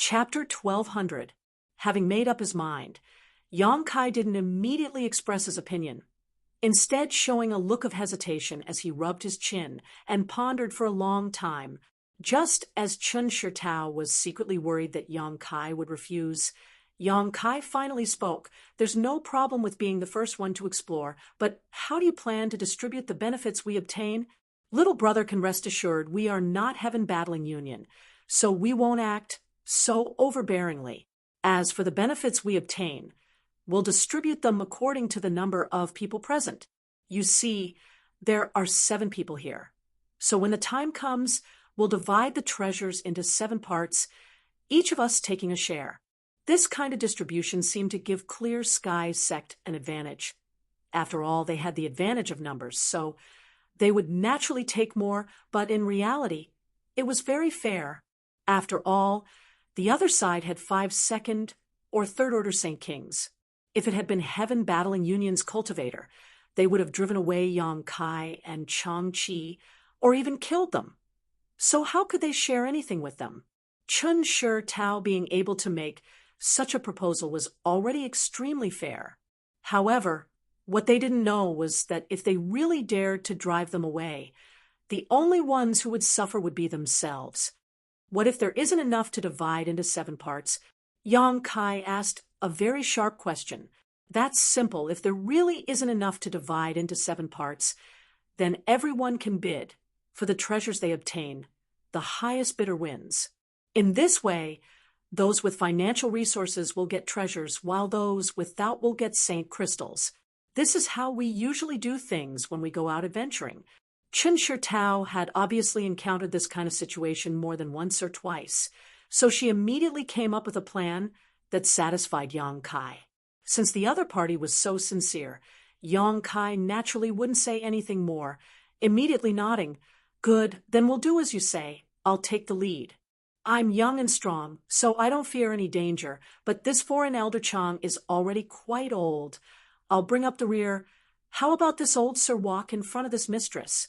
Chapter 1200. Having made up his mind, Yang Kai didn't immediately express his opinion, instead showing a look of hesitation as he rubbed his chin and pondered for a long time. Just as Chun Shirtao was secretly worried that Yang Kai would refuse, Yang Kai finally spoke. "There's no problem with being the first one to explore, but how do you plan to distribute the benefits we obtain? Little brother can rest assured we are not Heaven Battling Union, so we won't act so overbearingly. As for the benefits we obtain, we'll distribute them according to the number of people present. You see, there are 7 people here. So when the time comes, we'll divide the treasures into 7 parts, each of us taking a share." This kind of distribution seemed to give Clear Sky Sect an advantage. After all, they had the advantage of numbers, so they would naturally take more, but in reality, it was very fair. After all, the other side had 5 second or third order Saint Kings. If it had been Heaven Battling Union's cultivator, they would have driven away Yang Kai and Chang Chi, or even killed them. So how could they share anything with them? Chun Shi Tao being able to make such a proposal was already extremely fair. However, what they didn't know was that if they really dared to drive them away, the only ones who would suffer would be themselves. What if there isn't enough to divide into 7 parts? Yang Kai asked a very sharp question. That's simple. If there really isn't enough to divide into 7 parts, then everyone can bid for the treasures they obtain. The highest bidder wins. In this way, those with financial resources will get treasures, while those without will get saint crystals. This is how we usually do things when we go out adventuring. Chun Shi Tao had obviously encountered this kind of situation more than once or twice, so she immediately came up with a plan that satisfied Yang Kai. Since the other party was so sincere, Yang Kai naturally wouldn't say anything more, immediately nodding. "Good, then we'll do as you say. I'll take the lead. I'm young and strong, so I don't fear any danger, but this foreign elder Chang is already quite old. I'll bring up the rear. How about this old Sir walk in front of this mistress?"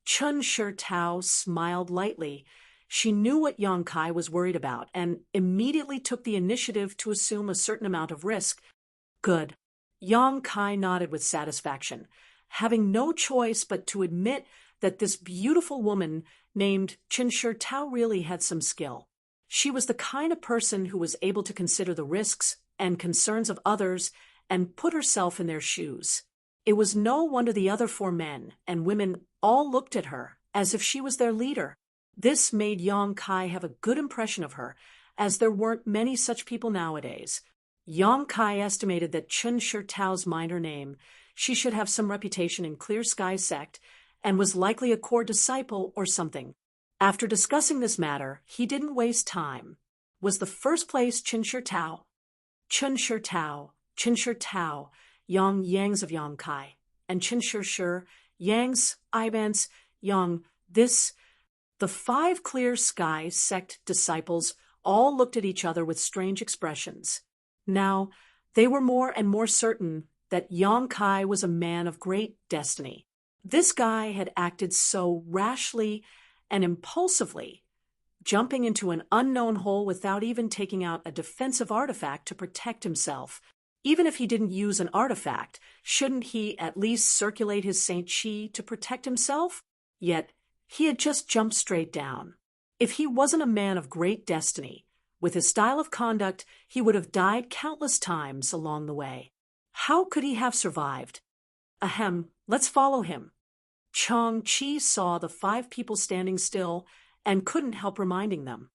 Chun Shi Tao smiled lightly. She knew what Yang Kai was worried about and immediately took the initiative to assume a certain amount of risk. "Good." Yang Kai nodded with satisfaction, having no choice but to admit that this beautiful woman named Chun Shi Tao really had some skill. She was the kind of person who was able to consider the risks and concerns of others and put herself in their shoes. It was no wonder the other 4 men and women all looked at her as if she was their leader. This made Yang Kai have a good impression of her, as there weren't many such people nowadays. Yang Kai estimated that Chun Shi Tao's minor name, she should have some reputation in Clear Sky Sect, and was likely a core disciple or something. After discussing this matter, he didn't waste time. Was the first place Chun Shi Tao? Chun Shi Tao, Chun Shi Tao, Yangs of Yang Kai, and Chun Shi, Yangs, Ibans, Yang, this. The 5 Clear Sky Sect disciples all looked at each other with strange expressions. Now, they were more and more certain that Yang Kai was a man of great destiny. This guy had acted so rashly and impulsively, jumping into an unknown hole without even taking out a defensive artifact to protect himself. Even if he didn't use an artifact, shouldn't he at least circulate his Saint Chi to protect himself? Yet, he had just jumped straight down. If he wasn't a man of great destiny, with his style of conduct, he would have died countless times along the way. How could he have survived? Ahem, let's follow him. Chang Chi saw the 5 people standing still and couldn't help reminding them.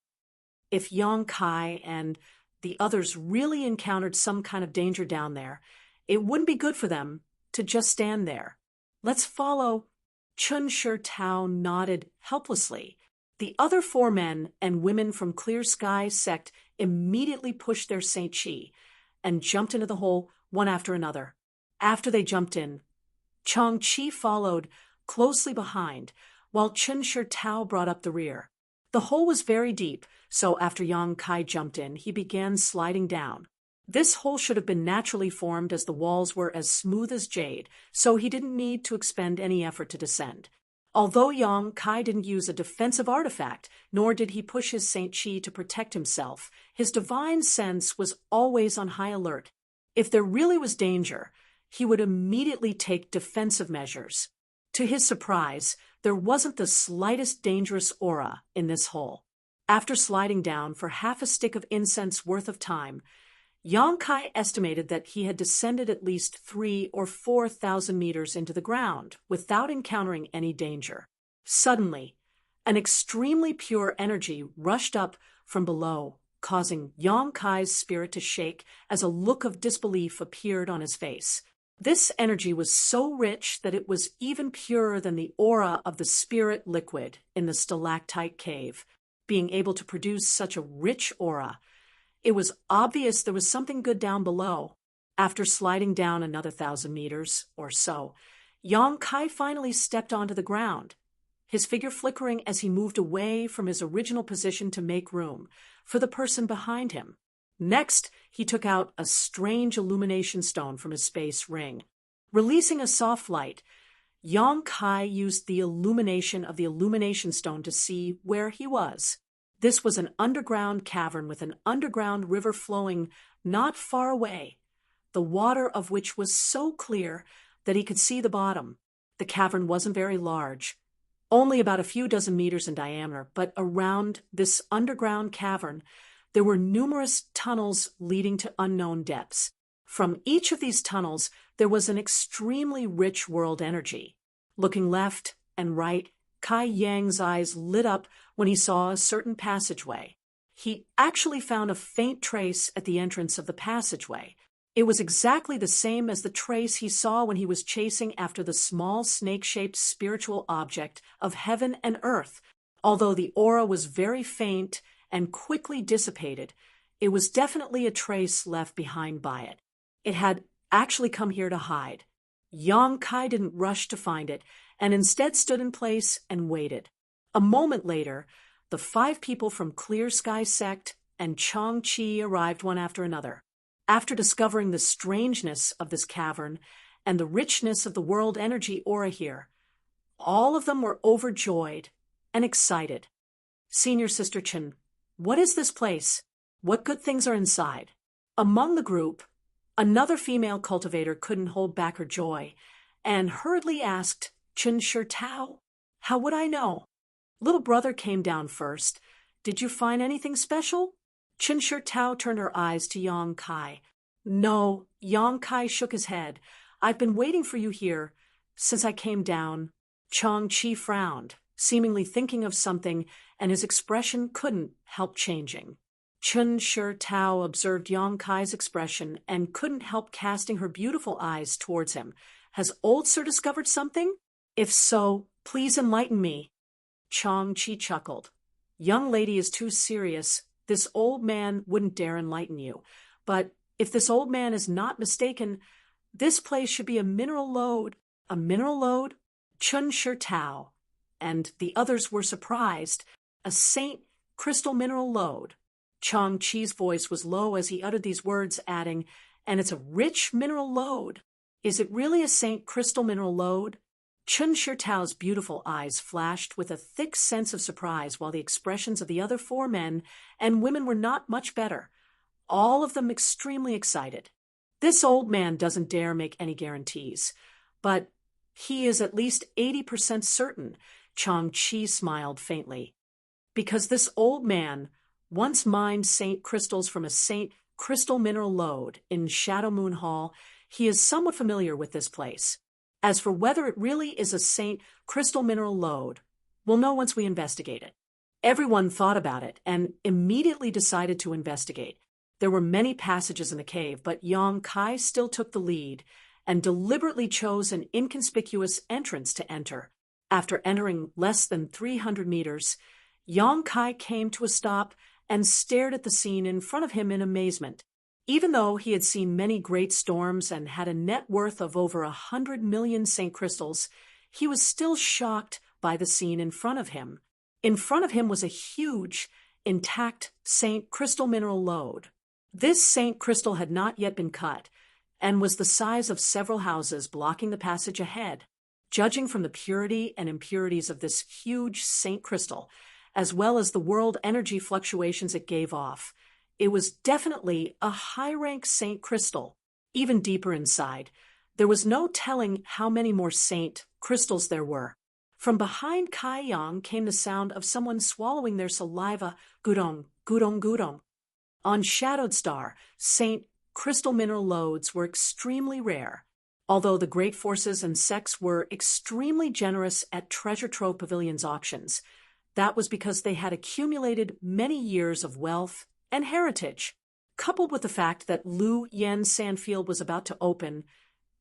If Yang Kai and the others really encountered some kind of danger down there, it wouldn't be good for them to just stand there. "Let's follow." Chun Shi Tao nodded helplessly. The other 4 men and women from Clear Sky Sect immediately pushed their Saint Chi and jumped into the hole one after another. After they jumped in, Chang Chi followed closely behind, while Chun Shi Tao brought up the rear. The hole was very deep, so after Yang Kai jumped in, he began sliding down. This hole should have been naturally formed, as the walls were as smooth as jade, so he didn't need to expend any effort to descend. Although Yang Kai didn't use a defensive artifact, nor did he push his Saint Chi to protect himself, his divine sense was always on high alert. If there really was danger, he would immediately take defensive measures. To his surprise, there wasn't the slightest dangerous aura in this hole. After sliding down for half a stick of incense worth of time, Yang Kai estimated that he had descended at least 3,000 or 4,000 meters into the ground without encountering any danger. Suddenly, an extremely pure energy rushed up from below, causing Yang Kai's spirit to shake as a look of disbelief appeared on his face. This energy was so rich that it was even purer than the aura of the spirit liquid in the stalactite cave. Being able to produce such a rich aura, it was obvious there was something good down below. After sliding down another 1,000 meters or so, Yang Kai finally stepped onto the ground, his figure flickering as he moved away from his original position to make room for the person behind him. Next, he took out a strange illumination stone from his space ring. Releasing a soft light, Yang Kai used the illumination of the illumination stone to see where he was. This was an underground cavern with an underground river flowing not far away, the water of which was so clear that he could see the bottom. The cavern wasn't very large, only about a few dozen meters in diameter, but around this underground cavern, there were numerous tunnels leading to unknown depths. From each of these tunnels, there was an extremely rich world energy. Looking left and right, Kai Yang's eyes lit up when he saw a certain passageway. He actually found a faint trace at the entrance of the passageway. It was exactly the same as the trace he saw when he was chasing after the small snake-shaped spiritual object of heaven and earth. Although the aura was very faint and quickly dissipated, it was definitely a trace left behind by it. It had actually come here to hide. Yang Kai didn't rush to find it, and instead stood in place and waited. A moment later, the 5 people from Clear Sky Sect and Chang Chi arrived one after another. After discovering the strangeness of this cavern and the richness of the world energy aura here, all of them were overjoyed and excited. Senior Sister Chen, what is this place? What good things are inside? Among the group, another female cultivator couldn't hold back her joy and hurriedly asked, Chen Shi Tao, how would I know? Little brother came down first. Did you find anything special? Chen Shi Tao turned her eyes to Yang Kai. No, Yang Kai shook his head. I've been waiting for you here since I came down. Chang Chi frowned, seemingly thinking of something, and his expression couldn't help changing. Chen Shi Tao observed Yang Kai's expression and couldn't help casting her beautiful eyes towards him. Has old sir discovered something? If so, please enlighten me. Chang Chi chuckled. Young lady is too serious. This old man wouldn't dare enlighten you. But if this old man is not mistaken, this place should be a mineral lode. A mineral lode? Chen Shi Tao and the others were surprised. A saint crystal mineral lode. Chang Chi's voice was low as he uttered these words, adding, and it's a rich mineral lode. Is it really a saint crystal mineral lode? Chen Shi Tao's beautiful eyes flashed with a thick sense of surprise, while the expressions of the other 4 men and women were not much better, all of them extremely excited. This old man doesn't dare make any guarantees, but he is at least 80% certain, Chang Chi smiled faintly, because this old man once mined saint crystals from a saint crystal mineral lode in Shadow Moon Hall. He is somewhat familiar with this place. As for whether it really is a saint crystal mineral lode, we'll know once we investigate it. Everyone thought about it and immediately decided to investigate. There were many passages in the cave, but Yang Kai still took the lead and deliberately chose an inconspicuous entrance to enter. After entering less than 300 meters, Yang Kai came to a stop and stared at the scene in front of him in amazement. Even though he had seen many great storms and had a net worth of over 100 million Saint crystals, he was still shocked by the scene in front of him. In front of him was a huge, intact Saint crystal mineral lode. This Saint crystal had not yet been cut and was the size of several houses blocking the passage ahead. Judging from the purity and impurities of this huge saint crystal, as well as the world energy fluctuations it gave off, it was definitely a high-rank saint crystal. Even deeper inside, there was no telling how many more saint crystals there were. From behind Kai Yang came the sound of someone swallowing their saliva, gudong, gudong, gudong. On Shadowed Star, saint crystal mineral lodes were extremely rare. Although the great forces and sects were extremely generous at Treasure Trove Pavilion's auctions, that was because they had accumulated many years of wealth and heritage. Coupled with the fact that Lu Yen Sandfield was about to open,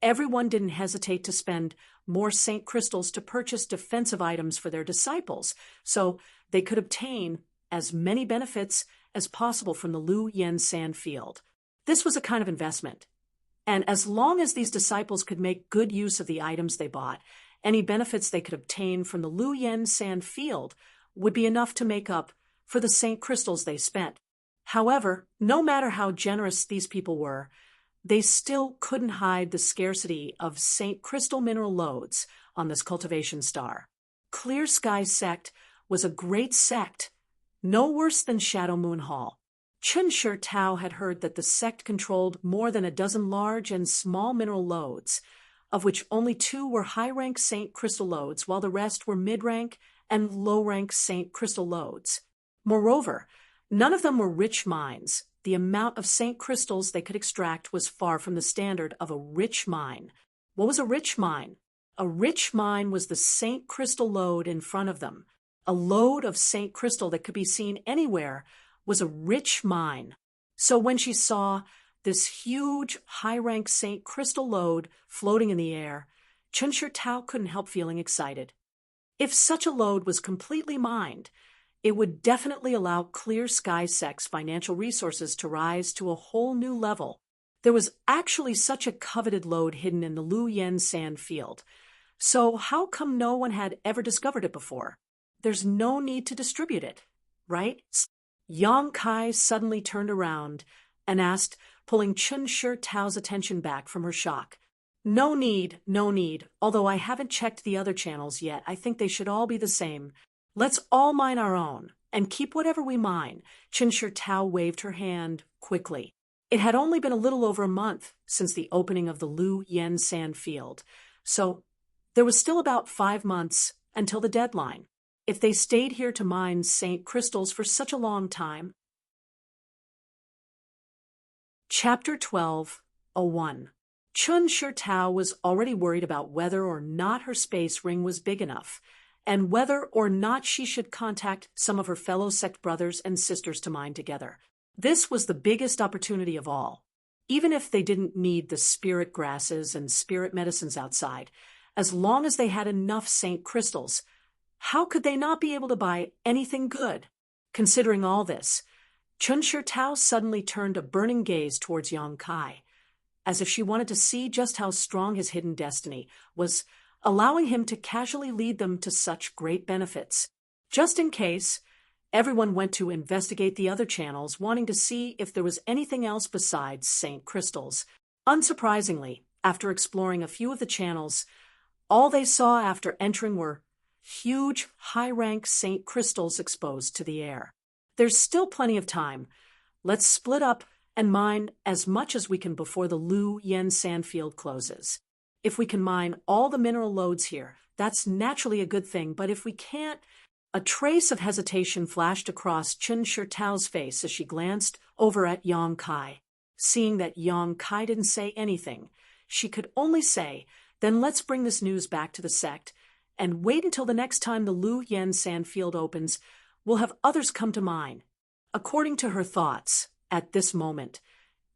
everyone didn't hesitate to spend more saint crystals to purchase defensive items for their disciples, so they could obtain as many benefits as possible from the Lu Yen Sandfield. This was a kind of investment. And as long as these disciples could make good use of the items they bought, any benefits they could obtain from the Lu Yen Sand Field would be enough to make up for the saint crystals they spent. However, no matter how generous these people were, they still couldn't hide the scarcity of saint crystal mineral lodes on this cultivation star. Clear Sky Sect was a great sect, no worse than Shadow Moon Hall. Chun Shi Tao had heard that the sect controlled more than a dozen large and small mineral lodes, of which only 2 were high-rank saint crystal lodes, while the rest were mid-rank and low-rank saint crystal lodes. Moreover, none of them were rich mines. The amount of saint crystals they could extract was far from the standard of a rich mine. What was a rich mine? A rich mine was the saint crystal lode in front of them. A lode of saint crystal that could be seen anywhere was a rich mine. So when she saw this huge, high-rank saint crystal lode floating in the air, Chun Shi Tao couldn't help feeling excited. If such a lode was completely mined, it would definitely allow Clear Sky Sect's financial resources to rise to a whole new level. There was actually such a coveted lode hidden in the Lu Yen Sand Field. So how come no one had ever discovered it before? There's no need to distribute it, right? Yang Kai suddenly turned around and asked, pulling Chun Shi Tao's attention back from her shock. No need, no need. Although I haven't checked the other channels yet, I think they should all be the same. Let's all mine our own, and keep whatever we mine. Chun Shi Tao waved her hand quickly. It had only been a little over a month since the opening of the Lu Yen Sand Field, so there was still about 5 months until the deadline. If they stayed here to mine saint crystals for such a long time. Chapter 12:01. Chun Shi Tao was already worried about whether or not her space ring was big enough, and whether or not she should contact some of her fellow sect brothers and sisters to mine together. This was the biggest opportunity of all. Even if they didn't need the spirit grasses and spirit medicines outside, as long as they had enough saint crystals, how could they not be able to buy anything good? Considering all this, Chun Shi Tao suddenly turned a burning gaze towards Yang Kai, as if she wanted to see just how strong his hidden destiny was, allowing him to casually lead them to such great benefits. Just in case, everyone went to investigate the other channels, wanting to see if there was anything else besides saint crystals. Unsurprisingly, after exploring a few of the channels, all they saw after entering were huge, high-rank saint crystals exposed to the air. There's still plenty of time. Let's split up and mine as much as we can before the Lu Yen Sandfield closes. If we can mine all the mineral lodes here, that's naturally a good thing, but if we can't... A trace of hesitation flashed across Chun Shi Tao's face as she glanced over at Yang Kai. Seeing that Yang Kai didn't say anything, she could only say, then let's bring this news back to the sect, and wait until the next time the Lu Yen Sandfield opens, we'll have others come to mine. According to her thoughts, at this moment,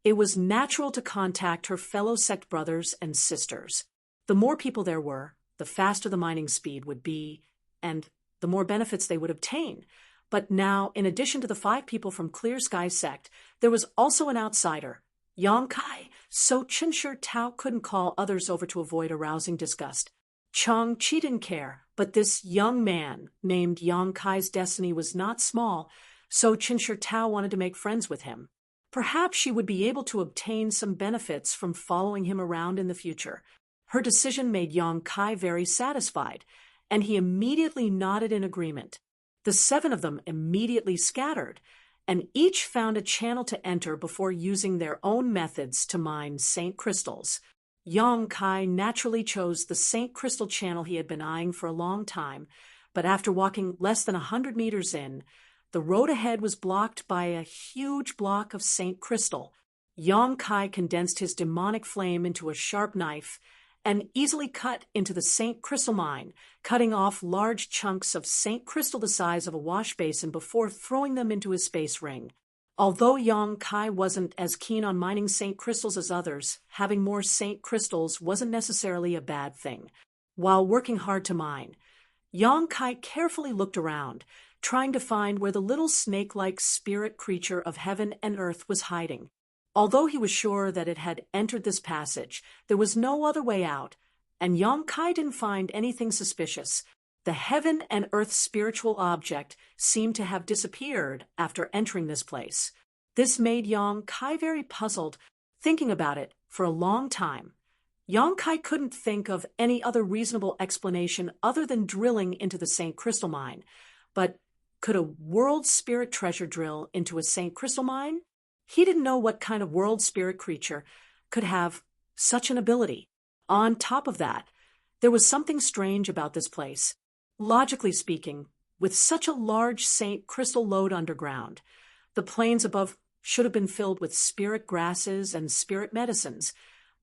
it was natural to contact her fellow sect brothers and sisters. The more people there were, the faster the mining speed would be, and the more benefits they would obtain. But now, in addition to the 5 people from Clear Sky Sect, there was also an outsider, Yang Kai, so Chun Shi Tao couldn't call others over to avoid arousing disgust. Chang Chi didn't care, but this young man named Yang Kai's destiny was not small, so Chun Shi Tao wanted to make friends with him. Perhaps she would be able to obtain some benefits from following him around in the future. Her decision made Yang Kai very satisfied, and he immediately nodded in agreement. The 7 of them immediately scattered, and each found a channel to enter before using their own methods to mine Saint crystals. Yang Kai naturally chose the Saint crystal channel he had been eyeing for a long time, but after walking less than 100 meters in, the road ahead was blocked by a huge block of Saint crystal. Yang Kai condensed his demonic flame into a sharp knife and easily cut into the Saint crystal mine, cutting off large chunks of Saint crystal the size of a wash basin before throwing them into his space ring. Although Yang Kai wasn't as keen on mining Saint crystals as others, having more Saint crystals wasn't necessarily a bad thing. While working hard to mine, Yang Kai carefully looked around, trying to find where the little snake-like spirit creature of heaven and earth was hiding. Although he was sure that it had entered this passage, there was no other way out, and Yang Kai didn't find anything suspicious. The heaven and earth spiritual object seemed to have disappeared after entering this place. This made Yang Kai very puzzled, thinking about it for a long time. Yang Kai couldn't think of any other reasonable explanation other than drilling into the Saint crystal mine. But could a world spirit treasure drill into a Saint crystal mine? He didn't know what kind of world spirit creature could have such an ability. On top of that, there was something strange about this place. Logically speaking, with such a large Saint crystal lode underground, the plains above should have been filled with spirit grasses and spirit medicines,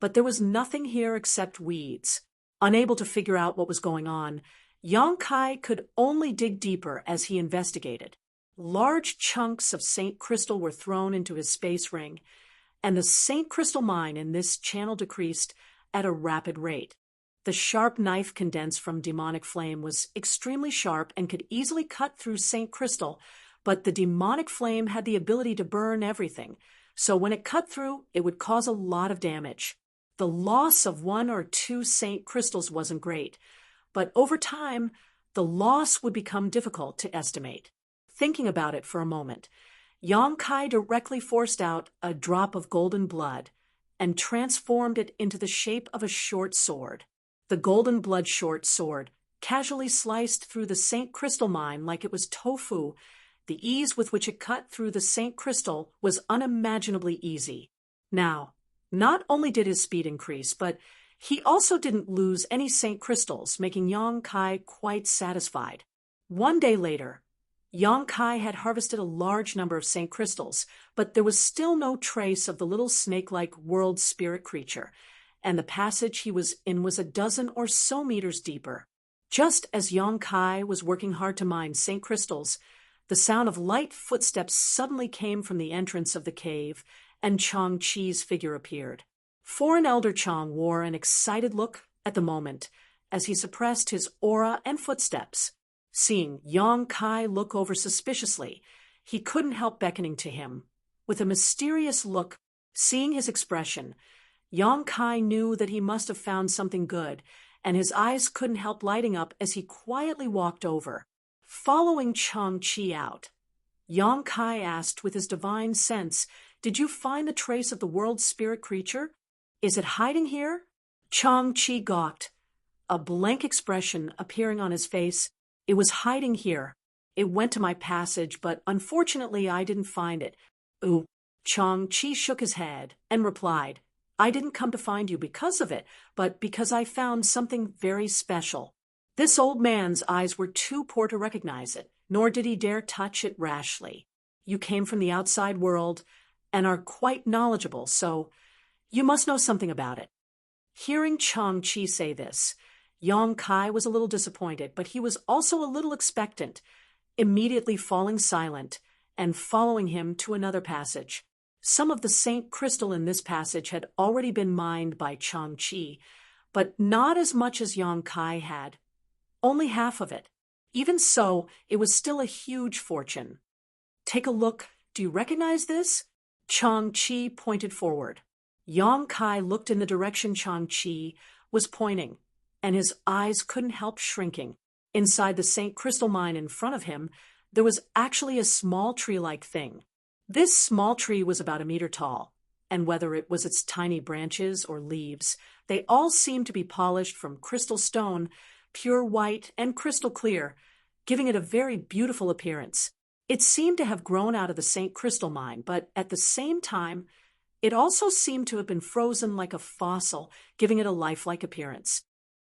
but there was nothing here except weeds. Unable to figure out what was going on, Yang Kai could only dig deeper as he investigated. Large chunks of Saint crystal were thrown into his space ring, and the Saint crystal mine in this channel decreased at a rapid rate. The sharp knife condensed from demonic flame was extremely sharp and could easily cut through Saint crystal, but the demonic flame had the ability to burn everything, so when it cut through, it would cause a lot of damage. The loss of 1 or 2 Saint crystals wasn't great, but over time, the loss would become difficult to estimate. Thinking about it for a moment, Yang Kai directly forced out a drop of golden blood and transformed it into the shape of a short sword. The golden blood short sword casually sliced through the Saint crystal mine like it was tofu. The ease with which it cut through the Saint crystal was unimaginably easy. Now, not only did his speed increase, but he also didn't lose any Saint crystals, making Yang Kai quite satisfied. One day later, Yang Kai had harvested a large number of Saint crystals, but there was still no trace of the little snake-like world spirit creature, and the passage he was in was a dozen or so meters deeper. Just as Yang Kai was working hard to mine Saint crystals, the sound of light footsteps suddenly came from the entrance of the cave, and Chang Chi's figure appeared. Foreign Elder Chang wore an excited look at the moment as he suppressed his aura and footsteps. Seeing Yang Kai look over suspiciously, he couldn't help beckoning to him. With a mysterious look, seeing his expression, Yang Kai knew that he must have found something good, and his eyes couldn't help lighting up as he quietly walked over. Following Chang Chi out, Yang Kai asked with his divine sense, "Did you find the trace of the world spirit creature? Is it hiding here?" Chang Chi gawked, a blank expression appearing on his face. "It was hiding here. It went to my passage, but unfortunately I didn't find it." "Ooh." Chang Chi shook his head and replied, "I didn't come to find you because of it, but because I found something very special." This old man's eyes were too poor to recognize it, nor did he dare touch it rashly. "You came from the outside world and are quite knowledgeable, so you must know something about it." Hearing Chang Chi say this, Yang Kai was a little disappointed, but he was also a little expectant, immediately falling silent and following him to another passage. Some of the Saint crystal in this passage had already been mined by Chang Chi, but not as much as Yang Kai had. Only half of it. Even so, it was still a huge fortune. "Take a look. Do you recognize this?" Chang Chi pointed forward. Yang Kai looked in the direction Chang Chi was pointing, and his eyes couldn't help shrinking. Inside the Saint crystal mine in front of him, there was actually a small tree-like thing. This small tree was about 1 meter tall, and whether it was its tiny branches or leaves, they all seemed to be polished from crystal stone, pure white and crystal clear, giving it a very beautiful appearance. It seemed to have grown out of the St. Crystal mine, but at the same time, it also seemed to have been frozen like a fossil, giving it a lifelike appearance.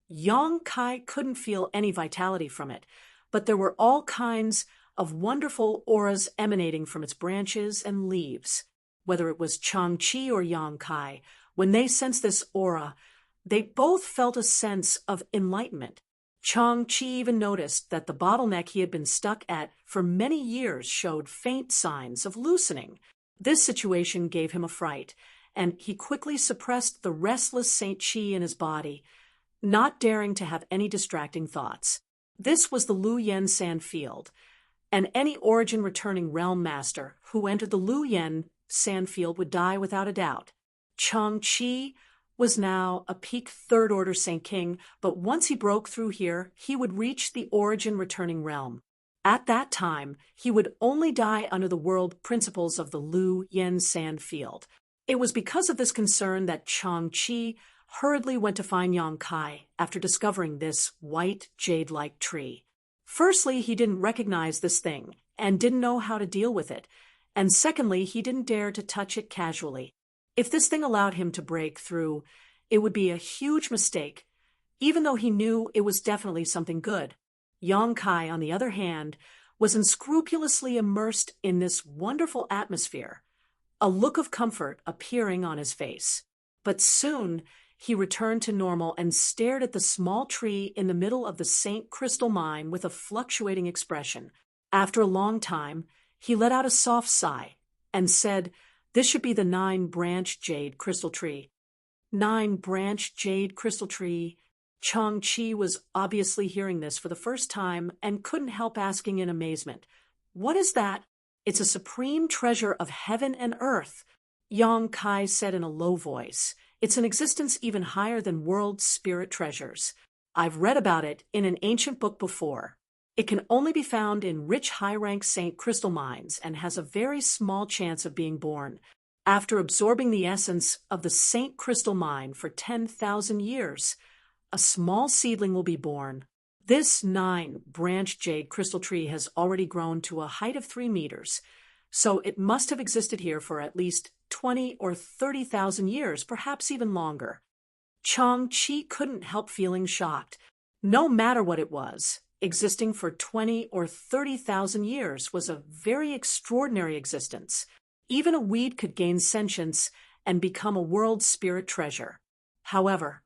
Yong Kai couldn't feel any vitality from it, but there were all kinds of wonderful auras emanating from its branches and leaves. Whether it was Chang-Chi or Yong Kai, when they sensed this aura, they both felt a sense of enlightenment. Chang-Chi even noticed that the bottleneck he had been stuck at for many years showed faint signs of loosening. This situation gave him a fright, and he quickly suppressed the restless Saint Chi in his body, not daring to have any distracting thoughts. This was the Lu Yen Sand Field, and any origin-returning realm master who entered the Lu Yen Sand Field would die without a doubt. Chang-Chi was now a peak third-order Saint King, but once he broke through here, he would reach the origin-returning realm. At that time, he would only die under the world principles of the Lu Yen Sand Field. It was because of this concern that Chang-Chi hurriedly went to find Yong Kai after discovering this white jade-like tree. Firstly, he didn't recognize this thing and didn't know how to deal with it, and secondly, he didn't dare to touch it casually. If this thing allowed him to break through, it would be a huge mistake, even though he knew it was definitely something good. Yong Kai, on the other hand, was unscrupulously immersed in this wonderful atmosphere, a look of comfort appearing on his face. But soon he returned to normal and stared at the small tree in the middle of the St. Crystal mine with a fluctuating expression. After a long time, he let out a soft sigh and said, "This should be the 9-branch jade crystal tree." 9-branch jade crystal tree. Chang-Chi was obviously hearing this for the first time and couldn't help asking in amazement, "What is that?" "It's a supreme treasure of heaven and earth," Yong Kai said in a low voice. "It's an existence even higher than world spirit treasures. I've read about it in an ancient book before. It can only be found in rich high-rank St. Crystal mines and has a very small chance of being born. After absorbing the essence of the St. Crystal mine for 10,000 years, a small seedling will be born. This 9-branch jade crystal tree has already grown to a height of 3 meters, so it must have existed here for at least 20 or 30,000 years, perhaps even longer." Chang-Chi couldn't help feeling shocked. No matter what it was, existing for 20 or 30,000 years was a very extraordinary existence. Even a weed could gain sentience and become a world spirit treasure. However,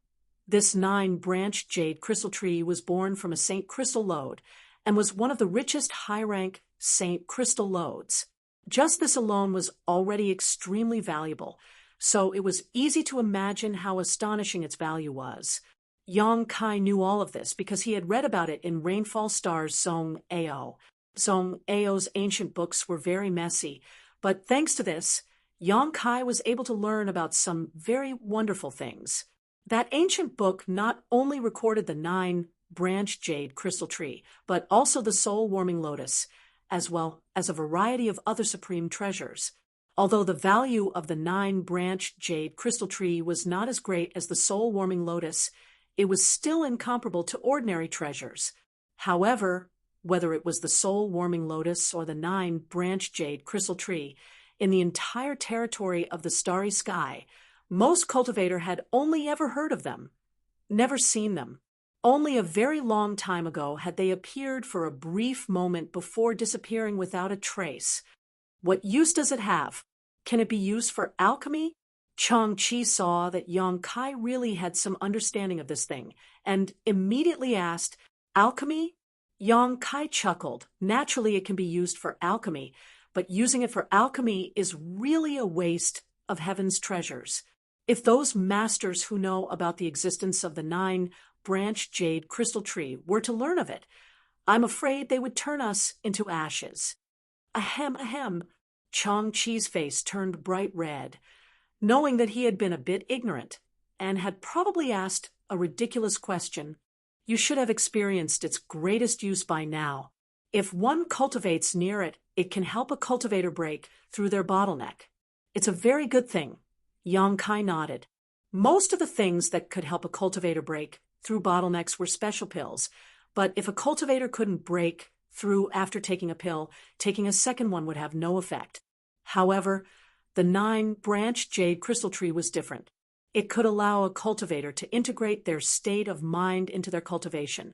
this 9-branch jade crystal tree was born from a St. Crystal lode and was one of the richest high-rank St. Crystal lodes. Just this alone was already extremely valuable, so it was easy to imagine how astonishing its value was. Yong Kai knew all of this because he had read about it in Rainfall Star's Song Ao. Song Ao's ancient books were very messy, but thanks to this, Yong Kai was able to learn about some very wonderful things. That ancient book not only recorded the 9-branch jade crystal tree, but also the soul-warming lotus, as well as a variety of other supreme treasures. Although the value of the 9-branch jade crystal tree was not as great as the soul-warming lotus, it was still incomparable to ordinary treasures. However, whether it was the soul-warming lotus or the 9-branch jade crystal tree, in the entire territory of the starry sky, most cultivator had only ever heard of them, never seen them. Only a very long time ago had they appeared for a brief moment before disappearing without a trace. What use does it have? Can it be used for alchemy? Chang-Chi saw that Yong Kai really had some understanding of this thing, and immediately asked, "Alchemy?" Yong Kai chuckled. Naturally, it can be used for alchemy, but using it for alchemy is really a waste of heaven's treasures. If those masters who know about the existence of the 9-branch jade crystal tree were to learn of it, I'm afraid they would turn us into ashes. Ahem, ahem. Chang-Chi's face turned bright red, knowing that he had been a bit ignorant and had probably asked a ridiculous question. You should have experienced its greatest use by now. If one cultivates near it, it can help a cultivator break through their bottleneck. It's a very good thing. Yang Kai nodded. Most of the things that could help a cultivator break through bottlenecks were special pills, but if a cultivator couldn't break through after taking a pill, taking a second one would have no effect. However, the 9-branch jade crystal tree was different. It could allow a cultivator to integrate their state of mind into their cultivation,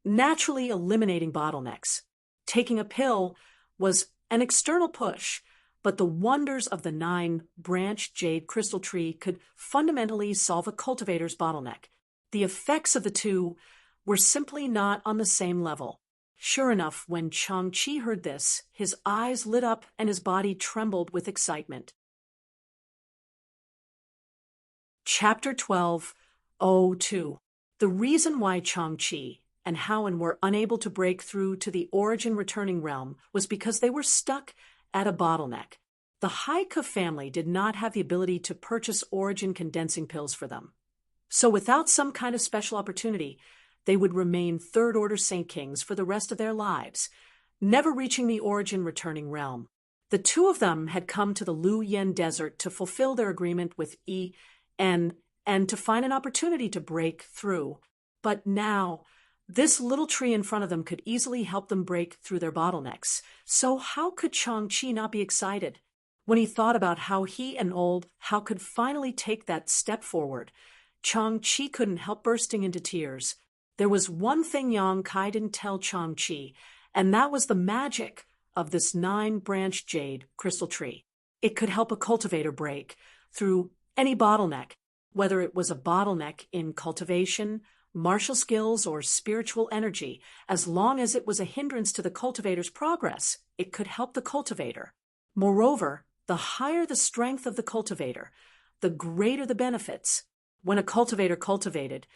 naturally eliminating bottlenecks. Taking a pill was an external push, but the wonders of the 9-branch jade crystal tree could fundamentally solve a cultivator's bottleneck. The effects of the two were simply not on the same level. Sure enough, when Chang-Chi heard this, his eyes lit up and his body trembled with excitement. Chapter 12:02. The reason why Chang-Chi and Howen were unable to break through to the origin returning realm was because they were stuck at a bottleneck. The Haika family did not have the ability to purchase origin condensing pills for them. So without some kind of special opportunity, they would remain third-order Saint Kings for the rest of their lives, never reaching the origin returning realm. The two of them had come to the Lu Yen Desert to fulfill their agreement with and to find an opportunity to break through. But now, this little tree in front of them could easily help them break through their bottlenecks. So how could Chang-Chi not be excited? When he thought about how he and How could finally take that step forward, Chang-Chi couldn't help bursting into tears. There was one thing Yang Kai didn't tell Chang-Chi, and that was the magic of this 9-branch jade crystal tree. It could help a cultivator break through any bottleneck, whether it was a bottleneck in cultivation, martial skills, or spiritual energy. As long as it was a hindrance to the cultivator's progress, it could help the cultivator. Moreover, the higher the strength of the cultivator, the greater the benefits. When a cultivator cultivated,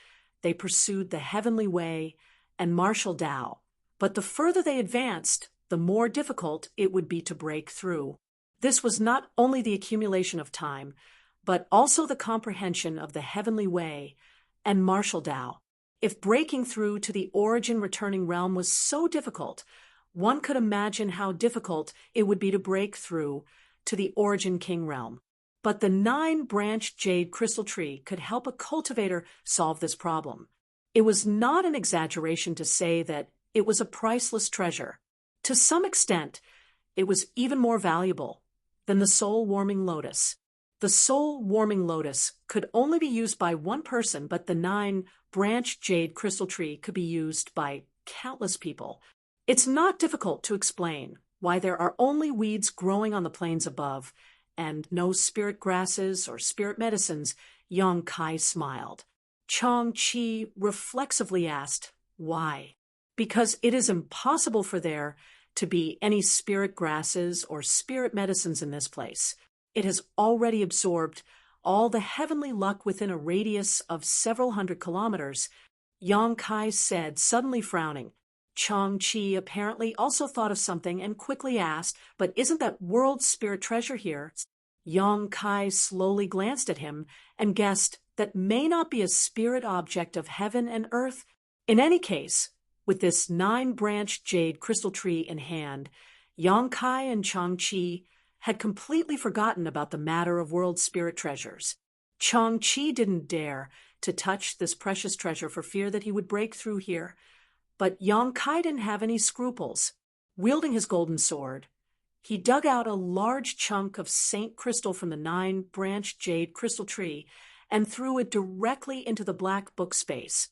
they pursued the heavenly way and martial Tao, but the further they advanced, the more difficult it would be to break through. This was not only the accumulation of time, but also the comprehension of the heavenly way and martial Tao. If breaking through to the origin returning realm was so difficult, one could imagine how difficult it would be to break through to the origin king realm. But the 9-branch jade crystal tree could help a cultivator solve this problem. It was not an exaggeration to say that it was a priceless treasure. To some extent, it was even more valuable than the soul-warming lotus. The soul-warming lotus could only be used by one person, but the 9-branch jade crystal tree could be used by countless people. It's not difficult to explain why there are only weeds growing on the plains above and no spirit grasses or spirit medicines. Yang Kai smiled. Chang-Chi reflexively asked, why? Because it is impossible for there to be any spirit grasses or spirit medicines in this place. It has already absorbed all the heavenly luck within a radius of several hundred kilometers. Yang Kai said, suddenly frowning. Chang-Chi apparently also thought of something and quickly asked, but isn't that world spirit treasure here? Yang Kai slowly glanced at him and guessed that may not be a spirit object of heaven and earth. In any case, with this 9-branch jade crystal tree in hand, Yang Kai and Chang-Chi had completely forgotten about the matter of world spirit treasures. Chang-Chi didn't dare to touch this precious treasure for fear that he would break through here. But Yang Kai didn't have any scruples. Wielding his golden sword, he dug out a large chunk of Saint crystal from the 9-branch jade crystal tree and threw it directly into the black book space.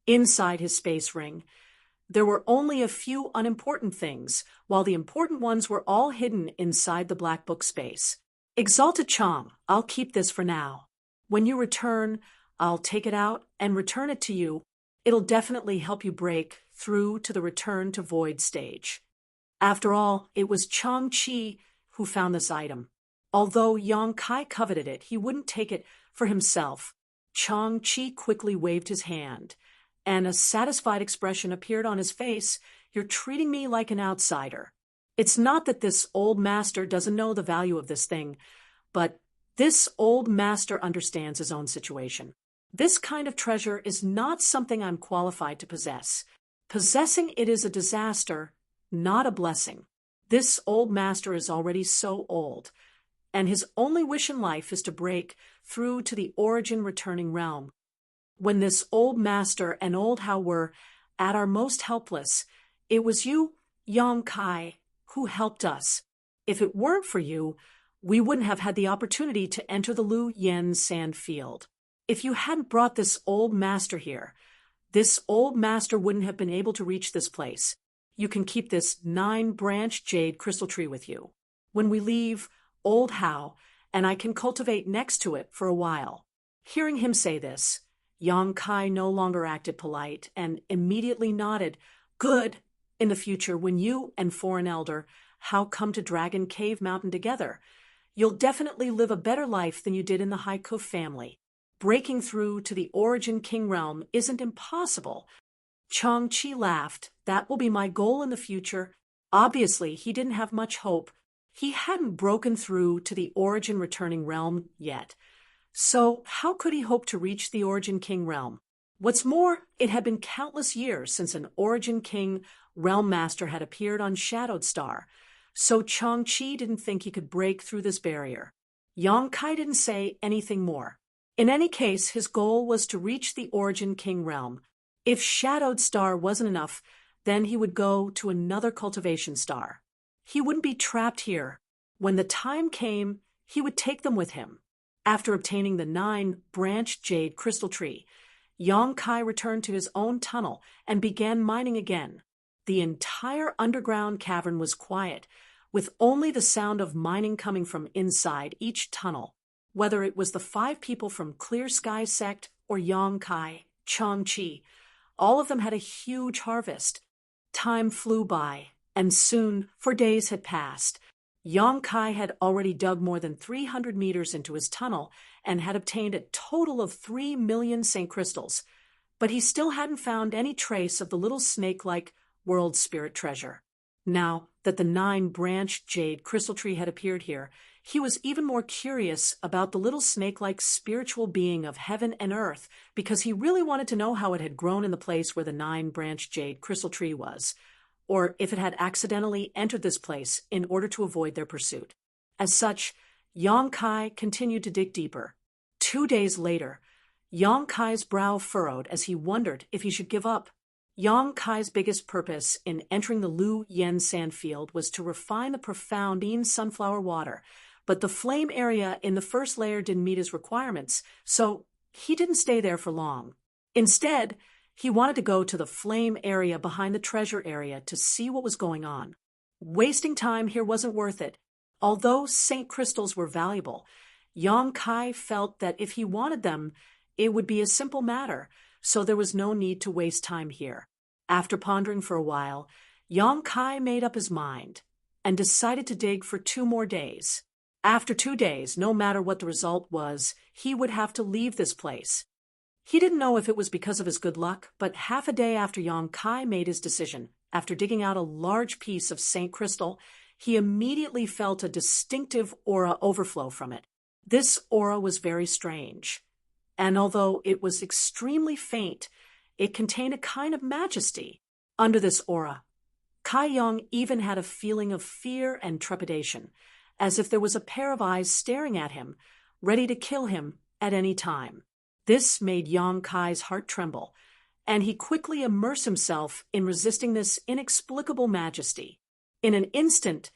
Inside his space ring, there were only a few unimportant things, while the important ones were all hidden inside the black book space. Exalted Chang, I'll keep this for now. When you return, I'll take it out and return it to you. It'll definitely help you break through to the return to void stage. After all, it was Chang-Chi who found this item. Although Yang Kai coveted it, he wouldn't take it for himself. Chang-Chi quickly waved his hand, and a satisfied expression appeared on his face. You're treating me like an outsider. It's not that this old master doesn't know the value of this thing, but this old master understands his own situation. This kind of treasure is not something I'm qualified to possess. Possessing it is a disaster, not a blessing. This old master is already so old. and his only wish in life is to break through to the origin returning realm. When this old master and old Hao were at our most helpless, it was you, Yang Kai, who helped us. If it weren't for you, we wouldn't have had the opportunity to enter the Lu Yen sand field. If you hadn't brought this old master here, this old master wouldn't have been able to reach this place. You can keep this 9-branch jade crystal tree with you. When we leave, old Hao and I can cultivate next to it for a while. Hearing him say this, Yang Kai no longer acted polite and immediately nodded. Good. In the future, when you and Foreign Elder Hao come to Dragon Cave Mountain together, you'll definitely live a better life than you did in the Haiku family. Breaking through to the Origin King realm isn't impossible. Chang Chi laughed. That will be my goal in the future. Obviously, he didn't have much hope. He hadn't broken through to the Origin returning realm yet. So how could he hope to reach the Origin King realm? What's more, it had been countless years since an Origin King realm master had appeared on Shadowed Star, so Chang Chi didn't think he could break through this barrier. Yang Kai didn't say anything more. In any case, his goal was to reach the Origin King realm. If Shadowed Star wasn't enough, then he would go to another cultivation star. He wouldn't be trapped here. When the time came, he would take them with him. After obtaining the 9-branch jade crystal tree, Yang Kai returned to his own tunnel and began mining again. The entire underground cavern was quiet, with only the sound of mining coming from inside each tunnel. Whether it was the 5 people from Clear Sky Sect or Yang Kai, Chang Chi, all of them had a huge harvest. Time flew by, and soon, for days had passed. Yang Kai had already dug more than 300 meters into his tunnel and had obtained a total of 3 million St. Crystals, but he still hadn't found any trace of the little snake-like world spirit treasure. Now that the 9-branch jade crystal tree had appeared here, he was even more curious about the little snake-like spiritual being of heaven and earth because he really wanted to know how it had grown in the place where the 9-branch jade crystal tree was, or if it had accidentally entered this place in order to avoid their pursuit. As such, Yang Kai continued to dig deeper. 2 days later, Yang Kai's brow furrowed as he wondered if he should give up. Yang Kai's biggest purpose in entering the Lu Yen sand field was to refine the profound sunflower water, but the flame area in the first layer didn't meet his requirements, so he didn't stay there for long. Instead, he wanted to go to the flame area behind the treasure area to see what was going on. Wasting time here wasn't worth it. Although St. Crystals were valuable, Yang Kai felt that if he wanted them, it would be a simple matter, so there was no need to waste time here. After pondering for a while, Yang Kai made up his mind and decided to dig for 2 more days. After 2 days, no matter what the result was, he would have to leave this place. He didn't know if it was because of his good luck, but half a day after Yang Kai made his decision, after digging out a large piece of St. Crystal, he immediately felt a distinctive aura overflow from it. This aura was very strange, and although it was extremely faint, it contained a kind of majesty. Under this aura, Kai Yang even had a feeling of fear and trepidation, as if there was a pair of eyes staring at him, ready to kill him at any time. This made Yang Kai's heart tremble, and he quickly immersed himself in resisting this inexplicable majesty. In an instant,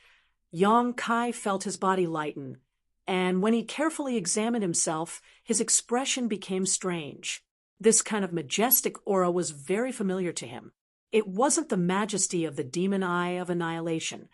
Yang Kai felt his body lighten, and when he carefully examined himself, his expression became strange. This kind of majestic aura was very familiar to him. It wasn't the majesty of the demon eye of annihilation,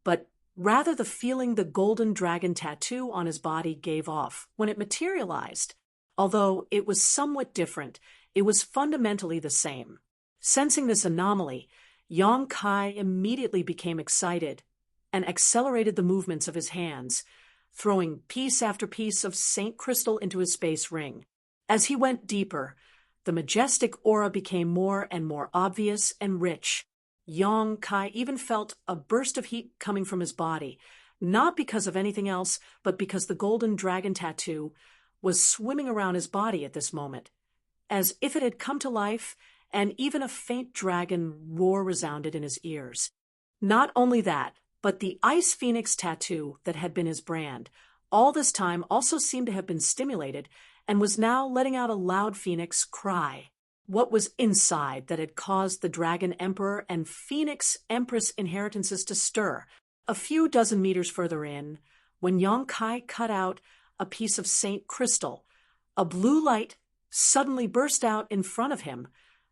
but rather the feeling the golden dragon tattoo on his body gave off when it materialized. Although it was somewhat different, it was fundamentally the same. Sensing this anomaly, Yang Kai immediately became excited and accelerated the movements of his hands, throwing piece after piece of St. Crystal into his space ring. As he went deeper, the majestic aura became more and more obvious and rich. Yang Kai even felt a burst of heat coming from his body, not because of anything else, but because the golden dragon tattoo was swimming around his body at this moment, as if it had come to life, and even a faint dragon roar resounded in his ears. Not only that, but the Ice Phoenix tattoo that had been his brand all this time also seemed to have been stimulated and was now letting out a loud phoenix cry. What was inside that had caused the Dragon Emperor and Phoenix Empress inheritances to stir? A few dozen meters further in, when Yong Kai cut out a piece of Saint Crystal, a blue light suddenly burst out in front of him,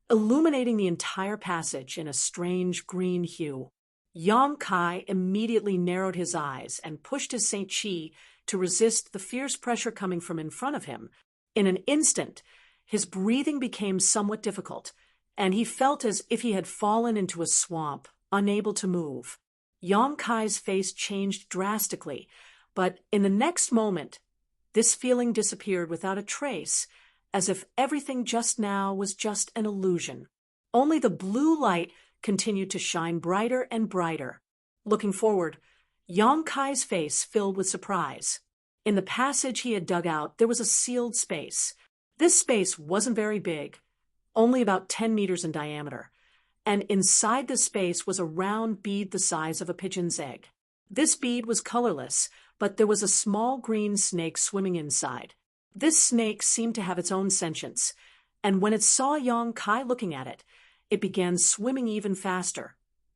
illuminating the entire passage in a strange green hue. Yong Kai immediately narrowed his eyes and pushed his Saint Chi to resist the fierce pressure coming from in front of him. In an instant, his breathing became somewhat difficult, and he felt as if he had fallen into a swamp, unable to move. Yong Kai's face changed drastically, but in the next moment, this feeling disappeared without a trace, as if everything just now was just an illusion. Only the blue light continued to shine brighter and brighter. Looking forward, Yong Kai's face filled with surprise. In the passage he had dug out, there was a sealed space. This space wasn't very big, only about 10 meters in diameter, and inside the space was a round bead the size of a pigeon's egg. This bead was colorless, but there was a small green snake swimming inside. This snake seemed to have its own sentience, and when it saw Yong Kai looking at it, it began swimming even faster,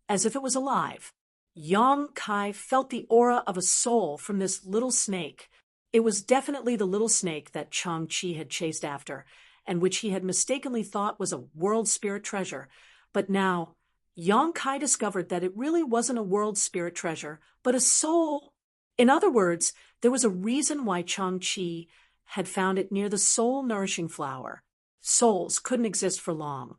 as if it was alive. Yong Kai felt the aura of a soul from this little snake. It was definitely the little snake that Chang-Chi had chased after, and which he had mistakenly thought was a world spirit treasure. But now, Yong Kai discovered that it really wasn't a world spirit treasure, but a soul. In other words, there was a reason why Chang-Chi had found it near the soul-nourishing flower. Souls couldn't exist for long,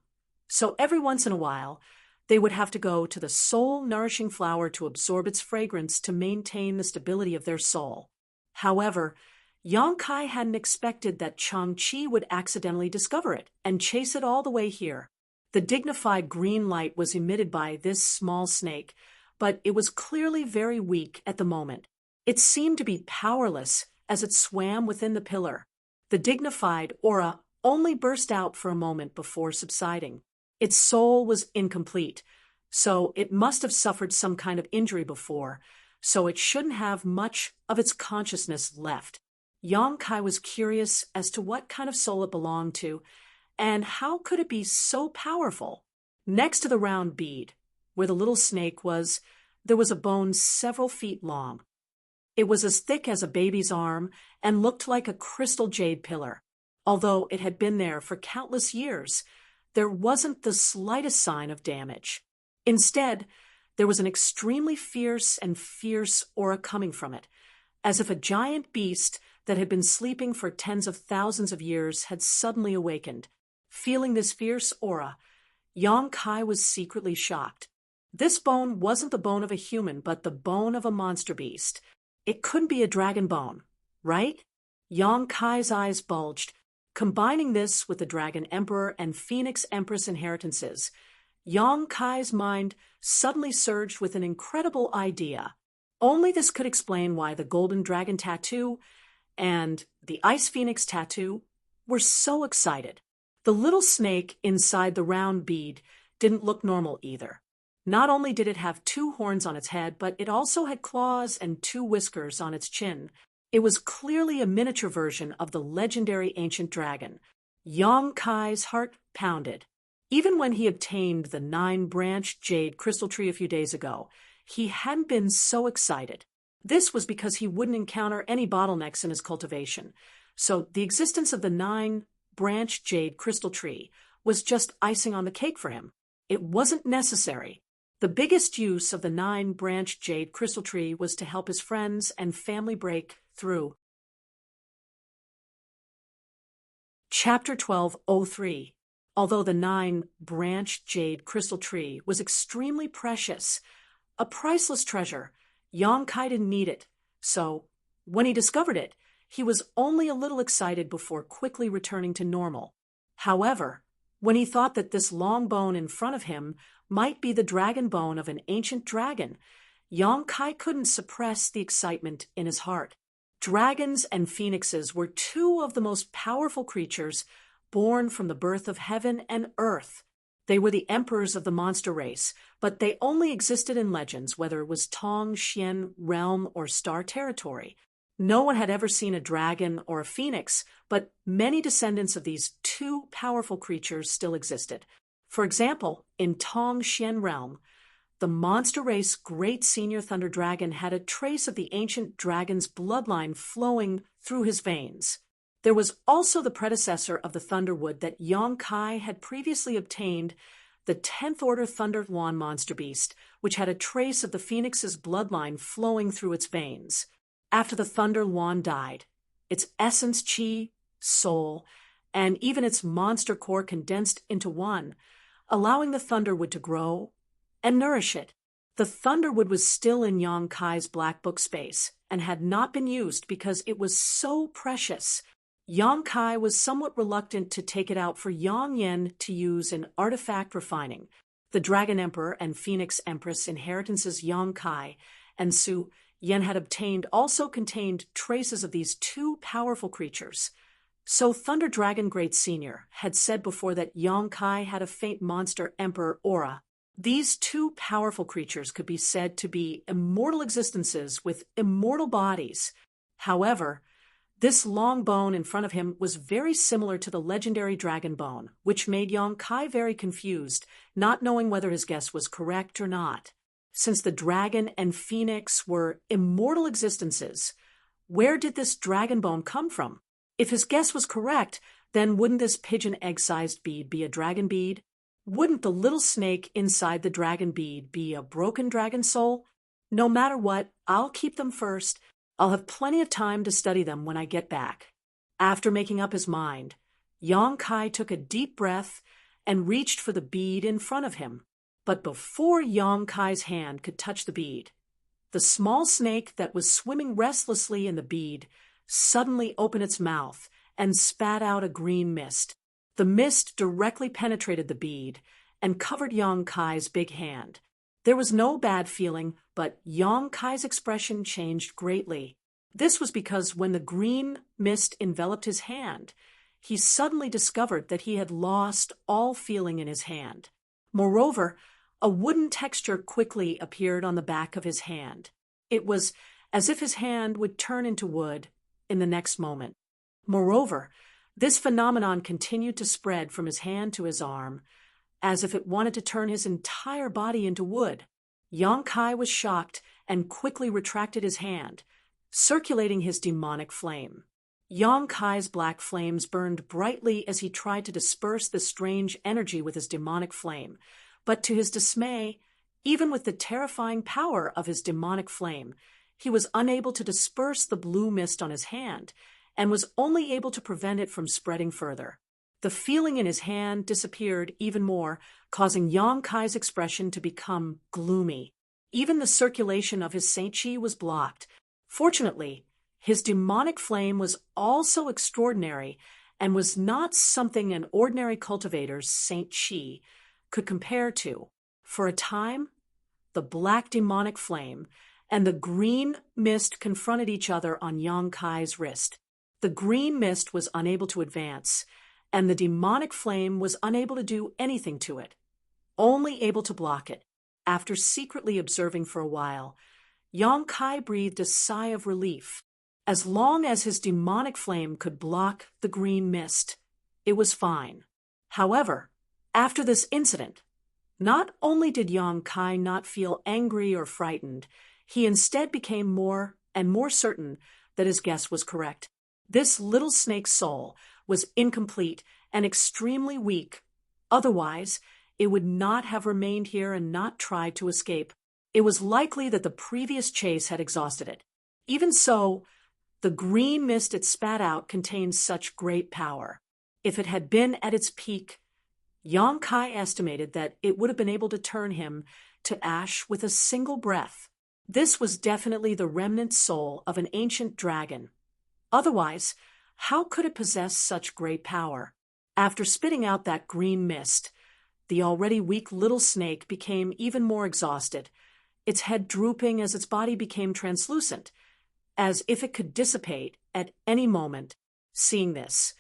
so every once in a while, they would have to go to the soul-nourishing flower to absorb its fragrance to maintain the stability of their soul. However, Yong Kai hadn't expected that Chang-Chi would accidentally discover it and chase it all the way here. The dignified green light was emitted by this small snake, but it was clearly very weak at the moment. It seemed to be powerless as it swam within the pillar. The dignified aura only burst out for a moment before subsiding. Its soul was incomplete, so it must have suffered some kind of injury before, so it shouldn't have much of its consciousness left. Yong Kai was curious as to what kind of soul it belonged to, and how could it be so powerful? Next to the round bead, where the little snake was, there was a bone several feet long. It was as thick as a baby's arm and looked like a crystal jade pillar. Although it had been there for countless years, there wasn't the slightest sign of damage. Instead, there was an extremely fierce aura coming from it, as if a giant beast that had been sleeping for tens of thousands of years had suddenly awakened. Feeling this fierce aura, Yong Kai was secretly shocked. This bone wasn't the bone of a human, but the bone of a monster beast. It couldn't be a dragon bone, right? Yong Kai's eyes bulged. Combining this with the Dragon Emperor and Phoenix Empress inheritances, Yong Kai's mind suddenly surged with an incredible idea. Only this could explain why the Golden Dragon tattoo and the Ice Phoenix tattoo were so excited. The little snake inside the round bead didn't look normal either. Not only did it have 2 horns on its head, but it also had claws and 2 whiskers on its chin. It was clearly a miniature version of the legendary ancient dragon. Yong Kai's heart pounded. Even when he obtained the 9-branched jade crystal tree a few days ago, he hadn't been so excited. This was because he wouldn't encounter any bottlenecks in his cultivation. So the existence of the 9-branched jade crystal tree was just icing on the cake for him. It wasn't necessary. The biggest use of the 9-branched jade crystal tree was to help his friends and family break through. Chapter 12:03. Although the 9-branched jade crystal tree was extremely precious, a priceless treasure, Yong Kai didn't need it. So, when he discovered it, he was only a little excited before quickly returning to normal. However, when he thought that this long bone in front of him might be the dragon bone of an ancient dragon, Yong Kai couldn't suppress the excitement in his heart. Dragons and phoenixes were 2 of the most powerful creatures born from the birth of heaven and earth. They were the emperors of the monster race, but they only existed in legends, whether it was Tong, Xian, realm, or star territory. No one had ever seen a dragon or a phoenix, but many descendants of these two powerful creatures still existed. For example, in Tong Xian realm, the monster race Great Senior Thunder Dragon had a trace of the ancient dragon's bloodline flowing through his veins. There was also the predecessor of the Thunderwood that Yong Kai had previously obtained, the 10th Order Thunder Luan monster beast, which had a trace of the phoenix's bloodline flowing through its veins. After the Thunder Luan died, its essence, chi, soul, and even its monster core condensed into one, allowing the Thunderwood to grow and nourish it. The Thunderwood was still in Yong Kai's Black Book space and had not been used because it was so precious. Yong Kai was somewhat reluctant to take it out for Yang Yen to use in artifact refining. The Dragon Emperor and Phoenix Empress inheritances Yong Kai and Su Yen had obtained also contained traces of these two powerful creatures. So Thunder Dragon Great Senior had said before that Yong Kai had a faint monster emperor aura. These two powerful creatures could be said to be immortal existences with immortal bodies. However, this long bone in front of him was very similar to the legendary dragon bone, which made Yong Kai very confused, not knowing whether his guess was correct or not. Since the dragon and phoenix were immortal existences, where did this dragon bone come from? If his guess was correct, then wouldn't this pigeon egg-sized bead be a dragon bead? Wouldn't the little snake inside the dragon bead be a broken dragon soul? No matter what, I'll keep them first. I'll have plenty of time to study them when I get back. After making up his mind, Yong Kai took a deep breath and reached for the bead in front of him. But before Yong Kai's hand could touch the bead, the small snake that was swimming restlessly in the bead suddenly opened its mouth and spat out a green mist. The mist directly penetrated the bead and covered Yong Kai's big hand. There was no bad feeling, but Yong Kai's expression changed greatly. This was because when the green mist enveloped his hand, he suddenly discovered that he had lost all feeling in his hand. Moreover, a wooden texture quickly appeared on the back of his hand. It was as if his hand would turn into wood in the next moment. Moreover, this phenomenon continued to spread from his hand to his arm, as if it wanted to turn his entire body into wood. Yong Kai was shocked and quickly retracted his hand, circulating his demonic flame. Yong Kai's black flames burned brightly as he tried to disperse the strange energy with his demonic flame, but to his dismay, even with the terrifying power of his demonic flame, he was unable to disperse the blue mist on his hand, and was only able to prevent it from spreading further. The feeling in his hand disappeared even more, causing Yong Kai's expression to become gloomy. Even the circulation of his Saint Chi was blocked. Fortunately, his demonic flame was also extraordinary and was not something an ordinary cultivator's Saint Chi could compare to. For a time, the black demonic flame and the green mist confronted each other on Yong Kai's wrist. The green mist was unable to advance, and the demonic flame was unable to do anything to it, only able to block it. After secretly observing for a while, Yong Kai breathed a sigh of relief. As long as his demonic flame could block the green mist, it was fine. However, after this incident, not only did Yong Kai not feel angry or frightened, he instead became more and more certain that his guess was correct. This little snake's soul was incomplete and extremely weak. Otherwise, it would not have remained here and not tried to escape. It was likely that the previous chase had exhausted it. Even so, the green mist it spat out contained such great power. If it had been at its peak, Yong Kai estimated that it would have been able to turn him to ash with a single breath. This was definitely the remnant soul of an ancient dragon. Otherwise, how could it possess such great power? After spitting out that green mist, the already weak little snake became even more exhausted, its head drooping as its body became translucent, as if it could dissipate at any moment. Seeing this,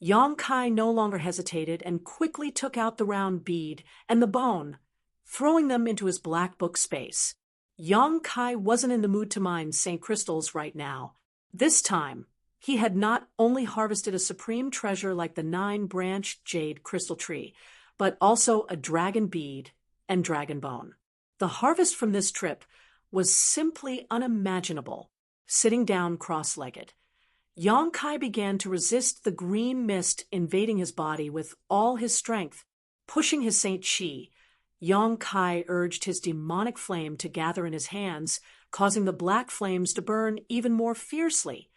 Yong Kai no longer hesitated and quickly took out the round bead and the bone, throwing them into his Black Book space. Yong Kai wasn't in the mood to mine St. Crystals right now. This time, he had not only harvested a supreme treasure like the 9-branched jade crystal tree, but also a dragon bead and dragon bone. The harvest from this trip was simply unimaginable. Sitting down cross-legged, Yang Kai began to resist the green mist invading his body with all his strength. Pushing his Saint Chi, Yang Kai urged his demonic flame to gather in his hands, causing the black flames to burn even more fiercely,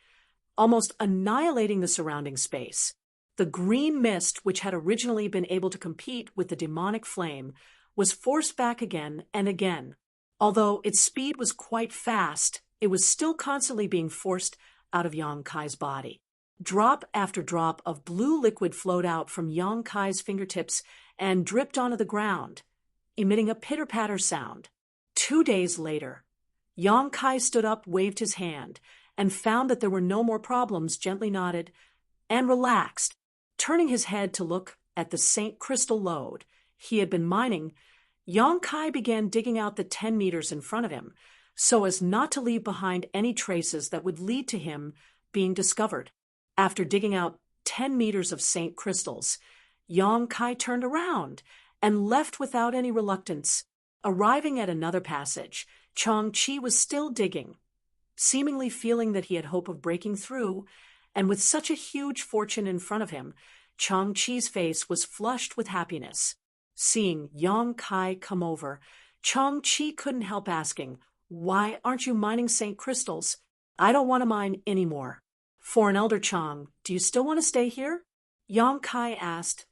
almost annihilating the surrounding space. The green mist, which had originally been able to compete with the demonic flame, was forced back again and again. Although its speed was quite fast, it was still constantly being forced out of Yang Kai's body. Drop after drop of blue liquid flowed out from Yang Kai's fingertips and dripped onto the ground, emitting a pitter-patter sound. 2 days later, Yang Kai stood up, waved his hand, and found that there were no more problems, gently nodded, and relaxed. Turning his head to look at the Saint Crystal lode he had been mining, Yang Kai began digging out the 10 meters in front of him, so as not to leave behind any traces that would lead to him being discovered. After digging out 10 meters of Saint Crystals, Yang Kai turned around and left without any reluctance. Arriving at another passage, Chang-Chi was still digging, seemingly feeling that he had hope of breaking through, and with such a huge fortune in front of him, Chang-Chi's face was flushed with happiness. Seeing Yang Kai come over, Chang-Chi couldn't help asking, "Why aren't you mining Saint Crystals?" "I don't want to mine anymore." "Foreign Elder Chang, do you still want to stay here?" Yang Kai asked.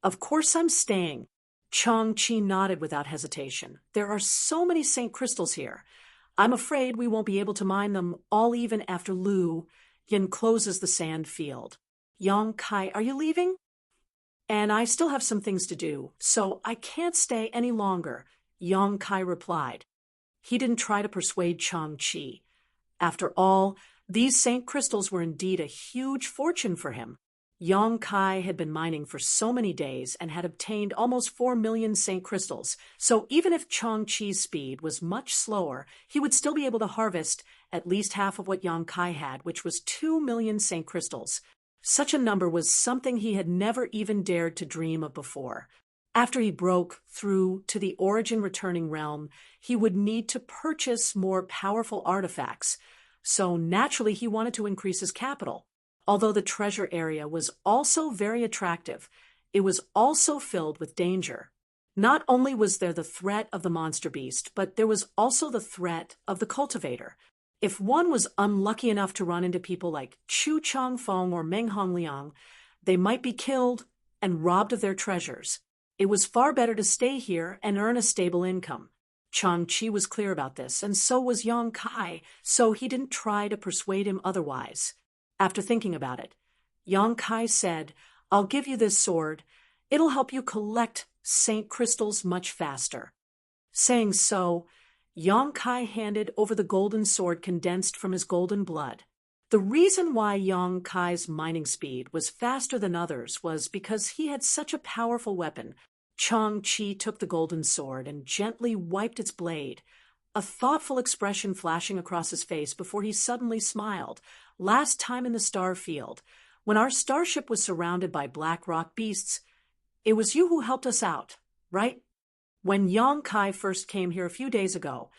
"Of course I'm staying." Chang-Chi nodded without hesitation. "There are so many Saint Crystals here. I'm afraid we won't be able to mine them all even after Lu Yin closes the sand field." "Yang Kai, are you leaving?" "And I still have some things to do, so I can't stay any longer," Yang Kai replied. He didn't try to persuade Chang-Chi. After all, these Saint Crystals were indeed a huge fortune for him. Yang Kai had been mining for so many days and had obtained almost 4 million Saint Crystals, so even if Chang-Chi's speed was much slower, he would still be able to harvest at least half of what Yang Kai had, which was 2 million Saint Crystals. Such a number was something he had never even dared to dream of before. After he broke through to the origin returning realm, he would need to purchase more powerful artifacts, so naturally he wanted to increase his capital. Although the treasure area was also very attractive, it was also filled with danger. Not only was there the threat of the monster beast, but there was also the threat of the cultivator. If one was unlucky enough to run into people like Chu Changfeng or Meng Hongliang, they might be killed and robbed of their treasures. It was far better to stay here and earn a stable income. Chang-Chi was clear about this, and so was Yang Kai, so he didn't try to persuade him otherwise. After thinking about it, Yang Kai said, "I'll give you this sword. It'll help you collect Saint Crystals much faster." Saying so, Yang Kai handed over the golden sword condensed from his golden blood. The reason why Yang Kai's mining speed was faster than others was because he had such a powerful weapon. Chang-Chi took the golden sword and gently wiped its blade, a thoughtful expression flashing across his face before he suddenly smiled. "Last time in the star field, when our starship was surrounded by black rock beasts, it was you who helped us out, right?" When Yang Kai first came here a few days ago,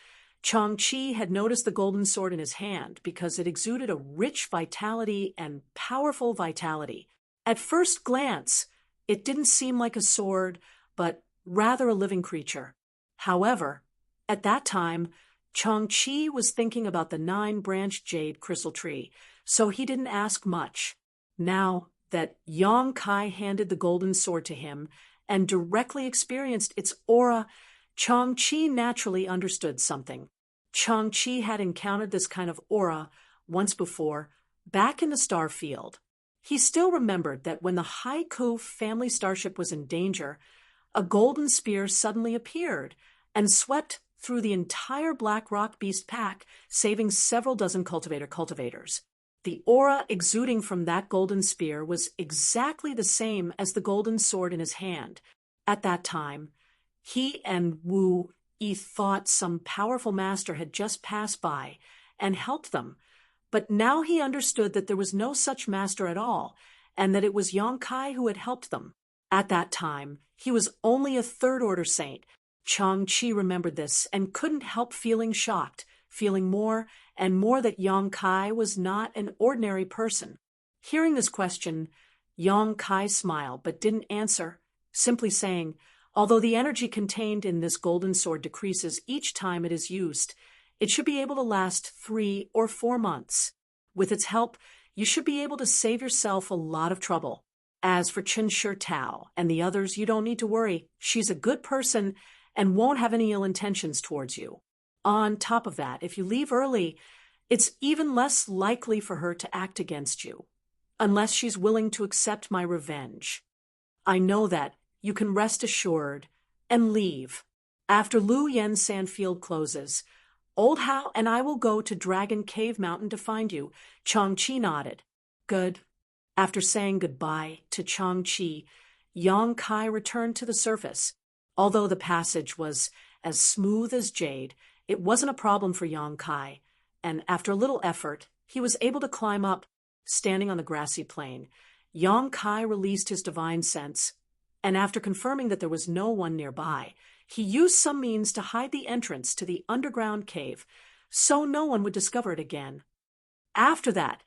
Chang-Chi had noticed the golden sword in his hand because it exuded a rich vitality and powerful vitality. At first glance, it didn't seem like a sword, but rather a living creature. However, at that time, Chang-Chi was thinking about the 9-branched jade crystal tree, so he didn't ask much. Now that Yang Kai handed the golden sword to him and directly experienced its aura, Chang-Chi naturally understood something. Chang-Chi had encountered this kind of aura once before, back in the star field. He still remembered that when the Haiku family starship was in danger, a golden spear suddenly appeared and swept through the entire black rock beast pack, saving several dozen cultivators. The aura exuding from that golden spear was exactly the same as the golden sword in his hand. At that time, he and Wu Yi thought some powerful master had just passed by and helped them, But now he understood that there was no such master at all, and that it was Yong-kai who had helped them. At that time, he was only a third-order saint. Chang-Chi remembered this and couldn't help feeling shocked, feeling more and more that Yong-kai was not an ordinary person. Hearing this question, Yong-kai smiled but didn't answer, simply saying, "Although the energy contained in this golden sword decreases each time it is used, it should be able to last 3 or 4 months. With its help, you should be able to save yourself a lot of trouble. As for Chen Shitao and the others, you don't need to worry. She's a good person and won't have any ill intentions towards you. On top of that, if you leave early, it's even less likely for her to act against you, unless she's willing to accept my revenge. I know that. You can rest assured and leave. After Lu Yen Sandfield closes, Old Hao and I will go to Dragon Cave Mountain to find you." Chang-Chi nodded. "Good." After saying goodbye to Chang-Chi, Yong-kai returned to the surface. Although the passage was as smooth as jade, it wasn't a problem for Yong-kai, and after a little effort, he was able to climb up. Standing on the grassy plain, Yong-kai released his divine sense, and after confirming that there was no one nearby, he used some means to hide the entrance to the underground cave, so no one would discover it again. After that,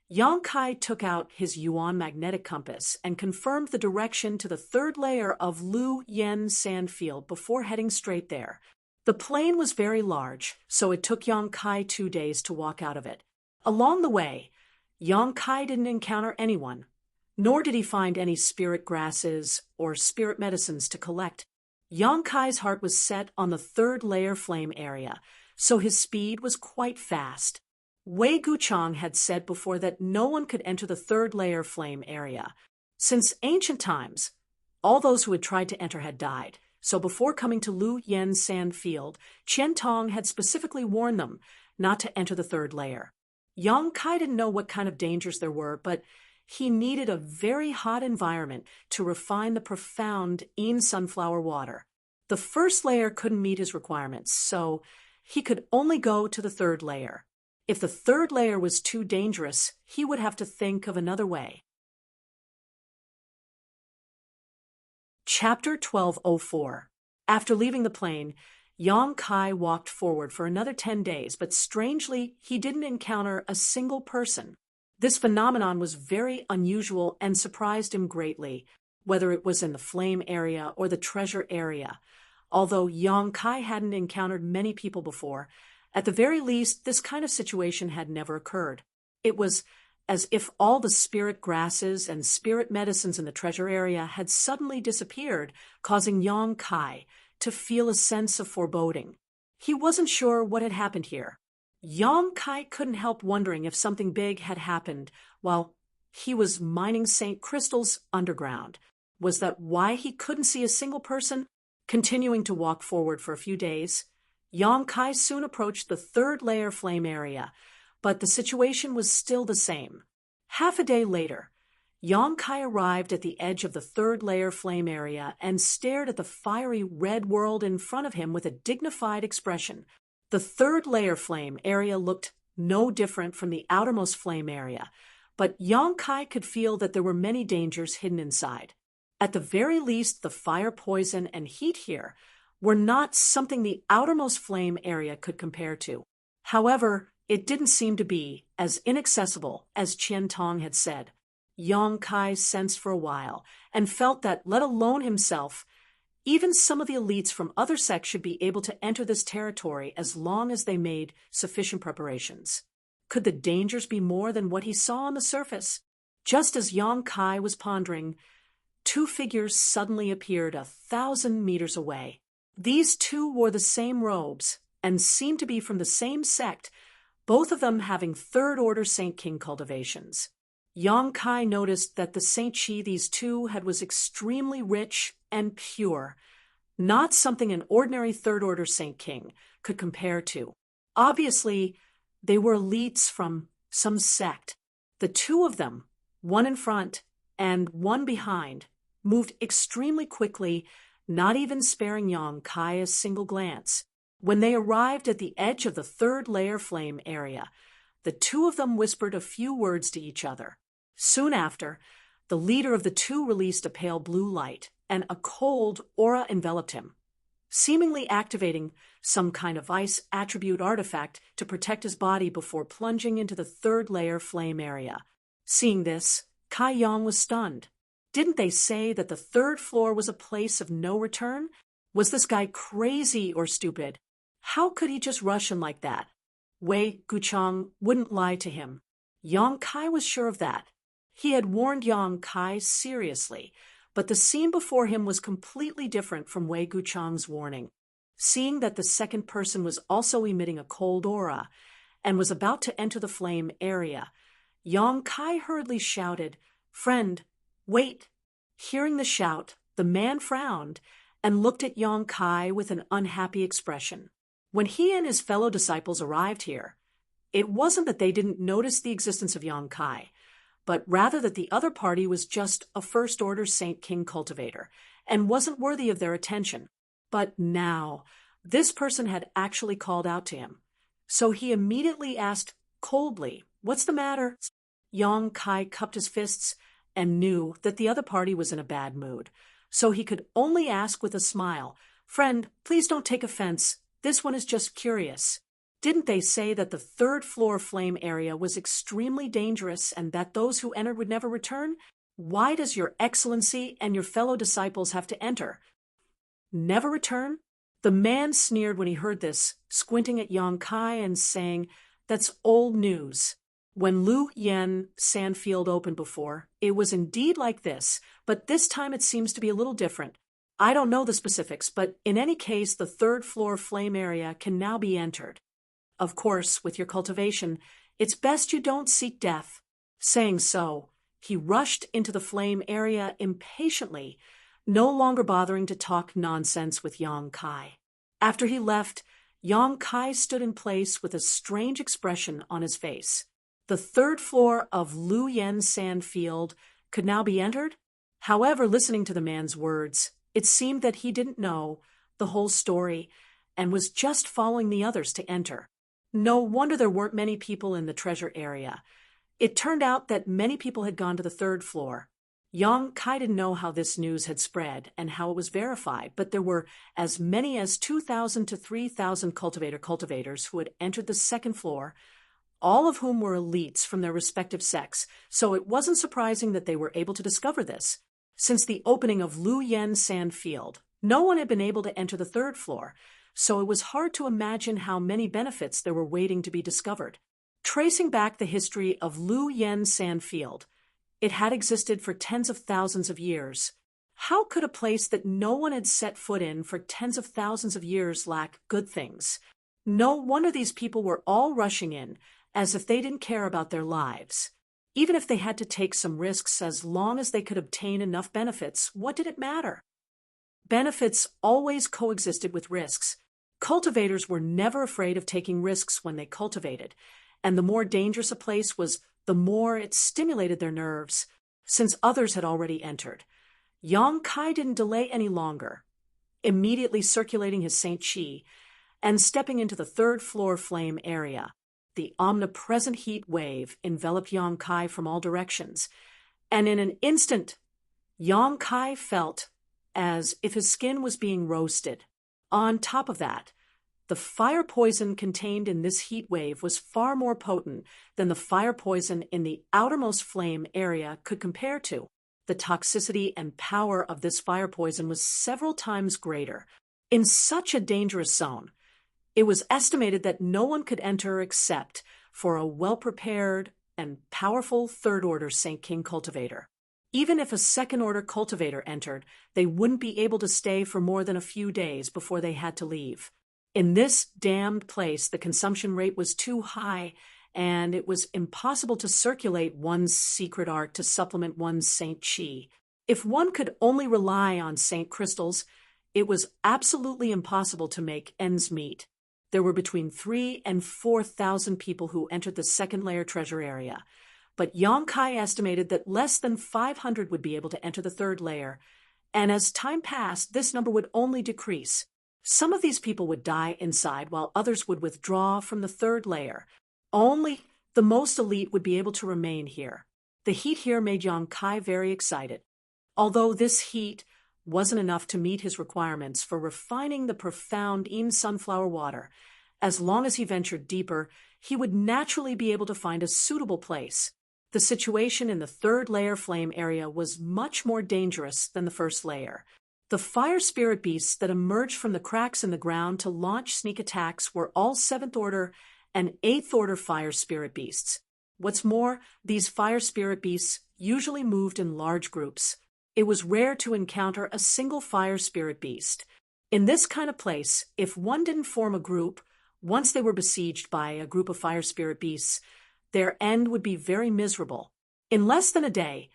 Yong-kai took out his Yuan magnetic compass and confirmed the direction to the 3rd layer of Lu Yen Sandfield before heading straight there. The plain was very large, so it took Yong-kai 2 days to walk out of it. Along the way, Yong-kai didn't encounter anyone, nor did he find any spirit grasses or spirit medicines to collect. Yong-kai's heart was set on the 3rd layer flame area, so his speed was quite fast. Wei Guchang had said before that no one could enter the 3rd layer flame area. Since ancient times, all those who had tried to enter had died, so before coming to Lu Yen Sandfield, Qian Tong had specifically warned them not to enter the 3rd layer. Yong-kai didn't know what kind of dangers there were, but he needed a very hot environment to refine the profound Yin sunflower water. The 1st layer couldn't meet his requirements, so he could only go to the 3rd layer. If the 3rd layer was too dangerous, he would have to think of another way. Chapter 1204. After leaving the plain, Yong-kai walked forward for another 10 days, but strangely, he didn't encounter a single person. This phenomenon was very unusual and surprised him greatly, whether it was in the flame area or the treasure area. Although Yong-kai hadn't encountered many people before, at the very least, this kind of situation had never occurred. It was as if all the spirit grasses and spirit medicines in the treasure area had suddenly disappeared, causing Yong-kai to feel a sense of foreboding. He wasn't sure what had happened here. Yong-kai couldn't help wondering if something big had happened while he was mining St. Crystal's underground. Was that why he couldn't see a single person? Continuing to walk forward for a few days, Yong-kai soon approached the 3rd layer flame area, but the situation was still the same. Half a day later, Yong-kai arrived at the edge of the 3rd layer flame area and stared at the fiery red world in front of him with a dignified expression. The 3rd layer flame area looked no different from the outermost flame area, but Yong-kai could feel that there were many dangers hidden inside. At the very least, the fire, poison, and heat here were not something the outermost flame area could compare to. However, it didn't seem to be as inaccessible as Qian Tong had said. Yong-kai sensed for a while and felt that, let alone himself, even some of the elites from other sects should be able to enter this territory as long as they made sufficient preparations. Could the dangers be more than what he saw on the surface? Just as Yong-kai was pondering, 2 figures suddenly appeared 1,000 meters away. These 2 wore the same robes and seemed to be from the same sect, both of them having 3rd order Saint King cultivations. Yong-kai noticed that the Saint Chi these 2 had was extremely rich and pure, not something an ordinary 3rd order Saint King could compare to. Obviously, they were elites from some sect. The 2 of them, one in front and one behind, moved extremely quickly, not even sparing Yong-kai a single glance. When they arrived at the edge of the 3rd layer flame area, the two of them whispered a few words to each other. Soon after, the leader of the two released a pale blue light, and a cold aura enveloped him, seemingly activating some kind of ice attribute artifact to protect his body before plunging into the third layer flame area. Seeing this, Kai Yang was stunned. Didn't they say that the third floor was a place of no return? Was this guy crazy or stupid? How could he just rush in like that? Wei Guchang wouldn't lie to him. Yang Kai was sure of that. He had warned Yang Kai seriously, but the scene before him was completely different from Wei Guchang's warning. Seeing that the second person was also emitting a cold aura and was about to enter the flame area, Yang Kai hurriedly shouted, "Friend, wait!" Hearing the shout, the man frowned and looked at Yang Kai with an unhappy expression. When he and his fellow disciples arrived here, it wasn't that they didn't notice the existence of Yang Kai, but rather that the other party was just a first-order Saint King cultivator and wasn't worthy of their attention. But now, this person had actually called out to him. So he immediately asked coldly, "What's the matter?" Yang Kai cupped his fists and knew that the other party was in a bad mood, so he could only ask with a smile, "Friend, please don't take offense. This one is just curious. Didn't they say that the third floor flame area was extremely dangerous and that those who entered would never return? Why does your excellency and your fellow disciples have to enter? Never return?" The man sneered when he heard this, squinting at Yang Kai and saying, "That's old news. When Lu Yen Sandfield opened before, it was indeed like this, but this time it seems to be a little different. I don't know the specifics, but in any case, the third floor flame area can now be entered. Of course, with your cultivation, it's best you don't seek death." Saying so, he rushed into the flame area impatiently, no longer bothering to talk nonsense with Yang Kai. After he left, Yang Kai stood in place with a strange expression on his face. The third floor of Lu Yen Sandfield could now be entered? However, listening to the man's words, it seemed that he didn't know the whole story and was just following the others to enter. No wonder there weren't many people in the treasure area. It turned out that many people had gone to the third floor. Yang Kai didn't know how this news had spread and how it was verified, but there were as many as 2,000 to 3,000 cultivators who had entered the second floor, all of whom were elites from their respective sects, so it wasn't surprising that they were able to discover this. Since the opening of Lu Yen Sandfield, no one had been able to enter the third floor, so it was hard to imagine how many benefits there were waiting to be discovered. Tracing back the history of Lu Yen Sandfield, it had existed for tens of thousands of years. How could a place that no one had set foot in for tens of thousands of years lack good things? No wonder these people were all rushing in, as if they didn't care about their lives. Even if they had to take some risks, as long as they could obtain enough benefits, what did it matter? Benefits always coexisted with risks. Cultivators were never afraid of taking risks when they cultivated, and the more dangerous a place was, the more it stimulated their nerves. Since others had already entered, Yang Kai didn't delay any longer, immediately circulating his Saint Chi and stepping into the third floor flame area. The omnipresent heat wave enveloped Yang Kai from all directions, and in an instant, Yang Kai felt as if his skin was being roasted. On top of that, the fire poison contained in this heat wave was far more potent than the fire poison in the outermost flame area could compare to. The toxicity and power of this fire poison was several times greater. In such a dangerous zone, it was estimated that no one could enter except for a well-prepared and powerful third-order Saint King cultivator. Even if a second-order cultivator entered, they wouldn't be able to stay for more than a few days before they had to leave. In this damned place, the consumption rate was too high, and it was impossible to circulate one's secret art to supplement one's Saint Chi. If one could only rely on Saint Crystals, it was absolutely impossible to make ends meet. There were between 3,000 and 4,000 people who entered the second layer treasure area, but Yang Kai estimated that less than 500 would be able to enter the third layer, and as time passed, this number would only decrease. Some of these people would die inside, while others would withdraw from the third layer. Only The most elite would be able to remain here. The heat here made Yang Kai very excited. Although this heat wasn't enough to meet his requirements for refining the profound in sunflower water, as long as he ventured deeper, he would naturally be able to find a suitable place. The situation in the third layer flame area was much more dangerous than the first layer. The fire spirit beasts that emerged from the cracks in the ground to launch sneak attacks were all 7th order and 8th order fire spirit beasts. What's more, these fire spirit beasts usually moved in large groups. It was rare to encounter a single fire spirit beast. In this kind of place, if one didn't form a group, once they were besieged by a group of fire spirit beasts, their end would be very miserable. In less than a day,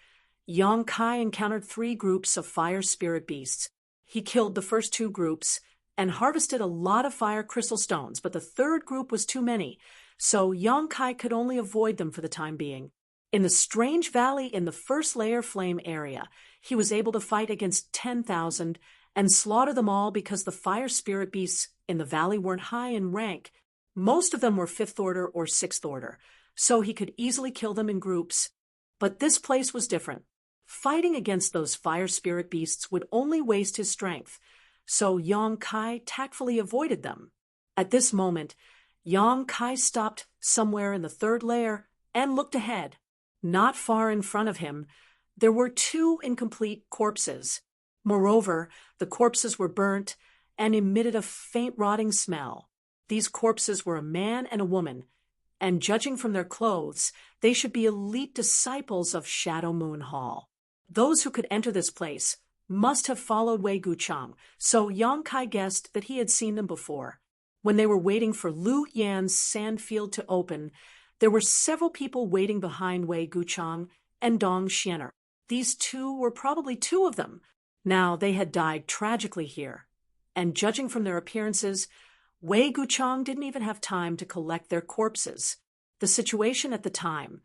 Yang Kai encountered 3 groups of fire spirit beasts. He killed the first 2 groups and harvested a lot of fire crystal stones, but the 3rd group was too many, so Yang Kai could only avoid them for the time being. In the strange valley in the first layer flame area, he was able to fight against 10,000 and slaughter them all because the fire spirit beasts in the valley weren't high in rank. Most of them were 5th order or 6th order, so he could easily kill them in groups. But this place was different. Fighting against those fire spirit beasts would only waste his strength, so Yang Kai tactfully avoided them. At this moment, Yang Kai stopped somewhere in the 3rd layer and looked ahead. Not far in front of him, there were 2 incomplete corpses. Moreover, the corpses were burnt and emitted a faint rotting smell. These corpses were a man and a woman, and judging from their clothes, they should be elite disciples of Shadow Moon Hall. Those who could enter this place must have followed Wei Guchang, so Yang Kai guessed that he had seen them before. When they were waiting for Lu Yan's sandfield to open, there were several people waiting behind Wei Guchang and Dong Xianer. These 2 were probably 2 of them. Now they had died tragically here, and judging from their appearances, Wei Guchang didn't even have time to collect their corpses. The situation at the time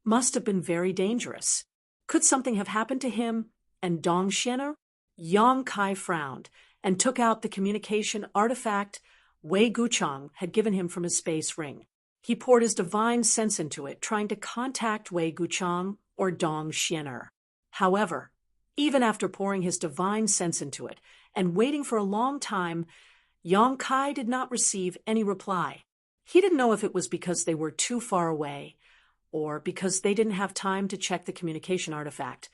must have been very dangerous. Could something have happened to him and Dong Xianer? Yang Kai frowned and took out the communication artifact Wei Guchang had given him from his space ring. He poured his divine sense into it, trying to contact Wei Guchang or Dong Xianer. However, even after pouring his divine sense into it and waiting for a long time, Yang Kai did not receive any reply. He didn't know if it was because they were too far away, or because they didn't have time to check the communication artifact,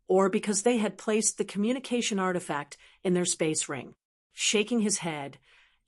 or because they had placed the communication artifact in their space ring. Shaking his head,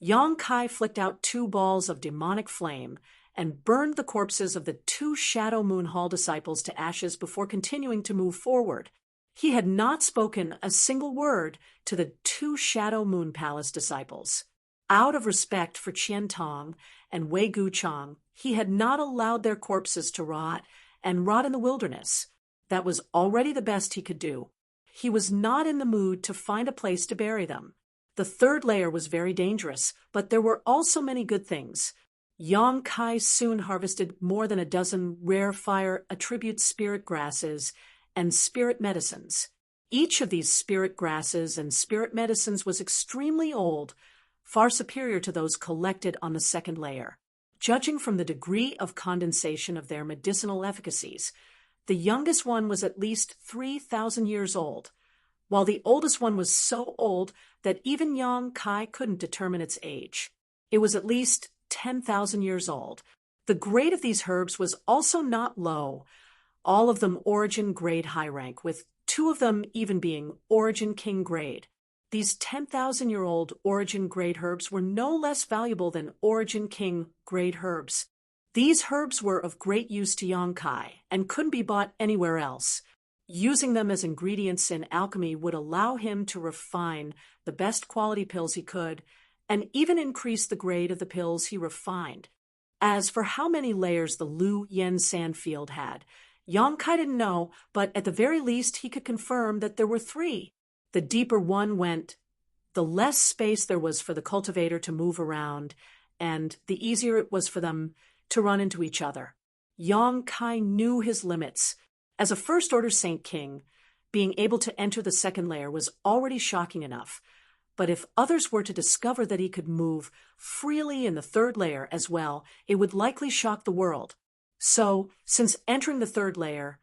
Yang Kai flicked out 2 balls of demonic flame and burned the corpses of the 2 Shadow Moon Hall disciples to ashes before continuing to move forward. He had not spoken a single word to the 2 Shadow Moon Palace disciples. Out of respect for Qian Tong and Wei Guchang, he had not allowed their corpses to rot and rot in the wilderness. That was already the best he could do. He was not in the mood to find a place to bury them. The 3rd layer was very dangerous, but there were also many good things. Yang Kai soon harvested more than a dozen rare fire attribute spirit grasses and spirit medicines. Each of these spirit grasses and spirit medicines was extremely old, far superior to those collected on the 2nd layer. Judging from the degree of condensation of their medicinal efficacies, the youngest one was at least 3,000 years old, while the oldest one was so old that even Yang Kai couldn't determine its age. It was at least 10,000 years old. The grade of these herbs was also not low, all of them origin grade high rank, with 2 of them even being origin king grade. These 10,000-year-old origin grade herbs were no less valuable than origin king grade herbs. These herbs were of great use to Yang Kai and couldn't be bought anywhere else. Using them as ingredients in alchemy would allow him to refine the best quality pills he could and even increase the grade of the pills he refined. As for how many layers the Lu Yen sandfield had, Yang Kai didn't know, but at the very least he could confirm that there were 3. The deeper one went, the less space there was for the cultivator to move around, and the easier it was for them to run into each other. Yang Kai knew his limits. As a first-order Saint King, being able to enter the 2nd layer was already shocking enough, but if others were to discover that he could move freely in the 3rd layer as well, it would likely shock the world. So, since entering the third layer,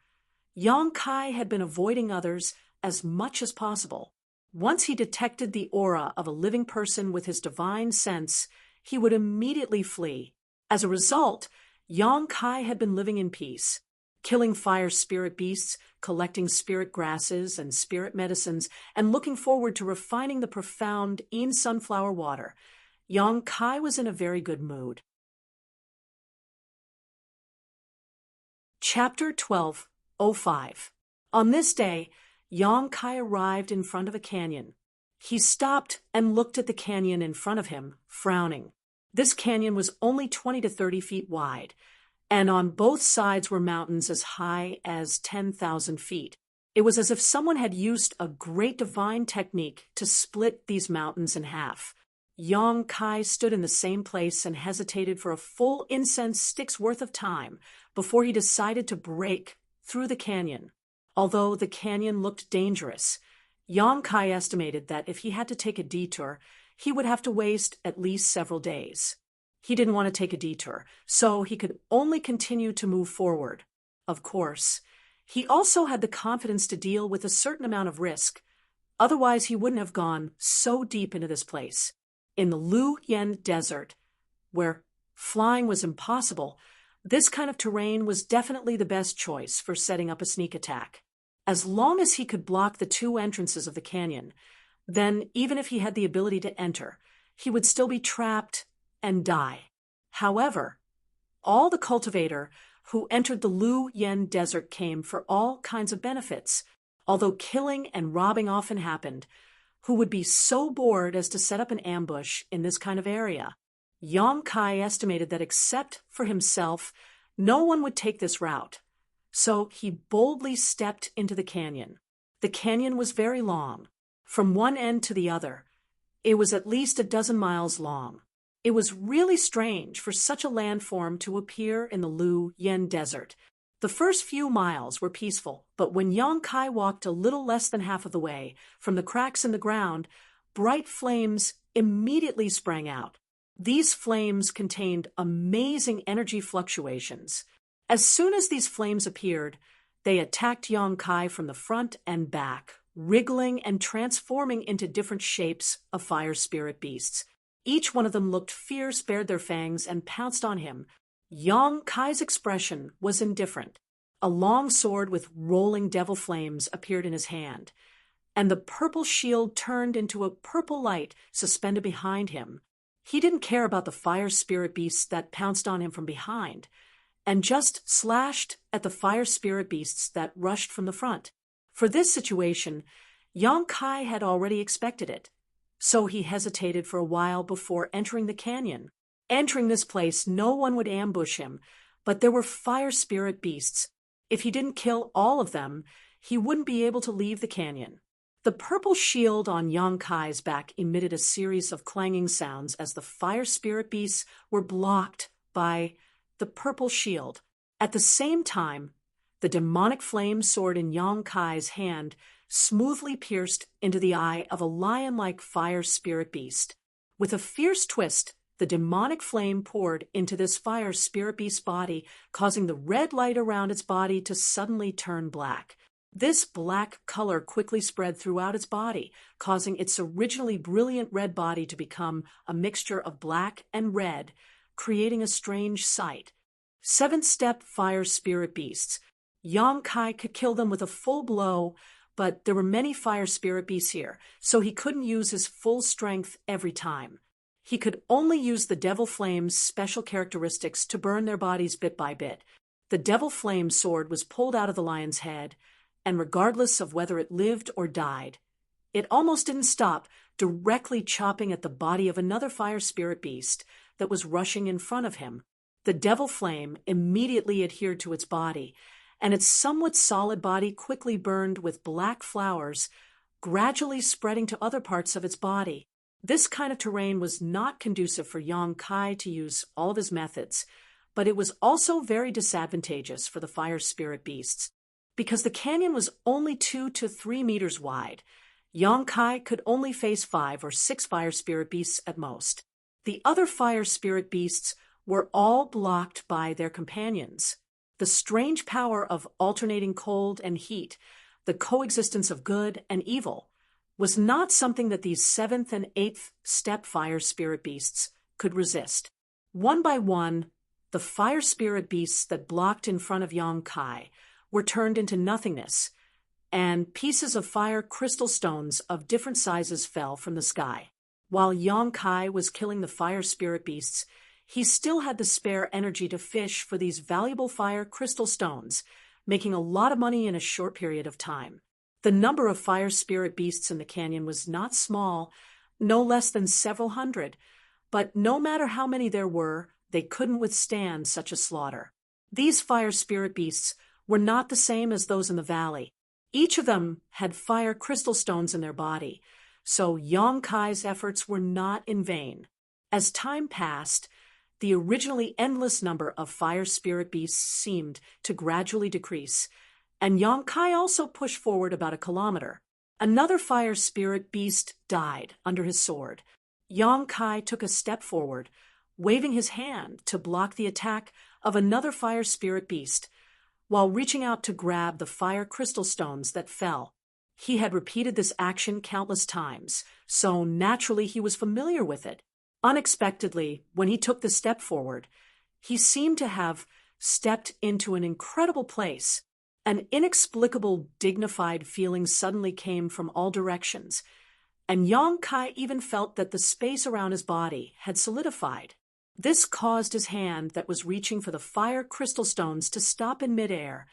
Yang Kai had been avoiding others as much as possible. Once he detected the aura of a living person with his divine sense, he would immediately flee. As a result, Yang Kai had been living in peace, killing fire spirit beasts, collecting spirit grasses and spirit medicines, and looking forward to refining the profound Yin sunflower water. Yang Kai was in a very good mood. Chapter 12:05. On this day, Yang Kai arrived in front of a canyon. He stopped and looked at the canyon in front of him, frowning. This canyon was only 20 to 30 feet wide, and on both sides were mountains as high as 10,000 feet. It was as if someone had used a great divine technique to split these mountains in half. Yang Kai stood in the same place and hesitated for a full incense stick's worth of time before he decided to break through the canyon. Although the canyon looked dangerous, Yang Kai estimated that if he had to take a detour, he would have to waste at least several days. He didn't want to take a detour, so he could only continue to move forward. Of course, he also had the confidence to deal with a certain amount of risk. Otherwise, he wouldn't have gone so deep into this place. In the Lu Yen Desert, where flying was impossible, this kind of terrain was definitely the best choice for setting up a sneak attack. As long as he could block the two entrances of the canyon, then even if he had the ability to enter, he would still be trapped and die. However, all the cultivator who entered the Lu Yen Desert came for all kinds of benefits, although killing and robbing often happened. Who would be so bored as to set up an ambush in this kind of area? Yang Kai estimated that except for himself, no one would take this route. So he boldly stepped into the canyon. The canyon was very long. From one end to the other, it was at least a dozen miles long. It was really strange for such a landform to appear in the Lu Yen Desert. The first few miles were peaceful, but when Yang Kai walked a little less than half of the way, from the cracks in the ground, bright flames immediately sprang out. These flames contained amazing energy fluctuations. As soon as these flames appeared, they attacked Yang Kai from the front and back, wriggling and transforming into different shapes of fire spirit beasts. Each one of them looked fierce, bared their fangs, and pounced on him. Yang Kai's expression was indifferent. A long sword with rolling devil flames appeared in his hand, and the purple shield turned into a purple light suspended behind him. He didn't care about the fire spirit beasts that pounced on him from behind, and just slashed at the fire spirit beasts that rushed from the front. For this situation, Yang Kai had already expected it, so he hesitated for a while before entering the canyon. Entering this place, no one would ambush him, but there were fire spirit beasts. If he didn't kill all of them, he wouldn't be able to leave the canyon. The purple shield on Yang Kai's back emitted a series of clanging sounds as the fire spirit beasts were blocked by the purple shield. At the same time, the demonic flame sword in Yang Kai's hand smoothly pierced into the eye of a lion-like fire spirit beast. With a fierce twist, the demonic flame poured into this fire spirit beast's body, causing the red light around its body to suddenly turn black. This black color quickly spread throughout its body, causing its originally brilliant red body to become a mixture of black and red, creating a strange sight. 7-step fire spirit beasts. Yang Kai could kill them with a full blow, but there were many fire spirit beasts here, so he couldn't use his full strength every time. He could only use the Devil Flame's special characteristics to burn their bodies bit by bit. The Devil Flame sword was pulled out of the lion's head, and regardless of whether it lived or died, it almost didn't stop, directly chopping at the body of another fire spirit beast that was rushing in front of him. The Devil Flame immediately adhered to its body, and its somewhat solid body quickly burned with black flowers, gradually spreading to other parts of its body. This kind of terrain was not conducive for Yang Kai to use all of his methods, but it was also very disadvantageous for the fire spirit beasts. Because the canyon was only 2 to 3 meters wide, Yang Kai could only face 5 or 6 fire spirit beasts at most. The other fire spirit beasts were all blocked by their companions. The strange power of alternating cold and heat, the coexistence of good and evil, was not something that these seventh and eighth step fire spirit beasts could resist. One by one, the fire spirit beasts that blocked in front of Yang Kai were turned into nothingness, and pieces of fire crystal stones of different sizes fell from the sky. While Yang Kai was killing the fire spirit beasts, he still had the spare energy to fish for these valuable fire crystal stones, making a lot of money in a short period of time. The number of fire spirit beasts in the canyon was not small, no less than several hundred, but no matter how many there were, they couldn't withstand such a slaughter. These fire spirit beasts were not the same as those in the valley. Each of them had fire crystal stones in their body, so Yang Kai's efforts were not in vain. As time passed, the originally endless number of fire spirit beasts seemed to gradually decrease, and Yang Kai also pushed forward about a kilometer. Another fire spirit beast died under his sword. Yang Kai took a step forward, waving his hand to block the attack of another fire spirit beast, while reaching out to grab the fire crystal stones that fell. He had repeated this action countless times, so naturally he was familiar with it. Unexpectedly, when he took the step forward, he seemed to have stepped into an incredible place. An inexplicable, dignified feeling suddenly came from all directions, and Yang Kai even felt that the space around his body had solidified. This caused his hand that was reaching for the fire crystal stones to stop in midair,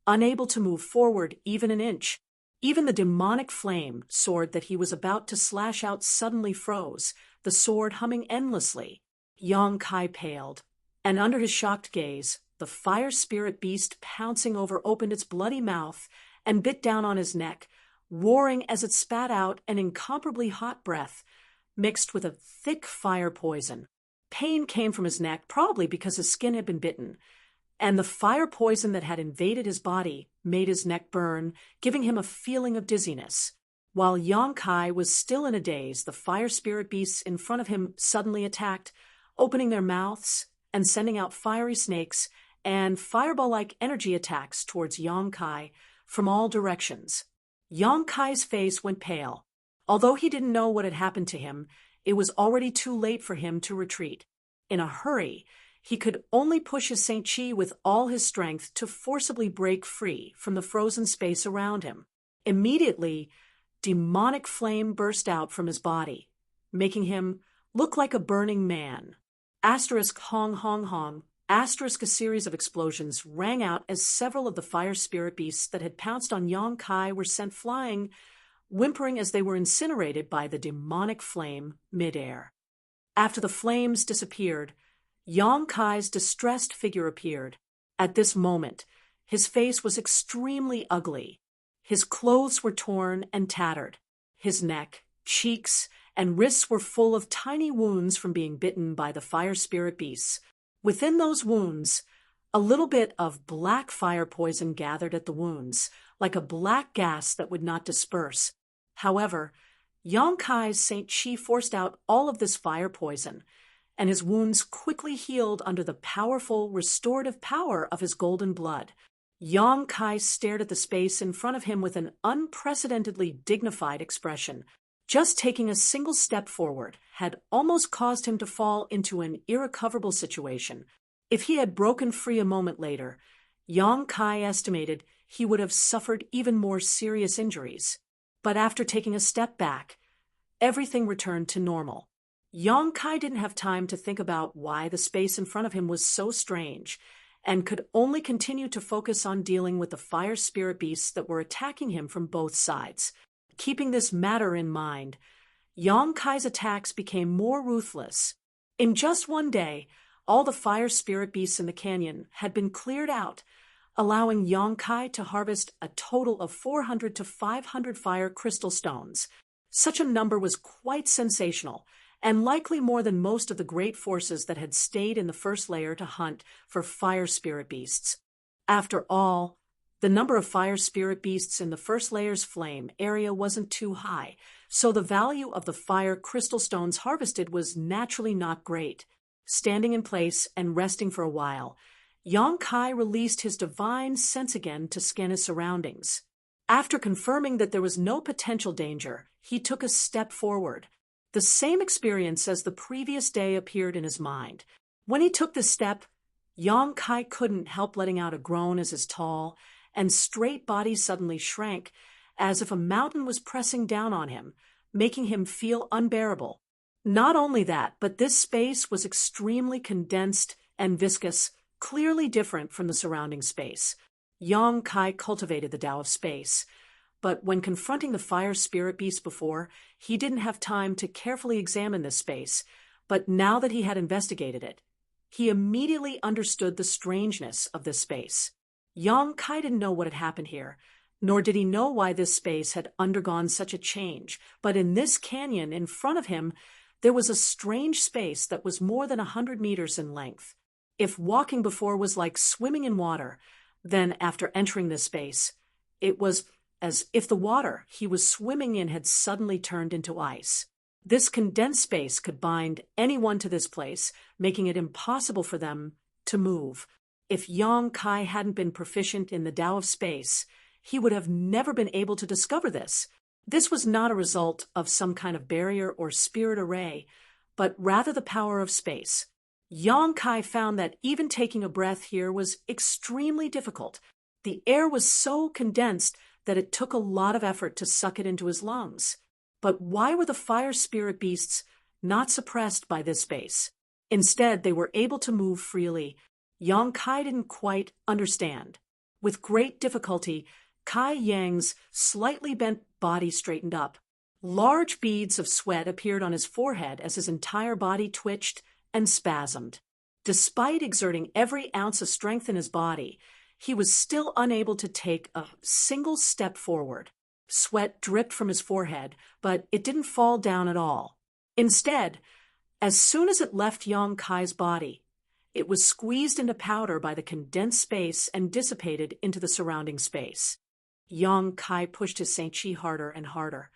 unable to move forward even an inch. Even the demonic flame sword that he was about to slash out suddenly froze, the sword humming endlessly. Yang Kai paled, and under his shocked gaze, the fire spirit beast pouncing over opened its bloody mouth and bit down on his neck, roaring as it spat out an incomparably hot breath, mixed with a thick fire poison. Pain came from his neck, probably because his skin had been bitten, and the fire poison that had invaded his body made his neck burn, giving him a feeling of dizziness. While Yang Kai was still in a daze, the fire spirit beasts in front of him suddenly attacked, opening their mouths and sending out fiery snakes and fireball-like energy attacks towards Yang Kai from all directions. Yang Kai's face went pale. Although he didn't know what had happened to him, it was already too late for him to retreat. In a hurry, he could only push his Saint Chi with all his strength to forcibly break free from the frozen space around him. Immediately, demonic flame burst out from his body, making him look like a burning man. Asterisk hong hong hong. Asterisk a series of explosions rang out as several of the fire spirit beasts that had pounced on Yang Kai were sent flying, whimpering as they were incinerated by the demonic flame midair. After the flames disappeared, Yang Kai's distressed figure appeared. At this moment, his face was extremely ugly. His clothes were torn and tattered. His neck, cheeks, and wrists were full of tiny wounds from being bitten by the fire spirit beasts. Within those wounds, a little bit of black fire poison gathered at the wounds, like a black gas that would not disperse. However, Yang Kai's Saint Chi forced out all of this fire poison, and his wounds quickly healed under the powerful restorative power of his golden blood. Yang Kai stared at the space in front of him with an unprecedentedly dignified expression. Just taking a single step forward had almost caused him to fall into an irrecoverable situation. If he had broken free a moment later, Yang Kai estimated he would have suffered even more serious injuries. But after taking a step back, everything returned to normal. Yang Kai didn't have time to think about why the space in front of him was so strange, and could only continue to focus on dealing with the fire spirit beasts that were attacking him from both sides. Keeping this matter in mind, Yang Kai's attacks became more ruthless. In just one day, all the fire spirit beasts in the canyon had been cleared out, allowing Yang Kai to harvest a total of 400 to 500 fire crystal stones. Such a number was quite sensational, and likely more than most of the great forces that had stayed in the first layer to hunt for fire spirit beasts. After all, the number of fire spirit beasts in the first layer's flame area wasn't too high, so the value of the fire crystal stones harvested was naturally not great. Standing in place and resting for a while, Yang Kai released his divine sense again to scan his surroundings. After confirming that there was no potential danger, he took a step forward. The same experience as the previous day appeared in his mind. When he took this step, Yang Kai couldn't help letting out a groan as his tall and straight body suddenly shrank, as if a mountain was pressing down on him, making him feel unbearable. Not only that, but this space was extremely condensed and viscous, clearly different from the surrounding space. Yang Kai cultivated the Tao of space, but when confronting the fire spirit beast before, he didn't have time to carefully examine this space, but now that he had investigated it, he immediately understood the strangeness of this space. Yang Kai didn't know what had happened here, nor did he know why this space had undergone such a change, but in this canyon in front of him, there was a strange space that was more than 100 meters in length. If walking before was like swimming in water, then after entering this space, it was as if the water he was swimming in had suddenly turned into ice. This condensed space could bind anyone to this place, making it impossible for them to move. If Yang Kai hadn't been proficient in the Tao of space, he would have never been able to discover this. This was not a result of some kind of barrier or spirit array, but rather the power of space. Yang Kai found that even taking a breath here was extremely difficult. The air was so condensed that it took a lot of effort to suck it into his lungs. But why were the fire spirit beasts not suppressed by this space? Instead, they were able to move freely. Yang Kai didn't quite understand. With great difficulty, Kai Yang's slightly bent body straightened up. Large beads of sweat appeared on his forehead as his entire body twitched and spasmed. Despite exerting every ounce of strength in his body, he was still unable to take a single step forward. Sweat dripped from his forehead, but it didn't fall down at all. Instead, as soon as it left Yang Kai's body, it was squeezed into powder by the condensed space and dissipated into the surrounding space. Yang Kai pushed his Saint Chi harder and harder,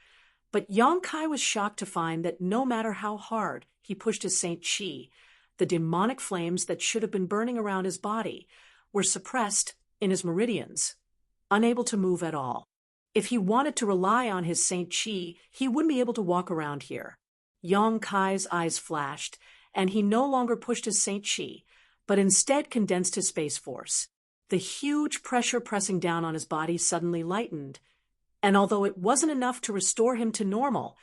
but Yang Kai was shocked to find that no matter how hard he pushed his Saint Chi, the demonic flames that should have been burning around his body were suppressed in his meridians, unable to move at all. If he wanted to rely on his Saint Chi, he wouldn't be able to walk around here. Yang Kai's eyes flashed, and he no longer pushed his Saint Chi, but instead condensed his space force. The huge pressure pressing down on his body suddenly lightened, and although it wasn't enough to restore him to normal,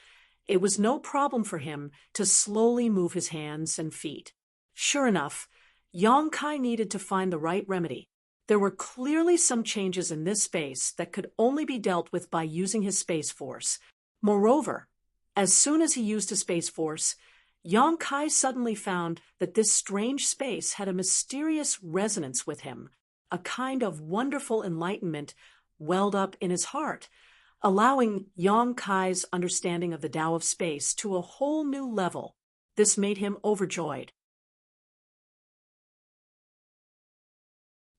it was no problem for him to slowly move his hands and feet. Sure enough, Yang Kai needed to find the right remedy. There were clearly some changes in this space that could only be dealt with by using his space force. Moreover, as soon as he used his space force, Yang Kai suddenly found that this strange space had a mysterious resonance with him. A kind of wonderful enlightenment welled up in his heart, allowing Yang Kai's understanding of the Tao of space to a whole new level. This made him overjoyed.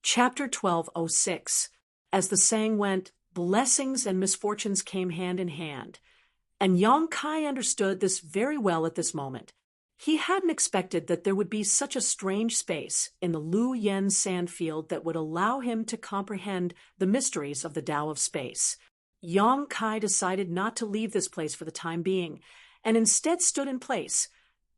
Chapter 1206. As the saying went, blessings and misfortunes came hand in hand, and Yang Kai understood this very well at this moment. He hadn't expected that there would be such a strange space in the Lu Yen sandfield that would allow him to comprehend the mysteries of the Tao of space. Yang Kai decided not to leave this place for the time being, and instead stood in place,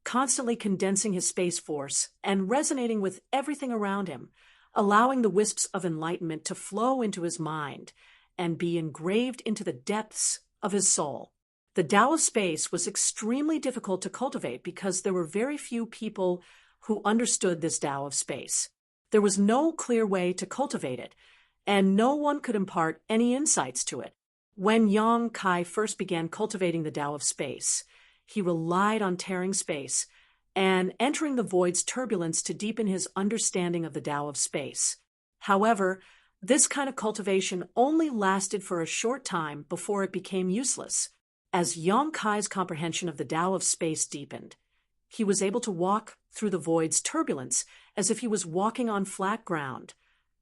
constantly condensing his space force and resonating with everything around him, allowing the wisps of enlightenment to flow into his mind and be engraved into the depths of his soul. The Tao of space was extremely difficult to cultivate because there were very few people who understood this Tao of space. There was no clear way to cultivate it, and no one could impart any insights to it. When Yang Kai first began cultivating the Tao of space, he relied on tearing space and entering the void's turbulence to deepen his understanding of the Tao of space. However, this kind of cultivation only lasted for a short time before it became useless. As Yang Kai's comprehension of the Tao of space deepened, he was able to walk through the void's turbulence as if he was walking on flat ground.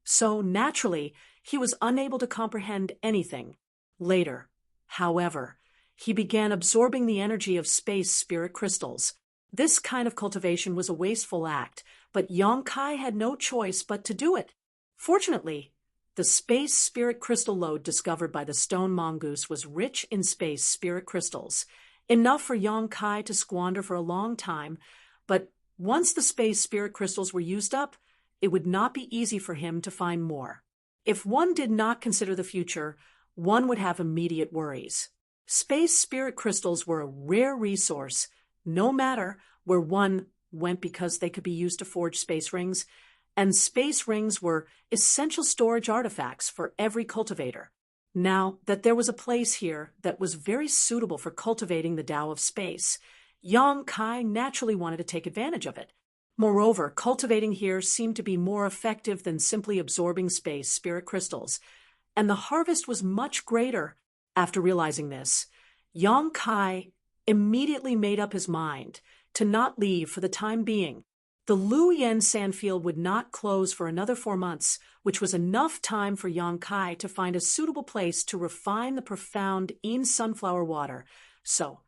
So naturally, he was unable to comprehend anything. Later, however, he began absorbing the energy of space spirit crystals, This kind of cultivation was a wasteful act, but Yong Kai had no choice but to do it. Fortunately, the space spirit crystal lode discovered by the stone mongoose was rich in space spirit crystals, enough for Yong Kai to squander for a long time, but once the space spirit crystals were used up, it would not be easy for him to find more. If one did not consider the future, one would have immediate worries. Space spirit crystals were a rare resource, no matter where one went, because they could be used to forge space rings, and space rings were essential storage artifacts for every cultivator. Now that there was a place here that was very suitable for cultivating the Tao of space, Yong Kai naturally wanted to take advantage of it. Moreover, cultivating here seemed to be more effective than simply absorbing space spirit crystals, and the harvest was much greater. After realizing this, Yong Kai immediately made up his mind to not leave for the time being. The Lu Yen sandfield would not close for another 4 months, which was enough time for Yong Kai to find a suitable place to refine the profound Yin sunflower water, so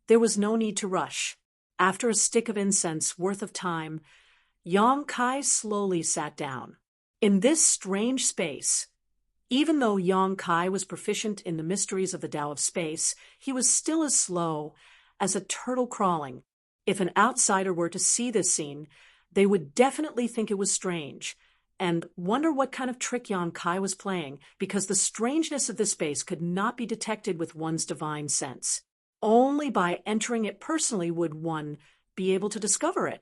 there was no need to rush. After a stick of incense worth of time, Yong Kai slowly sat down. In this strange space, even though Yong Kai was proficient in the mysteries of the Tao of space, he was still as slow as a turtle crawling. If an outsider were to see this scene, they would definitely think it was strange, and wonder what kind of trick Yong Kai was playing, because the strangeness of this space could not be detected with one's divine sense. Only by entering it personally would one be able to discover it.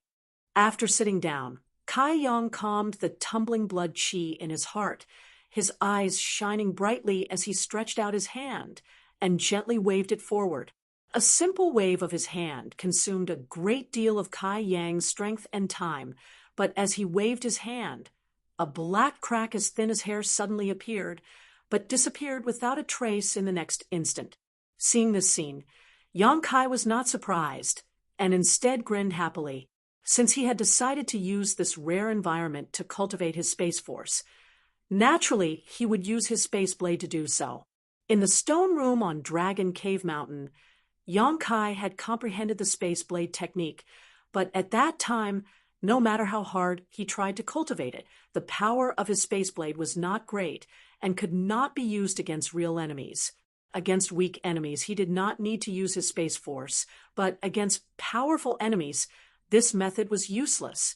After sitting down, Kai Yong calmed the tumbling blood qi in his heart, his eyes shining brightly as he stretched out his hand and gently waved it forward. A simple wave of his hand consumed a great deal of Kai Yang's strength and time, but as he waved his hand, a black crack as thin as hair suddenly appeared, but disappeared without a trace in the next instant. Seeing this scene, Yong Kai was not surprised, and instead grinned happily, since he had decided to use this rare environment to cultivate his space force. Naturally, he would use his space blade to do so. In the stone room on Dragon Cave Mountain, Yong Kai had comprehended the space blade technique, but at that time, no matter how hard he tried to cultivate it, the power of his space blade was not great and could not be used against real enemies. Against weak enemies, he did not need to use his space force, but against powerful enemies, this method was useless.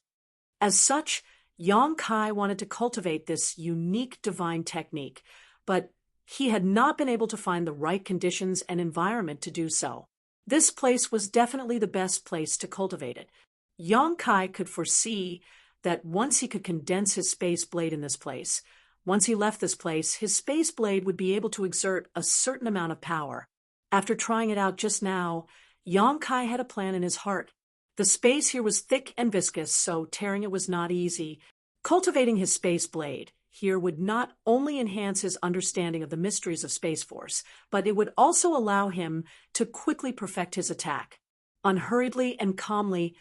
As such, Yong Kai wanted to cultivate this unique divine technique, but he had not been able to find the right conditions and environment to do so. This place was definitely the best place to cultivate it. Yong Kai could foresee that once he could condense his space blade in this place, once he left this place, his space blade would be able to exert a certain amount of power. After trying it out just now, Yong Kai had a plan in his heart. The space here was thick and viscous, so tearing it was not easy. Cultivating his space blade here would not only enhance his understanding of the mysteries of Space Force, but it would also allow him to quickly perfect his attack. Unhurriedly and calmly,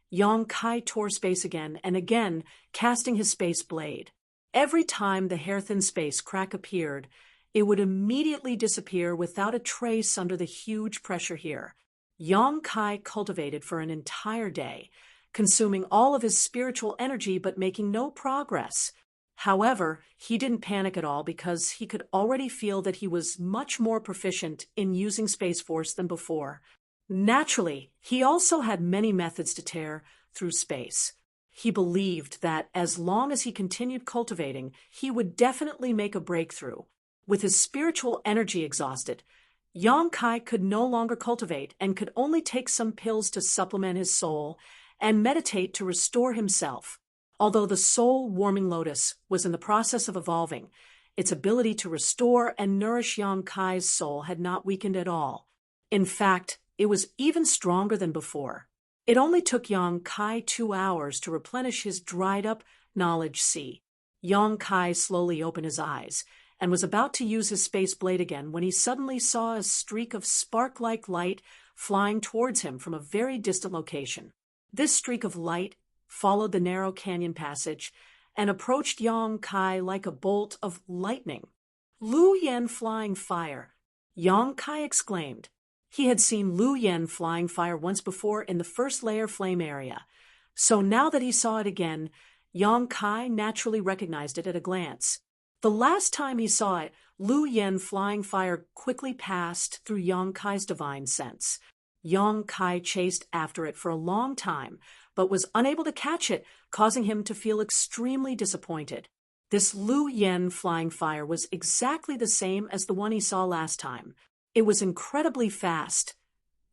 Yong Kai tore space again and again, casting his space blade. Every time the hair-thin space crack appeared, it would immediately disappear without a trace under the huge pressure here. Yong Kai cultivated for an entire day, consuming all of his spiritual energy but making no progress. However, he didn't panic at all because he could already feel that he was much more proficient in using Space Force than before. Naturally, he also had many methods to tear through space. He believed that as long as he continued cultivating, he would definitely make a breakthrough. With his spiritual energy exhausted, Yong Kai could no longer cultivate and could only take some pills to supplement his soul and meditate to restore himself. Although the soul-warming lotus was in the process of evolving, its ability to restore and nourish Yong Kai's soul had not weakened at all. In fact, it was even stronger than before. It only took Yong Kai 2 hours to replenish his dried-up knowledge sea. Yong Kai slowly opened his eyes and was about to use his space blade again when he suddenly saw a streak of spark-like light flying towards him from a very distant location. This streak of light followed the narrow canyon passage and approached Yong Kai like a bolt of lightning. "Lu Yen flying fire!" Yong Kai exclaimed. He had seen Lu Yen flying fire once before in the first layer flame area. So now that he saw it again, Yang Kai naturally recognized it at a glance. The last time he saw it, Lu Yen flying fire quickly passed through Yang Kai's divine sense. Yang Kai chased after it for a long time, but was unable to catch it, causing him to feel extremely disappointed. This Lu Yen flying fire was exactly the same as the one he saw last time. It was incredibly fast,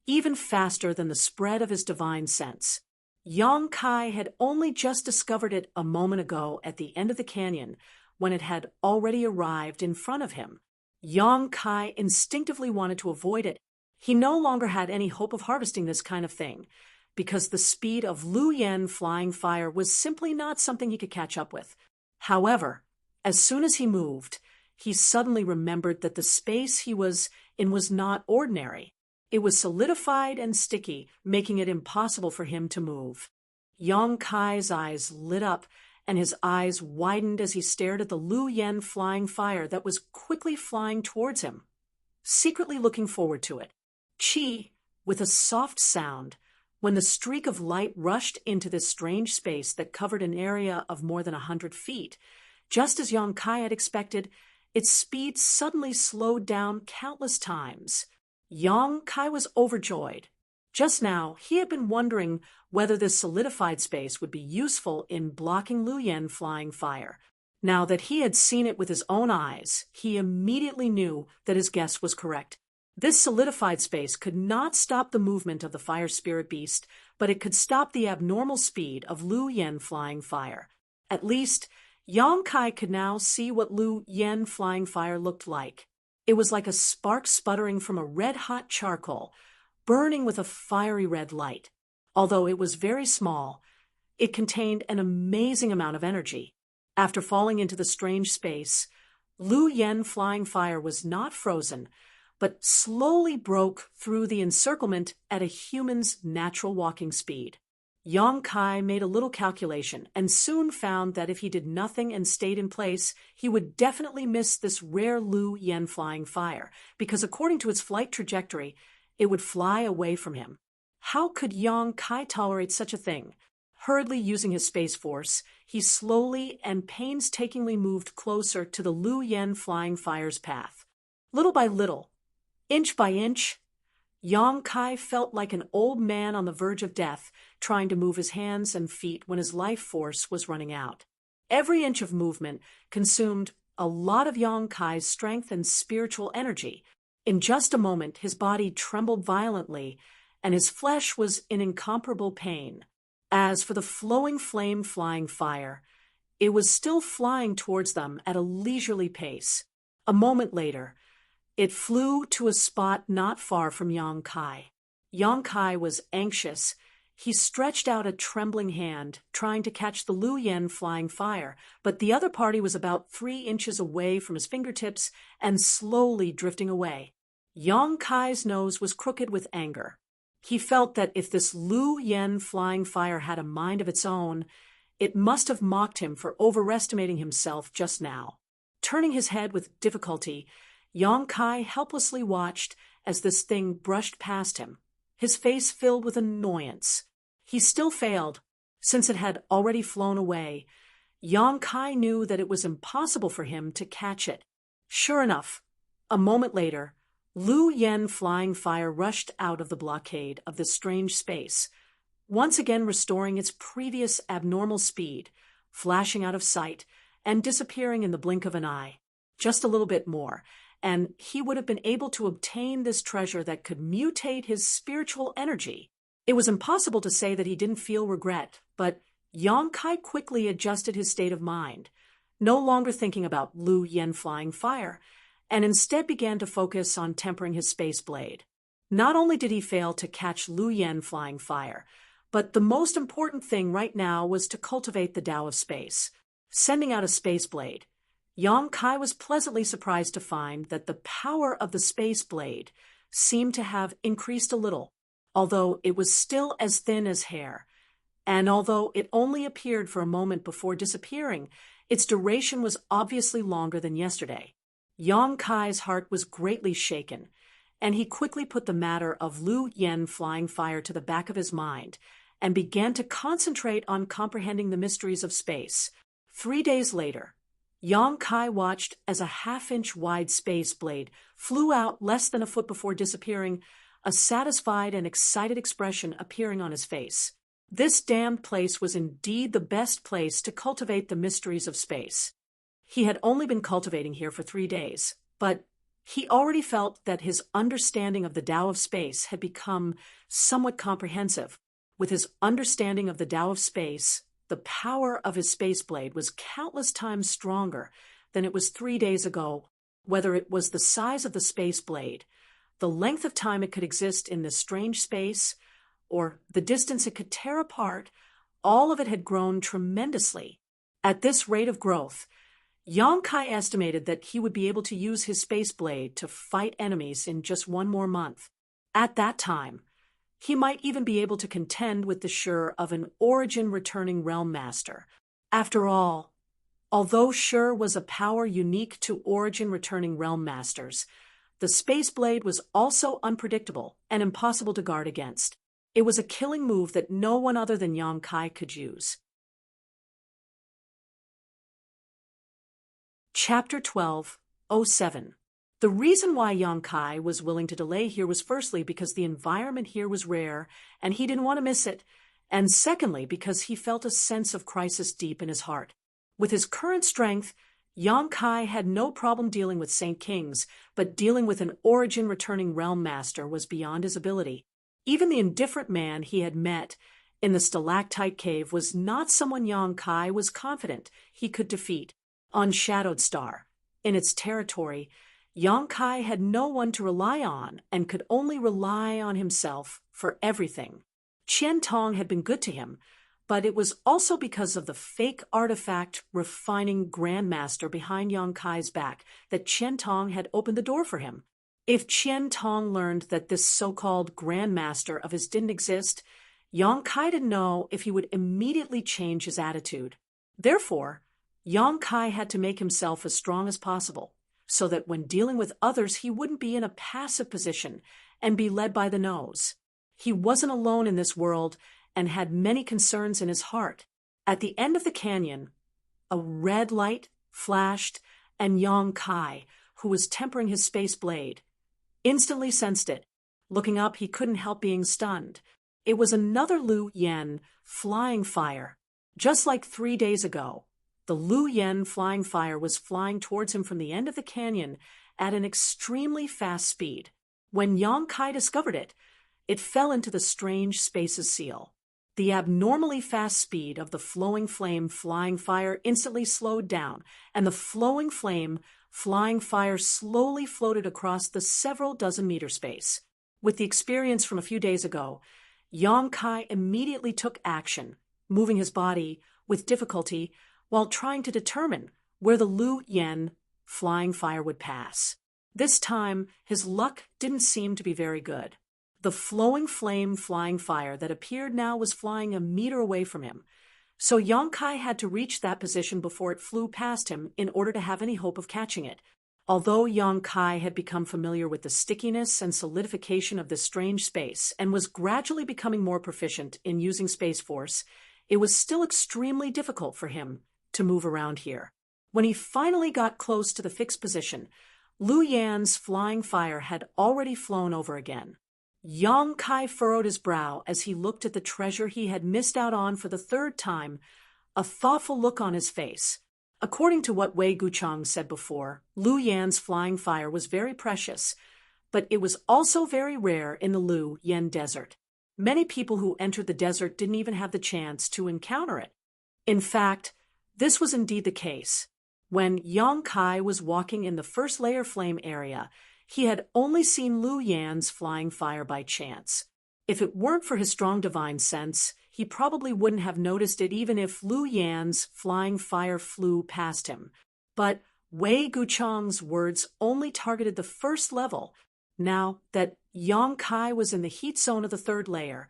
even faster than the spread of his divine sense. Yang Kai had only just discovered it a moment ago at the end of the canyon, when it had already arrived in front of him. Yang Kai instinctively wanted to avoid it. He no longer had any hope of harvesting this kind of thing, because the speed of Lu Yen flying fire was simply not something he could catch up with. However, as soon as he moved, he suddenly remembered that the space he was in was not ordinary. It was solidified and sticky, making it impossible for him to move. Yang Kai's eyes lit up, and his eyes widened as he stared at the Lu Yen flying fire that was quickly flying towards him, secretly looking forward to it. Chi, with a soft sound, when the streak of light rushed into this strange space that covered an area of more than 100 feet, just as Yang Kai had expected, its speed suddenly slowed down countless times. Yang Kai was overjoyed. Just now, he had been wondering whether this solidified space would be useful in blocking Lu Yen flying fire. Now that he had seen it with his own eyes, he immediately knew that his guess was correct. This solidified space could not stop the movement of the fire spirit beast, but it could stop the abnormal speed of Lu Yen flying fire. At least, Yang Kai could now see what Lu Yen flying fire looked like. It was like a spark sputtering from a red-hot charcoal, burning with a fiery red light. Although it was very small, it contained an amazing amount of energy. After falling into the strange space, Lu Yen flying fire was not frozen, but slowly broke through the encirclement at a human's natural walking speed. Yang Kai made a little calculation and soon found that if he did nothing and stayed in place, he would definitely miss this rare Lu Yen flying fire, because according to its flight trajectory, it would fly away from him. How could Yang Kai tolerate such a thing? Hurriedly using his space force, he slowly and painstakingly moved closer to the Lu Yen flying fire's path. Little by little, inch by inch, Yang Kai felt like an old man on the verge of death, trying to move his hands and feet when his life force was running out. Every inch of movement consumed a lot of Yang Kai's strength and spiritual energy. In just a moment, his body trembled violently, and his flesh was in incomparable pain. As for the flowing flame flying fire, it was still flying towards them at a leisurely pace. A moment later, it flew to a spot not far from Yang Kai. Yang Kai was anxious. He stretched out a trembling hand, trying to catch the Lu Yen flying fire, but the other party was about 3 inches away from his fingertips and slowly drifting away. Yang Kai's nose was crooked with anger. He felt that if this Lu Yen flying fire had a mind of its own, it must have mocked him for overestimating himself just now. Turning his head with difficulty, Yang Kai helplessly watched as this thing brushed past him, his face filled with annoyance. He still failed, since it had already flown away. Yang Kai knew that it was impossible for him to catch it. Sure enough, a moment later, Lu Yen flying fire rushed out of the blockade of this strange space, once again restoring its previous abnormal speed, flashing out of sight and disappearing in the blink of an eye. Just a little bit more, and he would have been able to obtain this treasure that could mutate his spiritual energy. It was impossible to say that he didn't feel regret, but Yang Kai quickly adjusted his state of mind, no longer thinking about Lu Yen flying fire, and instead began to focus on tempering his space blade. Not only did he fail to catch Lu Yen flying fire, but the most important thing right now was to cultivate the Tao of space. Sending out a space blade, Yang Kai was pleasantly surprised to find that the power of the space blade seemed to have increased a little, although it was still as thin as hair, and although it only appeared for a moment before disappearing, its duration was obviously longer than yesterday. Yang Kai's heart was greatly shaken, and he quickly put the matter of Lu Yen flying fire to the back of his mind and began to concentrate on comprehending the mysteries of space. 3 days later, Yang Kai watched as a half-inch wide space blade flew out less than a foot before disappearing, a satisfied and excited expression appearing on his face. This damned place was indeed the best place to cultivate the mysteries of space. He had only been cultivating here for 3 days, but he already felt that his understanding of the Tao of space had become somewhat comprehensive. With his understanding of the Tao of space, the power of his space blade was countless times stronger than it was 3 days ago. Whether it was the size of the space blade, the length of time it could exist in this strange space, or the distance it could tear apart, all of it had grown tremendously. At this rate of growth, Yang Kai estimated that he would be able to use his space blade to fight enemies in just 1 more month. At that time, he might even be able to contend with the Shi of an origin-returning realm master. After all, although Shi was a power unique to origin-returning realm masters, the space blade was also unpredictable and impossible to guard against. It was a killing move that no one other than Yang Kai could use. Chapter 12:07. The reason why Yang Kai was willing to delay here was firstly because the environment here was rare and he didn't want to miss it, and secondly because he felt a sense of crisis deep in his heart. With his current strength, Yang Kai had no problem dealing with Saint Kings, but dealing with an origin-returning realm master was beyond his ability. Even the indifferent man he had met in the stalactite cave was not someone Yang Kai was confident he could defeat. On Shadowed Star, in its territory, Yang Kai had no one to rely on and could only rely on himself for everything. Qian Tong had been good to him, but it was also because of the fake artifact refining grandmaster behind Yang Kai's back that Qian Tong had opened the door for him. If Qian Tong learned that this so-called grandmaster of his didn't exist, Yang Kai didn't know if he would immediately change his attitude. Therefore, Yang Kai had to make himself as strong as possible, so that when dealing with others he wouldn't be in a passive position and be led by the nose. He wasn't alone in this world and had many concerns in his heart. At the end of the canyon, a red light flashed, and Yang Kai, who was tempering his space blade, instantly sensed it. Looking up, he couldn't help being stunned. It was another Lu Yen flying fire. Just like 3 days ago, the Lu Yen flying fire was flying towards him from the end of the canyon at an extremely fast speed. When Yang Kai discovered it, it fell into the strange space's seal. The abnormally fast speed of the flowing flame flying fire instantly slowed down, and the flowing flame flying fire slowly floated across the several dozen meter space. With the experience from a few days ago, Yang Kai immediately took action, moving his body with difficulty while trying to determine where the Lu Yen flying fire would pass. This time, his luck didn't seem to be very good. The flowing flame flying fire that appeared now was flying a meter away from him, so Yang Kai had to reach that position before it flew past him in order to have any hope of catching it. Although Yang Kai had become familiar with the stickiness and solidification of this strange space and was gradually becoming more proficient in using Space Force, it was still extremely difficult for him to move around here. When he finally got close to the fixed position, Lu Yan's flying fire had already flown over again. Yang Kai furrowed his brow as he looked at the treasure he had missed out on for the 3rd time, a thoughtful look on his face. According to what Wei Guchang said before, Lu Yan's flying fire was very precious, but it was also very rare in the Lu Yan desert. Many people who entered the desert didn't even have the chance to encounter it. In fact, this was indeed the case. When Yang Kai was walking in the first layer flame area, he had only seen Lu Yan's flying fire by chance. If it weren't for his strong divine sense, he probably wouldn't have noticed it even if Lu Yan's flying fire flew past him. But Wei Guchang's words only targeted the first level. Now that Yang Kai was in the heat zone of the 3rd layer,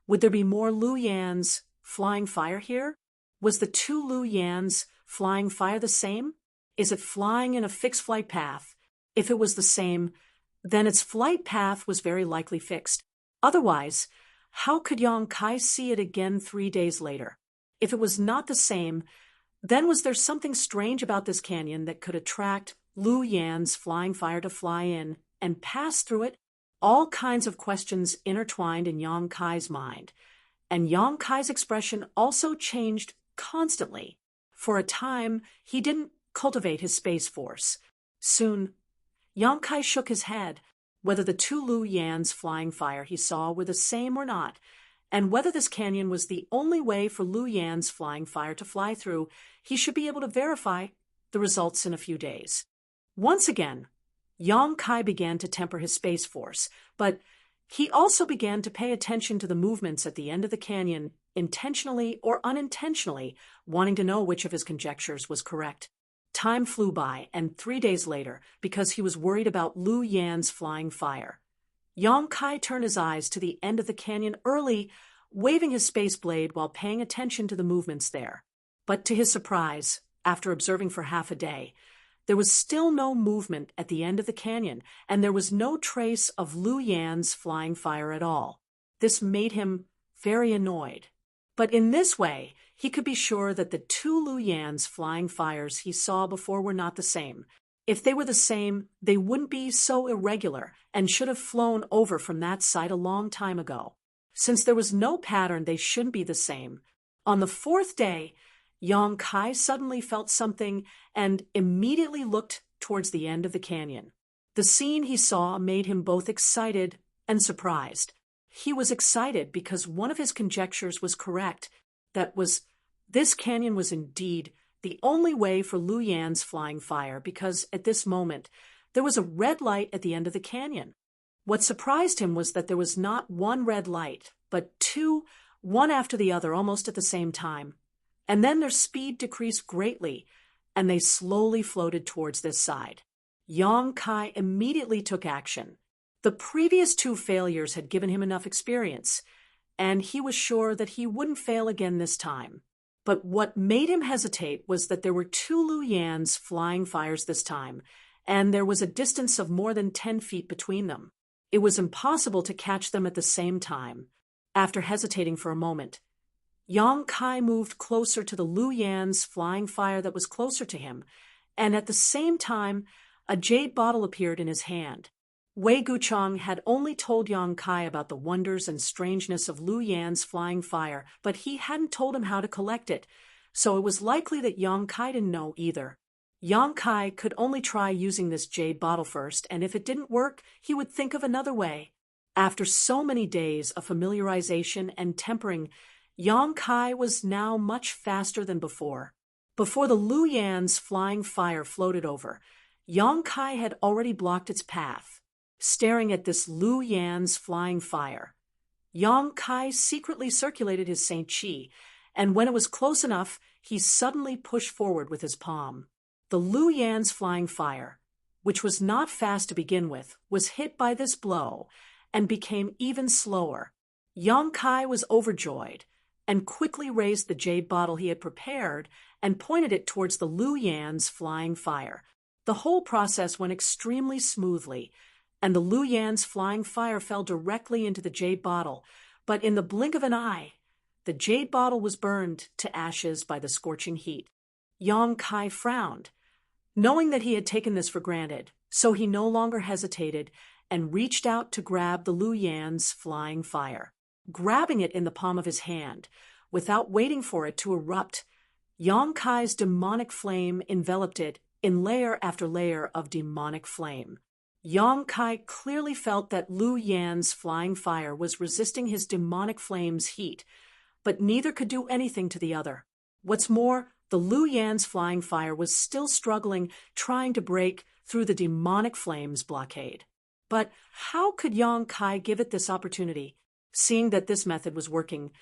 would there be more Lu Yan's flying fire here? Was the 2 Lu Yan's flying fire the same? Is it flying in a fixed flight path? If it was the same, then its flight path was very likely fixed. Otherwise, how could Yang Kai see it again 3 days later? If it was not the same, then was there something strange about this canyon that could attract Lu Yan's flying fire to fly in and pass through it? All kinds of questions intertwined in Yang Kai's mind, and Yang Kai's expression also changed constantly. For a time, he didn't cultivate his space force. Soon, Yang Kai shook his head, whether the two Lu Yan's flying fire he saw were the same or not, and whether this canyon was the only way for Lu Yan's flying fire to fly through. He should be able to verify the results in a few days. Once again, Yang Kai began to temper his space force, but he also began to pay attention to the movements at the end of the canyon, intentionally or unintentionally, wanting to know which of his conjectures was correct. Time flew by, and 3 days later, because he was worried about Lu Yan's flying fire, Yang Kai turned his eyes to the end of the canyon early, waving his space blade while paying attention to the movements there. But to his surprise, after observing for half a day, there was still no movement at the end of the canyon, and there was no trace of Lu Yan's flying fire at all. This made him very annoyed. But in this way, he could be sure that the two Lu Yan's flying fires he saw before were not the same. If they were the same, they wouldn't be so irregular and should have flown over from that site a long time ago. Since there was no pattern, they shouldn't be the same. On the fourth day, Yang Kai suddenly felt something and immediately looked towards the end of the canyon. The scene he saw made him both excited and surprised. He was excited because one of his conjectures was correct. This canyon was indeed the only way for Lu Yan's flying fire, because at this moment there was a red light at the end of the canyon. What surprised him was that there was not one red light, but two, one after the other, almost at the same time. And then their speed decreased greatly, and they slowly floated towards this side. Yang Kai immediately took action. The previous two failures had given him enough experience, and he was sure that he wouldn't fail again this time. But what made him hesitate was that there were two Lu Yan's flying fires this time, and there was a distance of more than 10 feet between them. It was impossible to catch them at the same time. After hesitating for a moment, Yang Kai moved closer to the Lu Yan's flying fire that was closer to him, and at the same time, a jade bottle appeared in his hand. Wei Guchang had only told Yang Kai about the wonders and strangeness of Lu Yan's flying fire, but he hadn't told him how to collect it, so it was likely that Yang Kai didn't know either. Yang Kai could only try using this jade bottle first, and if it didn't work, he would think of another way. After so many days of familiarization and tempering, Yang Kai was now much faster than before. Before the Lu Yan's flying fire floated over, Yang Kai had already blocked its path. Staring at this Lu Yan's flying fire, Yang Kai secretly circulated his Saint Chi, and when it was close enough, he suddenly pushed forward with his palm. The Lu Yan's flying fire, which was not fast to begin with, was hit by this blow and became even slower. Yang Kai was overjoyed and quickly raised the jade bottle he had prepared and pointed it towards the Lu Yan's flying fire. The whole process went extremely smoothly, and the Lu Yan's flying fire fell directly into the jade bottle, but in the blink of an eye, the jade bottle was burned to ashes by the scorching heat. Yang Kai frowned, knowing that he had taken this for granted, so he no longer hesitated and reached out to grab the Lu Yan's flying fire. Grabbing it in the palm of his hand, without waiting for it to erupt, Yang Kai's demonic flame enveloped it in layer after layer of demonic flame. Yang Kai clearly felt that Lu Yan's flying fire was resisting his demonic flame's heat, but neither could do anything to the other. What's more, the Lu Yan's flying fire was still struggling, trying to break through the demonic flame's blockade. But how could Yang Kai give it this opportunity? Seeing that this method was working,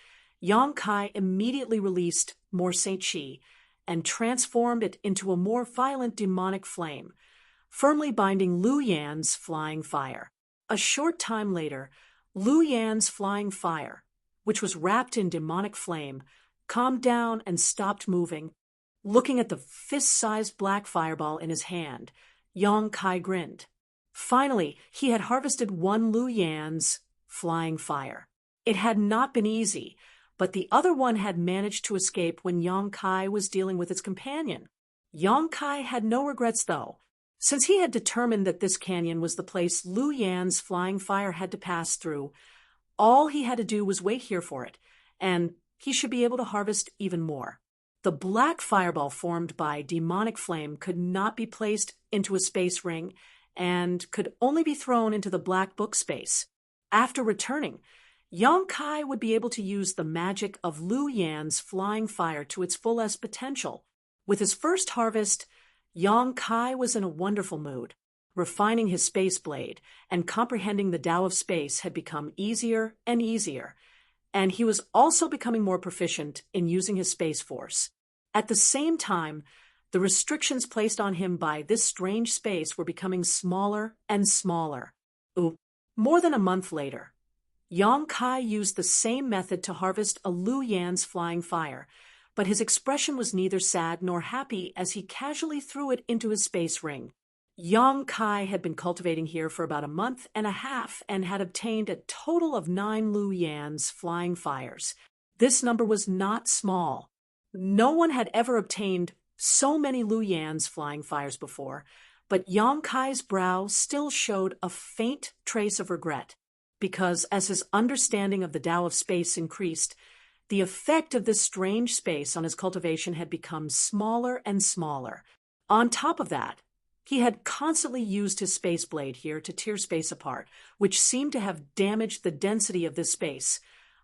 Yang Kai immediately released more Saint Chi and transformed it into a more violent demonic flame, firmly binding Lu Yan's flying fire. A short time later, Lu Yan's flying fire, which was wrapped in demonic flame, calmed down and stopped moving. Looking at the fist-sized black fireball in his hand, Yang Kai grinned. Finally, he had harvested one Lu Yan's flying fire. It had not been easy, but the other one had managed to escape when Yang Kai was dealing with its companion. Yang Kai had no regrets, though, since he had determined that this canyon was the place Lu Yan's flying fire had to pass through. All he had to do was wait here for it, and he should be able to harvest even more. The black fireball formed by demonic flame could not be placed into a space ring and could only be thrown into the black book space. After returning, Yang Kai would be able to use the magic of Lu Yan's flying fire to its fullest potential. With his first harvest, Yang Kai was in a wonderful mood. Refining his space blade and comprehending the Tao of space had become easier and easier, and he was also becoming more proficient in using his space force. At the same time, the restrictions placed on him by this strange space were becoming smaller and smaller. More than a month later, Yang Kai used the same method to harvest a Lu Yan's flying fire, but his expression was neither sad nor happy as he casually threw it into his space ring. Yang Kai had been cultivating here for about a month and a half and had obtained a total of 9 Lu Yan's flying fires. This number was not small. No one had ever obtained so many Lu Yan's flying fires before, but Yang Kai's brow still showed a faint trace of regret, because as his understanding of the Tao of space increased, the effect of this strange space on his cultivation had become smaller and smaller. On top of that, he had constantly used his space blade here to tear space apart, which seemed to have damaged the density of this space,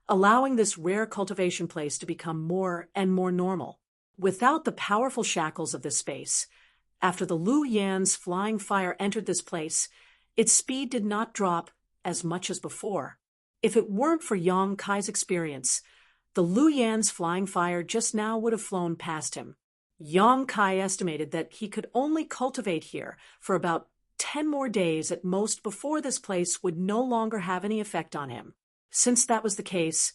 allowing this rare cultivation place to become more and more normal. Without the powerful shackles of this space, after the Lu Yan's flying fire entered this place, its speed did not drop as much as before. If it weren't for Yang Kai's experience, the Lu Yan's flying fire just now would have flown past him. Yang Kai estimated that he could only cultivate here for about 10 more days at most before this place would no longer have any effect on him. Since that was the case,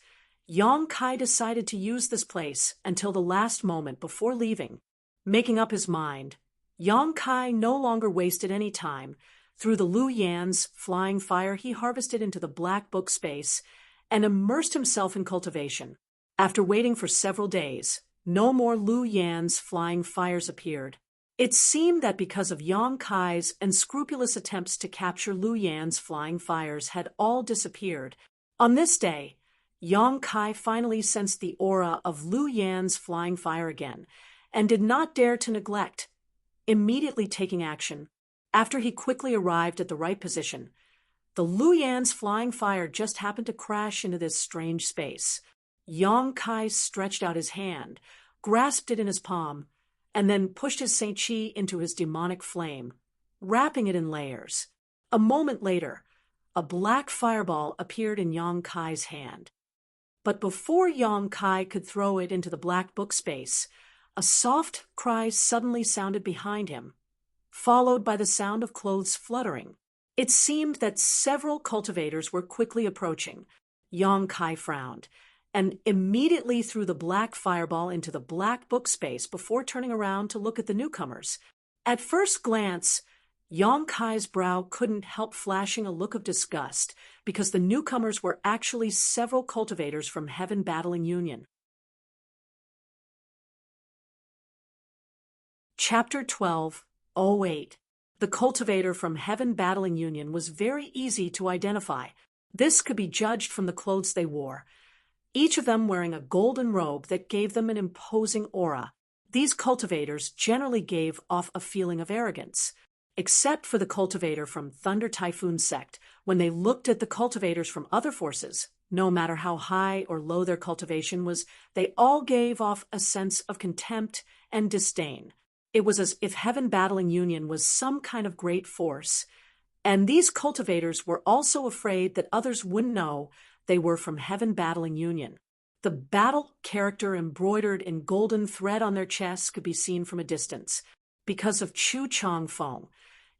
Yang Kai decided to use this place until the last moment before leaving. Making up his mind, Yang Kai no longer wasted any time. Through the Lu Yan's flying fire, he harvested into the black book space and immersed himself in cultivation. After waiting for several days, no more Lu Yan's flying fires appeared. It seemed that because of Yang Kai's unscrupulous attempts to capture Lu Yan's flying fires had all disappeared. On this day, Yang Kai finally sensed the aura of Lu Yan's flying fire again, and did not dare to neglect, immediately taking action. After he quickly arrived at the right position, the Lu Yan's flying fire just happened to crash into this strange space. Yang Kai stretched out his hand, grasped it in his palm, and then pushed his Saint Chi into his demonic flame, wrapping it in layers. A moment later, a black fireball appeared in Yang Kai's hand. But before Yang Kai could throw it into the black book space, a soft cry suddenly sounded behind him, followed by the sound of clothes fluttering. It seemed that several cultivators were quickly approaching. Yang Kai frowned and immediately threw the black fireball into the black book space before turning around to look at the newcomers. At first glance, Yang Kai's brow couldn't help flashing a look of disgust because the newcomers were actually several cultivators from Heaven Battling Union. Chapter 12:08. The cultivator from Heaven Battling Union was very easy to identify. This could be judged from the clothes they wore, each of them wearing a golden robe that gave them an imposing aura. These cultivators generally gave off a feeling of arrogance, except for the cultivator from Thunder Typhoon Sect. When they looked at the cultivators from other forces, no matter how high or low their cultivation was, they all gave off a sense of contempt and disdain. It was as if Heaven Battling Union was some kind of great force, and these cultivators were also afraid that others wouldn't know they were from Heaven Battling Union. The battle character embroidered in golden thread on their chests could be seen from a distance. Because of Chu Chong Fong,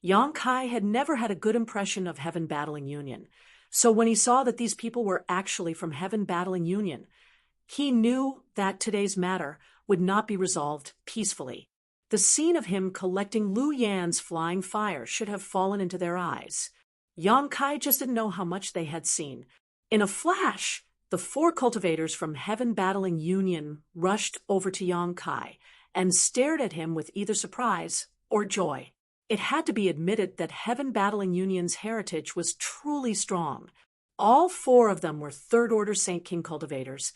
Yang Kai had never had a good impression of Heaven Battling Union, so when he saw that these people were actually from Heaven Battling Union, he knew that today's matter would not be resolved peacefully. The scene of him collecting Lu Yan's flying fire should have fallen into their eyes. Yang Kai just didn't know how much they had seen. In a flash, the 4 cultivators from Heaven Battling Union rushed over to Yang Kai and stared at him with either surprise or joy. It had to be admitted that Heaven Battling Union's heritage was truly strong. All 4 of them were third-order Saint King cultivators,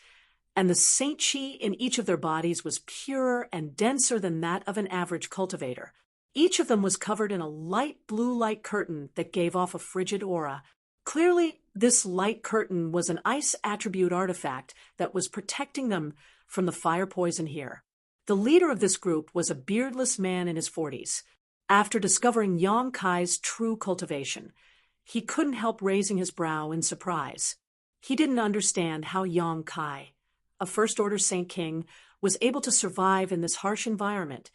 and the Saint Chi in each of their bodies was purer and denser than that of an average cultivator. Each of them was covered in a light blue light curtain that gave off a frigid aura. Clearly, this light curtain was an ice attribute artifact that was protecting them from the fire poison here. The leader of this group was a beardless man in his 40s. After discovering Yang Kai's true cultivation, he couldn't help raising his brow in surprise. He didn't understand how Yang Kai, a first-order Saint King, was able to survive in this harsh environment,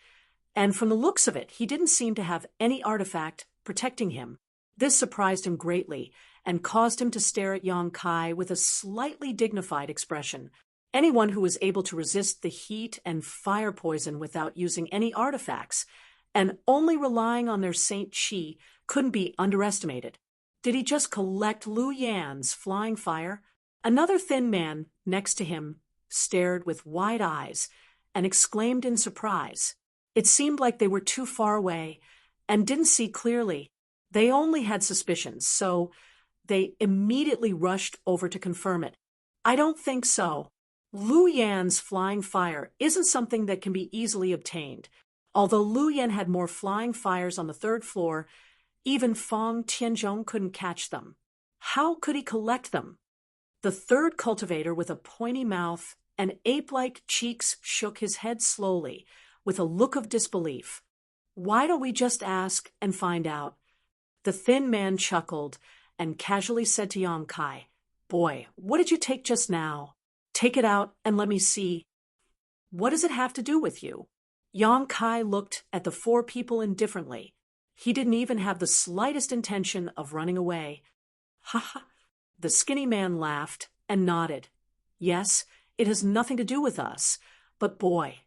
and from the looks of it, he didn't seem to have any artifact protecting him. This surprised him greatly and caused him to stare at Yang Kai with a slightly dignified expression. Anyone who was able to resist the heat and fire poison without using any artifacts and only relying on their Saint Chi couldn't be underestimated. Did he just collect Lu Yan's flying fire? Another thin man next to him stared with wide eyes and exclaimed in surprise. It seemed like they were too far away and didn't see clearly. They only had suspicions, so they immediately rushed over to confirm it. I don't think so. Lu Yan's flying fire isn't something that can be easily obtained. Although Lu Yan had more flying fires on the 3rd floor, even Fong Tianzhong couldn't catch them. How could he collect them? The 3rd cultivator with a pointy mouth and ape-like cheeks shook his head slowly, with a look of disbelief. Why don't we just ask and find out? The thin man chuckled and casually said to Yang Kai, "Boy, what did you take just now? Take it out and let me see. What does it have to do with you?" Yang Kai looked at the 4 people indifferently. He didn't even have the slightest intention of running away. "Ha ha." The skinny man laughed and nodded. "Yes, it has nothing to do with us. But boy,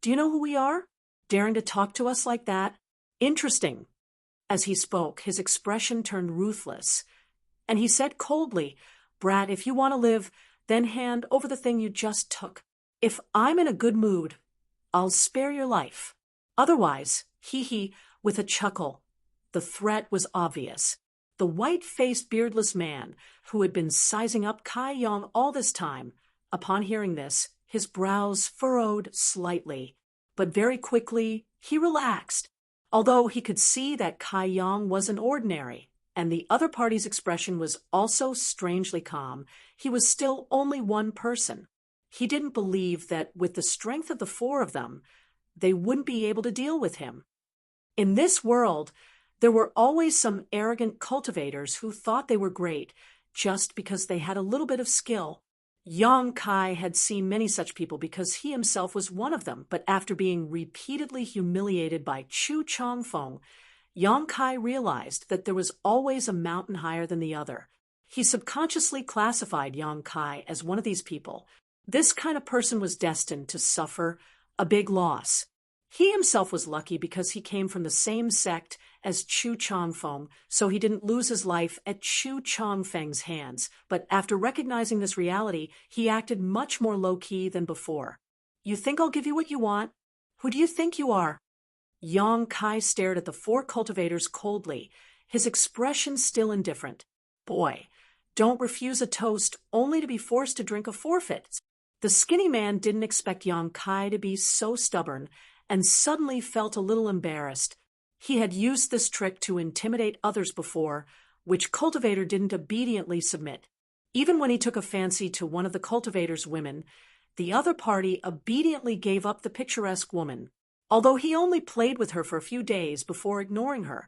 do you know who we are? Daring to talk to us like that? Interesting." As he spoke, his expression turned ruthless, and he said coldly, "Brat, if you want to live, then hand over the thing you just took. If I'm in a good mood, I'll spare your life. Otherwise," with a chuckle. The threat was obvious. The white-faced beardless man, who had been sizing up Kai Yang all this time, upon hearing this, his brows furrowed slightly, but very quickly he relaxed. Although he could see that Kai Yang wasn't ordinary, and the other party's expression was also strangely calm, he was still only one person. He didn't believe that with the strength of the 4 of them, they wouldn't be able to deal with him. In this world, there were always some arrogant cultivators who thought they were great just because they had a little bit of skill. Yang Kai had seen many such people because he himself was one of them, but after being repeatedly humiliated by Chu Changfeng, Yang Kai realized that there was always a mountain higher than the other. He subconsciously classified Yang Kai as one of these people. This kind of person was destined to suffer a big loss. He himself was lucky because he came from the same sect as Chu Changfeng, so he didn't lose his life at Chu Changfeng's hands. But after recognizing this reality, he acted much more low-key than before. "You think I'll give you what you want? Who do you think you are?" Yang Kai stared at the 4 cultivators coldly, his expression still indifferent. "Boy, don't refuse a toast only to be forced to drink a forfeit." The skinny man didn't expect Yang Kai to be so stubborn and suddenly felt a little embarrassed. He had used this trick to intimidate others before, which cultivator didn't obediently submit. Even when he took a fancy to one of the cultivator's women, the other party obediently gave up the picturesque woman. Although he only played with her for a few days before ignoring her,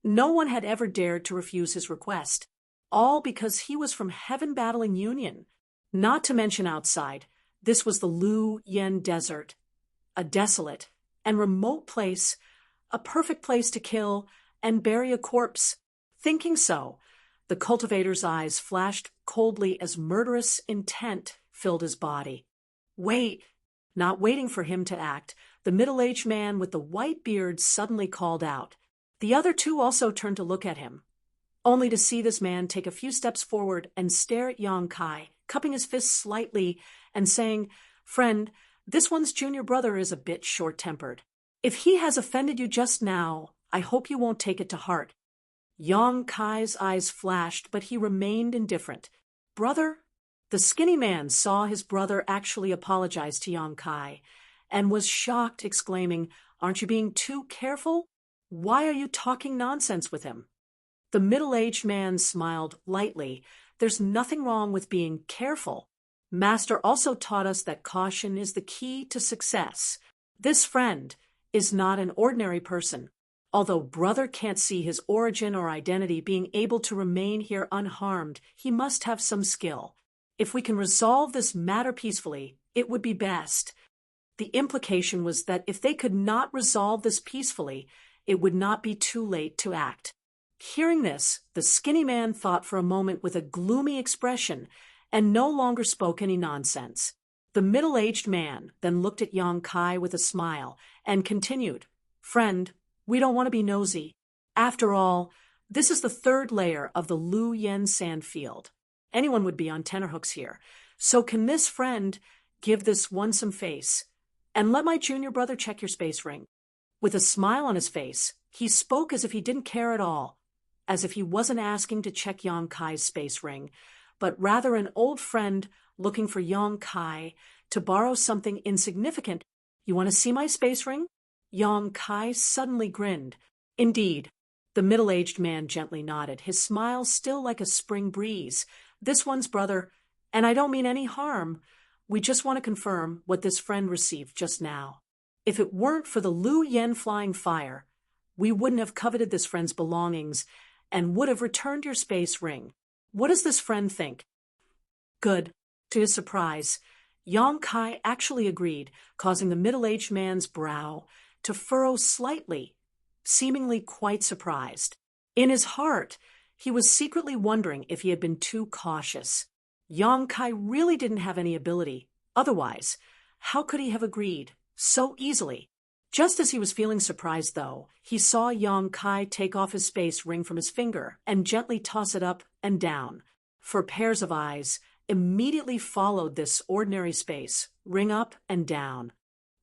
no one had ever dared to refuse his request, all because he was from Heaven Battling Union. Not to mention outside, this was the Lu Yan Desert, a desolate and remote place, a perfect place to kill and bury a corpse. Thinking so, the cultivator's eyes flashed coldly as murderous intent filled his body. "Wait!" Not waiting for him to act, the middle-aged man with the white beard suddenly called out. The other two also turned to look at him, only to see this man take a few steps forward and stare at Yang Kai, cupping his fists slightly and saying, "Friend, this one's junior brother is a bit short-tempered. If he has offended you just now, I hope you won't take it to heart." Yang Kai's eyes flashed, but he remained indifferent. "Brother?" The skinny man saw his brother actually apologize to Yang Kai and was shocked, exclaiming, "Aren't you being too careful? Why are you talking nonsense with him?" The middle-aged man smiled lightly. "There's nothing wrong with being careful. Master also taught us that caution is the key to success. This friend is not an ordinary person. Although brother can't see his origin or identity being able to remain here unharmed, he must have some skill. If we can resolve this matter peacefully, it would be best." The implication was that if they could not resolve this peacefully, it would not be too late to act. Hearing this, the skinny man thought for a moment with a gloomy expression and no longer spoke any nonsense. The middle-aged man then looked at Yang Kai with a smile and continued, "Friend, we don't want to be nosy. After all, this is the third layer of the Lu Yen sand field. Anyone would be on tenterhooks here. So can this friend give this one some face? And let my junior brother check your space ring." With a smile on his face, he spoke as if he didn't care at all, as if he wasn't asking to check Yang Kai's space ring, but rather an old friend looking for Yang Kai to borrow something insignificant. "You want to see my space ring?" Yang Kai suddenly grinned. "Indeed." The middle-aged man gently nodded, his smile still like a spring breeze. "This one's brother, and I don't mean any harm. We just want to confirm what this friend received just now. If it weren't for the Lu Yen flying fire, we wouldn't have coveted this friend's belongings and would have returned your space ring. What does this friend think?" "Good." To his surprise, Yang Kai actually agreed, causing the middle-aged man's brow to furrow slightly, seemingly quite surprised. In his heart, he was secretly wondering if he had been too cautious. Yang Kai really didn't have any ability. Otherwise, how could he have agreed so easily? Just as he was feeling surprised, though, he saw Yang Kai take off his space ring from his finger and gently toss it up and down. For pairs of eyes immediately followed this ordinary space ring up and down.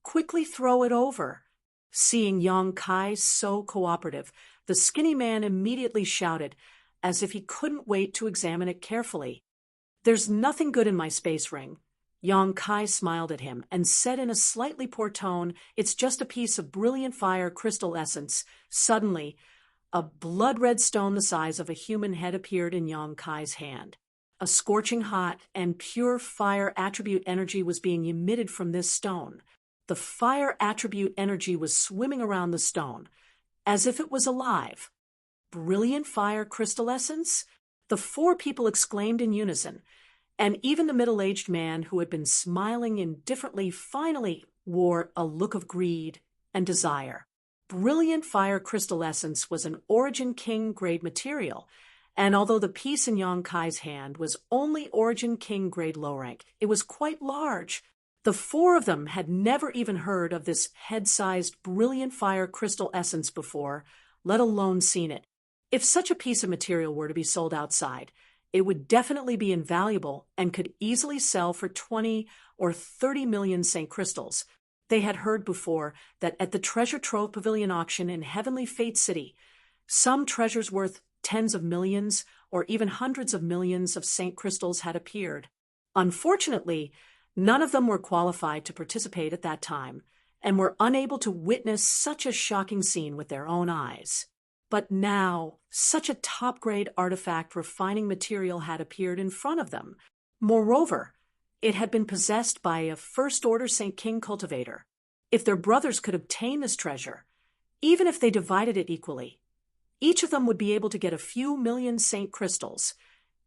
"Quickly throw it over." Seeing Yang Kai so cooperative, the skinny man immediately shouted, as if he couldn't wait to examine it carefully. "There's nothing good in my space ring." Yang Kai smiled at him and said in a slightly poor tone, "It's just a piece of brilliant fire crystal essence." Suddenly, a blood-red stone the size of a human head appeared in Yang Kai's hand. A scorching hot and pure fire attribute energy was being emitted from this stone. The fire attribute energy was swimming around the stone, as if it was alive. "Brilliant fire crystal essence?" The four people exclaimed in unison, and even the middle-aged man who had been smiling indifferently finally wore a look of greed and desire. Brilliant fire crystal essence was an Origin King grade material, and although the piece in Yang Kai's hand was only Origin King grade low rank, it was quite large. The four of them had never even heard of this head-sized brilliant fire crystal essence before, let alone seen it. If such a piece of material were to be sold outside, it would definitely be invaluable and could easily sell for 20 or 30 million St. Crystals. They had heard before that at the Treasure Trove Pavilion auction in Heavenly Fate City, some treasures worth tens of millions or even hundreds of millions of St. Crystals had appeared. Unfortunately, none of them were qualified to participate at that time and were unable to witness such a shocking scene with their own eyes. But now, such a top-grade artifact refining material had appeared in front of them. Moreover, it had been possessed by a first-order St. King cultivator. If their brothers could obtain this treasure, even if they divided it equally, each of them would be able to get a few million St. Crystals,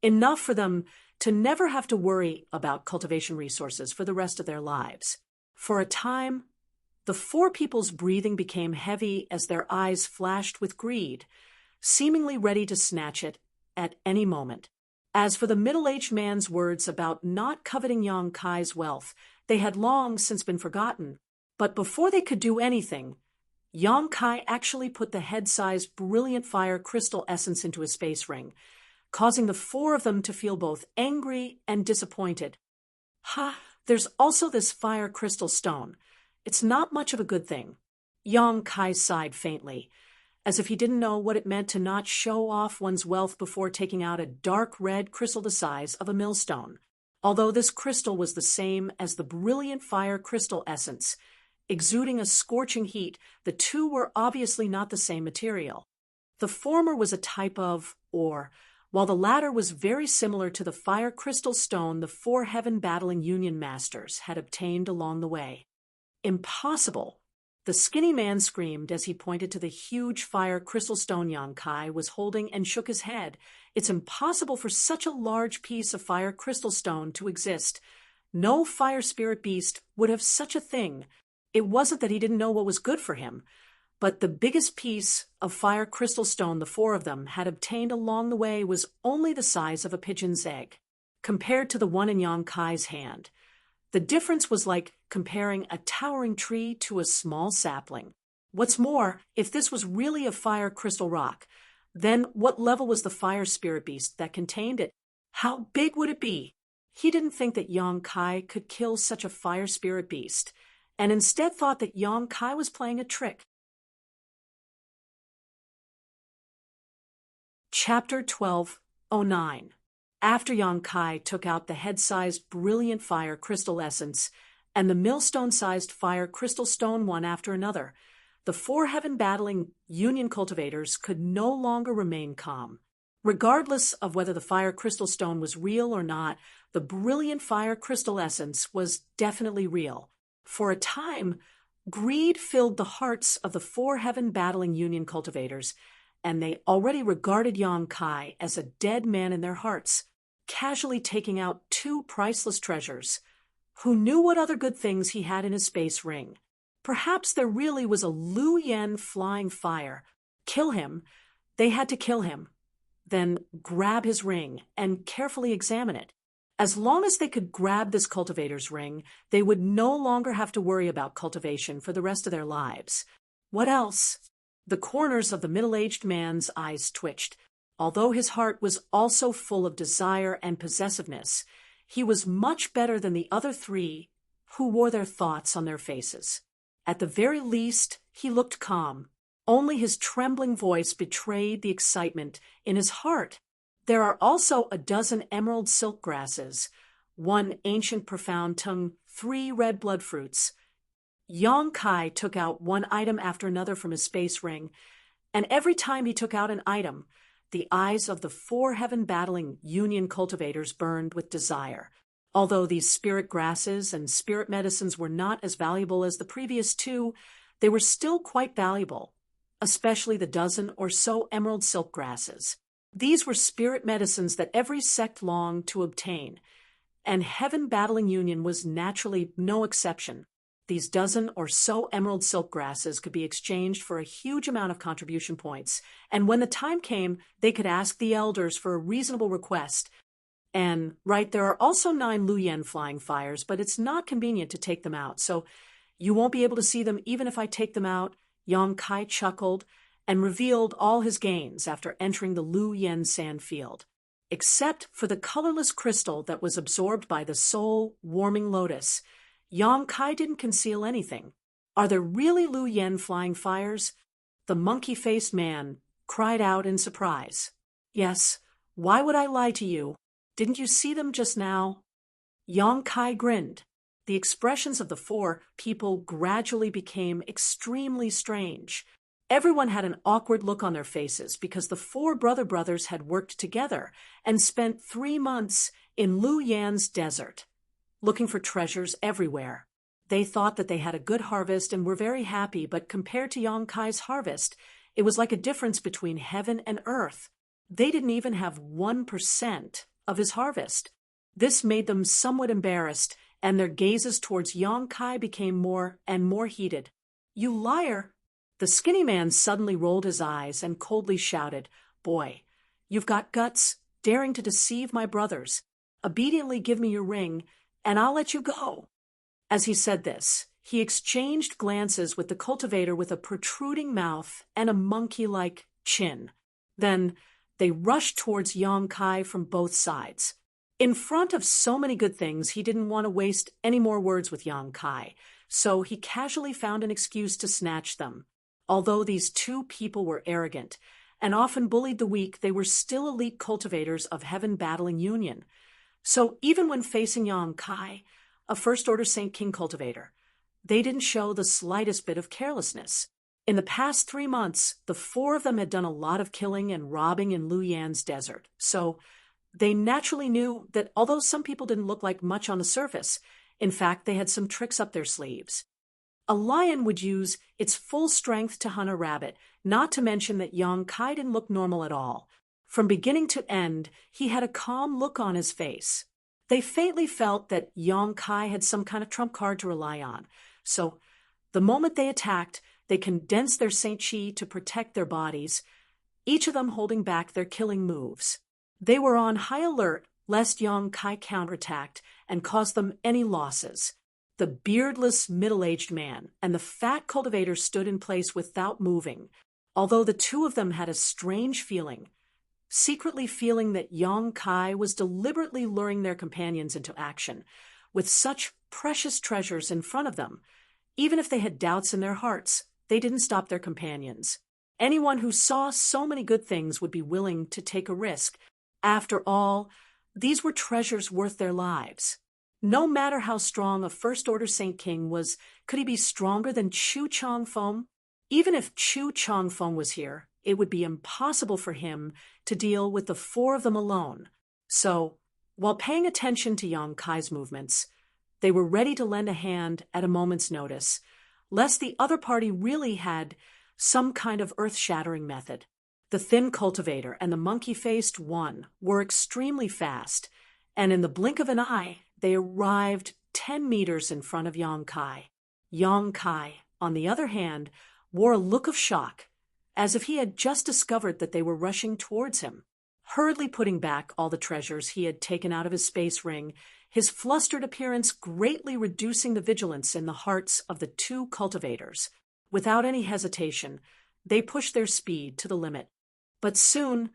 enough for them to never have to worry about cultivation resources for the rest of their lives. For a time, the four people's breathing became heavy as their eyes flashed with greed, seemingly ready to snatch it at any moment. As for the middle-aged man's words about not coveting Yang Kai's wealth, they had long since been forgotten. But before they could do anything, Yang Kai actually put the head-sized brilliant fire crystal essence into his space ring, causing the four of them to feel both angry and disappointed. Ha, there's also this fire crystal stone. It's not much of a good thing. Yang Kai sighed faintly, as if he didn't know what it meant to not show off one's wealth before taking out a dark red crystal the size of a millstone. Although this crystal was the same as the brilliant fire crystal essence, exuding a scorching heat, the two were obviously not the same material. The former was a type of ore, while the latter was very similar to the fire crystal stone the four heaven-battling Union Masters had obtained along the way. Impossible! The skinny man screamed as he pointed to the huge fire crystal stone Yang Kai was holding and shook his head. It's impossible for such a large piece of fire crystal stone to exist. No fire spirit beast would have such a thing. It wasn't that he didn't know what was good for him, but the biggest piece of fire crystal stone the four of them had obtained along the way was only the size of a pigeon's egg, compared to the one in Yang Kai's hand. The difference was like comparing a towering tree to a small sapling. What's more, if this was really a fire crystal rock, then what level was the fire spirit beast that contained it? How big would it be? He didn't think that Yang Kai could kill such a fire spirit beast, and instead thought that Yang Kai was playing a trick. Chapter 12:09. After Yang Kai took out the head-sized brilliant fire crystal essence and the millstone-sized fire crystal stone one after another, the four heaven-battling Union cultivators could no longer remain calm. Regardless of whether the fire crystal stone was real or not, the brilliant fire crystal essence was definitely real. For a time, greed filled the hearts of the four heaven-battling Union cultivators, and they already regarded Yang Kai as a dead man in their hearts, casually taking out two priceless treasures. Who knew what other good things he had in his space ring? Perhaps there really was a Lu Yen flying fire. Kill him. They had to kill him. Then grab his ring and carefully examine it. As long as they could grab this cultivator's ring, they would no longer have to worry about cultivation for the rest of their lives. What else? The corners of the middle-aged man's eyes twitched. Although his heart was also full of desire and possessiveness, he was much better than the other three who wore their thoughts on their faces. At the very least, he looked calm. Only his trembling voice betrayed the excitement in his heart. There are also a dozen emerald silk grasses, one ancient profound tongue, 3 red blood fruits. Yang Kai took out one item after another from his space ring, and every time he took out an item, the eyes of the four heaven-battling Union cultivators burned with desire. Although these spirit grasses and spirit medicines were not as valuable as the previous two, they were still quite valuable, especially the dozen or so emerald silk grasses. These were spirit medicines that every sect longed to obtain, and heaven-battling Union was naturally no exception. These dozen or so emerald silk grasses could be exchanged for a huge amount of contribution points, and when the time came, they could ask the elders for a reasonable request. And, right, there are also 9 Lu Yen flying fires, but it's not convenient to take them out, so you won't be able to see them even if I take them out. Yang Kai chuckled and revealed all his gains after entering the Lu Yen sand field. Except for the colorless crystal that was absorbed by the soul-warming lotus, Yang Kai didn't conceal anything. Are there really Lu Yen flying fires? The monkey-faced man cried out in surprise. Yes, why would I lie to you? Didn't you see them just now? Yang Kai grinned. The expressions of the four people gradually became extremely strange. Everyone had an awkward look on their faces because the 4 brothers had worked together and spent 3 months in Lu Yan's desert, looking for treasures everywhere. They thought that they had a good harvest and were very happy, but compared to Yang Kai's harvest, it was like a difference between heaven and earth. They didn't even have 1% of his harvest. This made them somewhat embarrassed, and their gazes towards Yang Kai became more and more heated. "You liar!" The skinny man suddenly rolled his eyes and coldly shouted, "Boy, you've got guts, daring to deceive my brothers. Obediently give me your ring, and I'll let you go." As he said this, he exchanged glances with the cultivator with a protruding mouth and a monkey-like chin. Then they rushed towards Yang Kai from both sides. In front of so many good things, he didn't want to waste any more words with Yang Kai, so he casually found an excuse to snatch them. Although these two people were arrogant and often bullied the weak, they were still elite cultivators of Heaven Battling Union. So even when facing Yang Kai, a First-Order Saint King cultivator, they didn't show the slightest bit of carelessness. In the past 3 months, the four of them had done a lot of killing and robbing in Lu Yan's desert, so they naturally knew that although some people didn't look like much on the surface, in fact, they had some tricks up their sleeves. A lion would use its full strength to hunt a rabbit, not to mention that Yang Kai didn't look normal at all. From beginning to end, he had a calm look on his face. They faintly felt that Yang Kai had some kind of trump card to rely on, so the moment they attacked, they condensed their Saint Chi to protect their bodies, each of them holding back their killing moves. They were on high alert lest Yang Kai counterattacked and cause them any losses. The beardless, middle-aged man and the fat cultivator stood in place without moving, although the two of them had a strange feeling, secretly feeling that Yang Kai was deliberately luring their companions into action, with such precious treasures in front of them. Even if they had doubts in their hearts, they didn't stop their companions. Anyone who saw so many good things would be willing to take a risk. After all, these were treasures worth their lives. No matter how strong a First-Order Saint King was, could he be stronger than Chu Changfeng? Even if Chu Changfeng was here, it would be impossible for him to deal with the four of them alone. So, while paying attention to Yang Kai's movements, they were ready to lend a hand at a moment's notice, lest the other party really had some kind of earth-shattering method. The thin cultivator and the monkey-faced one were extremely fast, and in the blink of an eye, they arrived 10 meters in front of Yang Kai. Yang Kai, on the other hand, wore a look of shock, as if he had just discovered that they were rushing towards him. Hurriedly putting back all the treasures he had taken out of his space ring, his flustered appearance greatly reducing the vigilance in the hearts of the two cultivators. Without any hesitation, they pushed their speed to the limit. But soon,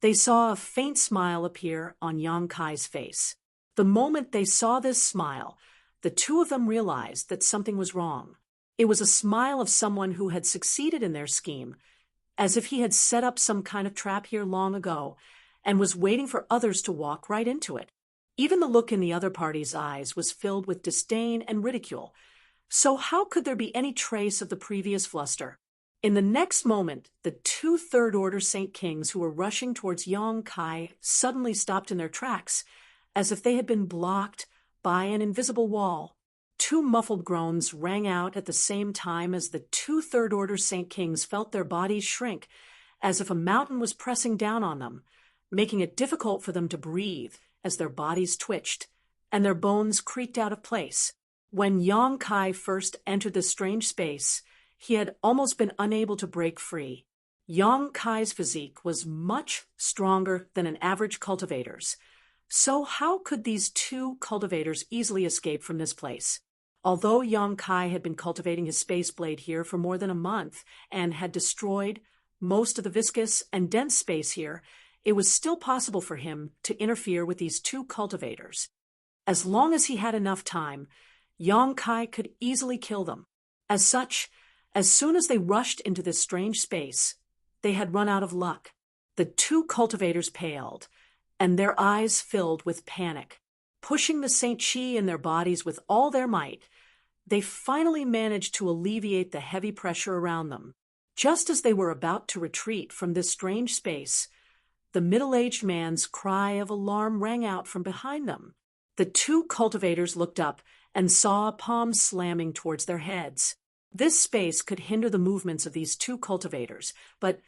they saw a faint smile appear on Yang Kai's face. The moment they saw this smile, the two of them realized that something was wrong. It was a smile of someone who had succeeded in their scheme, as if he had set up some kind of trap here long ago and was waiting for others to walk right into it. Even the look in the other party's eyes was filled with disdain and ridicule. So how could there be any trace of the previous fluster? In the next moment, the two Third-Order Saint Kings who were rushing towards Yang Kai suddenly stopped in their tracks, as if they had been blocked by an invisible wall. Two muffled groans rang out at the same time as the two Third-Order Saint Kings felt their bodies shrink, as if a mountain was pressing down on them, making it difficult for them to breathe as their bodies twitched and their bones creaked out of place. When Yang Kai first entered this strange space, he had almost been unable to break free. Yang Kai's physique was much stronger than an average cultivator's. So how could these two cultivators easily escape from this place? Although Yang Kai had been cultivating his space blade here for more than a month and had destroyed most of the viscous and dense space here, it was still possible for him to interfere with these two cultivators. As long as he had enough time, Yang Kai could easily kill them. As such, as soon as they rushed into this strange space, they had run out of luck. The two cultivators paled, and their eyes filled with panic. Pushing the Saint Chi in their bodies with all their might, they finally managed to alleviate the heavy pressure around them. Just as they were about to retreat from this strange space, the middle-aged man's cry of alarm rang out from behind them. The two cultivators looked up and saw a palm slamming towards their heads. This space could hinder the movements of these two cultivators, but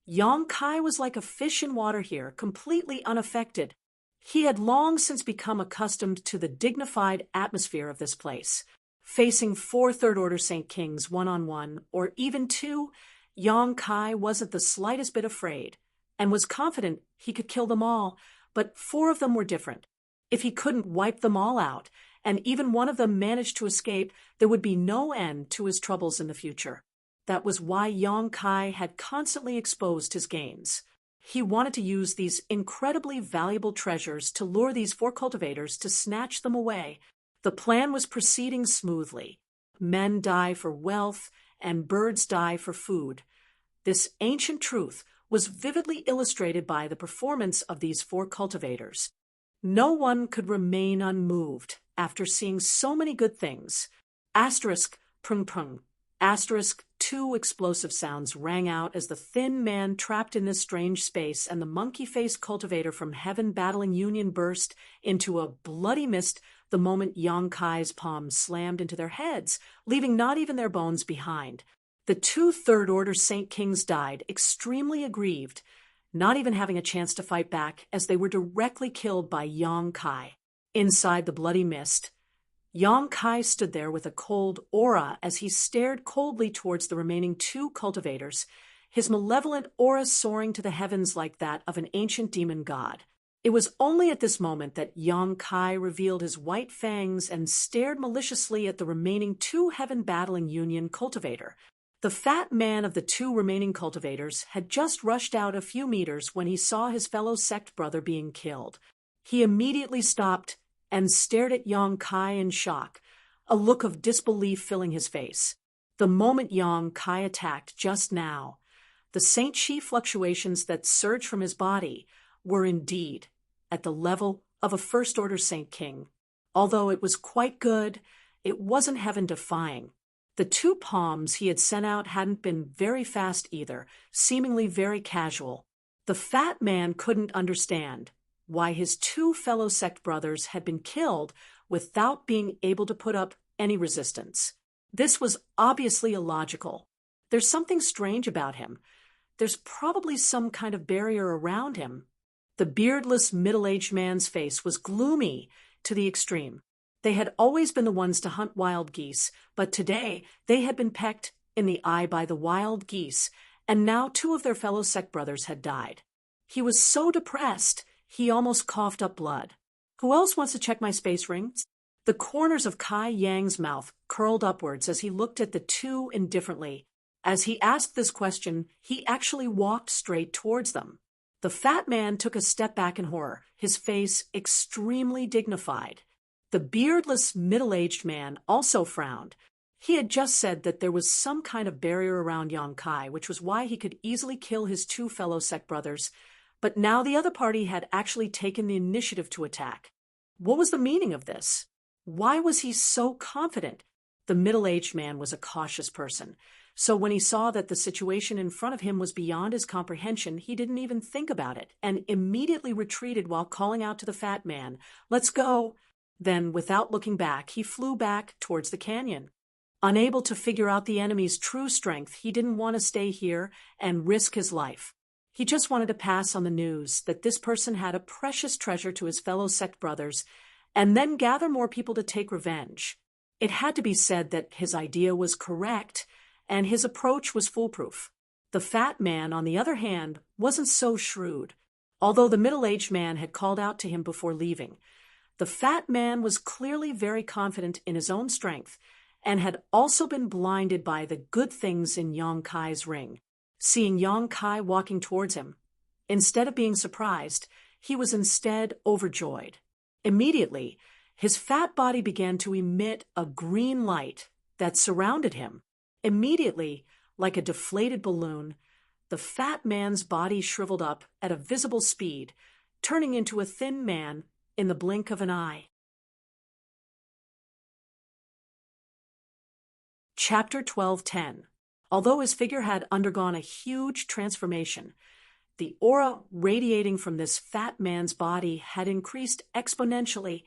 Yang Kai was like a fish in water here, completely unaffected. He had long since become accustomed to the dignified atmosphere of this place. Facing four Third-Order Saint Kings one-on-one, or even two, Yang Kai wasn't the slightest bit afraid, and was confident he could kill them all, but four of them were different. If he couldn't wipe them all out, and even one of them managed to escape, there would be no end to his troubles in the future. That was why Yong Kai had constantly exposed his gains. He wanted to use these incredibly valuable treasures to lure these 4 cultivators to snatch them away. The plan was proceeding smoothly. Men die for wealth, and birds die for food. This ancient truth was vividly illustrated by the performance of these 4 cultivators. No one could remain unmoved after seeing so many good things. Asterisk, prung prung. Asterisk, 2 explosive sounds rang out as the thin man trapped in this strange space and the monkey-faced cultivator from Heaven Battling Union burst into a bloody mist the moment Yong Kai's palms slammed into their heads, leaving not even their bones behind. The 2 third-order Saint Kings died, extremely aggrieved, not even having a chance to fight back as they were directly killed by Yong Kai. Inside the bloody mist, Yong Kai stood there with a cold aura as he stared coldly towards the remaining 2 cultivators, his malevolent aura soaring to the heavens like that of an ancient demon god. It was only at this moment that Yong Kai revealed his white fangs and stared maliciously at the remaining 2 Heaven Battling Union cultivator. The fat man of the 2 remaining cultivators had just rushed out a few meters when he saw his fellow sect brother being killed. He immediately stopped and stared at Yong Kai in shock, a look of disbelief filling his face. The moment Yong Kai attacked just now, the Saint Chi fluctuations that surged from his body were indeed at the level of a first-order Saint King. Although it was quite good, it wasn't heaven-defying. The 2 palms he had sent out hadn't been very fast either, seemingly very casual. The fat man couldn't understand why his 2 fellow sect brothers had been killed without being able to put up any resistance. This was obviously illogical. There's something strange about him. There's probably some kind of barrier around him. The beardless, middle-aged man's face was gloomy to the extreme. They had always been the ones to hunt wild geese, but today they had been pecked in the eye by the wild geese, and now 2 of their fellow sect brothers had died. He was so depressed, he almost coughed up blood. Who else wants to check my space rings? The corners of Kai Yang's mouth curled upwards as he looked at the 2 indifferently. As he asked this question, he actually walked straight towards them. The fat man took a step back in horror, his face extremely dignified. The beardless, middle-aged man also frowned. He had just said that there was some kind of barrier around Yong Kai, which was why he could easily kill his 2 fellow sect brothers, but now the other party had actually taken the initiative to attack. What was the meaning of this? Why was he so confident? The middle-aged man was a cautious person, so when he saw that the situation in front of him was beyond his comprehension, he didn't even think about it and immediately retreated while calling out to the fat man, "Let's go!" Then, without looking back, he flew back towards the canyon. Unable to figure out the enemy's true strength, he didn't want to stay here and risk his life. He just wanted to pass on the news that this person had a precious treasure to his fellow sect brothers and then gather more people to take revenge. It had to be said that his idea was correct and his approach was foolproof. The fat man, on the other hand, wasn't so shrewd. Although the middle-aged man had called out to him before leaving, the fat man was clearly very confident in his own strength and had also been blinded by the good things in Yong Kai's ring. Seeing Yong Kai walking towards him, instead of being surprised, he was instead overjoyed. Immediately, his fat body began to emit a green light that surrounded him. Immediately, like a deflated balloon, the fat man's body shriveled up at a visible speed, turning into a thin man in the blink of an eye. Chapter 12:10. Although his figure had undergone a huge transformation, the aura radiating from this fat man's body had increased exponentially,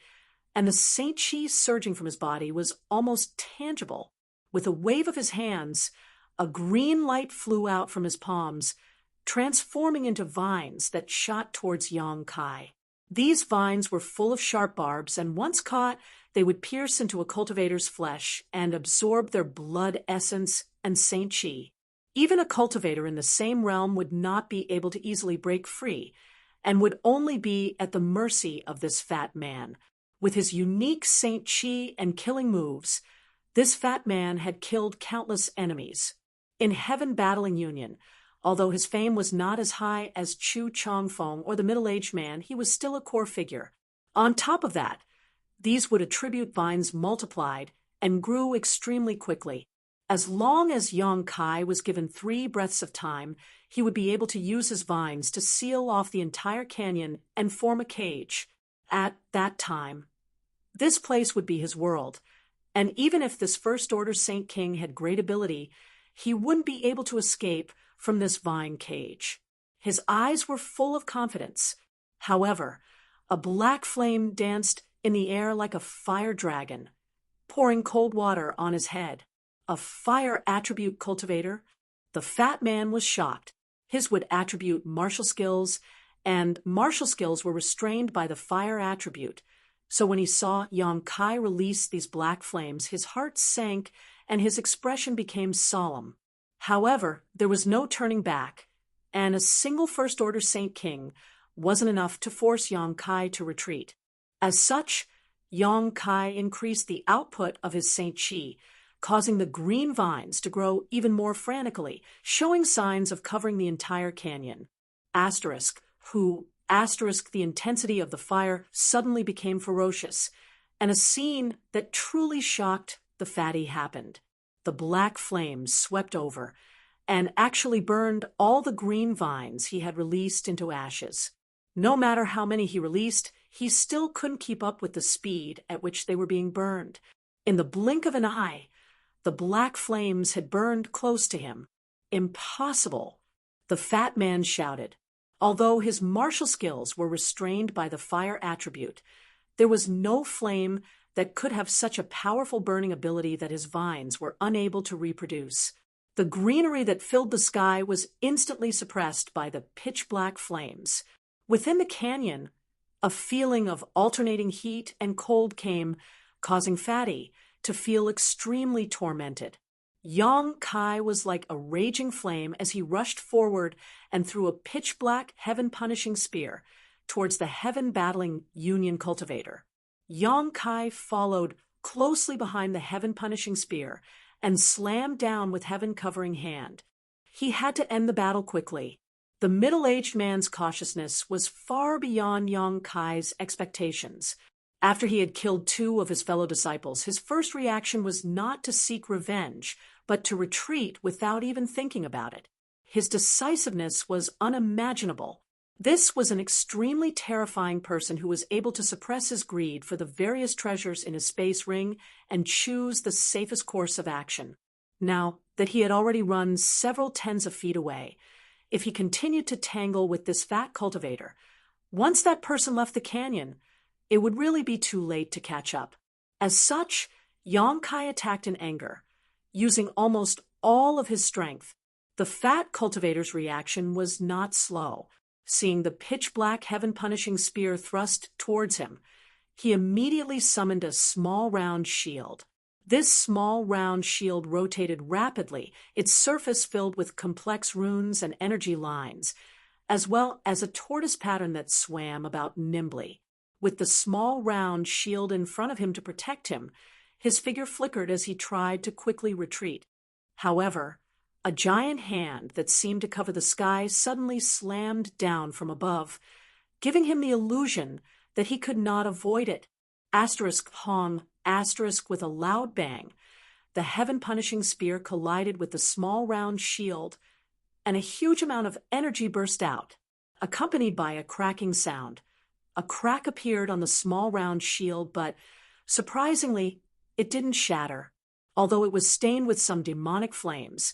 and the Saint Chi surging from his body was almost tangible. With a wave of his hands, a green light flew out from his palms, transforming into vines that shot towards Yong Kai. These vines were full of sharp barbs, and once caught, they would pierce into a cultivator's flesh and absorb their blood essence and Saint Chi. Even a cultivator in the same realm would not be able to easily break free, and would only be at the mercy of this fat man. With his unique Saint Chi and killing moves, this fat man had killed countless enemies. In Heaven Battling Union, although his fame was not as high as Chu Chongfeng or the middle-aged man, he was still a core figure. On top of that, these would attribute vines multiplied and grew extremely quickly. As long as Yang Kai was given 3 breaths of time, he would be able to use his vines to seal off the entire canyon and form a cage. At that time, this place would be his world, and even if this First Order Saint King had great ability, he wouldn't be able to escape from this vine cage. His eyes were full of confidence. However, a black flame danced in the air like a fire dragon, pouring cold water on his head. A fire attribute cultivator? The fat man was shocked. His would attribute martial skills, and martial skills were restrained by the fire attribute. So when he saw Yang Kai release these black flames, his heart sank and his expression became solemn. However, there was no turning back, and a single First Order Saint King wasn't enough to force Yang Kai to retreat. As such, Yang Kai increased the output of his Saint Chi, causing the green vines to grow even more frantically, showing signs of covering the entire canyon. The intensity of the fire suddenly became ferocious, and a scene that truly shocked the fatty happened. The black flames swept over and actually burned all the green vines he had released into ashes. No matter how many he released, he still couldn't keep up with the speed at which they were being burned. In the blink of an eye, the black flames had burned close to him. Impossible! The fat man shouted. Although his martial skills were restrained by the fire attribute, there was no flame that could have such a powerful burning ability that his vines were unable to reproduce. The greenery that filled the sky was instantly suppressed by the pitch-black flames. Within the canyon, a feeling of alternating heat and cold came, causing Fatty to feel extremely tormented. Yang Kai was like a raging flame as he rushed forward and threw a pitch-black heaven-punishing spear towards the heaven-battling Union cultivator. Yang Kai followed closely behind the heaven-punishing spear and slammed down with heaven-covering hand. He had to end the battle quickly. The middle-aged man's cautiousness was far beyond Yang Kai's expectations. After he had killed 2 of his fellow disciples, his first reaction was not to seek revenge, but to retreat without even thinking about it. His decisiveness was unimaginable. This was an extremely terrifying person who was able to suppress his greed for the various treasures in his space ring and choose the safest course of action. Now that he had already run several tens of feet away, if he continued to tangle with this fat cultivator, once that person left the canyon, it would really be too late to catch up. As such, Yang Kai attacked in anger, using almost all of his strength. The fat cultivator's reaction was not slow. Seeing the pitch-black heaven-punishing spear thrust towards him, he immediately summoned a small round shield. This small round shield rotated rapidly, its surface filled with complex runes and energy lines, as well as a tortoise pattern that swam about nimbly. With the small round shield in front of him to protect him, his figure flickered as he tried to quickly retreat. However, a giant hand that seemed to cover the sky suddenly slammed down from above, giving him the illusion that he could not avoid it. Hong, with a loud bang, the heaven-punishing spear collided with the small round shield, and a huge amount of energy burst out, accompanied by a cracking sound. A crack appeared on the small round shield, but, surprisingly, it didn't shatter. Although it was stained with some demonic flames,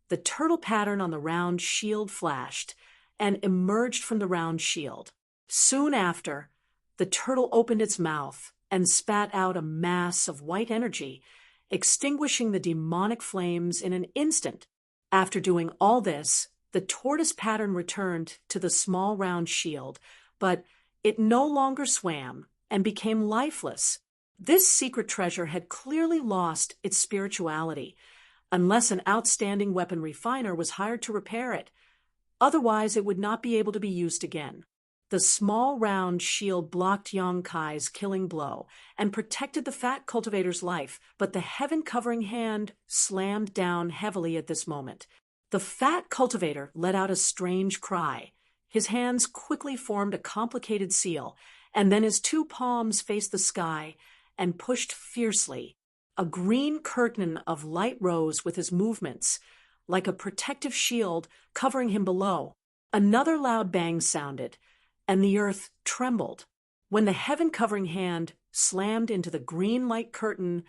the turtle pattern on the round shield flashed and emerged from the round shield. Soon after, the turtle opened its mouth and spat out a mass of white energy, extinguishing the demonic flames in an instant. After doing all this, the tortoise pattern returned to the small round shield, but it no longer swam and became lifeless. This secret treasure had clearly lost its spirituality, unless an outstanding weapon refiner was hired to repair it. Otherwise, it would not be able to be used again. The small round shield blocked Yang Kai's killing blow and protected the fat cultivator's life, but the heaven-covering hand slammed down heavily at this moment. The fat cultivator let out a strange cry. His hands quickly formed a complicated seal, and then his two palms faced the sky and pushed fiercely. A green curtain of light rose with his movements, like a protective shield covering him below. Another loud bang sounded, and the earth trembled. When the heaven-covering hand slammed into the green light curtain,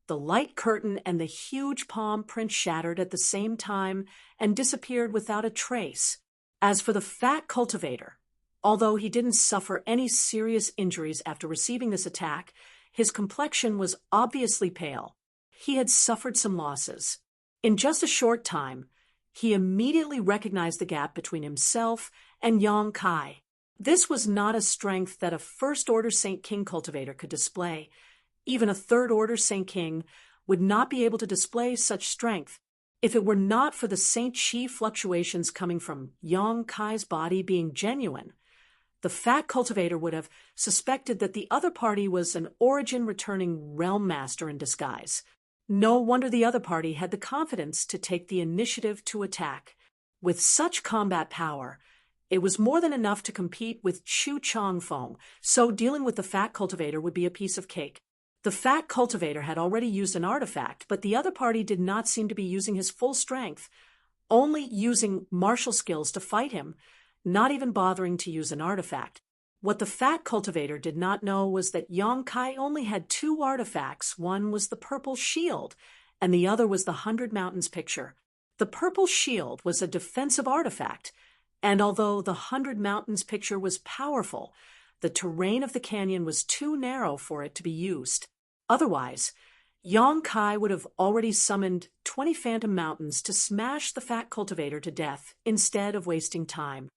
the light curtain and the huge palm print shattered at the same time and disappeared without a trace. As for the fat cultivator, although he didn't suffer any serious injuries after receiving this attack, his complexion was obviously pale. He had suffered some losses. In just a short time, he immediately recognized the gap between himself and Yang Kai. This was not a strength that a first-order Saint King cultivator could display. Even a third-order Saint King would not be able to display such strength. If it were not for the Saint Chi fluctuations coming from Yang Kai's body being genuine, the fat cultivator would have suspected that the other party was an origin-returning realm master in disguise. No wonder the other party had the confidence to take the initiative to attack. With such combat power, it was more than enough to compete with Chu Chong Fong, so dealing with the fat cultivator would be a piece of cake. The fat cultivator had already used an artifact, but the other party did not seem to be using his full strength, only using martial skills to fight him, not even bothering to use an artifact. What the fat cultivator did not know was that Yang Kai only had two artifacts. One was the purple shield, and the other was the 100 Mountains picture. The purple shield was a defensive artifact, and although the 100 Mountains picture was powerful, the terrain of the canyon was too narrow for it to be used. Otherwise, Yang Kai would have already summoned 20 phantom mountains to smash the fat cultivator to death instead of wasting time.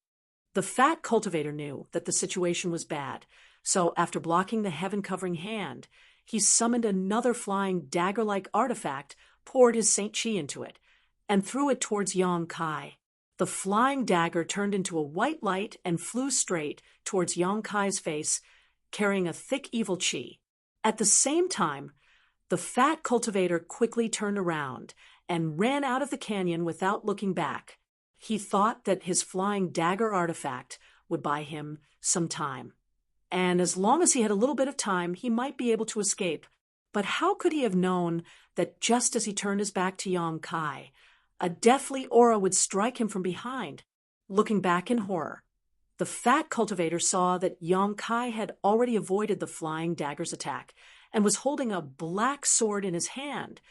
The fat cultivator knew that the situation was bad, so after blocking the heaven-covering hand, he summoned another flying dagger-like artifact, poured his Saint Chi into it, and threw it towards Yang Kai. The flying dagger turned into a white light and flew straight towards Yang Kai's face, carrying a thick evil chi. At the same time, the fat cultivator quickly turned around and ran out of the canyon without looking back. He thought that his flying dagger artifact would buy him some time. And as long as he had a little bit of time, he might be able to escape. But how could he have known that just as he turned his back to Yang Kai, a deathly aura would strike him from behind? Looking back in horror, the fat cultivator saw that Yang Kai had already avoided the flying dagger's attack and was holding a black sword in his hand,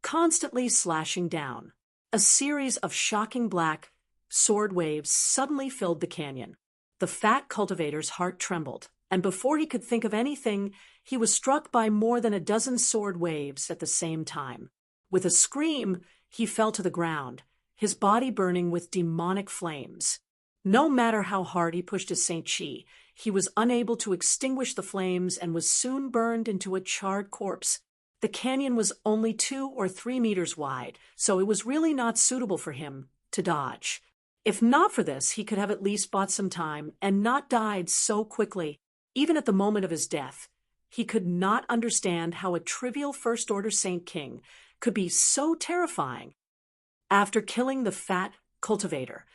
constantly slashing down. A series of shocking black sword waves suddenly filled the canyon. The fat cultivator's heart trembled, and before he could think of anything, he was struck by more than a dozen sword waves at the same time. With a scream, he fell to the ground, his body burning with demonic flames. No matter how hard he pushed his Saint Chi, he was unable to extinguish the flames and was soon burned into a charred corpse. The canyon was only 2 or 3 meters wide, so it was really not suitable for him to dodge. If not for this, he could have at least bought some time and not died so quickly. Even at the moment of his death, he could not understand how a trivial first-order Saint King could be so terrifying. After killing the fat cultivator,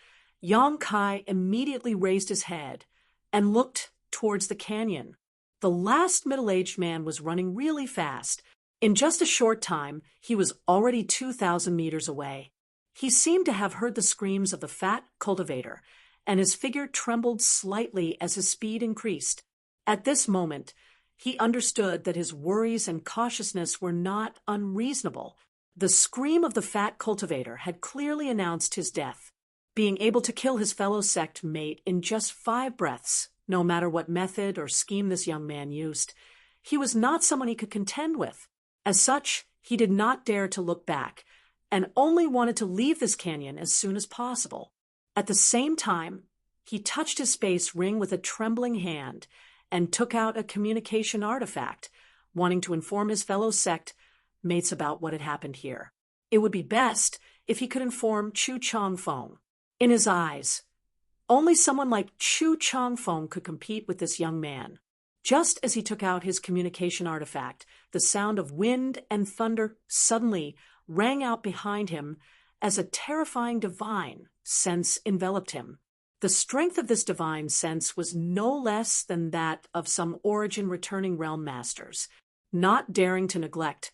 Yang Kai immediately raised his head and looked towards the canyon. The last middle-aged man was running really fast. In just a short time, he was already 2,000 meters away. He seemed to have heard the screams of the fat cultivator, and his figure trembled slightly as his speed increased. At this moment, he understood that his worries and cautiousness were not unreasonable. The scream of the fat cultivator had clearly announced his death. Being able to kill his fellow sect mate in just 5 breaths, no matter what method or scheme this young man used, he was not someone he could contend with. As such, he did not dare to look back, and only wanted to leave this canyon as soon as possible. At the same time, he touched his space ring with a trembling hand and took out a communication artifact, wanting to inform his fellow sect mates about what had happened here. It would be best if he could inform Chu Chong Fong. In his eyes, Only someone like Chu Changfeng could compete with this young man. Just as he took out his communication artifact, the sound of wind and thunder suddenly rang out behind him as a terrifying divine sense enveloped him. The strength of this divine sense was no less than that of some origin-returning realm masters. Not daring to neglect,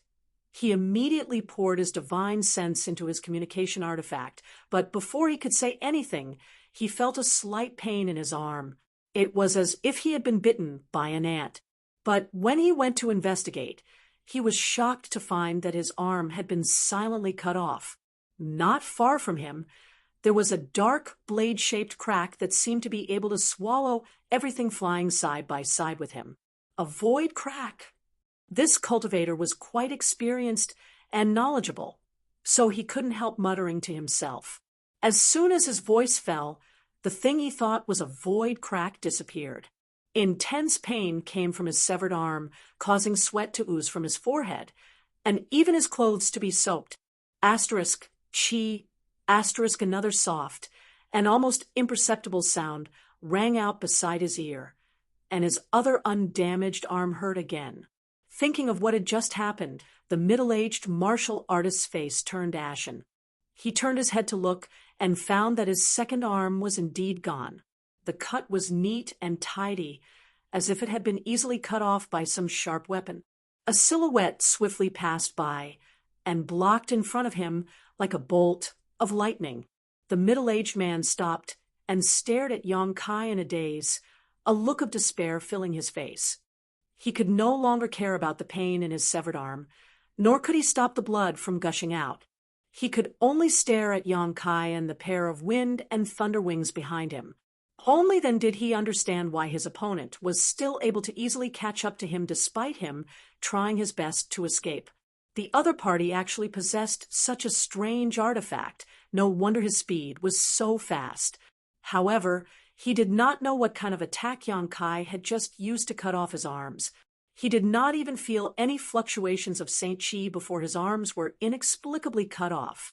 he immediately poured his divine sense into his communication artifact, but before he could say anything, he felt a slight pain in his arm. It was as if he had been bitten by an ant. But when he went to investigate, he was shocked to find that his arm had been silently cut off. Not far from him, there was a dark, blade-shaped crack that seemed to be able to swallow everything flying side by side with him. A void crack. This cultivator was quite experienced and knowledgeable, so he couldn't help muttering to himself. As soon as his voice fell, the thing he thought was a void crack disappeared. Intense pain came from his severed arm, causing sweat to ooze from his forehead, and even his clothes to be soaked. Asterisk, chi, asterisk, another soft and almost imperceptible sound rang out beside his ear, and his other undamaged arm hurt again. Thinking of what had just happened, the middle-aged martial artist's face turned ashen. He turned his head to look and found that his second arm was indeed gone. The cut was neat and tidy, as if it had been easily cut off by some sharp weapon. A silhouette swiftly passed by and blocked in front of him like a bolt of lightning. The middle-aged man stopped and stared at Yang Kai in a daze, a look of despair filling his face. He could no longer care about the pain in his severed arm, nor could he stop the blood from gushing out. He could only stare at Yang Kai and the pair of wind and thunder wings behind him. Only then did he understand why his opponent was still able to easily catch up to him despite him trying his best to escape. The other party actually possessed such a strange artifact. No wonder his speed was so fast. However, he did not know what kind of attack Yang Kai had just used to cut off his arms. He did not even feel any fluctuations of Saint Chi before his arms were inexplicably cut off.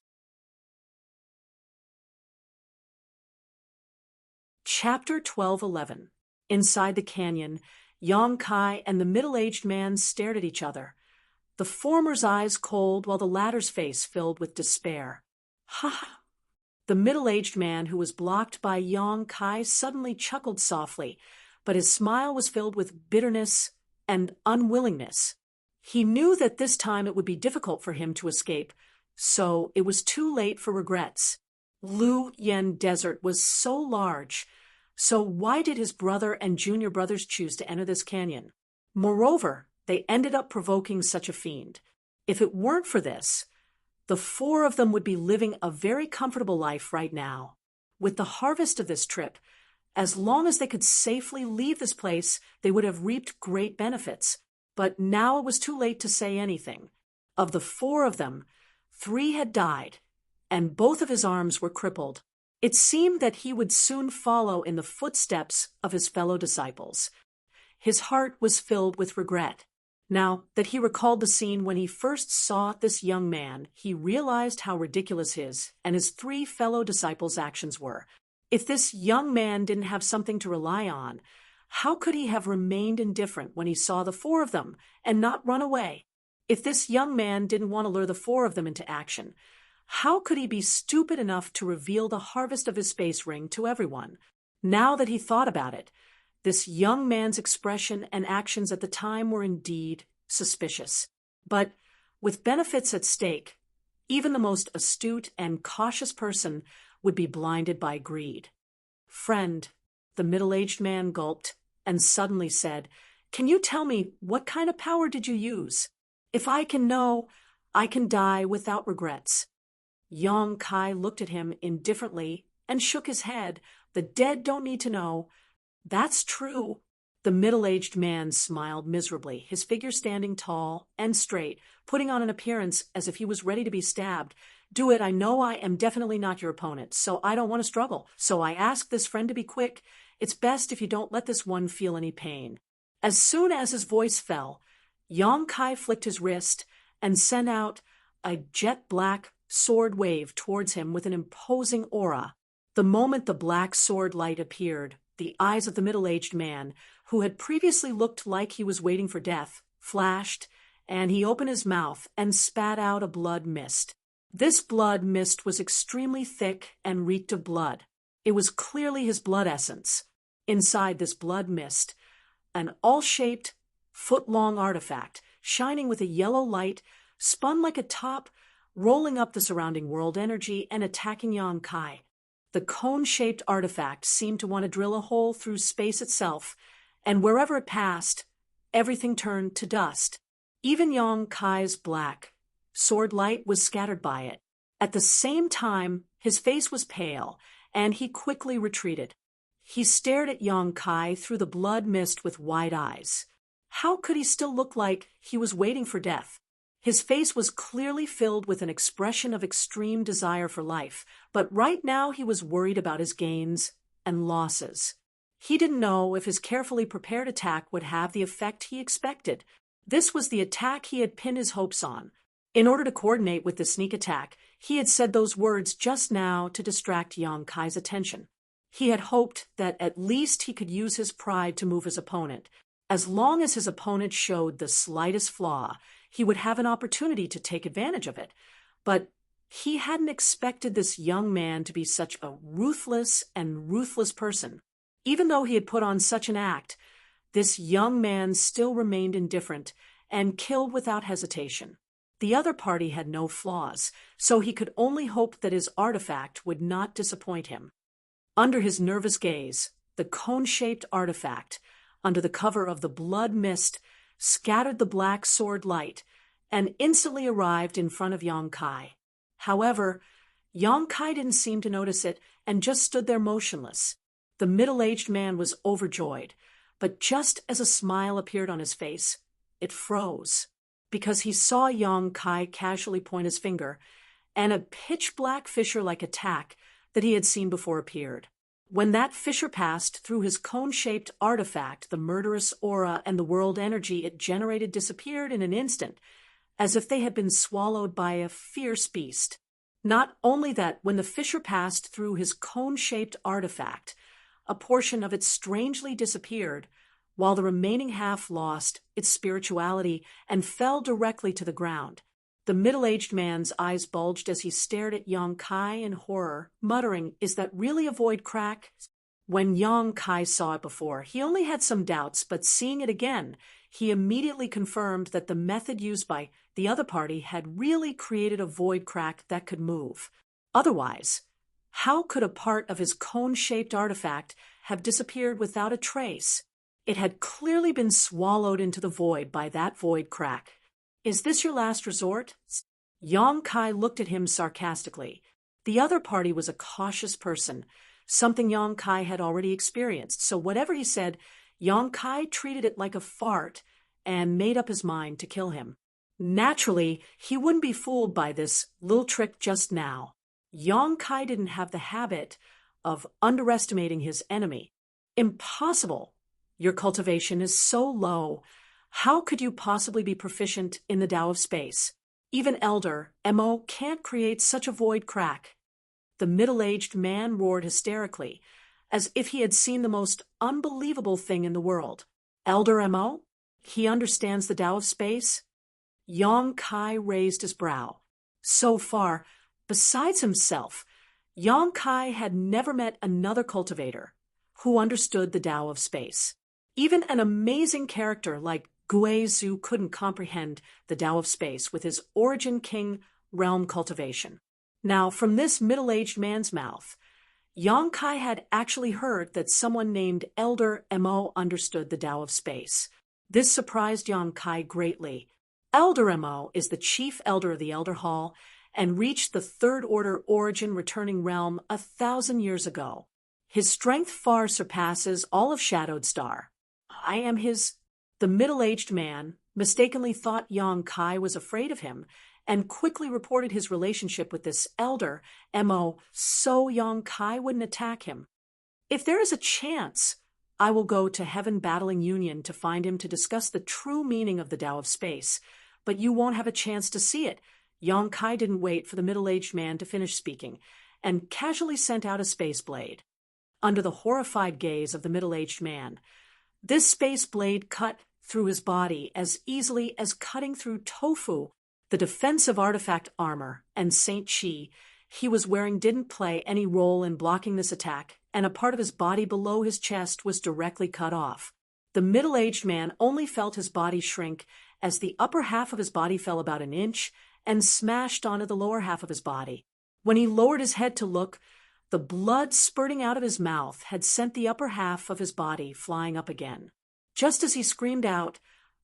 Chapter 12:11. Inside the canyon, Yang Kai and the middle-aged man stared at each other, the former's eyes cold while the latter's face filled with despair. Ha! The middle-aged man, who was blocked by Yang Kai, suddenly chuckled softly, but his smile was filled with bitterness and unwillingness. He knew that this time it would be difficult for him to escape, so it was too late for regrets. Lu Yen Desert was so large, so why did his brother and junior brothers choose to enter this canyon? Moreover, they ended up provoking such a fiend. If it weren't for this, the four of them would be living a very comfortable life right now. With the harvest of this trip, as long as they could safely leave this place, they would have reaped great benefits. But now it was too late to say anything. Of the four of them, 3 had died, and both of his arms were crippled. It seemed that he would soon follow in the footsteps of his fellow disciples. His heart was filled with regret. Now that he recalled the scene when he first saw this young man, he realized how ridiculous his and his 3 fellow disciples' actions were. If this young man didn't have something to rely on, how could he have remained indifferent when he saw the 4 of them and not run away? If this young man didn't want to lure the 4 of them into action, how could he be stupid enough to reveal the harvest of his space ring to everyone? Now that he thought about it, this young man's expression and actions at the time were indeed suspicious. But with benefits at stake, even the most astute and cautious person would be blinded by greed. Friend, the middle-aged man gulped and suddenly said, "Can you tell me what kind of power did you use? If I can know, I can die without regrets." Yang Kai looked at him indifferently and shook his head. "The dead don't need to know." "That's true." The middle-aged man smiled miserably, his figure standing tall and straight, putting on an appearance as if he was ready to be stabbed. "Do it. I know I am definitely not your opponent, so I don't want to struggle. So I ask this friend to be quick. It's best if you don't let this one feel any pain." As soon as his voice fell, Yang Kai flicked his wrist and sent out a jet-black sword wave towards him with an imposing aura. The moment the black sword light appeared, the eyes of the middle-aged man, who had previously looked like he was waiting for death, flashed, and he opened his mouth and spat out a blood mist. This blood mist was extremely thick and reeked of blood. It was clearly his blood essence. Inside this blood mist, an all-shaped, foot-long artifact, shining with a yellow light, spun like a top, rolling up the surrounding world energy and attacking Yang Kai. The cone-shaped artifact seemed to want to drill a hole through space itself, and wherever it passed, everything turned to dust. Even Yang Kai's black sword light was scattered by it. At the same time, his face was pale, and he quickly retreated. He stared at Yang Kai through the blood mist with wide eyes. How could he still look like he was waiting for death? His face was clearly filled with an expression of extreme desire for life, but right now he was worried about his gains and losses. He didn't know if his carefully prepared attack would have the effect he expected. This was the attack he had pinned his hopes on. In order to coordinate with the sneak attack, he had said those words just now to distract Yang Kai's attention. He had hoped that at least he could use his pride to move his opponent. As long as his opponent showed the slightest flaw, he would have an opportunity to take advantage of it. But he hadn't expected this young man to be such a ruthless person. Even though he had put on such an act, this young man still remained indifferent and killed without hesitation. The other party had no flaws, so he could only hope that his artifact would not disappoint him. Under his nervous gaze, the cone-shaped artifact, under the cover of the blood mist, scattered the black sword light and instantly arrived in front of Yang Kai. However, Yang Kai didn't seem to notice it and just stood there motionless. The middle-aged man was overjoyed, but just as a smile appeared on his face, it froze, because he saw Yang Kai casually point his finger, and a pitch-black fissure-like attack that he had seen before appeared. When that fissure passed through his cone-shaped artifact, the murderous aura and the world energy it generated disappeared in an instant, as if they had been swallowed by a fierce beast. Not only that, when the fissure passed through his cone-shaped artifact, a portion of it strangely disappeared, while the remaining half lost its spirituality and fell directly to the ground. The middle-aged man's eyes bulged as he stared at Yang Kai in horror, muttering, "Is that really a void crack?" When Yang Kai saw it before, he only had some doubts, but seeing it again, he immediately confirmed that the method used by the other party had really created a void crack that could move. Otherwise, how could a part of his cone-shaped artifact have disappeared without a trace? It had clearly been swallowed into the void by that void crack. "Is this your last resort?" Yang Kai looked at him sarcastically. The other party was a cautious person, something Yang Kai had already experienced, so whatever he said, Yang Kai treated it like a fart and made up his mind to kill him. Naturally, he wouldn't be fooled by this little trick just now. Yang Kai didn't have the habit of underestimating his enemy. "Impossible! Your cultivation is so low. How could you possibly be proficient in the Tao of Space? Even Elder Mo can't create such a void crack." The middle-aged man roared hysterically, as if he had seen the most unbelievable thing in the world. "Elder Mo? He understands the Tao of Space?" Yang Kai raised his brow. So far, besides himself, Yang Kai had never met another cultivator who understood the Tao of Space. Even an amazing character like Guizhu couldn't comprehend the Tao of Space with his Origin King realm cultivation. Now, from this middle-aged man's mouth, Yang Kai had actually heard that someone named Elder Mo understood the Tao of Space. This surprised Yang Kai greatly. Elder Mo is the chief elder of the Elder Hall and reached the Third Order Origin returning realm 1,000 years ago. His strength far surpasses all of Shadowed Star. I am his... The middle-aged man mistakenly thought Yang Kai was afraid of him and quickly reported his relationship with this Elder Mo so Yang Kai wouldn't attack him. "If there is a chance, I will go to Heaven Battling Union to find him to discuss the true meaning of the Tao of Space, but you won't have a chance to see it." Yang Kai didn't wait for the middle-aged man to finish speaking, and casually sent out a space blade. Under the horrified gaze of the middle-aged man, this space blade cut through his body as easily as cutting through tofu. The defensive artifact armor and Saint Chi he was wearing didn't play any role in blocking this attack, and a part of his body below his chest was directly cut off. The middle-aged man only felt his body shrink as the upper half of his body fell about an inch and smashed onto the lower half of his body. When he lowered his head to look, the blood spurting out of his mouth had sent the upper half of his body flying up again. Just as he screamed out,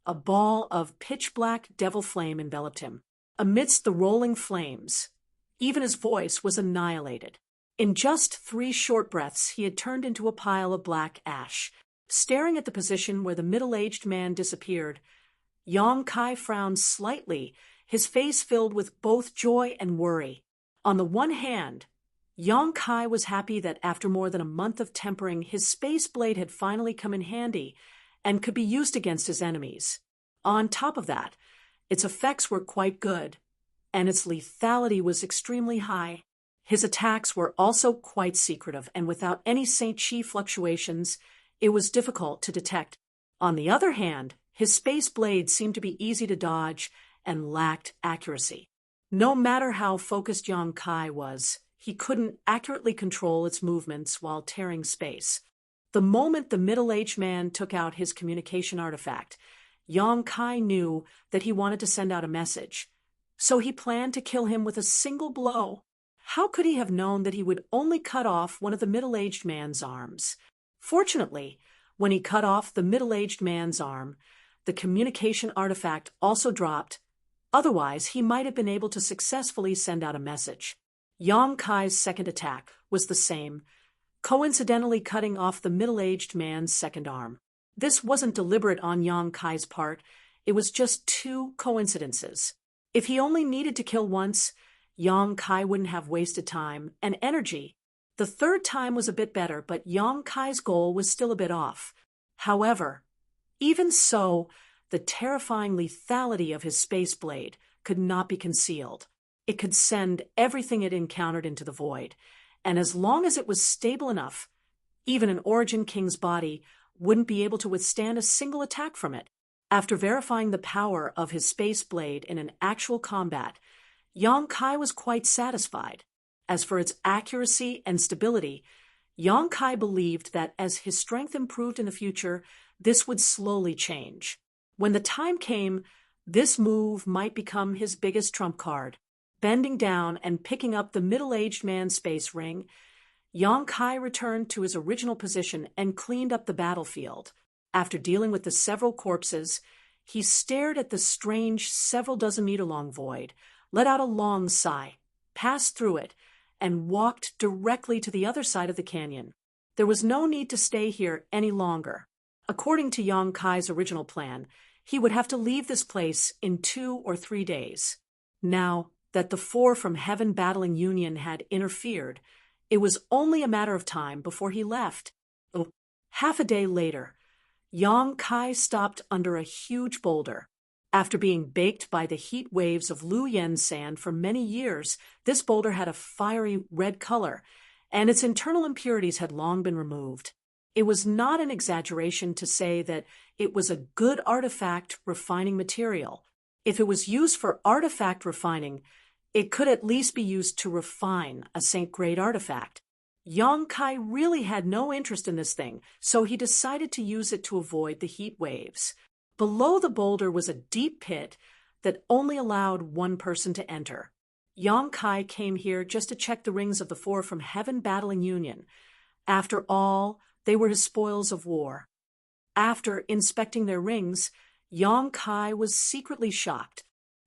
a ball of pitch-black devil flame enveloped him. Amidst the rolling flames, even his voice was annihilated. In just 3 short breaths, he had turned into a pile of black ash. Staring at the position where the middle-aged man disappeared, Yang Kai frowned slightly, his face filled with both joy and worry. On the one hand, Yang Kai was happy that after more than a month of tempering, his space blade had finally come in handy and could be used against his enemies. On top of that, its effects were quite good, and its lethality was extremely high. His attacks were also quite secretive, and without any Saint Chi fluctuations, it was difficult to detect. On the other hand, his space blade seemed to be easy to dodge and lacked accuracy. No matter how focused Yang Kai was, he couldn't accurately control its movements while tearing space. The moment the middle-aged man took out his communication artifact, Yang Kai knew that he wanted to send out a message, so he planned to kill him with a single blow. How could he have known that he would only cut off one of the middle-aged man's arms? Fortunately, when he cut off the middle-aged man's arm, the communication artifact also dropped. Otherwise, he might have been able to successfully send out a message. Yang Kai's second attack was the same, coincidentally cutting off the middle-aged man's second arm. This wasn't deliberate on Yang Kai's part, it was just 2 coincidences. If he only needed to kill once, Yang Kai wouldn't have wasted time and energy. The third time was a bit better, but Yang Kai's goal was still a bit off. However, even so, the terrifying lethality of his space blade could not be concealed. It could send everything it encountered into the void, and as long as it was stable enough, even an Origin King's body wouldn't be able to withstand a single attack from it. After verifying the power of his space blade in an actual combat, Yang Kai was quite satisfied. As for its accuracy and stability, Yang Kai believed that as his strength improved in the future, this would slowly change. When the time came, this move might become his biggest trump card. Bending down and picking up the middle-aged man's space ring, Yang Kai returned to his original position and cleaned up the battlefield. After dealing with the several corpses, he stared at the strange several dozen-meter-long void, let out a long sigh, passed through it, and walked directly to the other side of the canyon. There was no need to stay here any longer. According to Yang Kai's original plan, he would have to leave this place in 2 or 3 days. Now that the 4 from Heaven Battling Union had interfered, it was only a matter of time before he left. Half a day later, Yang Kai stopped under a huge boulder. After being baked by the heat waves of Lu Yen sand for many years, this boulder had a fiery red color, and its internal impurities had long been removed. It was not an exaggeration to say that it was a good artifact refining material. If it was used for artifact refining, it could at least be used to refine a Saint-grade artifact. Yang Kai really had no interest in this thing, so he decided to use it to avoid the heat waves. Below the boulder was a deep pit that only allowed 1 person to enter. Yang Kai came here just to check the rings of the 4 from Heaven Battling Union. After all, they were his spoils of war. After inspecting their rings, Yang Kai was secretly shocked.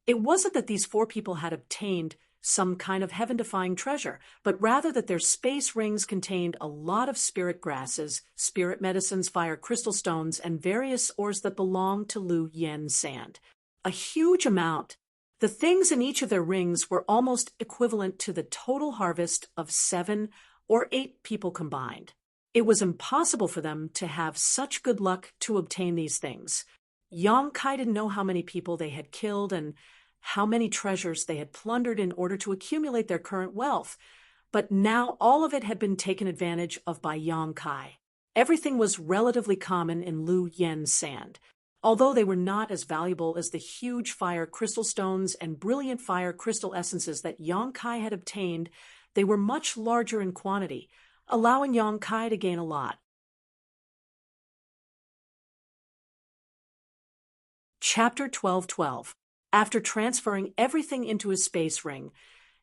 It wasn't that these 4 people had obtained some kind of heaven-defying treasure, but rather that their space rings contained a lot of spirit grasses, spirit medicines, fire crystal stones, and various ores that belonged to Lu Yen sand. A huge amount. The things in each of their rings were almost equivalent to the total harvest of 7 or 8 people combined. It was impossible for them to have such good luck to obtain these things. Yang Kai didn't know how many people they had killed and how many treasures they had plundered in order to accumulate their current wealth, but now all of it had been taken advantage of by Yang Kai. Everything was relatively common in Lu Yen's sand. Although they were not as valuable as the huge fire crystal stones and brilliant fire crystal essences that Yang Kai had obtained, they were much larger in quantity, allowing Yang Kai to gain a lot. Chapter 12:12. After transferring everything into his space ring,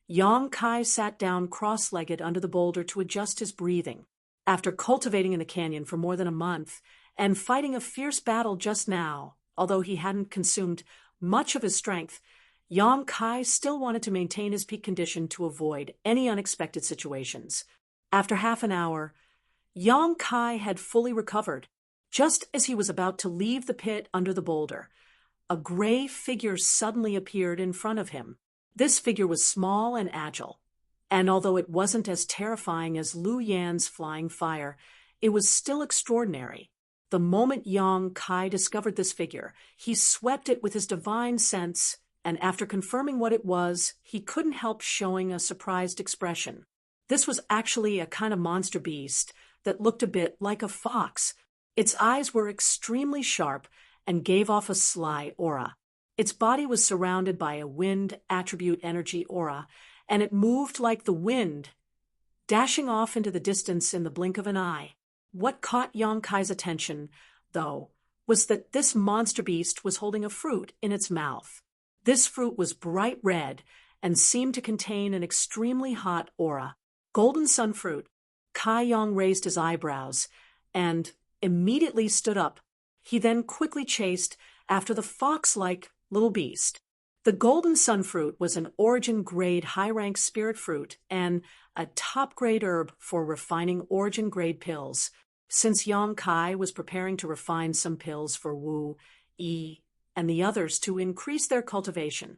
Yang Kai sat down cross-legged under the boulder to adjust his breathing. After cultivating in the canyon for more than a month and fighting a fierce battle just now, although he hadn't consumed much of his strength, Yang Kai still wanted to maintain his peak condition to avoid any unexpected situations. After half an hour, Yang Kai had fully recovered. Just as he was about to leave the pit under the boulder, a gray figure suddenly appeared in front of him. This figure was small and agile, and although it wasn't as terrifying as Lu Yan's flying fire, it was still extraordinary. The moment Yang Kai discovered this figure, he swept it with his divine sense, and after confirming what it was, he couldn't help showing a surprised expression. This was actually a kind of monster beast that looked a bit like a fox. Its eyes were extremely sharp and gave off a sly aura. Its body was surrounded by a wind attribute energy aura, and it moved like the wind, dashing off into the distance in the blink of an eye. What caught Yang Kai's attention, though, was that this monster beast was holding a fruit in its mouth. This fruit was bright red and seemed to contain an extremely hot aura. Golden sun fruit. Kai Yang raised his eyebrows and immediately stood up. He then quickly chased after the fox-like little beast. The golden sun fruit was an origin-grade high-rank spirit fruit and a top-grade herb for refining origin-grade pills. Since Yang Kai was preparing to refine some pills for Wu, Yi, and the others to increase their cultivation,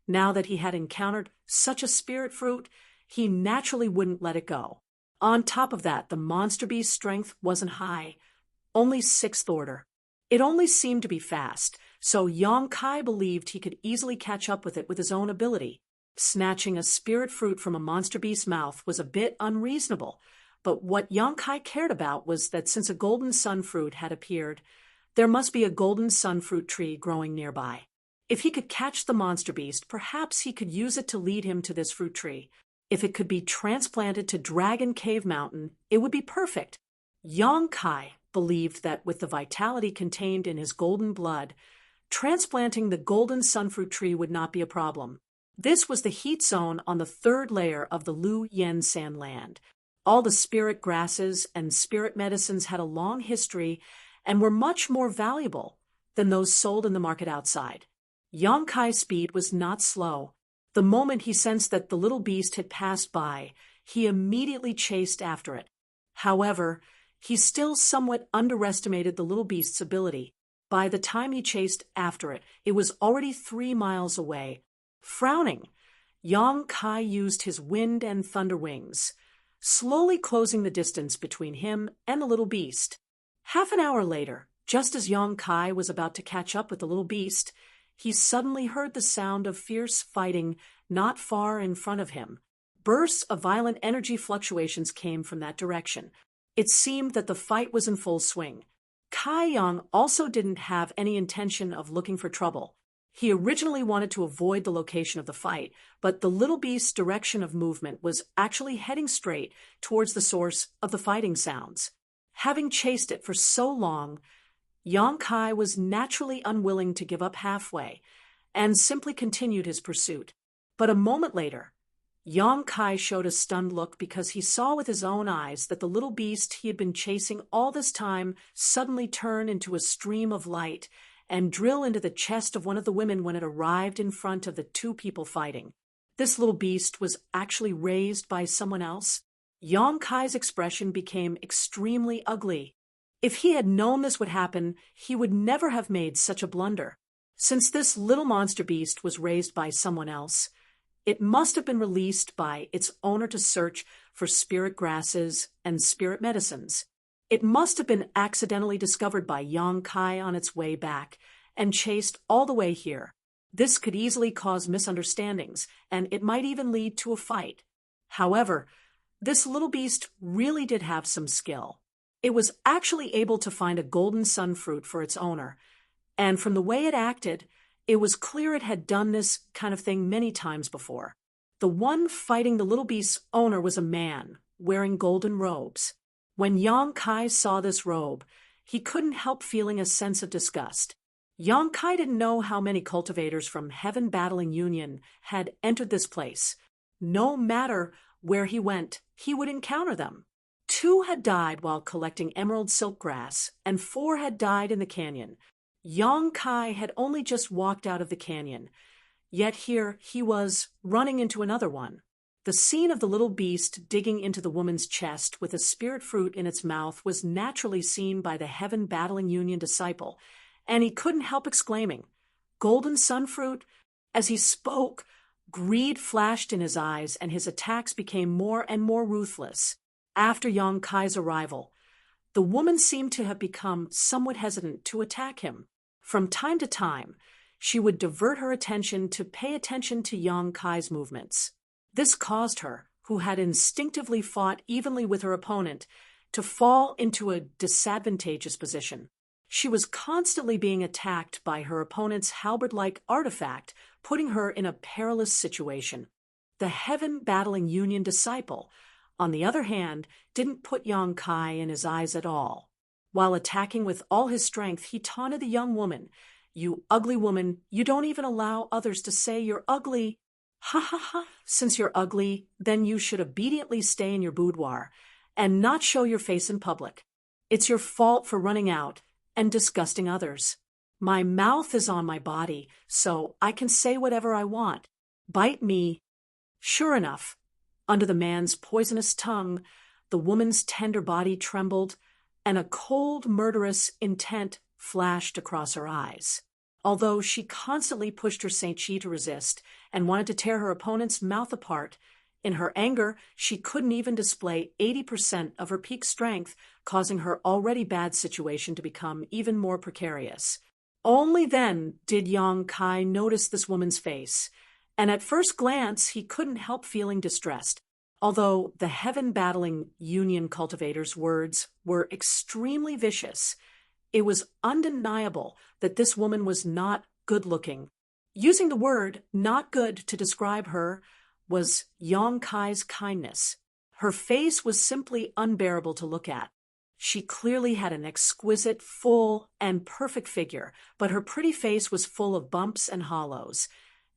now that he had encountered such a spirit fruit, he naturally wouldn't let it go. On top of that, the monster beast's strength wasn't high, only 6th order. It only seemed to be fast, so Yang Kai believed he could easily catch up with it with his own ability. Snatching a spirit fruit from a monster beast's mouth was a bit unreasonable, but what Yang Kai cared about was that since a golden sun fruit had appeared, there must be a golden sun fruit tree growing nearby. If he could catch the monster beast, perhaps he could use it to lead him to this fruit tree. If it could be transplanted to Dragon Cave Mountain, it would be perfect. Yang Kai believed that with the vitality contained in his golden blood, transplanting the golden sunfruit tree would not be a problem. This was the heat zone on the 3rd layer of the Lu Yen Sand land. All the spirit grasses and spirit medicines had a long history and were much more valuable than those sold in the market outside. Yang Kai's speed was not slow. The moment he sensed that the little beast had passed by, he immediately chased after it. However, he still somewhat underestimated the little beast's ability. By the time he chased after it, it was already 3 miles away. Frowning, Yang Kai used his wind and thunder wings, slowly closing the distance between him and the little beast. Half an hour later, just as Yang Kai was about to catch up with the little beast, he suddenly heard the sound of fierce fighting not far in front of him. Bursts of violent energy fluctuations came from that direction. It seemed that the fight was in full swing. Kai Yang also didn't have any intention of looking for trouble. He originally wanted to avoid the location of the fight, but the little beast's direction of movement was actually heading straight towards the source of the fighting sounds. Having chased it for so long, Yang Kai was naturally unwilling to give up halfway and simply continued his pursuit. But a moment later, Yang Kai showed a stunned look because he saw with his own eyes that the little beast he had been chasing all this time suddenly turn into a stream of light and drill into the chest of one of the women when it arrived in front of the 2 people fighting. This little beast was actually raised by someone else. Yang Kai's expression became extremely ugly. If he had known this would happen, he would never have made such a blunder. Since this little monster beast was raised by someone else, it must have been released by its owner to search for spirit grasses and spirit medicines. It must have been accidentally discovered by Yang Kai on its way back and chased all the way here. This could easily cause misunderstandings, and it might even lead to a fight. However, This little beast really did have some skill. It was actually able to find a golden sun fruit for its owner, and from the way it acted, it was clear it had done this kind of thing many times before. The one fighting the little beast's owner was a man, wearing golden robes. When Yang Kai saw this robe, he couldn't help feeling a sense of disgust. Yang Kai didn't know how many cultivators from Heaven Battling Union had entered this place. No matter where he went, he would encounter them. 2 had died while collecting emerald silk grass, and 4 had died in the canyon. Yang Kai had only just walked out of the canyon, yet here he was running into another one. The scene of the little beast digging into the woman's chest with a spirit fruit in its mouth was naturally seen by the Heaven Battling Union disciple, and he couldn't help exclaiming, "Golden sun fruit?" As he spoke, greed flashed in his eyes, and his attacks became more and more ruthless. After Yang Kai's arrival, the woman seemed to have become somewhat hesitant to attack him. From time to time, she would divert her attention to pay attention to Yang Kai's movements. This caused her, who had instinctively fought evenly with her opponent, to fall into a disadvantageous position. She was constantly being attacked by her opponent's halberd-like artifact, putting her in a perilous situation. The Heaven Battling Union disciple, on the other hand, didn't put Yang Kai in his eyes at all. While attacking with all his strength, he taunted the young woman. "You ugly woman, you don't even allow others to say you're ugly. Ha ha ha, since you're ugly, then you should obediently stay in your boudoir and not show your face in public. It's your fault for running out and disgusting others. My mouth is on my body, so I can say whatever I want. Bite me." Sure enough, under the man's poisonous tongue, the woman's tender body trembled, and a cold, murderous intent flashed across her eyes. Although she constantly pushed her Saint Chi to resist and wanted to tear her opponent's mouth apart, in her anger, she couldn't even display 80% of her peak strength, causing her already bad situation to become even more precarious. Only then did Yang Kai notice this woman's face, and at first glance he couldn't help feeling distressed. Although the Heaven Battling Union cultivator's words were extremely vicious, it was undeniable that this woman was not good-looking. Using the word "not good" to describe her was Yang Kai's kindness. Her face was simply unbearable to look at. She clearly had an exquisite, full, and perfect figure, but her pretty face was full of bumps and hollows,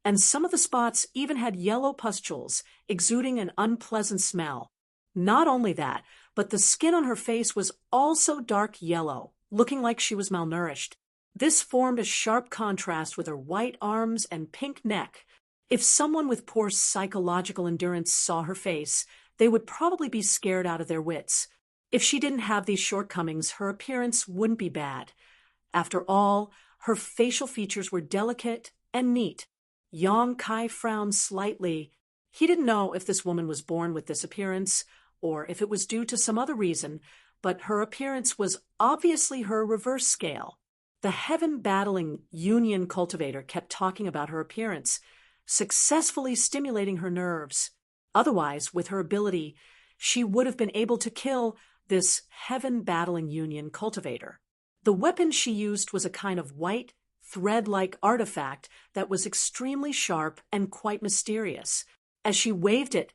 and some of the spots even had yellow pustules, exuding an unpleasant smell. Not only that, but the skin on her face was also dark yellow, looking like she was malnourished. This formed a sharp contrast with her white arms and pink neck. If someone with poor psychological endurance saw her face, they would probably be scared out of their wits. If she didn't have these shortcomings, her appearance wouldn't be bad. After all, her facial features were delicate and neat. Yang Kai frowned slightly. He didn't know if this woman was born with this appearance, or if it was due to some other reason, but her appearance was obviously her reverse scale. The Heaven Battling Union cultivator kept talking about her appearance, successfully stimulating her nerves. Otherwise, with her ability, she would have been able to kill this Heaven Battling Union cultivator. The weapon she used was a kind of white, thread-like artifact that was extremely sharp and quite mysterious. As she waved it,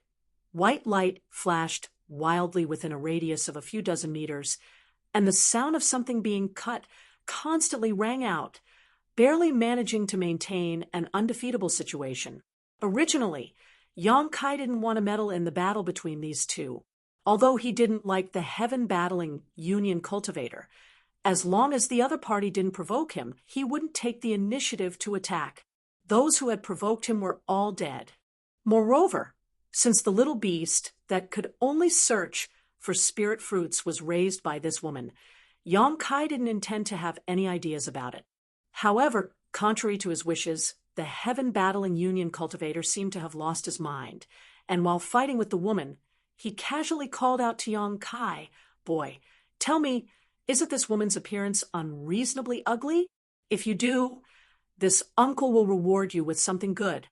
white light flashed wildly within a radius of a few dozen meters, and the sound of something being cut constantly rang out, barely managing to maintain an undefeatable situation. Originally, Yang Kai didn't want to meddle in the battle between these two, although he didn't like the Heaven Battling Union cultivator. As long as the other party didn't provoke him, he wouldn't take the initiative to attack. Those who had provoked him were all dead. Moreover, since the little beast that could only search for spirit fruits was raised by this woman, Yang Kai didn't intend to have any ideas about it. However, contrary to his wishes, the Heaven Battling Union cultivator seemed to have lost his mind, and while fighting with the woman, he casually called out to Yang Kai, "Boy, tell me, isn't this woman's appearance unreasonably ugly? If you do, this uncle will reward you with something good."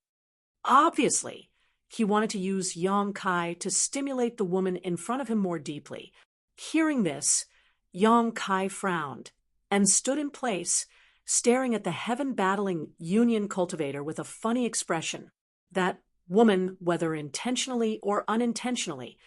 Obviously, He wanted to use Yang Kai to stimulate the woman in front of him more deeply. Hearing this, Yang Kai frowned and stood in place, staring at the heaven-battling union cultivator with a funny expression. That woman, whether intentionally or unintentionally,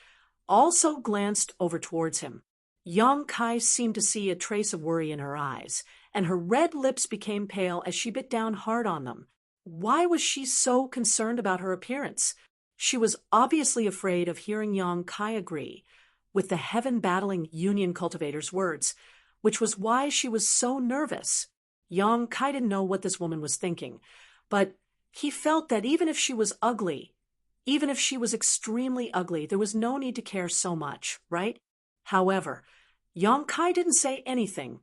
also glanced over towards him. Yang Kai seemed to see a trace of worry in her eyes, and her red lips became pale as she bit down hard on them. Why was she so concerned about her appearance? She was obviously afraid of hearing Yang Kai agree with the heaven-battling union cultivator's words, which was why she was so nervous. Yang Kai didn't know what this woman was thinking, but he felt that even if she was ugly, even if she was extremely ugly, there was no need to care so much, right? However, Yang Kai didn't say anything,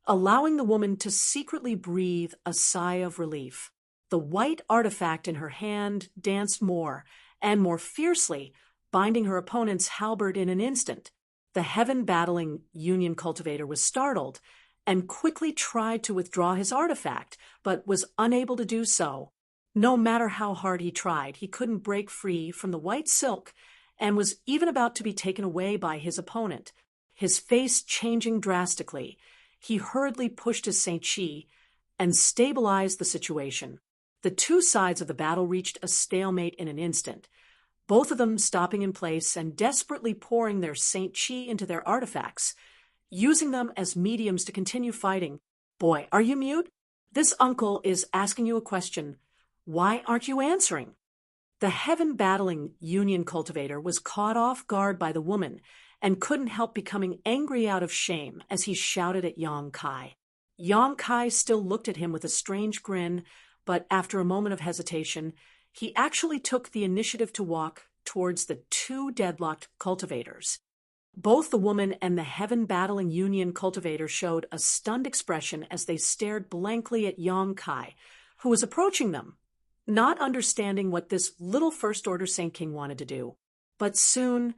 allowing the woman to secretly breathe a sigh of relief. The white artifact in her hand danced more and more fiercely, binding her opponent's halberd in an instant. The heaven-battling union cultivator was startled and quickly tried to withdraw his artifact, but was unable to do so. No matter how hard he tried, he couldn't break free from the white silk and was even about to be taken away by his opponent. His face changing drastically, he hurriedly pushed his Saint Chi and stabilized the situation. The two sides of the battle reached a stalemate in an instant, both of them stopping in place and desperately pouring their Saint Chi into their artifacts, using them as mediums to continue fighting. Boy, are you mute? This uncle is asking you a question. Why aren't you answering? The heaven-battling union cultivator was caught off guard by the woman and couldn't help becoming angry out of shame as he shouted at Yang Kai. Yang Kai still looked at him with a strange grin, but after a moment of hesitation, he actually took the initiative to walk towards the two deadlocked cultivators. Both the woman and the heaven-battling union cultivator showed a stunned expression as they stared blankly at Yang Kai, who was approaching them, not understanding what this little First-Order Saint King wanted to do. But soon,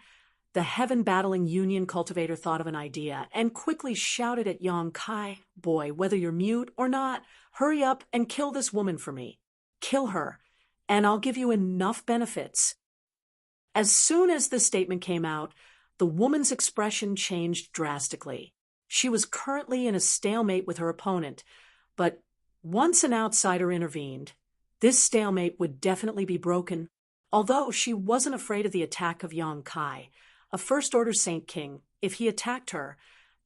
the heaven-battling union cultivator thought of an idea and quickly shouted at Yang Kai, "Boy, whether you're mute or not, hurry up and kill this woman for me. Kill her, and I'll give you enough benefits." As soon as this statement came out, the woman's expression changed drastically. She was currently in a stalemate with her opponent, but once an outsider intervened, this stalemate would definitely be broken. Although she wasn't afraid of the attack of Yang Kai, a First-Order Saint King, if he attacked her,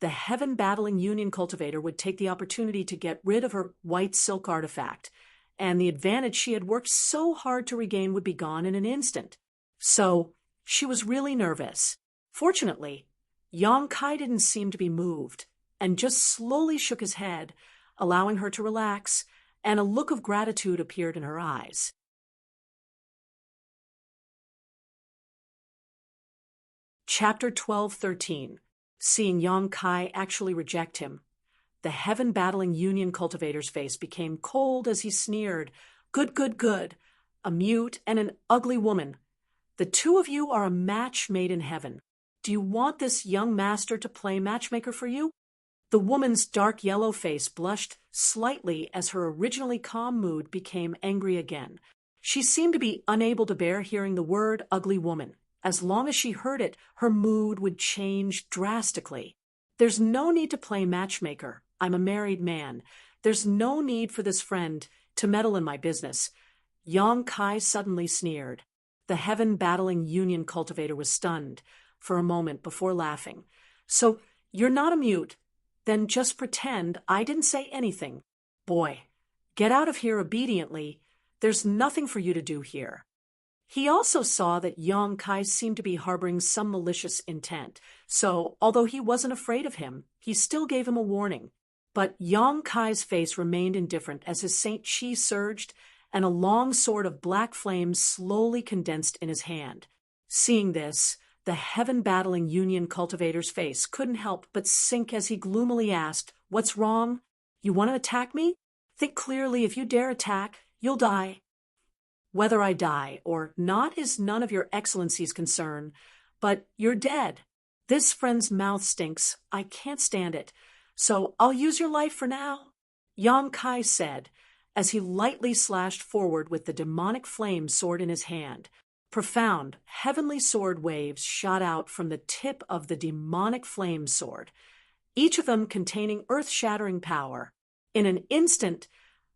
the heaven-battling union cultivator would take the opportunity to get rid of her white silk artifact, and the advantage she had worked so hard to regain would be gone in an instant. So, she was really nervous. Fortunately, Yang Kai didn't seem to be moved, and just slowly shook his head, allowing her to relax, and a look of gratitude appeared in her eyes. Chapter 12-13. Seeing Yang Kai actually reject him, the heaven-battling union cultivator's face became cold as he sneered, "Good, good, good. A mute and an ugly woman. The two of you are a match made in heaven. Do you want this young master to play matchmaker for you?" The woman's dark yellow face blushed slightly as her originally calm mood became angry again. She seemed to be unable to bear hearing the word ugly woman. As long as she heard it, her mood would change drastically. "There's no need to play matchmaker. I'm a married man. There's no need for this friend to meddle in my business." Yang Kai suddenly sneered. The heaven-battling union cultivator was stunned for a moment before laughing. "So, you're not a mute? Then just pretend I didn't say anything. Boy, get out of here obediently. There's nothing for you to do here." He also saw that Yang Kai seemed to be harboring some malicious intent, so although he wasn't afraid of him, he still gave him a warning. But Yang Kai's face remained indifferent as his Saint Chi surged, and a long sword of black flame slowly condensed in his hand. Seeing this, the heaven-battling union cultivator's face couldn't help but sink as he gloomily asked, "What's wrong? You want to attack me? Think clearly. If you dare attack, you'll die." "Whether I die or not is none of your excellency's concern, but you're dead. This friend's mouth stinks. I can't stand it. So I'll use your life for now," Yang Kai said, as he lightly slashed forward with the demonic flame sword in his hand. Profound, heavenly sword waves shot out from the tip of the demonic flame sword, each of them containing earth-shattering power. In an instant,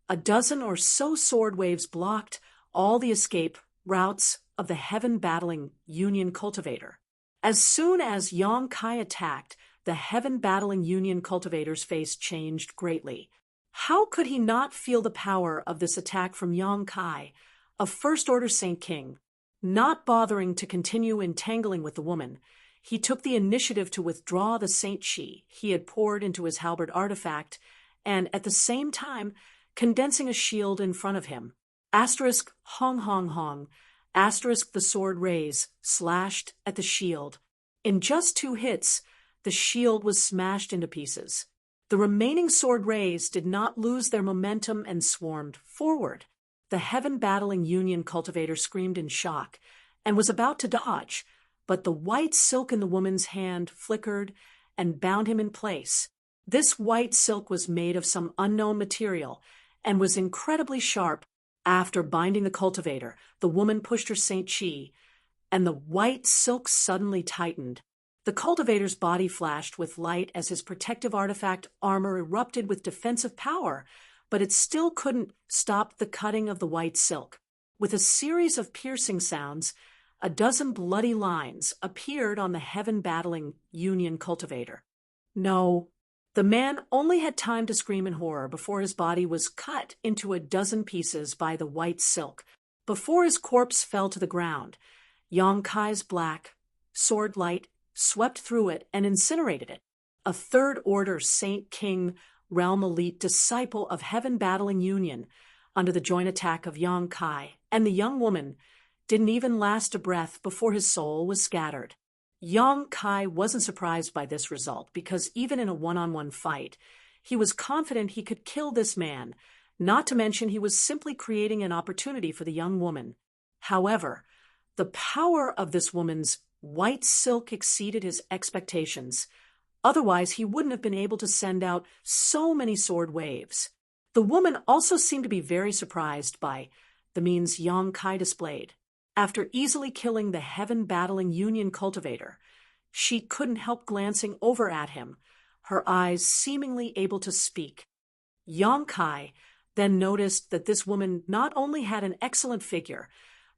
a dozen or so sword waves blocked all the escape routes of the heaven-battling Union cultivator. As soon as Yong Kai attacked, the heaven-battling Union cultivator's face changed greatly. How could he not feel the power of this attack from Yong Kai, a First-Order Saint King? Not bothering to continue entangling with the woman, he took the initiative to withdraw the Saint Chi he had poured into his halberd artifact, and at the same time condensing a shield in front of him. Asterisk hong hong hong, asterisk the sword rays slashed at the shield. In just 2 hits, the shield was smashed into pieces. The remaining sword rays did not lose their momentum and swarmed forward. The heaven-battling Union cultivator screamed in shock and was about to dodge, but the white silk in the woman's hand flickered and bound him in place. This white silk was made of some unknown material and was incredibly sharp. After binding the cultivator, the woman pushed her Saint Chi, and the white silk suddenly tightened. The cultivator's body flashed with light as his protective artifact armor erupted with defensive power, but it still couldn't stop the cutting of the white silk. With a series of piercing sounds, a dozen bloody lines appeared on the heaven-battling Union cultivator. No, the man only had time to scream in horror before his body was cut into a dozen pieces by the white silk. Before his corpse fell to the ground, Yong Kai's black sword light swept through it and incinerated it. A Third-Order Saint King realm elite disciple of heaven-battling Union under the joint attack of Yong Kai, and the young woman didn't even last a breath before his soul was scattered. Yong Kai wasn't surprised by this result because even in a one-on-one fight, he was confident he could kill this man, not to mention he was simply creating an opportunity for the young woman. However, the power of this woman's white silk exceeded his expectations. Otherwise, he wouldn't have been able to send out so many sword waves. The woman also seemed to be very surprised by the means Yong Kai displayed. After easily killing the heaven-battling Union cultivator, she couldn't help glancing over at him, her eyes seemingly able to speak. Yong Kai then noticed that this woman not only had an excellent figure,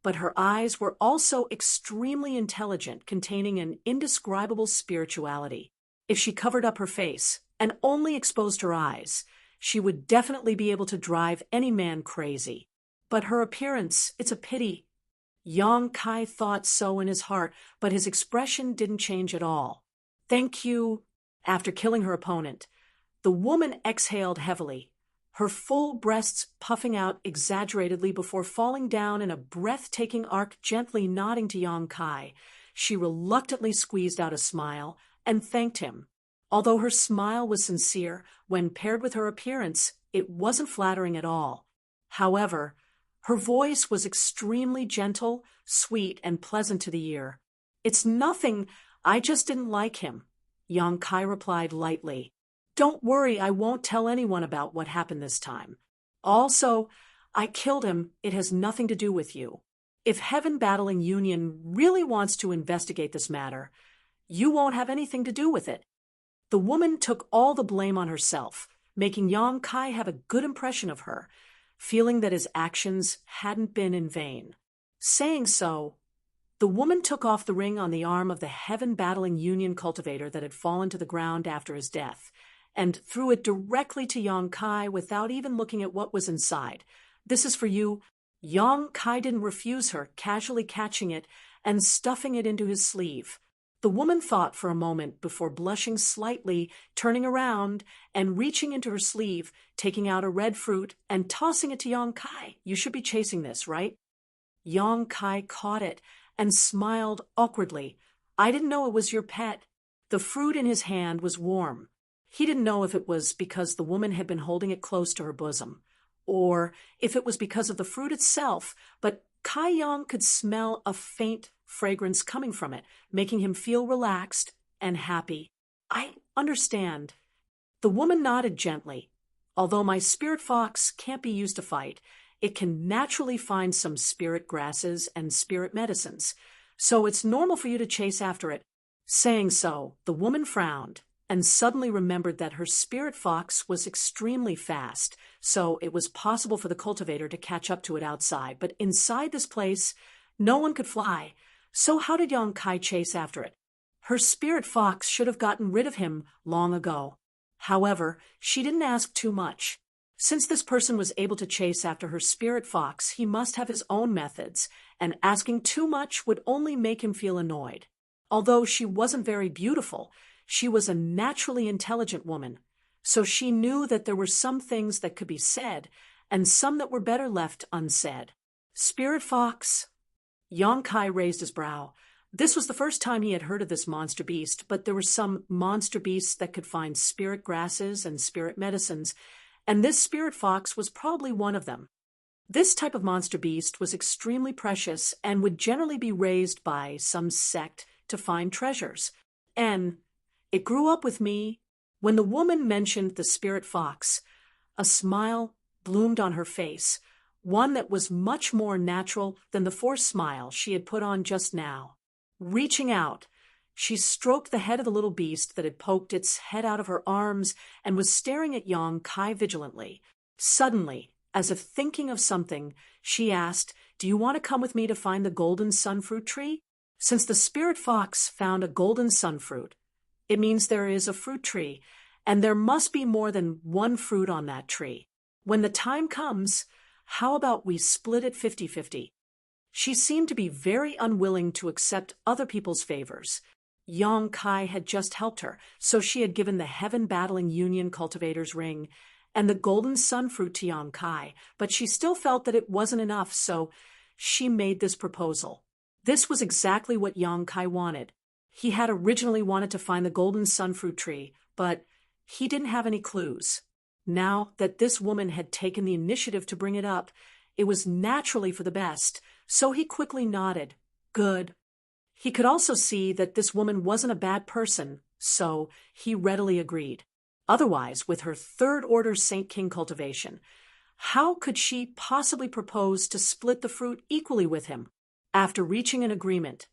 but her eyes were also extremely intelligent, containing an indescribable spirituality. If she covered up her face and only exposed her eyes, she would definitely be able to drive any man crazy. But her appearance, it's a pity. Yong Kai thought so in his heart, but his expression didn't change at all. Thank you. After killing her opponent, the woman exhaled heavily, her full breasts puffing out exaggeratedly before falling down in a breathtaking arc, gently nodding to Yong Kai. She reluctantly squeezed out a smile and thanked him. Although her smile was sincere, when paired with her appearance, it wasn't flattering at all. However, her voice was extremely gentle, sweet, and pleasant to the ear. It's nothing, I just didn't like him, Yong Kai replied lightly. Don't worry, I won't tell anyone about what happened this time. Also, I killed him, it has nothing to do with you. If Heaven-Battling Union really wants to investigate this matter, you won't have anything to do with it. The woman took all the blame on herself, making Yong Kai have a good impression of her, feeling that his actions hadn't been in vain. Saying so, the woman took off the ring on the arm of the Heaven-Battling Union cultivator that had fallen to the ground after his death, and threw it directly to Yong Kai without even looking at what was inside. This is for you. Yong Kai didn't refuse her, casually catching it and stuffing it into his sleeve. The woman thought for a moment before blushing slightly, turning around and reaching into her sleeve, taking out a red fruit and tossing it to Yong Kai. You should be chasing this, right? Yong Kai caught it and smiled awkwardly. I didn't know it was your pet. The fruit in his hand was warm. He didn't know if it was because the woman had been holding it close to her bosom, or if it was because of the fruit itself, but Kai Yong could smell a faint fragrance coming from it, making him feel relaxed and happy. I understand. The woman nodded gently. Although my spirit fox can't be used to fight, it can naturally find some spirit grasses and spirit medicines, so it's normal for you to chase after it. Saying so, the woman frowned and suddenly remembered that her spirit fox was extremely fast, so it was possible for the cultivator to catch up to it outside. But inside this place, no one could fly. So how did Yong Kai chase after it? Her spirit fox should have gotten rid of him long ago. However, she didn't ask too much. Since this person was able to chase after her spirit fox, he must have his own methods, and asking too much would only make him feel annoyed. Although she wasn't very beautiful, she was a naturally intelligent woman, so she knew that there were some things that could be said and some that were better left unsaid. Spirit fox? Yong Kai raised his brow. This was the first time he had heard of this monster beast, but there were some monster beasts that could find spirit grasses and spirit medicines, and this spirit fox was probably one of them. This type of monster beast was extremely precious and would generally be raised by some sect to find treasures. And it grew up with me. When the woman mentioned the spirit fox, a smile bloomed on her face, one that was much more natural than the forced smile she had put on just now. Reaching out, she stroked the head of the little beast that had poked its head out of her arms and was staring at Yong Kai vigilantly. Suddenly, as if thinking of something, she asked, "Do you want to come with me to find the golden sunfruit tree?" Since the spirit fox found a golden sunfruit, it means there is a fruit tree, and there must be more than one fruit on that tree. When the time comes, how about we split it 50-50? She seemed to be very unwilling to accept other people's favors. Yong Kai had just helped her, so she had given the Heaven-Battling Union cultivator's ring and the golden sunfruit to Yong Kai, but she still felt that it wasn't enough, so she made this proposal. This was exactly what Yong Kai wanted. He had originally wanted to find the golden sunfruit tree, but he didn't have any clues. Now that this woman had taken the initiative to bring it up, it was naturally for the best, so he quickly nodded. Good. He could also see that this woman wasn't a bad person, so he readily agreed. Otherwise, with her third-order Saint King cultivation, how could she possibly propose to split the fruit equally with him? After reaching an agreement,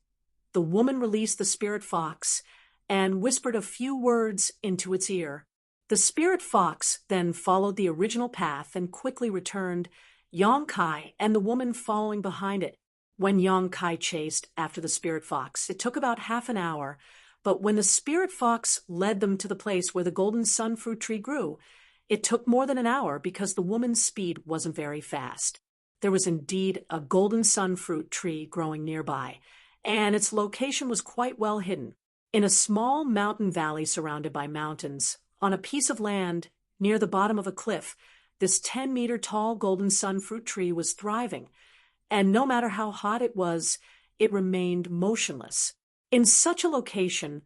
the woman released the spirit fox and whispered a few words into its ear. The spirit fox then followed the original path and quickly returned, Yong Kai and the woman following behind it. When Yong Kai chased after the spirit fox, it took about half an hour, but when the spirit fox led them to the place where the golden sunfruit tree grew, it took more than an hour because the woman's speed wasn't very fast. There was indeed a golden sunfruit tree growing nearby, and its location was quite well hidden. In a small mountain valley surrounded by mountains, on a piece of land near the bottom of a cliff, this 10-meter-tall golden sunfruit tree was thriving, and no matter how hot it was, it remained motionless. In such a location,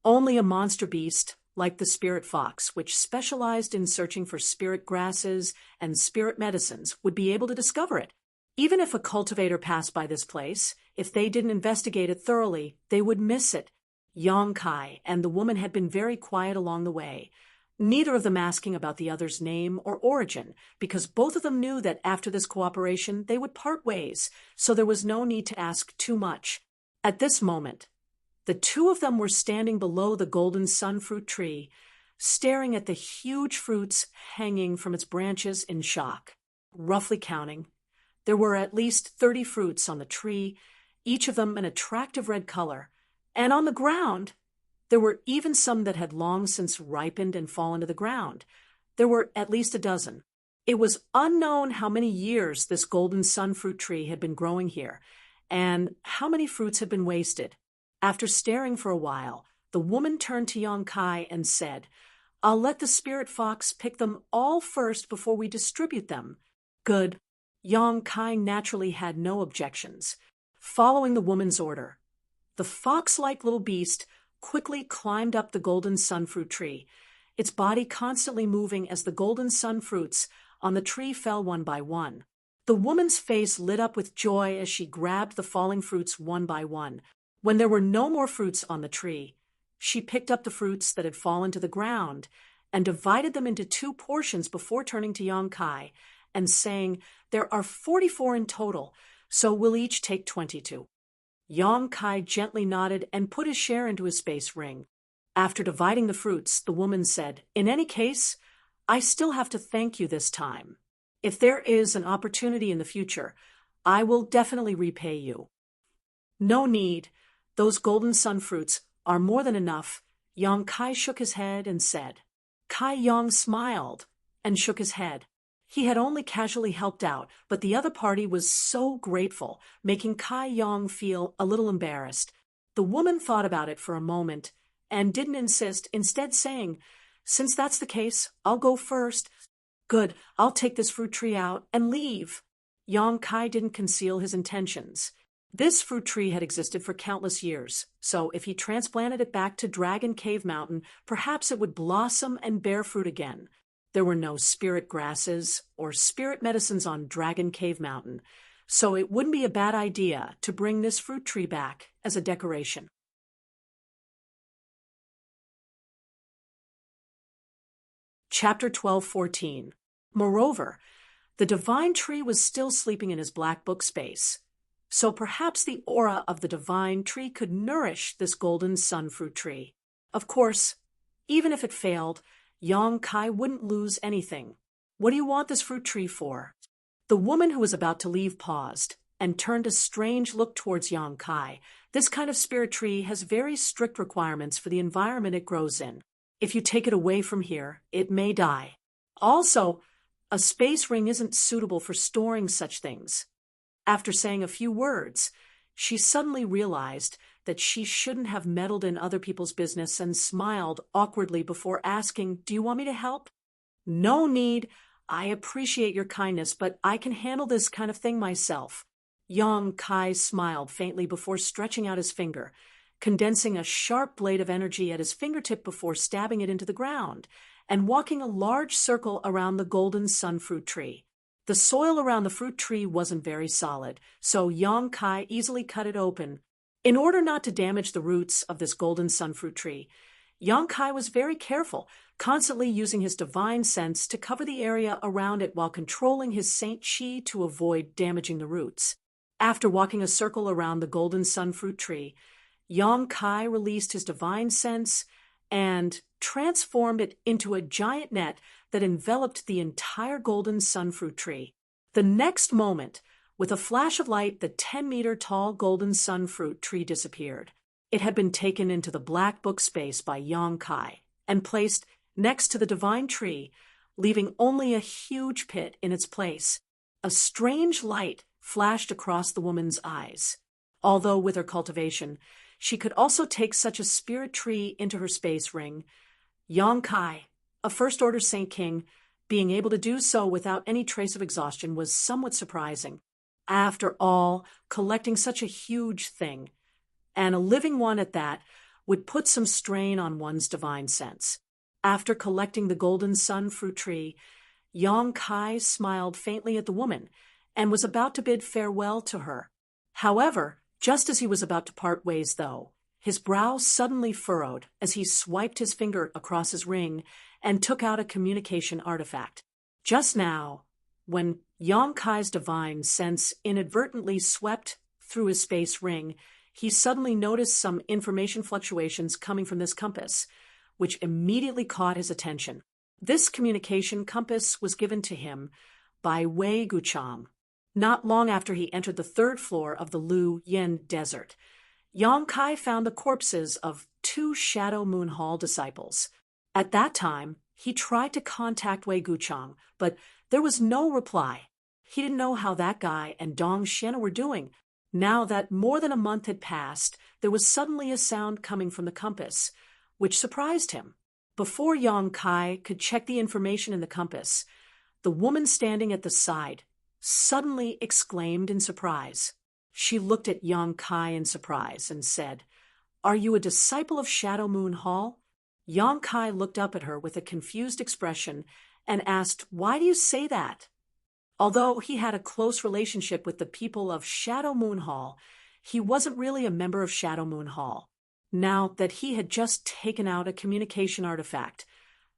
only a monster beast, like the spirit fox, which specialized in searching for spirit grasses and spirit medicines, would be able to discover it. Even if a cultivator passed by this place, if they didn't investigate it thoroughly, they would miss it. Yong Kai and the woman had been very quiet along the way, neither of them asking about the other's name or origin, because both of them knew that after this cooperation they would part ways, so there was no need to ask too much. At this moment, the two of them were standing below the golden sunfruit tree, staring at the huge fruits hanging from its branches in shock. Roughly counting, there were at least 30 fruits on the tree, each of them an attractive red color, and on the ground, there were even some that had long since ripened and fallen to the ground. There were at least a dozen. It was unknown how many years this golden sunfruit tree had been growing here, and how many fruits had been wasted. After staring for a while, the woman turned to Yong Kai and said, "I'll let the spirit fox pick them all first before we distribute them." Good. Yong Kai naturally had no objections. Following the woman's order, the fox-like little beast quickly climbed up the golden sunfruit tree, its body constantly moving as the golden sunfruits on the tree fell one by one. The woman's face lit up with joy as she grabbed the falling fruits one by one. When there were no more fruits on the tree, she picked up the fruits that had fallen to the ground and divided them into two portions before turning to Yong Kai and saying, "There are 44 in total, so we'll each take 22. Yong Kai gently nodded and put his share into his space ring. After dividing the fruits, the woman said, "In any case, I still have to thank you this time. If there is an opportunity in the future, I will definitely repay you." "No need. Those golden sun fruits are more than enough." Yong Kai shook his head and said. Kai Yong smiled and shook his head. He had only casually helped out, but the other party was so grateful, making Kai Yong feel a little embarrassed. The woman thought about it for a moment and didn't insist, instead saying, "Since that's the case, I'll go first." "Good, I'll take this fruit tree out and leave." Yong Kai didn't conceal his intentions. This fruit tree had existed for countless years, so if he transplanted it back to Dragon Cave Mountain, perhaps it would blossom and bear fruit again. There were no spirit grasses or spirit medicines on Dragon Cave Mountain, so it wouldn't be a bad idea to bring this fruit tree back as a decoration. Chapter 12:14. Moreover, the divine tree was still sleeping in his black book space, so perhaps the aura of the divine tree could nourish this golden sun fruit tree. Of course, even if it failed, Yong Kai wouldn't lose anything. "What do you want this fruit tree for?" The woman who was about to leave paused and turned a strange look towards Yong Kai. This kind of spirit tree has very strict requirements for the environment it grows in. If you take it away from here, it may die. Also, a space ring isn't suitable for storing such things. After saying a few words, she suddenly realized that she shouldn't have meddled in other people's business and smiled awkwardly before asking, "Do you want me to help?" "No need. I appreciate your kindness, but I can handle this kind of thing myself." Yong Kai smiled faintly before stretching out his finger, condensing a sharp blade of energy at his fingertip before stabbing it into the ground, and walking a large circle around the golden sun fruit tree. The soil around the fruit tree wasn't very solid, so Yong Kai easily cut it open. In order not to damage the roots of this golden sun fruit tree, Yong Kai was very careful, constantly using his divine sense to cover the area around it while controlling his Saint Chi to avoid damaging the roots. After walking a circle around the golden sun fruit tree, Yong Kai released his divine sense and transformed it into a giant net that enveloped the entire golden sun fruit tree. The next moment, with a flash of light, the 10-meter-tall golden sun fruit tree disappeared. It had been taken into the black book space by Yong Kai and placed next to the divine tree, leaving only a huge pit in its place. A strange light flashed across the woman's eyes. Although with her cultivation, she could also take such a spirit tree into her space ring, Yong Kai, a First-Order Saint King, being able to do so without any trace of exhaustion was somewhat surprising. After all, collecting such a huge thing, and a living one at that, would put some strain on one's divine sense. After collecting the golden sun fruit tree, Yong Kai smiled faintly at the woman and was about to bid farewell to her. However, just as he was about to part ways, though, his brow suddenly furrowed as he swiped his finger across his ring and took out a communication artifact. Just now, when Yong Kai's divine sense inadvertently swept through his space ring, he suddenly noticed some information fluctuations coming from this compass, which immediately caught his attention. This communication compass was given to him by Wei Guchang. Not long after he entered the 3rd floor of the Lu Yin Desert, Yong Kai found the corpses of 2 Shadow Moon Hall disciples. At that time, he tried to contact Wei Guchang, but there was no reply. He didn't know how that guy and Dong Xian were doing. Now that more than a month had passed, there was suddenly a sound coming from the compass, which surprised him. Before Yong Kai could check the information in the compass, the woman standing at the side suddenly exclaimed in surprise. She looked at Yong Kai in surprise and said, "Are you a disciple of Shadow Moon Hall?" Yong Kai looked up at her with a confused expression and asked, "Why do you say that?" Although he had a close relationship with the people of Shadow Moon Hall, he wasn't really a member of Shadow Moon Hall. Now that he had just taken out a communication artifact,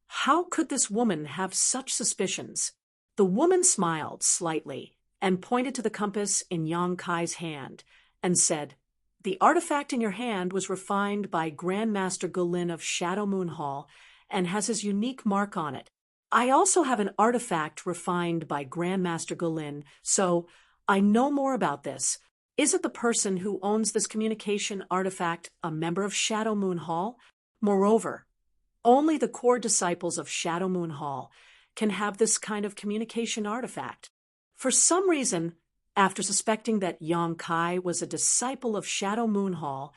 how could this woman have such suspicions? The woman smiled slightly and pointed to the compass in Yang Kai's hand and said, "The artifact in your hand was refined by Grandmaster Gulin of Shadow Moon Hall and has his unique mark on it. I also have an artifact refined by Grandmaster Gulin, so I know more about this. Is it the person who owns this communication artifact a member of Shadow Moon Hall? Moreover, only the core disciples of Shadow Moon Hall can have this kind of communication artifact." For some reason, after suspecting that Yang Kai was a disciple of Shadow Moon Hall,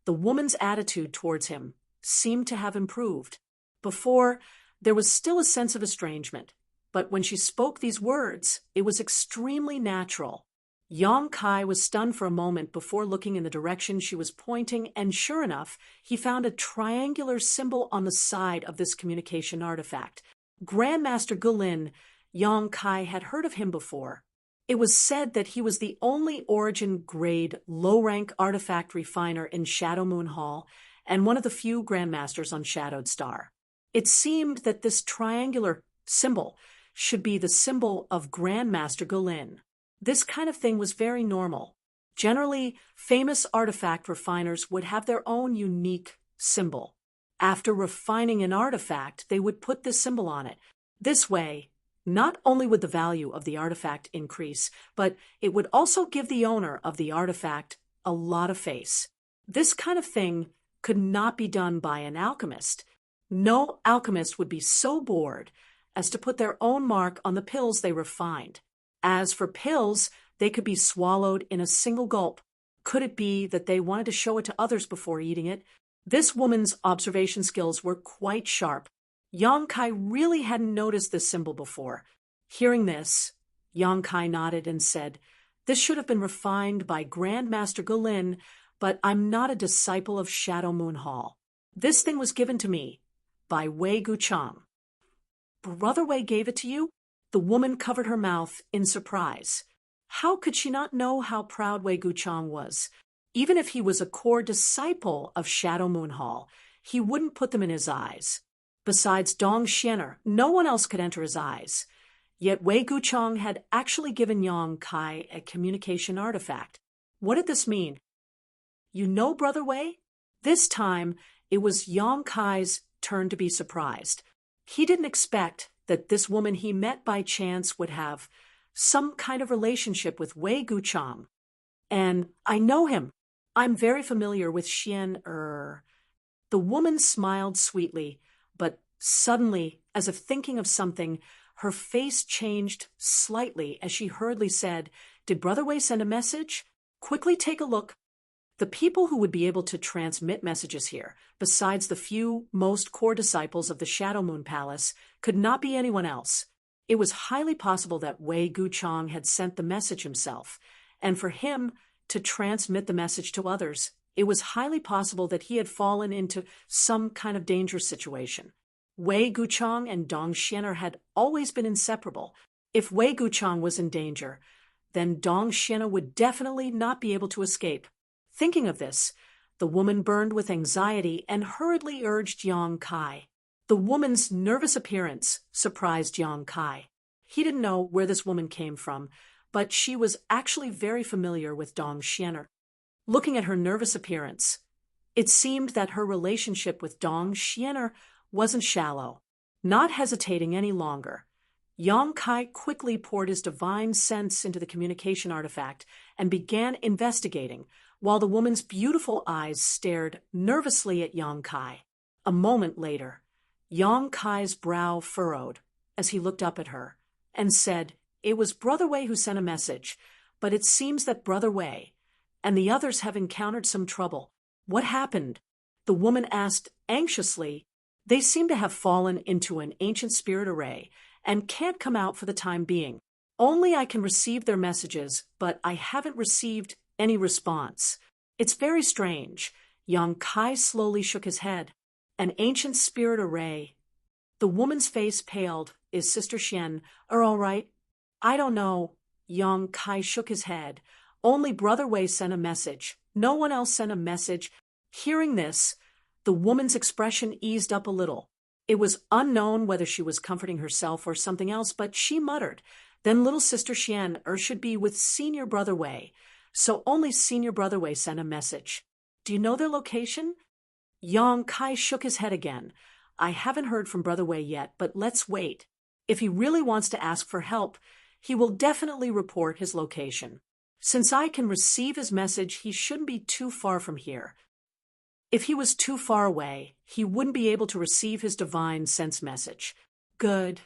the woman's attitude towards him seemed to have improved. Before, there was still a sense of estrangement, but when she spoke these words, it was extremely natural. Yang Kai was stunned for a moment before looking in the direction she was pointing, and sure enough, he found a triangular symbol on the side of this communication artifact. Grandmaster Gulin, Yang Kai had heard of him before. It was said that he was the only origin-grade, low-rank artifact refiner in Shadow Moon Hall and one of the few Grandmasters on Shadowed Star. It seemed that this triangular symbol should be the symbol of Grandmaster Gulin. This kind of thing was very normal. Generally, famous artifact refiners would have their own unique symbol. After refining an artifact, they would put this symbol on it. This way, not only would the value of the artifact increase, but it would also give the owner of the artifact a lot of face. This kind of thing could not be done by an alchemist. No alchemist would be so bored as to put their own mark on the pills they refined. As for pills, they could be swallowed in a single gulp. Could it be that they wanted to show it to others before eating it? This woman's observation skills were quite sharp. Yang Kai really hadn't noticed this symbol before. Hearing this, Yang Kai nodded and said, "This should have been refined by Grandmaster Gulin, but I'm not a disciple of Shadow Moon Hall. This thing was given to me by Wei Guchang." "Brother Wei gave it to you?" The woman covered her mouth in surprise. How could she not know how proud Wei Guchang was? Even if he was a core disciple of Shadow Moon Hall, he wouldn't put them in his eyes. Besides Dong Xianer, no one else could enter his eyes. Yet Wei Guchang had actually given Yang Kai a communication artifact. What did this mean? "You know, Brother Wei?" This time, it was Yang Kai's turn to be surprised. He didn't expect that this woman he met by chance would have some kind of relationship with Wei Guchang. "And I know him. I'm very familiar with The woman smiled sweetly, but suddenly, as if thinking of something, her face changed slightly as she hurriedly said, "Did Brother Wei send a message? Quickly take a look." The people who would be able to transmit messages here, besides the few most core disciples of the Shadow Moon Palace, could not be anyone else. It was highly possible that Wei Guchang had sent the message himself, and for him to transmit the message to others, it was highly possible that he had fallen into some kind of dangerous situation. Wei Guchang and Dong Xianer had always been inseparable. If Wei Guchang was in danger, then Dong Xianer would definitely not be able to escape. Thinking of this, the woman burned with anxiety and hurriedly urged Yang Kai. The woman's nervous appearance surprised Yang Kai. He didn't know where this woman came from, but she was actually very familiar with Dong Xianer. Looking at her nervous appearance, it seemed that her relationship with Dong Xianer wasn't shallow. Not hesitating any longer, Yang Kai quickly poured his divine sense into the communication artifact and began investigating, while the woman's beautiful eyes stared nervously at Yang Kai. A moment later, Yang Kai's brow furrowed as he looked up at her and said, "It was Brother Wei who sent a message, but it seems that Brother Wei and the others have encountered some trouble. What happened?" The woman asked anxiously. "They seem to have fallen into an ancient spirit array and can't come out for the time being. Only I can receive their messages, but I haven't received any response. It's very strange." Yang Kai slowly shook his head. "An ancient spirit array." The woman's face paled. "Is Sister Xian all right?" "I don't know." Yang Kai shook his head. "Only Brother Wei sent a message. No one else sent a message." Hearing this, the woman's expression eased up a little. It was unknown whether she was comforting herself or something else, but she muttered, "Then little sister Xian should be with senior brother Wei." So only senior brother Wei sent a message. "Do you know their location?" Yang Kai shook his head again. "I haven't heard from brother Wei yet, but let's wait. If he really wants to ask for help, he will definitely report his location. Since I can receive his message, he shouldn't be too far from here. If he was too far away, he wouldn't be able to receive his divine sense message." "Good."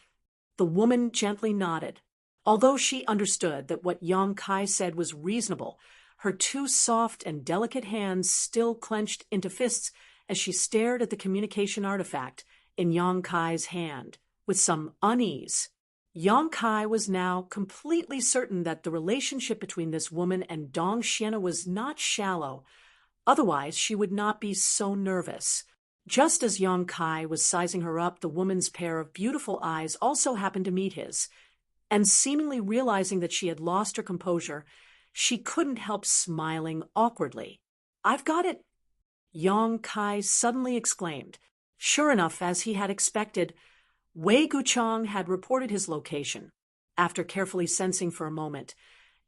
The woman gently nodded. Although she understood that what Yang Kai said was reasonable, her two soft and delicate hands still clenched into fists as she stared at the communication artifact in Yang Kai's hand, with some unease. Yang Kai was now completely certain that the relationship between this woman and Dong Xiana was not shallow. Otherwise, she would not be so nervous. Just as Yang Kai was sizing her up, the woman's pair of beautiful eyes also happened to meet his, and seemingly realizing that she had lost her composure, she couldn't help smiling awkwardly. "I've got it!" Yang Kai suddenly exclaimed. Sure enough, as he had expected, Wei Guchang had reported his location. After carefully sensing for a moment,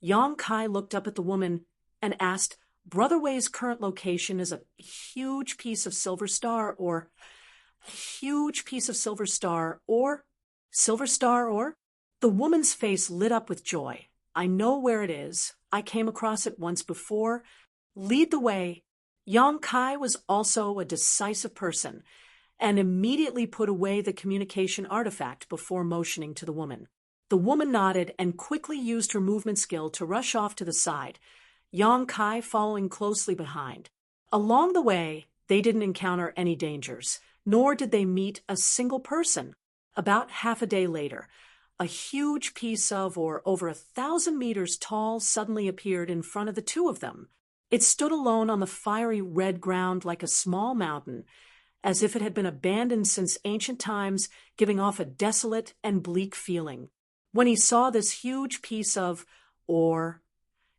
Yang Kai looked up at the woman and asked, "Brother Wei's current location is a huge piece of silver star or silver star or?" The woman's face lit up with joy. "I know where it is. I came across it once before. Lead the way." Yang Kai was also a decisive person and immediately put away the communication artifact before motioning to the woman. The woman nodded and quickly used her movement skill to rush off to the side, Yang Kai following closely behind. Along the way, they didn't encounter any dangers, nor did they meet a single person. About half a day later, a huge piece of, or over 1,000 meters tall, suddenly appeared in front of the two of them. It stood alone on the fiery red ground like a small mountain, as if it had been abandoned since ancient times, giving off a desolate and bleak feeling. When he saw this huge piece of ore,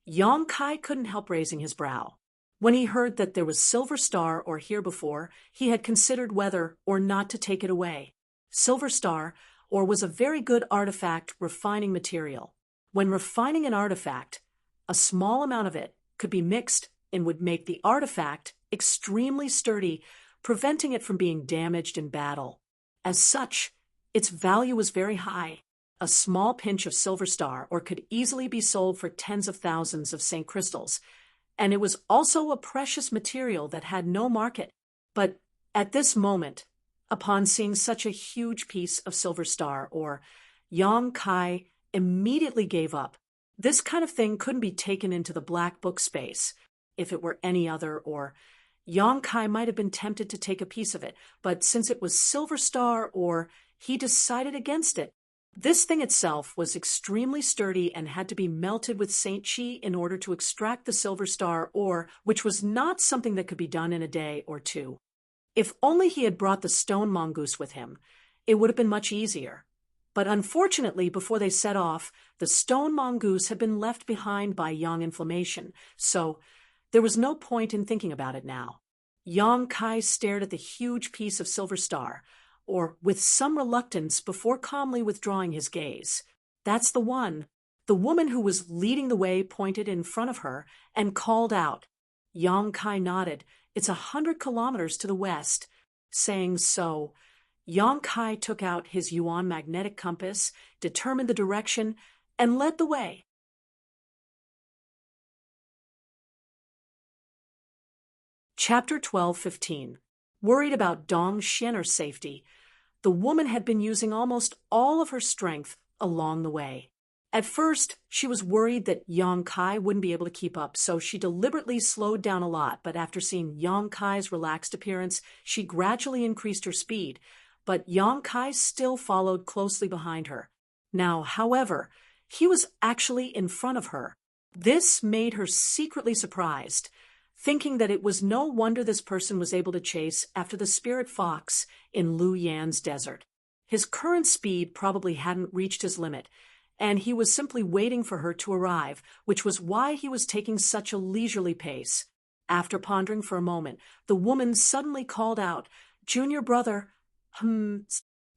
Yang Kai couldn't help raising his brow. When he heard that there was silver star ore here before, he had considered whether or not to take it away. Silver star ore was a very good artifact refining material. When refining an artifact, a small amount of it could be mixed and would make the artifact extremely sturdy, preventing it from being damaged in battle. As such, its value was very high. A small pinch of silver star ore could easily be sold for tens of thousands of St. crystals, and it was also a precious material that had no market. But at this moment, upon seeing such a huge piece of silver star ore, Yang Kai immediately gave up. This kind of thing couldn't be taken into the black book space. If it were any other ore, Yang Kai might have been tempted to take a piece of it, but since it was silver star ore, he decided against it. This thing itself was extremely sturdy and had to be melted with Saint Chi in order to extract the silver star ore, which was not something that could be done in a day or two. If only he had brought the stone mongoose with him, it would have been much easier. But unfortunately, before they set off, the stone mongoose had been left behind by Yang Inflammation, so there was no point in thinking about it now. Yang Kai stared at the huge piece of silver star, or with some reluctance before calmly withdrawing his gaze. "That's the one." The woman who was leading the way pointed in front of her and called out. Yang Kai nodded. "It's 100 kilometers to the west." Saying so, Yang Kai took out his Yuan magnetic compass, determined the direction, and led the way. Chapter 12:15. Worried about Dong Xianer's safety, the woman had been using almost all of her strength along the way. At first, she was worried that Yang Kai wouldn't be able to keep up, so she deliberately slowed down a lot, but after seeing Yang Kai's relaxed appearance, she gradually increased her speed, but Yang Kai still followed closely behind her. Now, however, he was actually in front of her. This made her secretly surprised, thinking that it was no wonder this person was able to chase after the spirit fox in Lu Yan's desert. His current speed probably hadn't reached his limit, and he was simply waiting for her to arrive, which was why he was taking such a leisurely pace. After pondering for a moment, the woman suddenly called out, "Junior brother, Hmm.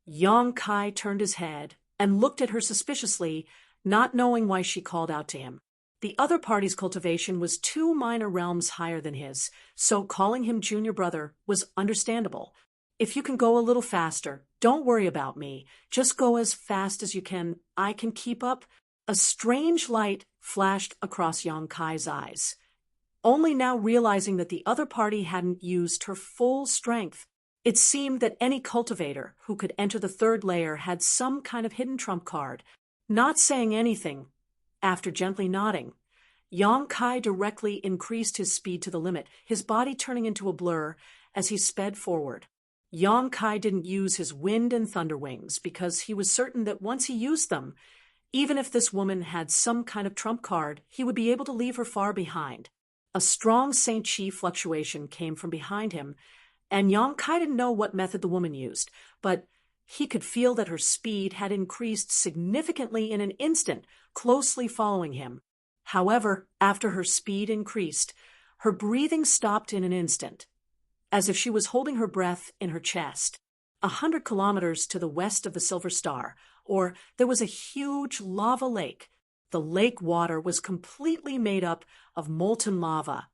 Yang Kai turned his head and looked at her suspiciously, not knowing why she called out to him. The other party's cultivation was 2 minor realms higher than his, so calling him junior brother was understandable. If you can go a little faster, don't worry about me. Just go as fast as you can. I can keep up. A strange light flashed across Yang Kai's eyes, only now realizing that the other party hadn't used her full strength. It seemed that any cultivator who could enter the third layer had some kind of hidden trump card. Not saying anything, after gently nodding, Yang Kai directly increased his speed to the limit, his body turning into a blur as he sped forward. Yang Kai didn't use his wind and thunder wings because he was certain that once he used them, even if this woman had some kind of trump card, he would be able to leave her far behind. A strong Saint Chi fluctuation came from behind him, and Yang Kai didn't know what method the woman used, but he could feel that her speed had increased significantly in an instant, closely following him. However, after her speed increased, her breathing stopped in an instant, as if she was holding her breath in her chest. 100 kilometers to the west of the Silver Star, there was a huge lava lake. The lake water was completely made up of molten lava,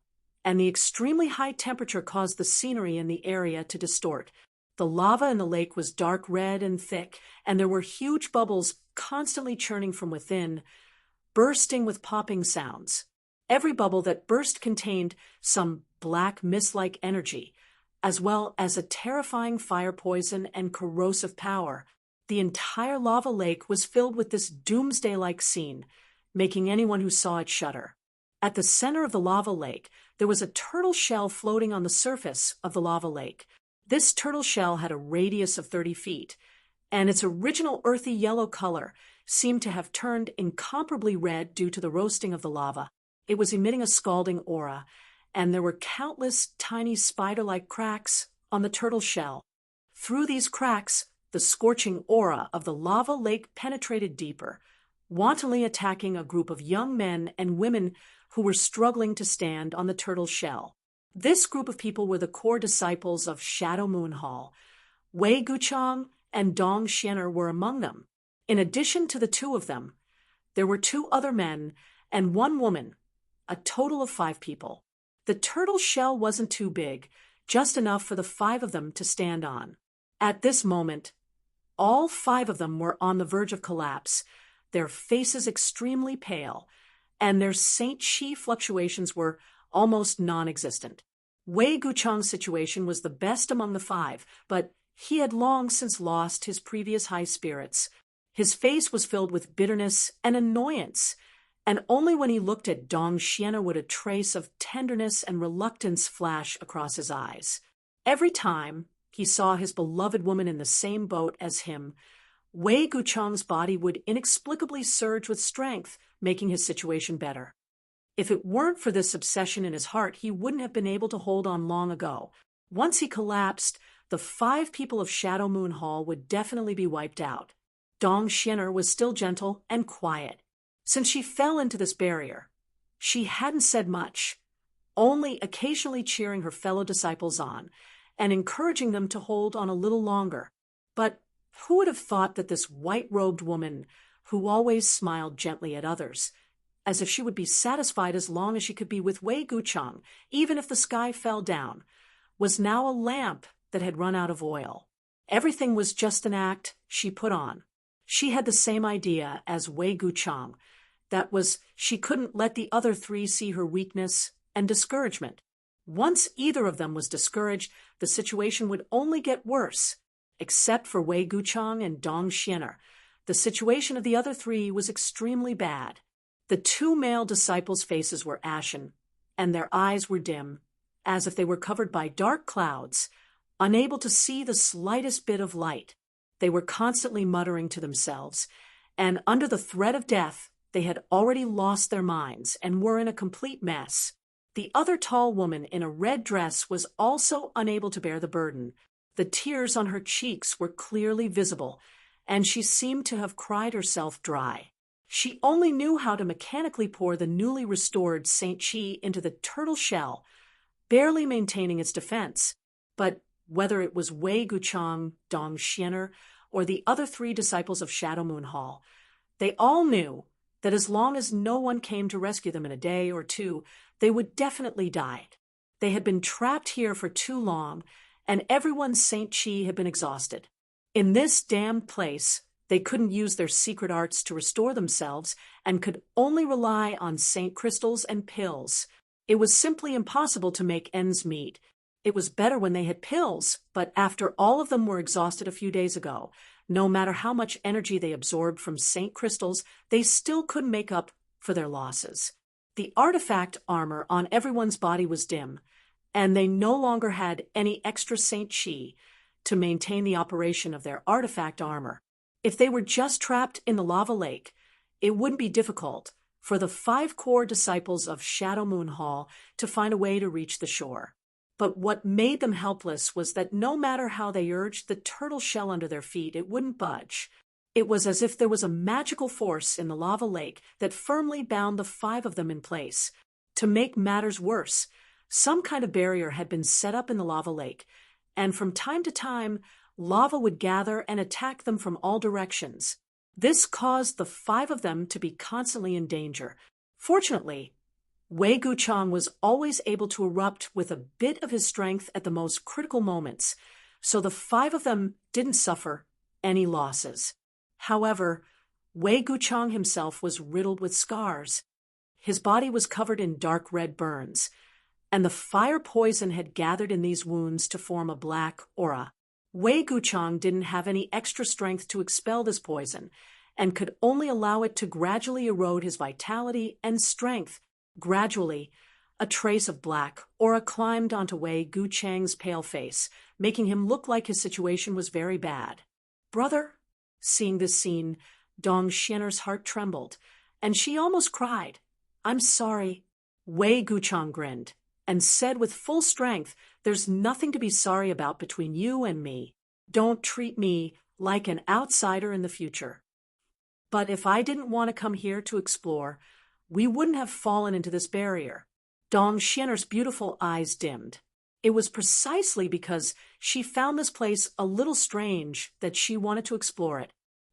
and the extremely high temperature caused the scenery in the area to distort. The lava in the lake was dark red and thick, and there were huge bubbles constantly churning from within, bursting with popping sounds. Every bubble that burst contained some black mist-like energy, as well as a terrifying fire poison and corrosive power. The entire lava lake was filled with this doomsday-like scene, making anyone who saw it shudder. At the center of the lava lake, there was a turtle shell floating on the surface of the lava lake. This turtle shell had a radius of 30 feet, and its original earthy yellow color seemed to have turned incomparably red due to the roasting of the lava. It was emitting a scalding aura, and there were countless tiny spider-like cracks on the turtle shell. Through these cracks, the scorching aura of the lava lake penetrated deeper, wantonly attacking a group of young men and women who were struggling to stand on the turtle shell. This group of people were the core disciples of Shadow Moon Hall. Wei Guchang and Dong Xianer were among them. In addition to the two of them, there were 2 other men and 1 woman, a total of 5 people. The turtle shell wasn't too big, just enough for the 5 of them to stand on. At this moment, all 5 of them were on the verge of collapse, their faces extremely pale, and their Saint Chi fluctuations were almost non-existent. Wei Guchang's situation was the best among the 5, but he had long since lost his previous high spirits. His face was filled with bitterness and annoyance, and only when he looked at Dong Xianer would a trace of tenderness and reluctance flash across his eyes. Every time he saw his beloved woman in the same boat as him, Wei Guchang's body would inexplicably surge with strength, making his situation better. If it weren't for this obsession in his heart, he wouldn't have been able to hold on long ago. Once he collapsed, the 5 people of Shadow Moon Hall would definitely be wiped out. Dong Xianer was still gentle and quiet. Since she fell into this barrier, she hadn't said much, only occasionally cheering her fellow disciples on and encouraging them to hold on a little longer. But who would have thought that this white-robed woman, who always smiled gently at others, as if she would be satisfied as long as she could be with Wei Guchang, even if the sky fell down, was now a lamp that had run out of oil. Everything was just an act she put on. She had the same idea as Wei Guchang. That was, she couldn't let the other 3 see her weakness and discouragement. Once either of them was discouraged, the situation would only get worse. Except for Wei Guchang and Dong Xianer, the situation of the other 3 was extremely bad. The 2 male disciples' faces were ashen, and their eyes were dim, as if they were covered by dark clouds, unable to see the slightest bit of light. They were constantly muttering to themselves, and under the threat of death, they had already lost their minds and were in a complete mess. The other tall woman in a red dress was also unable to bear the burden. The tears on her cheeks were clearly visible, and she seemed to have cried herself dry. She only knew how to mechanically pour the newly restored Saint Chi into the turtle shell, barely maintaining its defense. But whether it was Wei Guchang, Dong Xianer, or the other 3 disciples of Shadow Moon Hall. They all knew that as long as no one came to rescue them in a day or 2, they would definitely die. They had been trapped here for too long, and everyone's Saint Chi had been exhausted. In this damned place, they couldn't use their secret arts to restore themselves and could only rely on Saint crystals and pills. It was simply impossible to make ends meet. It was better when they had pills, but after all of them were exhausted a few days ago, no matter how much energy they absorbed from Saint crystals, they still couldn't make up for their losses. The artifact armor on everyone's body was dim, and they no longer had any extra Saint Chi to maintain the operation of their artifact armor. If they were just trapped in the lava lake, it wouldn't be difficult for the 5 core disciples of Shadow Moon Hall to find a way to reach the shore. But what made them helpless was that no matter how they urged the turtle shell under their feet, it wouldn't budge. It was as if there was a magical force in the lava lake that firmly bound the 5 of them in place. To make matters worse, some kind of barrier had been set up in the lava lake, and from time to time, lava would gather and attack them from all directions. This caused the 5 of them to be constantly in danger. Fortunately, Wei Guchang was always able to erupt with a bit of his strength at the most critical moments, so the 5 of them didn't suffer any losses. However, Wei Guchang himself was riddled with scars. His body was covered in dark red burns, and the fire poison had gathered in these wounds to form a black aura. Wei Guchang didn't have any extra strength to expel this poison, and could only allow it to gradually erode his vitality and strength. Gradually, a trace of black aura climbed onto Wei Guchang's pale face, making him look like his situation was very bad. "Brother?" Seeing this scene, Dong Xianer's heart trembled, and she almost cried. "I'm sorry." Wei Guchang grinned and said with full strength, "There's nothing to be sorry about between you and me. Don't treat me like an outsider in the future. But if I didn't want to come here to explore, we wouldn't have fallen into this barrier." Dong Xianer's beautiful eyes dimmed. It was precisely because she found this place a little strange that she wanted to explore it.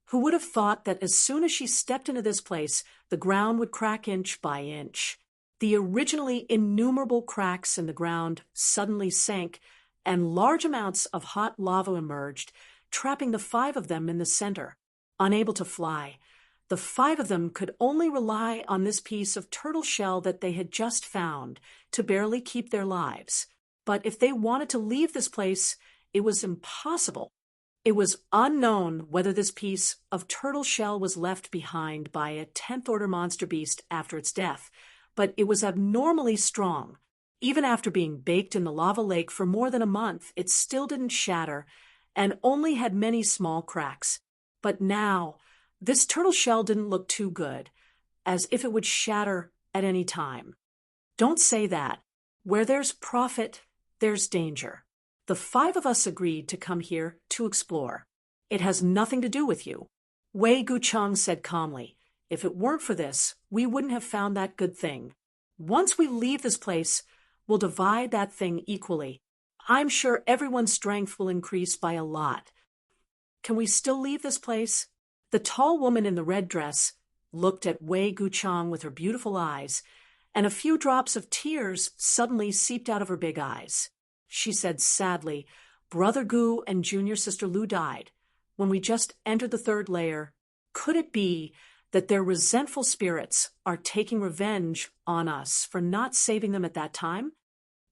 Who would have thought that as soon as she stepped into this place, the ground would crack inch by inch? The originally innumerable cracks in the ground suddenly sank, and large amounts of hot lava emerged, trapping the 5 of them in the center. Unable to fly, the 5 of them could only rely on this piece of turtle shell that they had just found to barely keep their lives. But if they wanted to leave this place, it was impossible. It was unknown whether this piece of turtle shell was left behind by a 10th order monster beast after its death, but it was abnormally strong. Even after being baked in the lava lake for more than a month, it still didn't shatter and only had many small cracks. But now, this turtle shell didn't look too good, as if it would shatter at any time. Don't say that. Where there's profit, there's danger. The 5 of us agreed to come here to explore. It has nothing to do with you. Wei Guchang said calmly, "If it weren't for this, we wouldn't have found that good thing. Once we leave this place, we'll divide that thing equally. I'm sure everyone's strength will increase by a lot. Can we still leave this place?" The tall woman in the red dress looked at Wei Guchang with her beautiful eyes, and a few drops of tears suddenly seeped out of her big eyes. She said sadly, "Brother Gu and junior sister Lu died when we just entered the 3rd layer. Could it be that their resentful spirits are taking revenge on us for not saving them at that time?"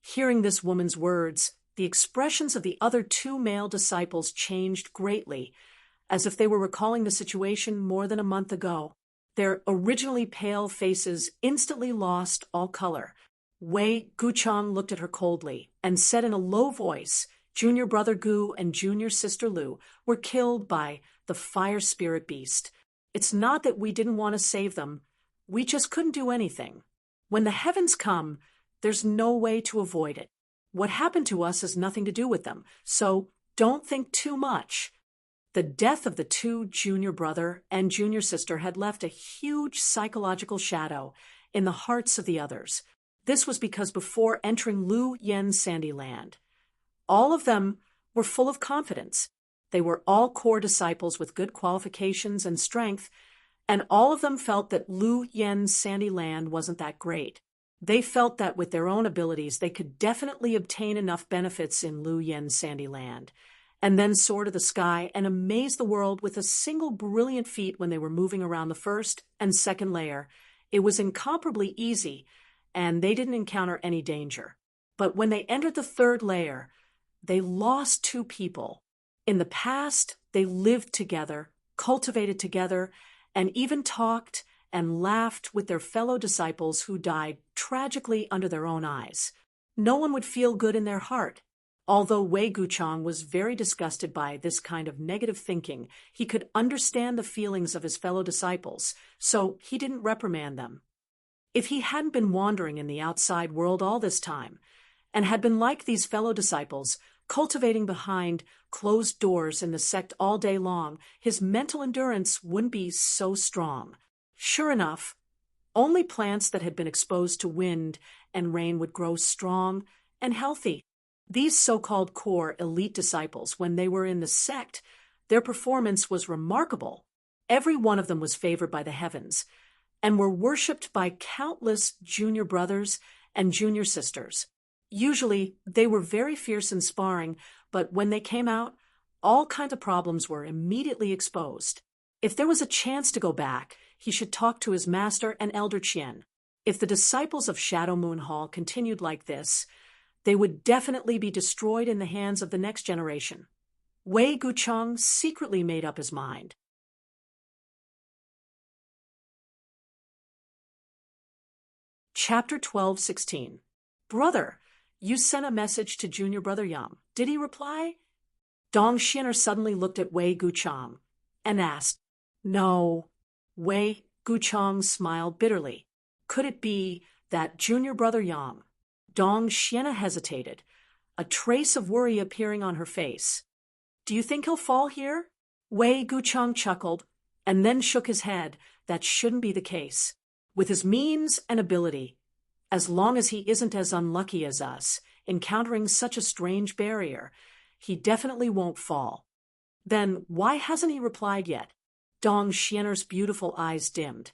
Hearing this woman's words, the expressions of the other 2 male disciples changed greatly, as if they were recalling the situation more than a month ago. Their originally pale faces instantly lost all color. Wei Guchang looked at her coldly and said in a low voice, "Junior brother Gu and junior sister Lu were killed by the fire spirit beast. It's not that we didn't want to save them. We just couldn't do anything. When the heavens come, there's no way to avoid it. What happened to us has nothing to do with them, so don't think too much." The death of the 2 junior brother and junior sister had left a huge psychological shadow in the hearts of the others. This was because before entering Lu Yen's Sandy Land, all of them were full of confidence. They were all core disciples with good qualifications and strength, and all of them felt that Lu Yen's sandy land wasn't that great. They felt that with their own abilities, they could definitely obtain enough benefits in Lu Yen's sandy land, and then soar to the sky and amaze the world with a single brilliant feat when they were moving around the first and second layer. It was incomparably easy, and they didn't encounter any danger. But when they entered the third layer, they lost two people. In the past, they lived together, cultivated together, and even talked and laughed with their fellow disciples who died tragically under their own eyes. No one would feel good in their heart. Although Wei Guchang was very disgusted by this kind of negative thinking, he could understand the feelings of his fellow disciples, so he didn't reprimand them. If he hadn't been wandering in the outside world all this time, and had been like these fellow disciples, cultivating behind closed doors in the sect all day long, his mental endurance wouldn't be so strong. Sure enough, only plants that had been exposed to wind and rain would grow strong and healthy. These so-called core elite disciples, when they were in the sect, their performance was remarkable. Every one of them was favored by the heavens, and were worshipped by countless junior brothers and junior sisters. Usually, they were very fierce in sparring, but when they came out, all kinds of problems were immediately exposed. If there was a chance to go back, he should talk to his master and Elder Qian. If the disciples of Shadow Moon Hall continued like this, they would definitely be destroyed in the hands of the next generation. Wei Guchang secretly made up his mind. Chapter 12:16. Brother, you sent a message to Junior Brother Yam. Did he reply? Dong Xiner suddenly looked at Wei Guchang and asked, No. Wei Guchang smiled bitterly. Could it be that Junior Brother Yam? Dong Xiena hesitated, a trace of worry appearing on her face. Do you think he'll fall here? Wei Guchang chuckled and then shook his head. That shouldn't be the case. With his means and ability, as long as he isn't as unlucky as us, encountering such a strange barrier, he definitely won't fall. Then why hasn't he replied yet? Dong Xiener's beautiful eyes dimmed,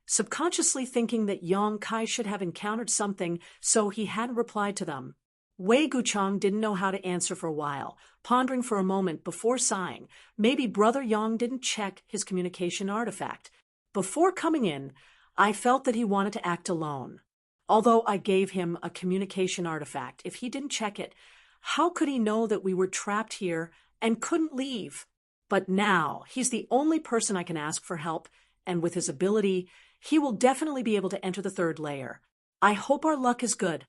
subconsciously thinking that Yang Kai should have encountered something, so he hadn't replied to them. Wei Guchang didn't know how to answer for a while, pondering for a moment before sighing. Maybe Brother Yang didn't check his communication artifact. Before coming in, I felt that he wanted to act alone. Although I gave him a communication artifact, if he didn't check it, how could he know that we were trapped here and couldn't leave? But now, he's the only person I can ask for help, and with his ability, he will definitely be able to enter the third layer. I hope our luck is good.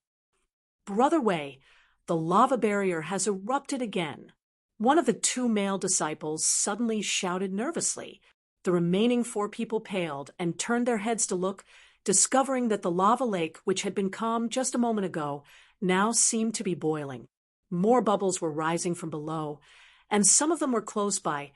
Brother Wei, the lava barrier has erupted again. One of the two male disciples suddenly shouted nervously. The remaining 4 people paled and turned their heads to look, discovering that the lava lake, which had been calm just a moment ago, now seemed to be boiling. More bubbles were rising from below, and some of them were close by,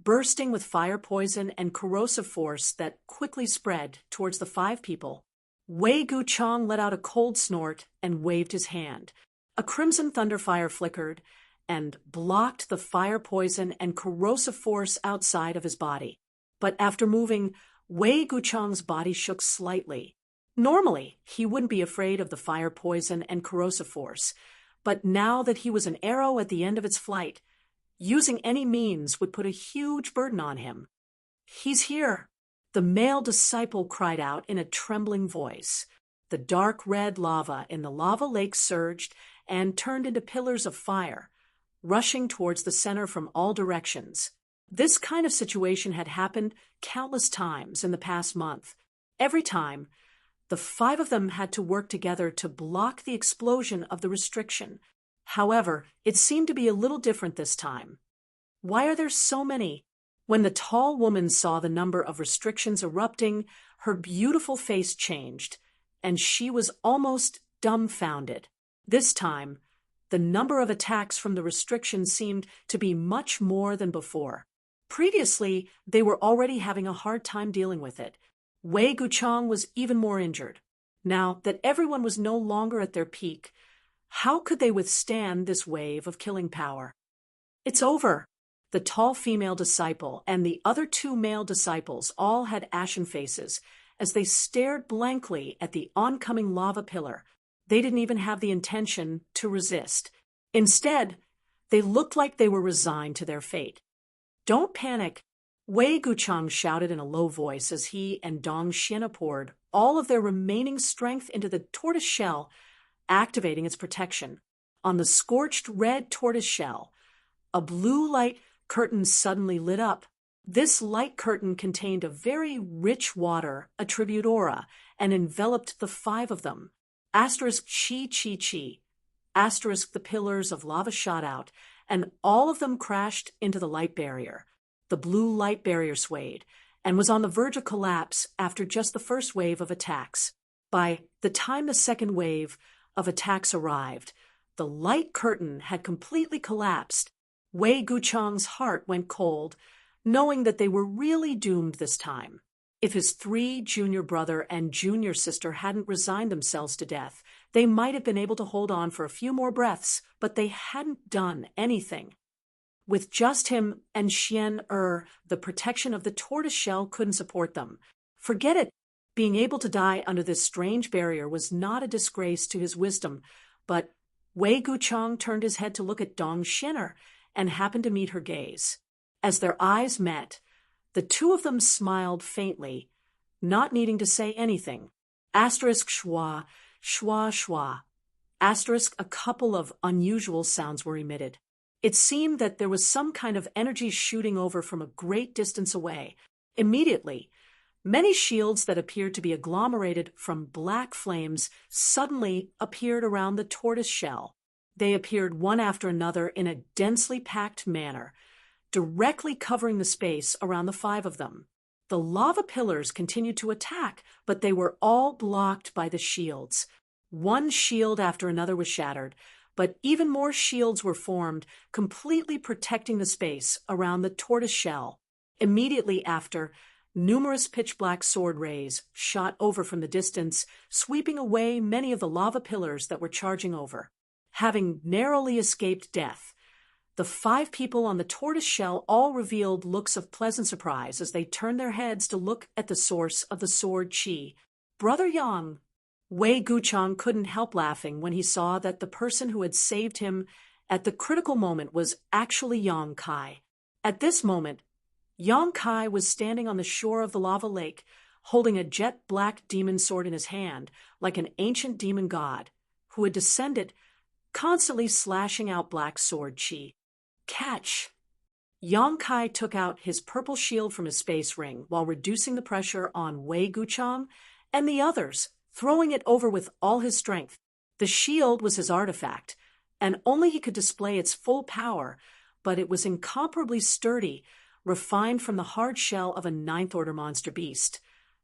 bursting with fire poison and corrosive force that quickly spread towards the 5 people. Wei Guchang let out a cold snort and waved his hand. A crimson thunderfire flickered and blocked the fire poison and corrosive force outside of his body. But after moving, Wei Guchang's body shook slightly. Normally, he wouldn't be afraid of the fire poison and corrosive force, but now that he was an arrow at the end of its flight, using any means would put a huge burden on him. He's here, the male disciple cried out in a trembling voice. The dark red lava in the lava lake surged and turned into pillars of fire, rushing towards the center from all directions. This kind of situation had happened countless times in the past month. Every time, the 5 of them had to work together to block the explosion of the restriction. However, it seemed to be a little different this time. Why are there so many? When the tall woman saw the number of restrictions erupting, her beautiful face changed, and she was almost dumbfounded. This time, the number of attacks from the restrictions seemed to be much more than before. Previously, they were already having a hard time dealing with it. Wei Guchang was even more injured. Now that everyone was no longer at their peak, how could they withstand this wave of killing power? It's over. The tall female disciple and the other two male disciples all had ashen faces as they stared blankly at the oncoming lava pillar. They didn't even have the intention to resist. Instead, they looked like they were resigned to their fate. Don't panic, Wei Guchang shouted in a low voice as he and Dong Xian poured all of their remaining strength into the tortoise shell, activating its protection. On the scorched red tortoise shell, a blue light curtain suddenly lit up. This light curtain contained a very rich water attribute aura and enveloped the five of them. Asterisk chi chi chi. Asterisk the pillars of lava shot out, and all of them crashed into the light barrier. The blue light barrier swayed and was on the verge of collapse after just the first wave of attacks. By the time the second wave of attacks arrived, the light curtain had completely collapsed. Wei Guchang's heart went cold, knowing that they were really doomed this time. If his three junior brother and junior sister hadn't resigned themselves to death, they might have been able to hold on for a few more breaths, but they hadn't done anything. With just him and Xian the protection of the tortoise shell couldn't support them. Forget it. Being able to die under this strange barrier was not a disgrace to his wisdom, but Wei Guchang turned his head to look at Dong Xian and happened to meet her gaze. As their eyes met, the two of them smiled faintly, not needing to say anything. Asterisk schwa, schwa schwa. Asterisk a couple of unusual sounds were emitted. It seemed that there was some kind of energy shooting over from a great distance away. Immediately, many shields that appeared to be agglomerated from black flames suddenly appeared around the tortoise shell. They appeared one after another in a densely packed manner, directly covering the space around the five of them. The lava pillars continued to attack, but they were all blocked by the shields. One shield after another was shattered, but even more shields were formed, completely protecting the space around the tortoise shell. Immediately after, numerous pitch-black sword rays shot over from the distance, sweeping away many of the lava pillars that were charging over. Having narrowly escaped death, the five people on the tortoise shell all revealed looks of pleasant surprise as they turned their heads to look at the source of the sword chi. Brother Yang. Wei Guchang couldn't help laughing when he saw that the person who had saved him at the critical moment was actually Yang Kai. At this moment, Yang Kai was standing on the shore of the lava lake, holding a jet-black demon sword in his hand, like an ancient demon god, who had descended, constantly slashing out black sword chi. Catch! Yang Kai took out his purple shield from his space ring while reducing the pressure on Wei Guchang and the others, throwing it over with all his strength. The shield was his artifact, and only he could display its full power, but it was incomparably sturdy, refined from the hard shell of a ninth-order monster beast.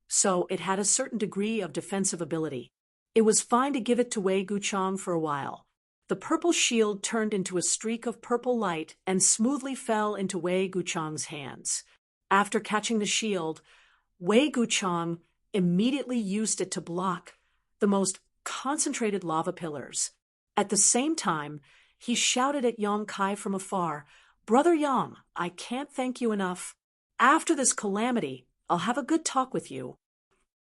So it had a certain degree of defensive ability. It was fine to give it to Wei Guchang for a while. The purple shield turned into a streak of purple light and smoothly fell into Wei Guchang's hands. After catching the shield, Wei Guchang immediately used it to block the most concentrated lava pillars. At the same time, he shouted at Yang Kai from afar, "Brother Yang, I can't thank you enough. After this calamity, I'll have a good talk with you.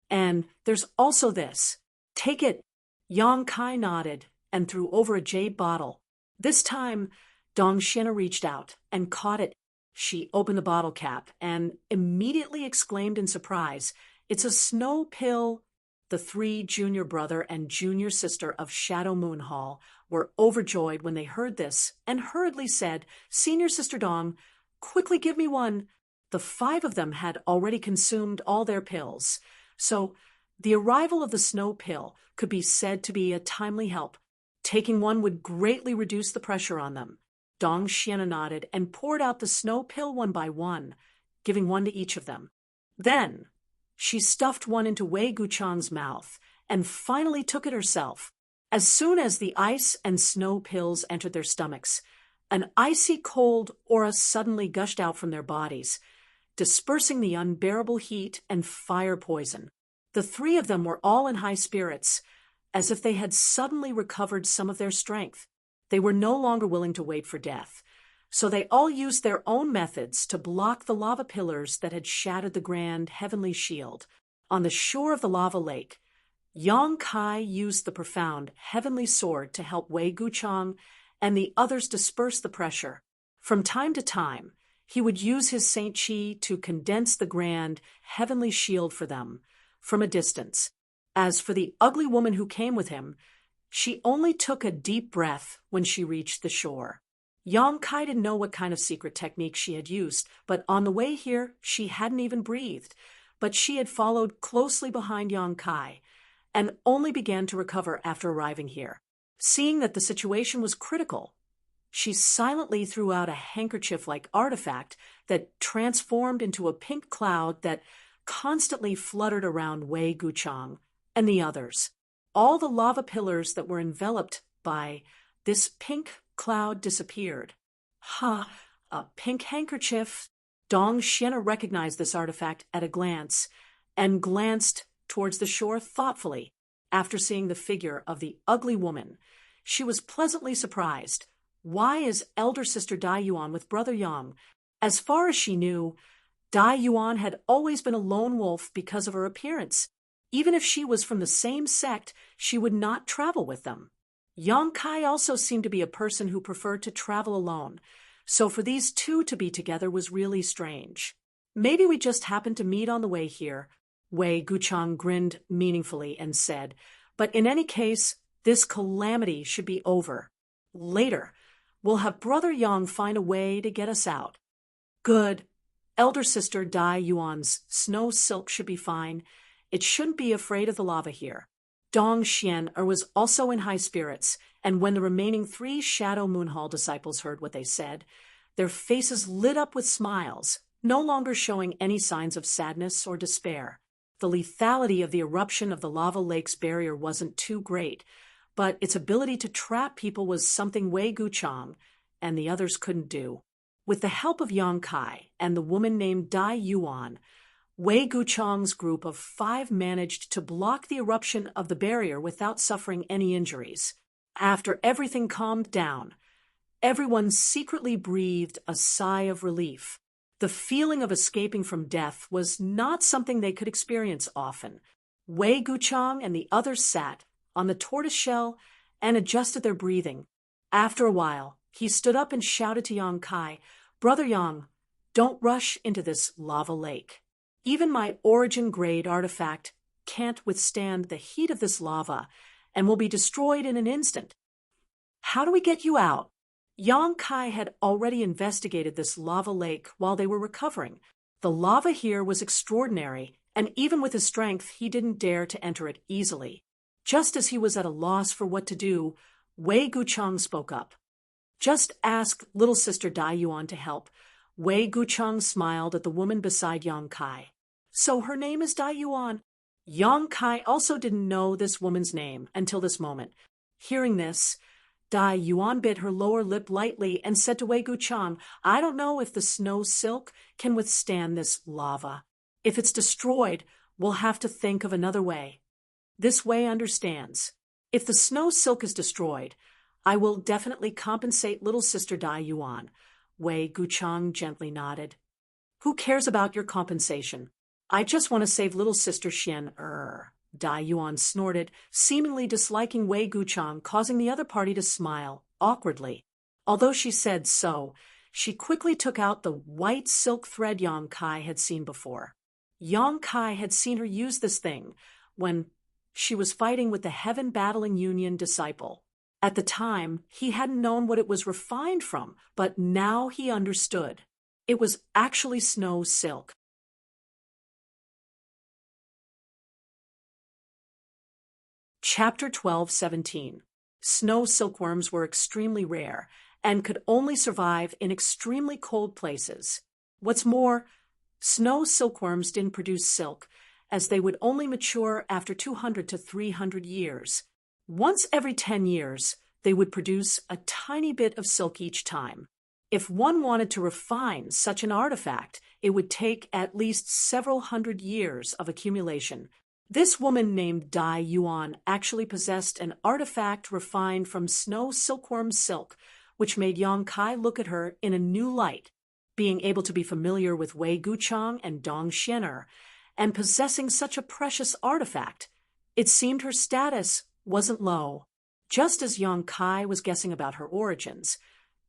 And there's also this. Take it." Yang Kai nodded and threw over a jade bottle. This time, Dong Xian reached out and caught it. She opened the bottle cap and immediately exclaimed in surprise, "It's a snow pill." The three junior brother and junior sister of Shadow Moon Hall were overjoyed when they heard this and hurriedly said, "Senior Sister Dong, quickly give me one." The five of them had already consumed all their pills, so the arrival of the snow pill could be said to be a timely help. Taking one would greatly reduce the pressure on them. Dong Xian nodded and poured out the snow pill one by one, giving one to each of them. Then she stuffed one into Wei Guchang's mouth and finally took it herself. As soon as the ice and snow pills entered their stomachs, an icy cold aura suddenly gushed out from their bodies, dispersing the unbearable heat and fire poison. The three of them were all in high spirits, as if they had suddenly recovered some of their strength. They were no longer willing to wait for death. So they all used their own methods to block the lava pillars that had shattered the grand heavenly shield. On the shore of the lava lake, Yang Kai used the profound heavenly sword to help Wei Guchang and the others disperse the pressure. From time to time, he would use his Saint Chi to condense the grand heavenly shield for them from a distance. As for the ugly woman who came with him, she only took a deep breath when she reached the shore. Yang Kai didn't know what kind of secret technique she had used, but on the way here, she hadn't even breathed. But she had followed closely behind Yang Kai and only began to recover after arriving here. Seeing that the situation was critical, she silently threw out a handkerchief-like artifact that transformed into a pink cloud that constantly fluttered around Wei Guchang and the others. All the lava pillars that were enveloped by this pink cloud disappeared. Ha! A pink handkerchief! Dong Xian'er recognized this artifact at a glance and glanced towards the shore thoughtfully. After seeing the figure of the ugly woman, she was pleasantly surprised. Why is elder sister Dai Yuan with brother Yang? As far as she knew, Dai Yuan had always been a lone wolf because of her appearance. Even if she was from the same sect, she would not travel with them. Yang Kai also seemed to be a person who preferred to travel alone, so for these two to be together was really strange. Maybe we just happened to meet on the way here, Wei Guchang grinned meaningfully and said, but in any case, this calamity should be over. Later, we'll have brother Yang find a way to get us out. Good. Elder sister Dai Yuan's snow silk should be fine. It shouldn't be afraid of the lava here. Dong Xian'er was also in high spirits, and when the remaining 3 Shadow Moon Hall disciples heard what they said, their faces lit up with smiles, no longer showing any signs of sadness or despair. The lethality of the eruption of the lava lake's barrier wasn't too great, but its ability to trap people was something Wei Guchang and the others couldn't do. With the help of Yang Kai and the woman named Dai Yuan, Wei Guchang's group of 5 managed to block the eruption of the barrier without suffering any injuries. After everything calmed down, everyone secretly breathed a sigh of relief. The feeling of escaping from death was not something they could experience often. Wei Guchang and the others sat on the tortoiseshell and adjusted their breathing. After a while, he stood up and shouted to Yang Kai, "Brother Yang, don't rush into this lava lake. Even my origin-grade artifact can't withstand the heat of this lava and will be destroyed in an instant. How do we get you out?" Yang Kai had already investigated this lava lake while they were recovering. The lava here was extraordinary, and even with his strength, he didn't dare to enter it easily. Just as he was at a loss for what to do, Wei Guchang spoke up. "Just ask little sister Dai Yuan to help." Wei Guchang smiled at the woman beside Yang Kai. "So her name is Dai Yuan." Yang Kai also didn't know this woman's name until this moment. Hearing this, Dai Yuan bit her lower lip lightly and said to Wei Guchang, "I don't know if the snow silk can withstand this lava. If it's destroyed, we'll have to think of another way." This Wei understands. If the snow silk is destroyed, I will definitely compensate little sister Dai Yuan. Wei Guchang gently nodded. "Who cares about your compensation? I just want to save little sister Xian'er." Dai Yuan snorted, seemingly disliking Wei Guchang, causing the other party to smile, awkwardly. Although she said so, she quickly took out the white silk thread Yang Kai had seen before. Yang Kai had seen her use this thing when she was fighting with the Heaven Battling Union disciple. At the time, he hadn't known what it was refined from, but now he understood. It was actually snow silk. Chapter 12:17. Snow silkworms were extremely rare and could only survive in extremely cold places. What's more, snow silkworms didn't produce silk, as they would only mature after 200 to 300 years. Once every 10 years, they would produce a tiny bit of silk each time. If one wanted to refine such an artifact, it would take at least several hundred years of accumulation. This woman named Dai Yuan actually possessed an artifact refined from snow silkworm silk, which made Yang Kai look at her in a new light. Being able to be familiar with Wei Guchang and Dong Xian'er, and possessing such a precious artifact, it seemed her status wasn't low. Just as Yang Kai was guessing about her origins,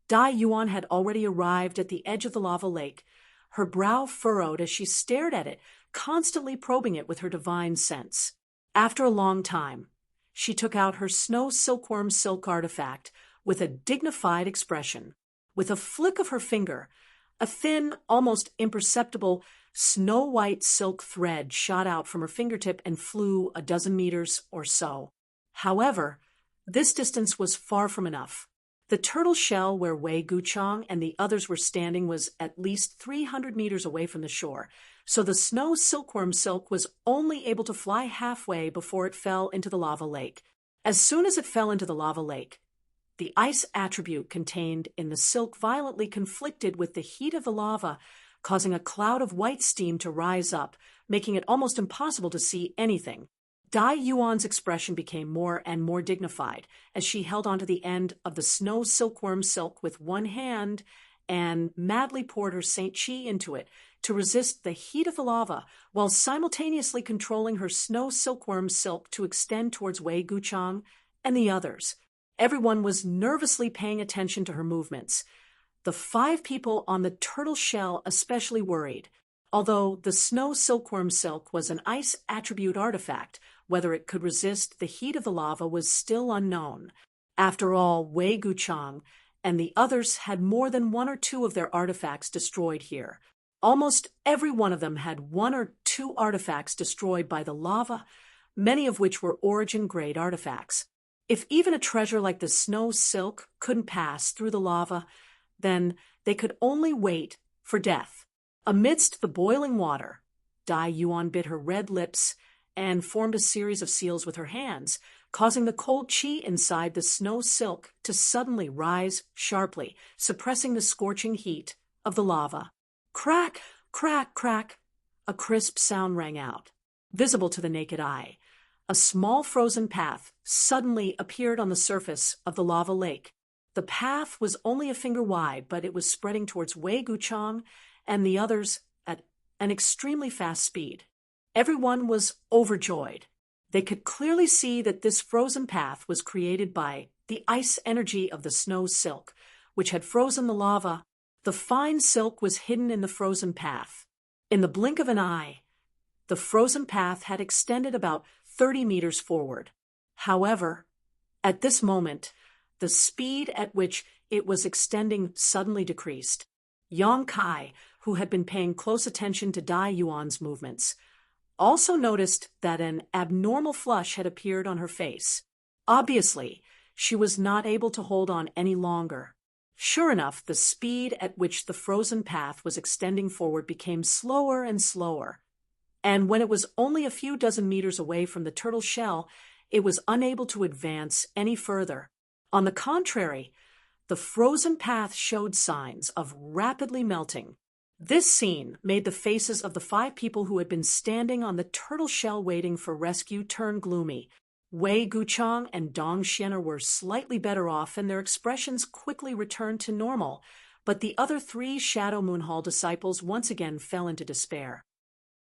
Dai Yuan had already arrived at the edge of the lava lake, her brow furrowed as she stared at it, constantly probing it with her divine sense. After a long time, she took out her snow silkworm silk artifact with a dignified expression. With a flick of her finger, a thin, almost imperceptible, snow-white silk thread shot out from her fingertip and flew a dozen meters or so. However, this distance was far from enough. The turtle shell where Wei Guchang and the others were standing was at least 300 meters away from the shore, so the snow silkworm silk was only able to fly halfway before it fell into the lava lake. As soon as it fell into the lava lake, the ice attribute contained in the silk violently conflicted with the heat of the lava, causing a cloud of white steam to rise up, making it almost impossible to see anything. Dai Yuan's expression became more and more dignified as she held onto the end of the snow silkworm silk with one hand and madly poured her Saint Chi into it to resist the heat of the lava, while simultaneously controlling her snow silkworm silk to extend towards Wei Guchang and the others. Everyone was nervously paying attention to her movements. The 5 people on the turtle shell especially worried. Although the snow silkworm silk was an ice attribute artifact, whether it could resist the heat of the lava was still unknown. After all, Wei Guchang and the others had more than 1 or 2 of their artifacts destroyed here. Almost every one of them had 1 or 2 artifacts destroyed by the lava, many of which were origin-grade artifacts. If even a treasure like the snow silk couldn't pass through the lava, then they could only wait for death. Amidst the boiling water, Dai Yuan bit her red lips and formed a series of seals with her hands, causing the cold qi inside the snow silk to suddenly rise sharply, suppressing the scorching heat of the lava. Crack, crack, crack, a crisp sound rang out, visible to the naked eye. A small frozen path suddenly appeared on the surface of the lava lake. The path was only a finger wide, but it was spreading towards Wei Guchang and the others at an extremely fast speed. Everyone was overjoyed. They could clearly see that this frozen path was created by the ice energy of the snow silk, which had frozen the lava. The fine silk was hidden in the frozen path. In the blink of an eye, the frozen path had extended about 30 meters forward. However, at this moment, the speed at which it was extending suddenly decreased. Yang Kai, who had been paying close attention to Dai Yuan's movements, also noticed that an abnormal flush had appeared on her face. Obviously, she was not able to hold on any longer. Sure enough, the speed at which the frozen path was extending forward became slower and slower, and when it was only a few dozen meters away from the turtle shell, it was unable to advance any further. On the contrary, the frozen path showed signs of rapidly melting. This scene made the faces of the 5 people who had been standing on the turtle shell waiting for rescue turn gloomy. Wei Guchang and Dong Xian'er were slightly better off, and their expressions quickly returned to normal, but the other 3 Shadow Moon Hall disciples once again fell into despair.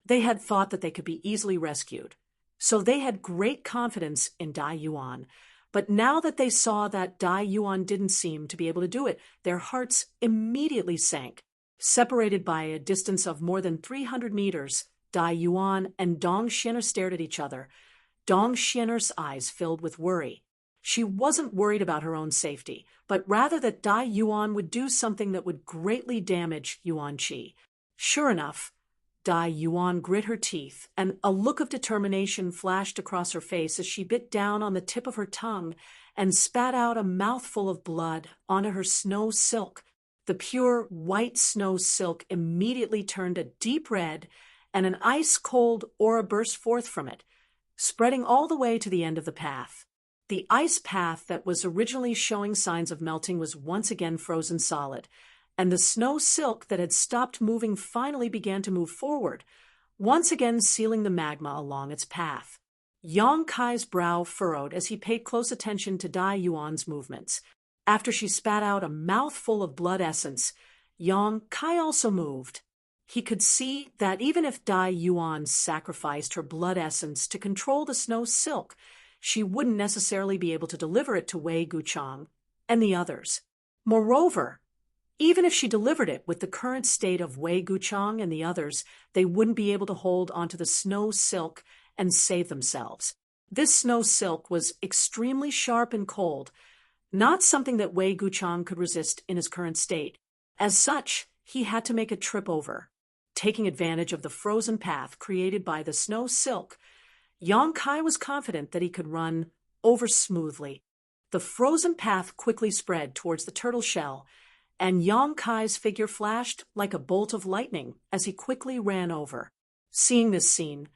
They had thought that they could be easily rescued, so they had great confidence in Dai Yuan. But now that they saw that Dai Yuan didn't seem to be able to do it, their hearts immediately sank. Separated by a distance of more than 300 meters, Dai Yuan and Dong Xian'er stared at each other. Dong Xian'er's eyes filled with worry. She wasn't worried about her own safety, but rather that Dai Yuan would do something that would greatly damage Yuan Qi. Sure enough, Dai Yuan grit her teeth, and a look of determination flashed across her face as she bit down on the tip of her tongue and spat out a mouthful of blood onto her snow silk. The pure white snow silk immediately turned a deep red, and an ice-cold aura burst forth from it, spreading all the way to the end of the path. The ice path that was originally showing signs of melting was once again frozen solid, and the snow silk that had stopped moving finally began to move forward, once again sealing the magma along its path. Yang Kai's brow furrowed as he paid close attention to Dai Yuan's movements. After she spat out a mouthful of blood essence, Yang Kai also moved. He could see that even if Dai Yuan sacrificed her blood essence to control the snow silk, she wouldn't necessarily be able to deliver it to Wei Guchang and the others. Moreover, even if she delivered it with the current state of Wei Guchang and the others, they wouldn't be able to hold onto the snow silk and save themselves. This snow silk was extremely sharp and cold, not something that Wei Guchang could resist in his current state. As such, he had to make a trip over. Taking advantage of the frozen path created by the snow silk, Yang Kai was confident that he could run over smoothly. The frozen path quickly spread towards the turtle shell, and Yang Kai's figure flashed like a bolt of lightning as he quickly ran over. Seeing this scene,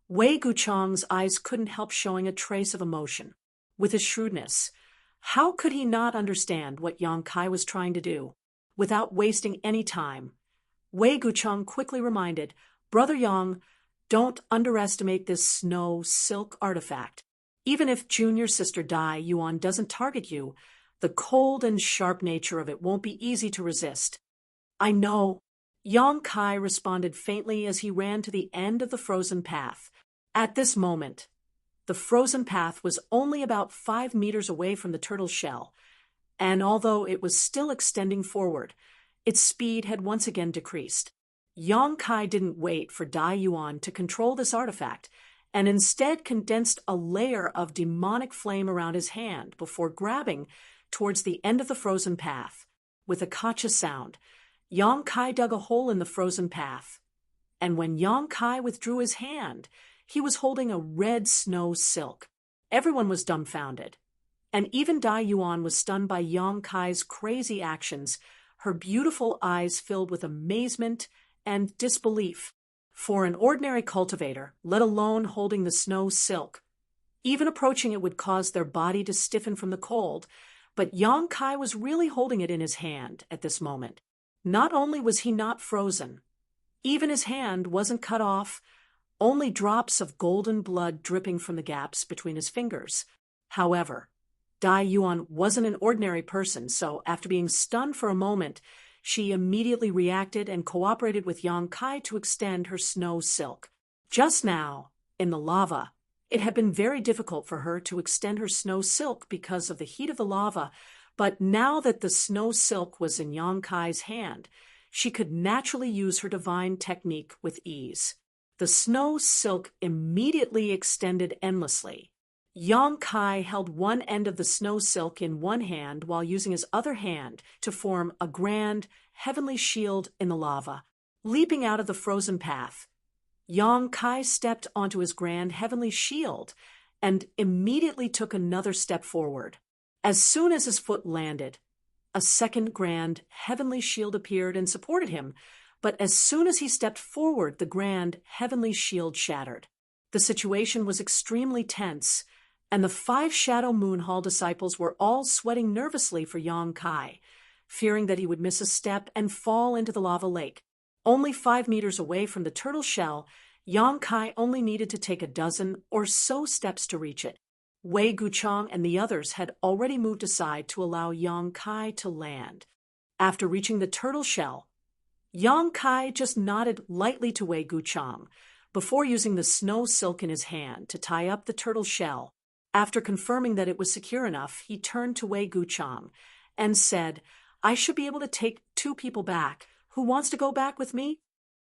Wei Guchang's eyes couldn't help showing a trace of emotion. With his shrewdness, how could he not understand what Yang Kai was trying to do? Without wasting any time, Wei Guchang quickly reminded, "Brother Yang, don't underestimate this snow silk artifact. Even if junior sister Dai Yuan doesn't target you, the cold and sharp nature of it won't be easy to resist." "I know," Yang Kai responded faintly as he ran to the end of the frozen path. At this moment, the frozen path was only about 5 meters away from the turtle shell, and although it was still extending forward, its speed had once again decreased. Yang Kai didn't wait for Dai Yuan to control this artifact, and instead condensed a layer of demonic flame around his hand before grabbing towards the end of the frozen path. With a kacha sound, Yang Kai dug a hole in the frozen path, and when Yang Kai withdrew his hand, he was holding a red snow silk. Everyone was dumbfounded, and even Dai Yuan was stunned by Yang Kai's crazy actions, her beautiful eyes filled with amazement and disbelief. For an ordinary cultivator, let alone holding the snow silk, even approaching it would cause their body to stiffen from the cold, but Yang Kai was really holding it in his hand at this moment. Not only was he not frozen, even his hand wasn't cut off, only drops of golden blood dripping from the gaps between his fingers. However, Dai Yuan wasn't an ordinary person, so after being stunned for a moment, she immediately reacted and cooperated with Yang Kai to extend her snow silk. Just now, in the lava, it had been very difficult for her to extend her snow silk because of the heat of the lava, but now that the snow silk was in Yang Kai's hand, she could naturally use her divine technique with ease. The snow silk immediately extended endlessly. Yang Kai held one end of the snow silk in one hand while using his other hand to form a grand, heavenly shield in the lava. Leaping out of the frozen path, Yang Kai stepped onto his grand heavenly shield and immediately took another step forward. As soon as his foot landed, a second grand heavenly shield appeared and supported him, but as soon as he stepped forward, the grand heavenly shield shattered. The situation was extremely tense, and the 5 Shadow Moon Hall disciples were all sweating nervously for Yang Kai, fearing that he would miss a step and fall into the lava lake. Only 5 meters away from the turtle shell, Yang Kai only needed to take a dozen or so steps to reach it. Wei Guchang and the others had already moved aside to allow Yang Kai to land. After reaching the turtle shell, Yang Kai just nodded lightly to Wei Guchang before using the snow silk in his hand to tie up the turtle shell. After confirming that it was secure enough, he turned to Wei Guchang and said, "I should be able to take 2 people back. Who wants to go back with me?"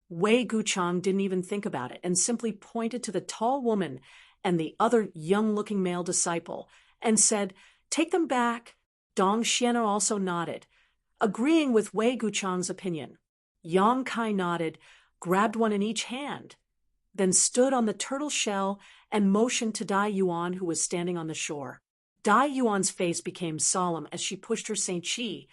Wei Guchang didn't even think about it and simply pointed to the tall woman and the other young-looking male disciple and said, "Take them back." Dong Xian'er also nodded, agreeing with Wei Guchang's opinion. Yang Kai nodded, grabbed one in each hand, then stood on the turtle shell and motioned to Dai Yuan, who was standing on the shore. Dai Yuan's face became solemn as she pushed her Saint Chi,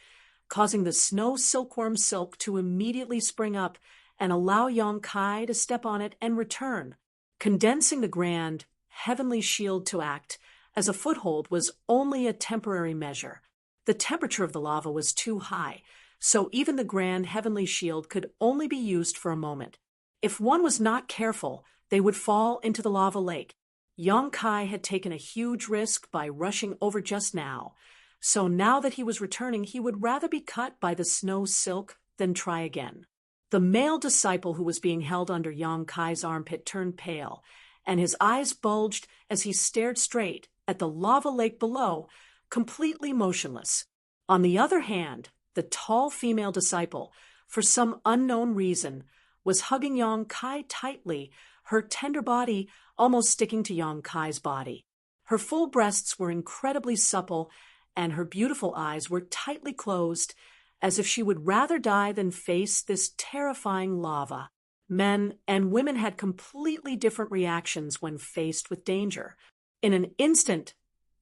causing the snow silkworm silk to immediately spring up and allow Yang Kai to step on it and return. Condensing the grand, heavenly shield to act as a foothold was only a temporary measure. The temperature of the lava was too high, so even the grand heavenly shield could only be used for a moment. If one was not careful, they would fall into the lava lake. Yang Kai had taken a huge risk by rushing over just now, so now that he was returning, he would rather be cut by the snow silk than try again. The male disciple who was being held under Yang Kai's armpit turned pale, and his eyes bulged as he stared straight at the lava lake below, completely motionless. On the other hand, the tall female disciple, for some unknown reason, was hugging Yang Kai tightly, her tender body almost sticking to Yang Kai's body. Her full breasts were incredibly supple, and her beautiful eyes were tightly closed, as if she would rather die than face this terrifying lava. Men and women had completely different reactions when faced with danger. In an instant,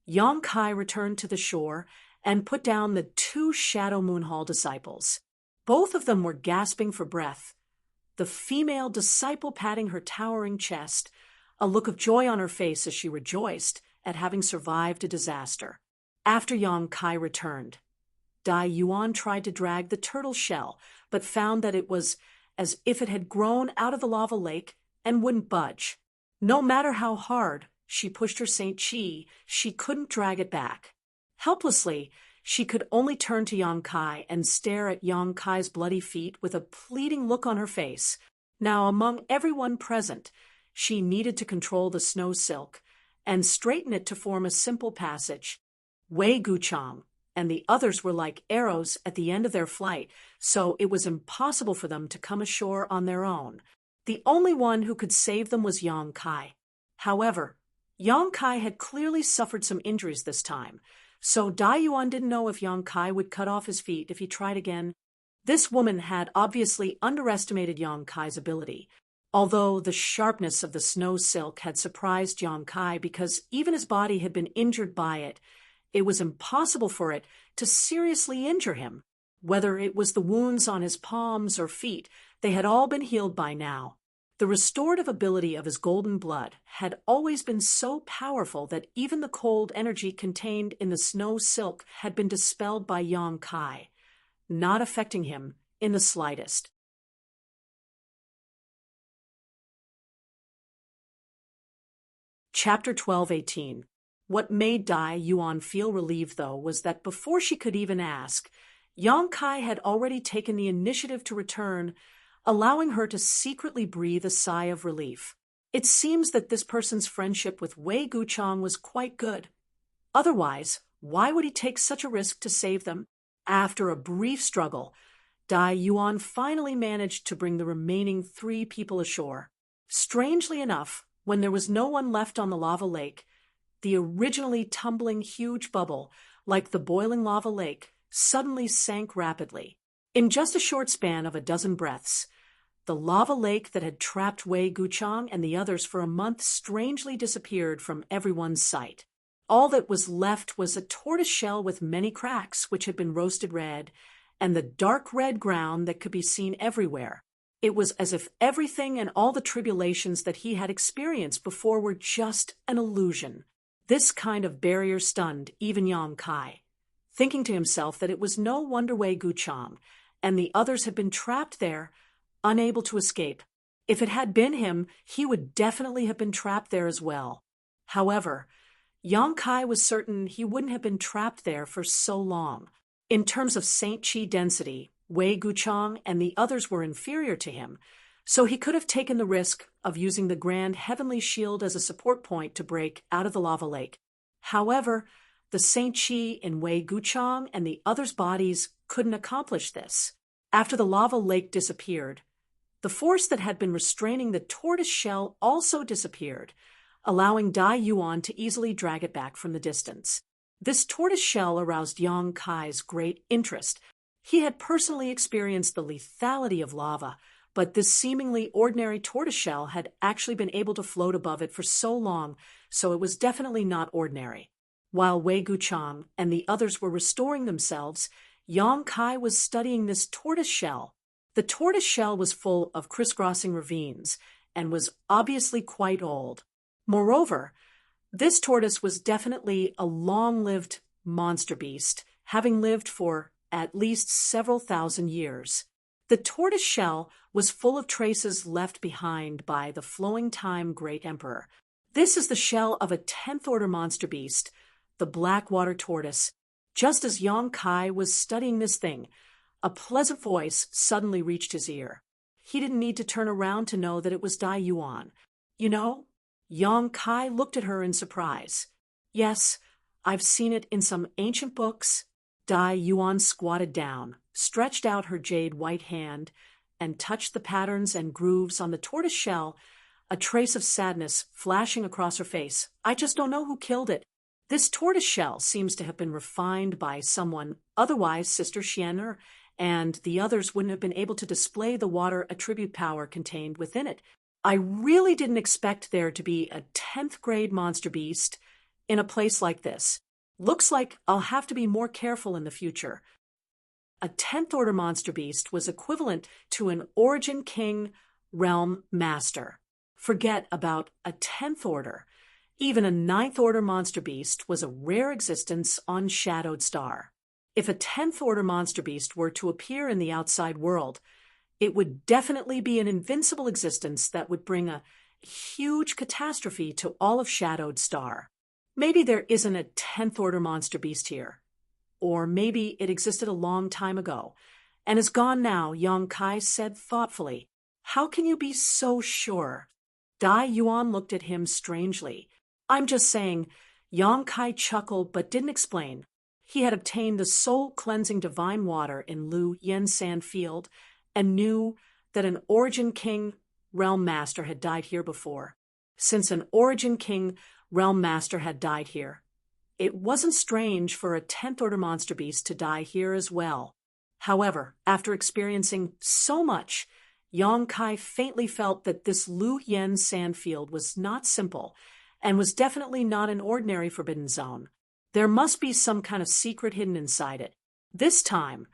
Yang Kai returned to the shore and put down the two Shadow Moon Hall disciples. Both of them were gasping for breath, the female disciple patting her towering chest, a look of joy on her face as she rejoiced at having survived a disaster. After Yang Kai returned, Dai Yuan tried to drag the turtle shell, but found that it was as if it had grown out of the lava lake and wouldn't budge. No matter how hard she pushed her Saint Chi, she couldn't drag it back. Helplessly, she could only turn to Yang Kai and stare at Yang Kai's bloody feet with a pleading look on her face. Now, among everyone present, she needed to control the snow silk and straighten it to form a simple passage. Wei Guchang and the others were like arrows at the end of their flight, so it was impossible for them to come ashore on their own. The only one who could save them was Yang Kai. However, Yang Kai had clearly suffered some injuries this time, so Dai Yuan didn't know if Yang Kai would cut off his feet if he tried again. This woman had obviously underestimated Yang Kai's ability, although the sharpness of the snow silk had surprised Yang Kai because even his body had been injured by it. It was impossible for it to seriously injure him. Whether it was the wounds on his palms or feet, they had all been healed by now. The restorative ability of his golden blood had always been so powerful that even the cold energy contained in the snow silk had been dispelled by Yang Kai, not affecting him in the slightest. Chapter 12:18. What made Dai Yuan feel relieved, though, was that before she could even ask, Yang Kai had already taken the initiative to return, allowing her to secretly breathe a sigh of relief. It seems that this person's friendship with Wei Guchang was quite good. Otherwise, why would he take such a risk to save them? After a brief struggle, Dai Yuan finally managed to bring the remaining 3 people ashore. Strangely enough, when there was no one left on the lava lake, the originally tumbling huge bubble, like the boiling lava lake, suddenly sank rapidly. In just a short span of a dozen breaths, the lava lake that had trapped Wei Guchang and the others for a month strangely disappeared from everyone's sight. All that was left was a tortoise shell with many cracks, which had been roasted red, and the dark red ground that could be seen everywhere. It was as if everything and all the tribulations that he had experienced before were just an illusion. This kind of barrier stunned even Yang Kai, thinking to himself that it was no wonder Wei Guchang and the others had been trapped there, unable to escape. If it had been him, he would definitely have been trapped there as well. However, Yang Kai was certain he wouldn't have been trapped there for so long. In terms of Saint Chi density, Wei Guchang and the others were inferior to him, so he could have taken the risk of using the Grand Heavenly Shield as a support point to break out of the lava lake. However, the Saint Chi in Wei Guchang and the others' bodies couldn't accomplish this. After the lava lake disappeared, the force that had been restraining the tortoise shell also disappeared, allowing Dai Yuan to easily drag it back from the distance. This tortoise shell aroused Yang Kai's great interest. He had personally experienced the lethality of lava, but this seemingly ordinary tortoiseshell had actually been able to float above it for so long, so it was definitely not ordinary. While Wei Guchang and the others were restoring themselves, Yang Kai was studying this tortoiseshell. The tortoiseshell was full of crisscrossing ravines and was obviously quite old. Moreover, this tortoise was definitely a long-lived monster beast, having lived for at least several thousand years. The tortoise shell was full of traces left behind by the flowing time great emperor. This is the shell of a 10th order monster beast, the black water tortoise. Just as Yang Kai was studying this thing, a pleasant voice suddenly reached his ear. He didn't need to turn around to know that it was Dai Yuan. You know? Yang Kai looked at her in surprise. Yes, I've seen it in some ancient books. Dai Yuan squatted down, stretched out her jade white hand, and touched the patterns and grooves on the tortoise shell, a trace of sadness flashing across her face. I just don't know who killed it. This tortoise shell seems to have been refined by someone, otherwise Sister Xianer and the others wouldn't have been able to display the water attribute power contained within it. I really didn't expect there to be a 10th grade monster beast in a place like this. Looks like I'll have to be more careful in the future. A 10th order monster beast was equivalent to an Origin King Realm Master. Forget about a 10th order. Even a 9th order monster beast was a rare existence on Shadowed Star. If a 10th order monster beast were to appear in the outside world, it would definitely be an invincible existence that would bring a huge catastrophe to all of Shadowed Star. Maybe there isn't a 10th order monster beast here. Or maybe it existed a long time ago and is gone now, Yang Kai said thoughtfully. How can you be so sure? Dai Yuan looked at him strangely. I'm just saying. Yang Kai chuckled but didn't explain. He had obtained the soul-cleansing divine water in Lu Yen Sand Field and knew that an Origin King Realm Master had died here before. Since an Origin King Realm Master had died here, it wasn't strange for a 10th order monster beast to die here as well. However, after experiencing so much, Yang Kai faintly felt that this Lu Yen Sandfield was not simple and was definitely not an ordinary forbidden zone. There must be some kind of secret hidden inside it. This time,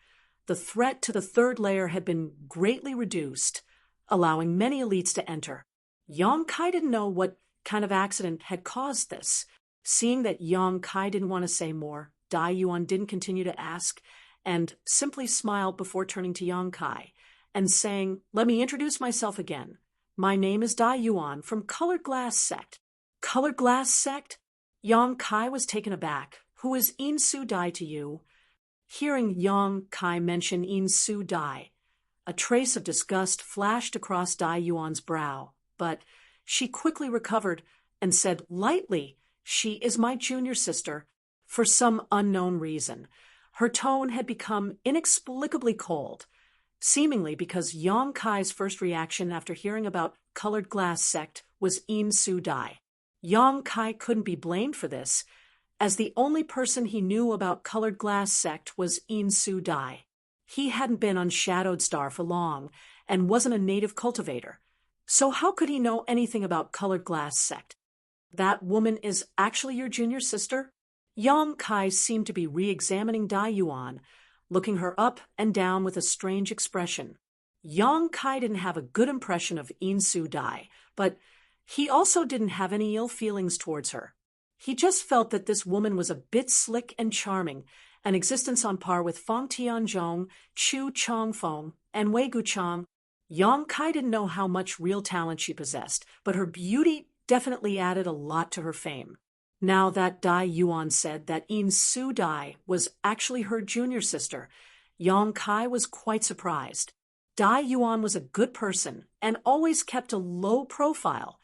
the threat to the third layer had been greatly reduced, allowing many elites to enter. Yang Kai didn't know what kind of accident had caused this. Seeing that Yang Kai didn't want to say more, Dai Yuan didn't continue to ask and simply smiled before turning to Yang Kai and saying, "Let me introduce myself again. My name is Dai Yuan from Colored Glass Sect." Colored Glass Sect? Yang Kai was taken aback. Who is In Su Dai to you? Hearing Yang Kai mention In Su Dai, a trace of disgust flashed across Dai Yuan's brow, but she quickly recovered and said lightly, "She is my junior sister." For some unknown reason, her tone had become inexplicably cold, seemingly because Yang Kai's first reaction after hearing about Colored Glass Sect was In Su Dai. Yang Kai couldn't be blamed for this, as the only person he knew about Colored Glass Sect was In Su Dai. He hadn't been on Shadowed Star for long and wasn't a native cultivator. So how could he know anything about Colored Glass Sect? That woman is actually your junior sister? Yang Kai seemed to be re-examining Dai Yuan, looking her up and down with a strange expression. Yang Kai didn't have a good impression of In Su Dai, but he also didn't have any ill feelings towards her. He just felt that this woman was a bit slick and charming, an existence on par with Feng Tianzhong, Chu Chongfeng, and Wei Guchang. Yang Kai didn't know how much real talent she possessed, but her beauty definitely added a lot to her fame. Now that Dai Yuan said that In Su Dai was actually her junior sister, Yang Kai was quite surprised. Dai Yuan was a good person and always kept a low profile,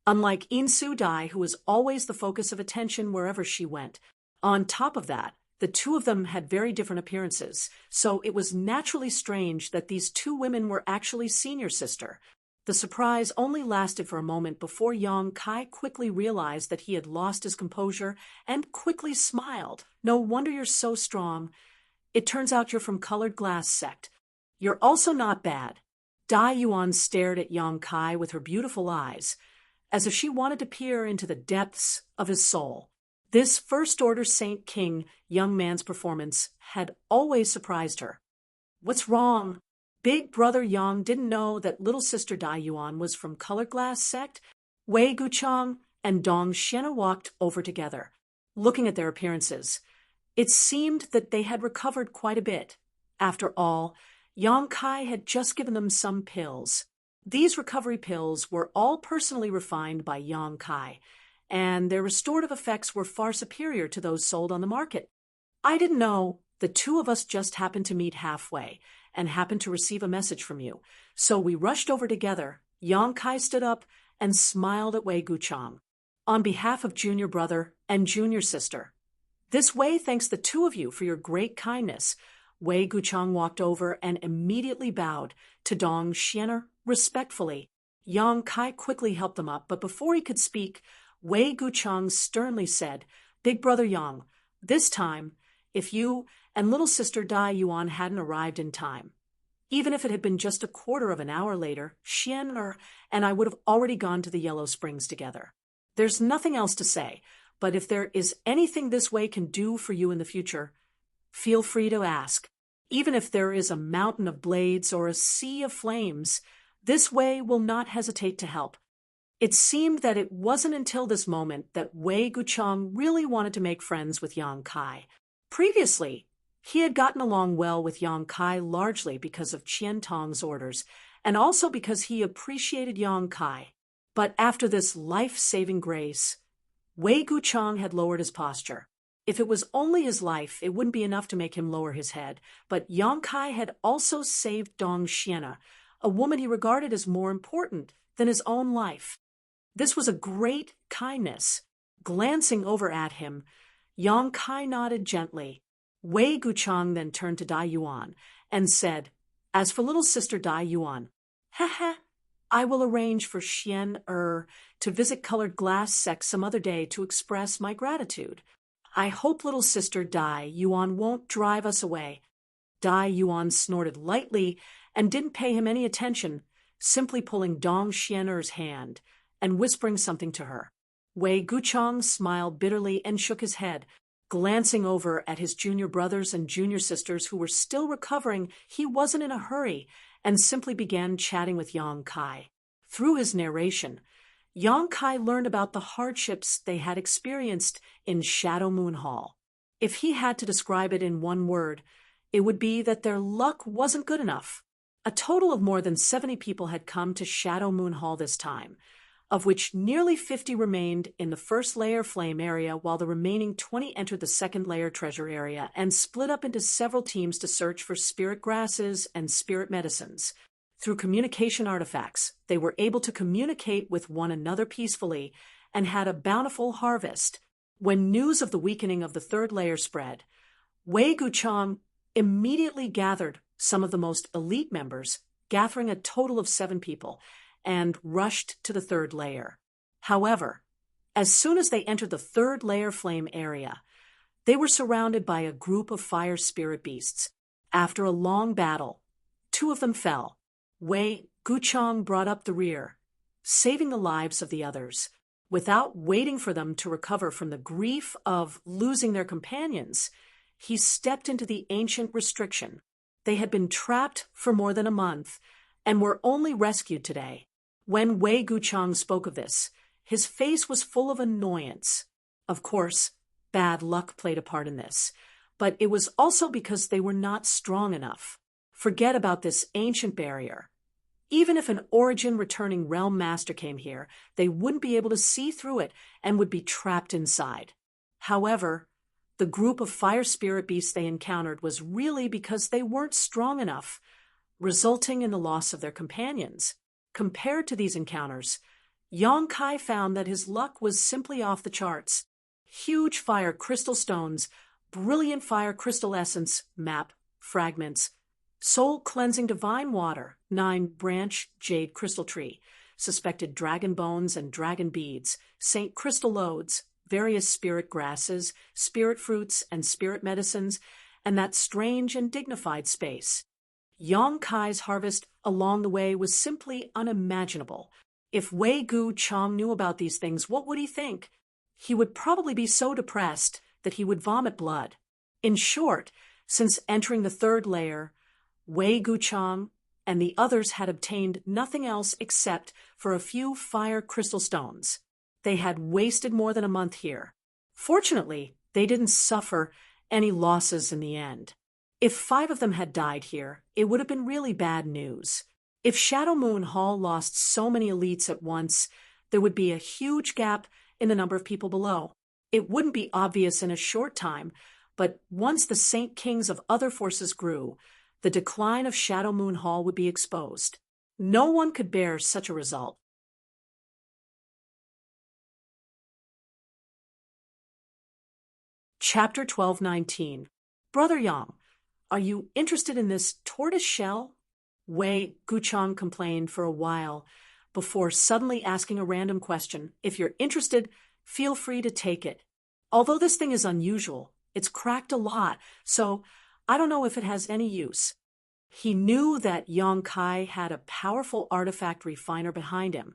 unlike In Su Dai, who was always the focus of attention wherever she went. On top of that, the two of them had very different appearances, so it was naturally strange that these two women were actually senior sister. The surprise only lasted for a moment before Yang Kai quickly realized that he had lost his composure and quickly smiled. "No wonder you're so strong. It turns out you're from Colored Glass Sect. You're also not bad." Dai Yuan stared at Yang Kai with her beautiful eyes, as if she wanted to peer into the depths of his soul. This First-Order Saint King young man's performance had always surprised her. "What's wrong?" Big brother Yang didn't know that little sister Dai Yuan was from Colored Glass Sect. Wei Guchang and Dong Xiena walked over together, looking at their appearances. It seemed that they had recovered quite a bit. After all, Yang Kai had just given them some pills. These recovery pills were all personally refined by Yang Kai, and their restorative effects were far superior to those sold on the market. I didn't know. The two of us just happened to meet halfway and happened to receive a message from you. So we rushed over together. Yang Kai stood up and smiled at Wei Guchang. On behalf of junior brother and junior sister, this Wei thanks the two of you for your great kindness. Wei Guchang walked over and immediately bowed to Dong Xianer respectfully. Yang Kai quickly helped them up, but before he could speak, Wei Guchang sternly said, "Big brother Yang, this time, if you and little sister Dai Yuan hadn't arrived in time, even if it had been just a quarter of an hour later, Xian and I would have already gone to the Yellow Springs together. There's nothing else to say, but if there is anything this Wei can do for you in the future, feel free to ask. Even if there is a mountain of blades or a sea of flames, this Wei will not hesitate to help." It seemed that it wasn't until this moment that Wei Guchang really wanted to make friends with Yang Kai. Previously, he had gotten along well with Yang Kai largely because of Qian Tong's orders, and also because he appreciated Yang Kai. But after this life-saving grace, Wei Guchang had lowered his posture. If it was only his life, it wouldn't be enough to make him lower his head. But Yang Kai had also saved Dong Xiana, a woman he regarded as more important than his own life. This was a great kindness. Glancing over at him, Yang Kai nodded gently. Wei Guchang then turned to Dai Yuan and said, "As for little sister Dai Yuan, I will arrange for Xian to visit Colored Glass Sect some other day to express my gratitude. I hope little sister Dai Yuan won't drive us away." Dai Yuan snorted lightly and didn't pay him any attention, simply pulling Dong Xianer's hand and whispering something to her. Wei Guchang smiled bitterly and shook his head. Glancing over at his junior brothers and junior sisters who were still recovering, he wasn't in a hurry and simply began chatting with Yang Kai. Through his narration, Yang Kai learned about the hardships they had experienced in Shadow Moon Hall. If he had to describe it in one word, it would be that their luck wasn't good enough. A total of more than 70 people had come to Shadow Moon Hall this time, of which nearly 50 remained in the first layer flame area, while the remaining 20 entered the second layer treasure area and split up into several teams to search for spirit grasses and spirit medicines. Through communication artifacts, they were able to communicate with one another peacefully and had a bountiful harvest. When news of the weakening of the third layer spread, Wei Guchang immediately gathered some of the most elite members, gathering a total of 7 people, and rushed to the third layer. However, as soon as they entered the third layer flame area, they were surrounded by a group of fire spirit beasts. After a long battle, 2 of them fell. Wei Guchang brought up the rear, saving the lives of the others. Without waiting for them to recover from the grief of losing their companions, he stepped into the ancient restriction. They had been trapped for more than a month and were only rescued today. When Wei Guchang spoke of this, his face was full of annoyance. Of course, bad luck played a part in this, but it was also because they were not strong enough. Forget about this ancient barrier. Even if an origin-returning realm master came here, they wouldn't be able to see through it and would be trapped inside. However, the group of fire spirit beasts they encountered was really because they weren't strong enough, resulting in the loss of their companions. Compared to these encounters, Yang Kai found that his luck was simply off the charts. Huge fire crystal stones, brilliant fire crystal essence, map, fragments, soul-cleansing divine water, 9-branch jade crystal tree, suspected dragon bones and dragon beads, saint crystal loads, various spirit grasses, spirit fruits, and spirit medicines, and that strange and dignified space. Yang Kai's harvest along the way was simply unimaginable. If Wei Guchang knew about these things, what would he think? He would probably be so depressed that he would vomit blood. In short, since entering the third layer, Wei Guchang and the others had obtained nothing else except for a few fire crystal stones. They had wasted more than a month here. Fortunately, they didn't suffer any losses in the end. If 5 of them had died here, it would have been really bad news. If Shadow Moon Hall lost so many elites at once, there would be a huge gap in the number of people below. It wouldn't be obvious in a short time, but once the Saint Kings of other forces grew, the decline of Shadow Moon Hall would be exposed. No one could bear such a result. Chapter 12:19. Brother Yang, are you interested in this tortoise shell? Wei Guchang complained for a while before suddenly asking a random question. If you're interested, feel free to take it. Although this thing is unusual, it's cracked a lot, so I don't know if it has any use. He knew that Yang Kai had a powerful artifact refiner behind him,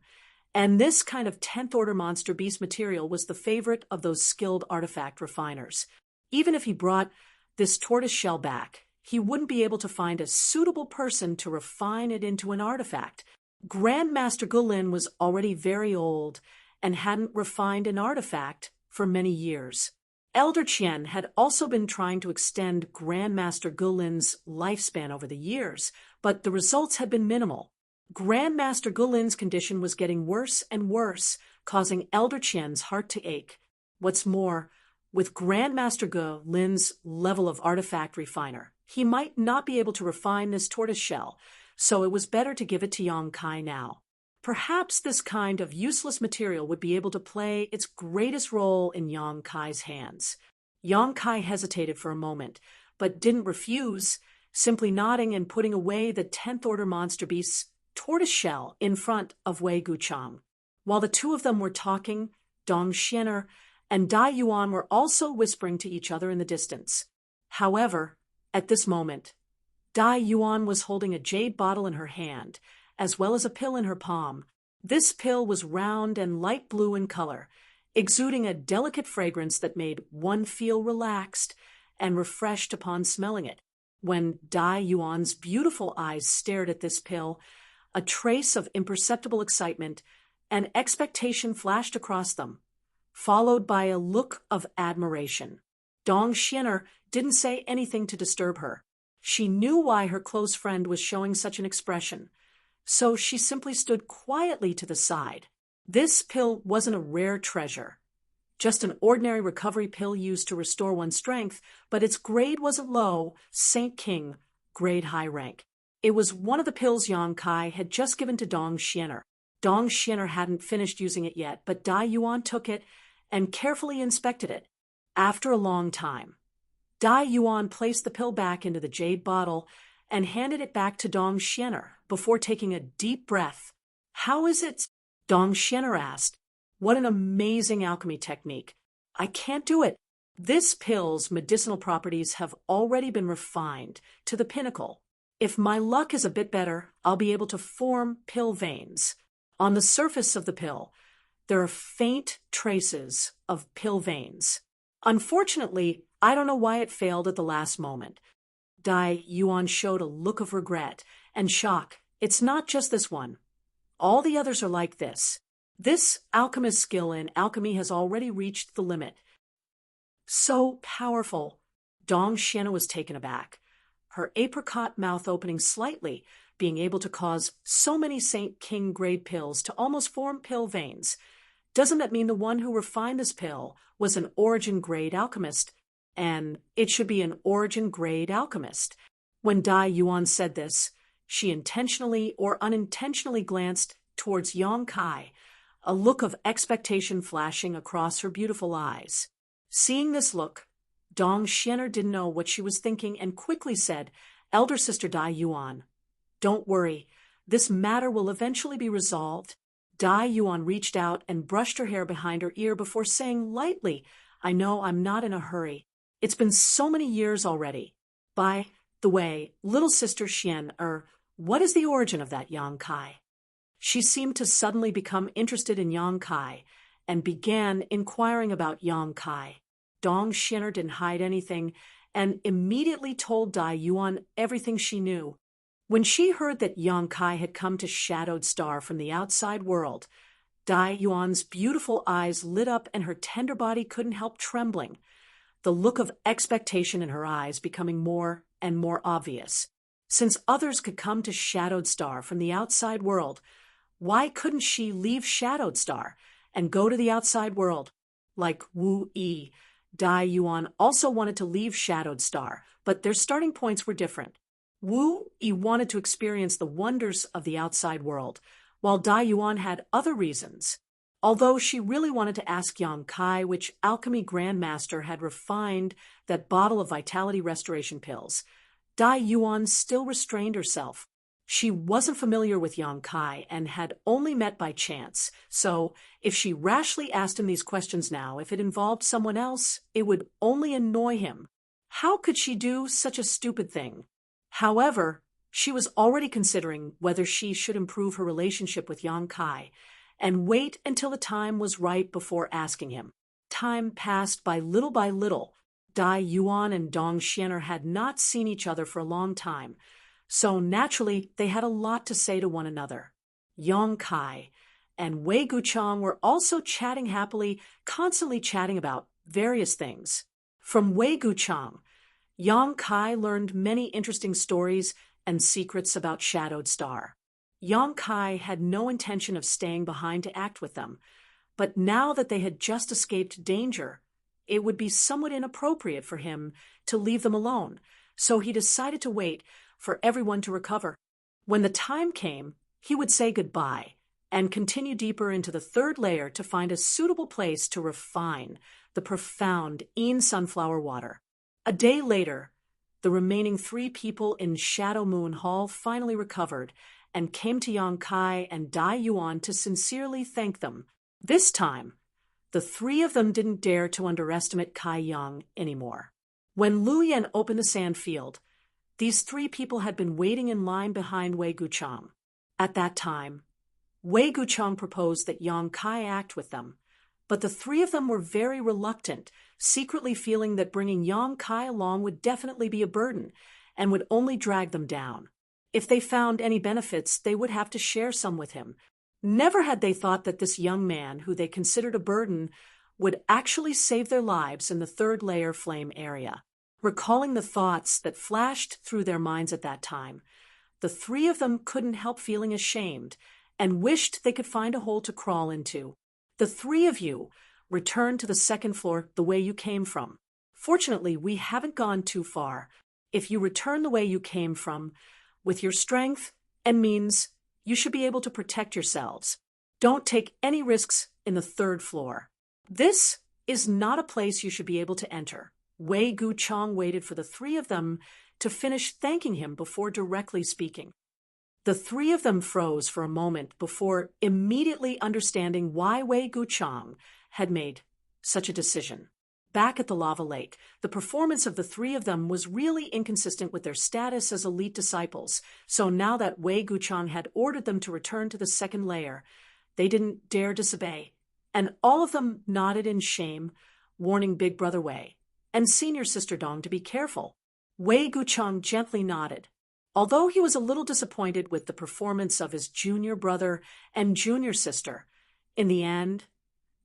and this kind of 10th order monster beast material was the favorite of those skilled artifact refiners. Even if he brought this tortoise shell back, he wouldn't be able to find a suitable person to refine it into an artifact. Grandmaster Gulin was already very old and hadn't refined an artifact for many years. Elder Qian had also been trying to extend Grandmaster Gulin's lifespan over the years, but the results had been minimal. Grandmaster Gulin's condition was getting worse and worse, causing Elder Qian's heart to ache. What's more, with Grandmaster Gulin's level of artifact refiner, he might not be able to refine this tortoise shell, so it was better to give it to Yang Kai now. Perhaps this kind of useless material would be able to play its greatest role in Yang Kai's hands. Yang Kai hesitated for a moment, but didn't refuse, simply nodding and putting away the 10th order monster beast's tortoise shell in front of Wei Guchang. While the two of them were talking, Dong Xianer and Dai Yuan were also whispering to each other in the distance. However, at this moment, Dai Yuan was holding a jade bottle in her hand, as well as a pill in her palm. This pill was round and light blue in color, exuding a delicate fragrance that made one feel relaxed and refreshed upon smelling it. When Dai Yuan's beautiful eyes stared at this pill, a trace of imperceptible excitement and expectation flashed across them, followed by a look of admiration. Dong Xianer didn't say anything to disturb her. She knew why her close friend was showing such an expression, so she simply stood quietly to the side. This pill wasn't a rare treasure, just an ordinary recovery pill used to restore one's strength, but its grade was a low, Saint King, grade high rank. It was one of the pills Yang Kai had just given to Dong Xianer. Dong Xianer hadn't finished using it yet, but Dai Yuan took it and carefully inspected it. After a long time, Dai Yuan placed the pill back into the jade bottle and handed it back to Dong Xianer before taking a deep breath. "How is it?" Dong Xianer asked. "What an amazing alchemy technique. I can't do it. This pill's medicinal properties have already been refined to the pinnacle. If my luck is a bit better, I'll be able to form pill veins. On the surface of the pill, there are faint traces of pill veins. Unfortunately, I don't know why it failed at the last moment." Dai Yuan showed a look of regret and shock. "It's not just this one. All the others are like this. This alchemist's skill in alchemy has already reached the limit." "So powerful." Dong Xianer was taken aback, her apricot mouth opening slightly, being able to cause so many Saint King grade pills to almost form pill veins. Doesn't that mean the one who refined this pill was an origin grade alchemist? And it should be an origin grade alchemist. When Dai Yuan said this, she intentionally or unintentionally glanced towards Yang Kai, a look of expectation flashing across her beautiful eyes. Seeing this look, Dong Xianer didn't know what she was thinking and quickly said, "Elder sister Dai Yuan, don't worry. This matter will eventually be resolved." Dai Yuan reached out and brushed her hair behind her ear before saying lightly, "I know I'm not in a hurry. It's been so many years already. By the way, little sister Xian, what is the origin of that Yang Kai?" She seemed to suddenly become interested in Yang Kai and began inquiring about Yang Kai. Dong Xianer didn't hide anything and immediately told Dai Yuan everything she knew. When she heard that Yang Kai had come to Shadowed Star from the outside world, Dai Yuan's beautiful eyes lit up and her tender body couldn't help trembling, the look of expectation in her eyes becoming more and more obvious. Since others could come to Shadowed Star from the outside world, why couldn't she leave Shadowed Star and go to the outside world, like Wu Yi Dai Yuan also wanted to leave Shadowed Star, but their starting points were different. Wu Yi wanted to experience the wonders of the outside world, while Dai Yuan had other reasons. Although she really wanted to ask Yang Kai which alchemy grandmaster had refined that bottle of vitality restoration pills, Dai Yuan still restrained herself. She wasn't familiar with Yang Kai and had only met by chance, so if she rashly asked him these questions now, if it involved someone else, it would only annoy him. How could she do such a stupid thing? However, she was already considering whether she should improve her relationship with Yang Kai and wait until the time was right before asking him. Time passed by little. Dai Yuan and Dong Xianer had not seen each other for a long time, so naturally they had a lot to say to one another. Yang Kai and Wei Guchang were also chatting happily, constantly chatting about various things. From Wei Guchang, Yang Kai learned many interesting stories and secrets about Shadowed Star. Yang Kai had no intention of staying behind to act with them, but now that they had just escaped danger, it would be somewhat inappropriate for him to leave them alone, so he decided to wait for everyone to recover. When the time came, he would say goodbye and continue deeper into the third layer to find a suitable place to refine the profound Yin sunflower water. A day later, the remaining 3 people in Shadow Moon Hall finally recovered and came to Yang Kai and Dai Yuan to sincerely thank them. This time, the 3 of them didn't dare to underestimate Kai Yang anymore. When Lu Yan opened the sand field, these 3 people had been waiting in line behind Wei Guchang. At that time, Wei Guchang proposed that Yang Kai act with them, but the 3 of them were very reluctant, secretly feeling that bringing Yang Kai along would definitely be a burden and would only drag them down. If they found any benefits, they would have to share some with him. Never had they thought that this young man, who they considered a burden, would actually save their lives in the third layer flame area. Recalling the thoughts that flashed through their minds at that time, the 3 of them couldn't help feeling ashamed and wished they could find a hole to crawl into. The 3 of you returned to the second floor the way you came from. Fortunately, we haven't gone too far. If you return the way you came from, with your strength and means, you should be able to protect yourselves. Don't take any risks in the third floor. This is not a place you should be able to enter. Wei Guchang waited for the 3 of them to finish thanking him before directly speaking. The 3 of them froze for a moment before immediately understanding why Wei Guchang had made such a decision. Back at the lava lake, the performance of the 3 of them was really inconsistent with their status as elite disciples, so now that Wei Guchang had ordered them to return to the second layer, they didn't dare disobey, and all of them nodded in shame, warning Big Brother Wei and Senior Sister Dong to be careful. Wei Guchang gently nodded. Although he was a little disappointed with the performance of his junior brother and junior sister, in the end,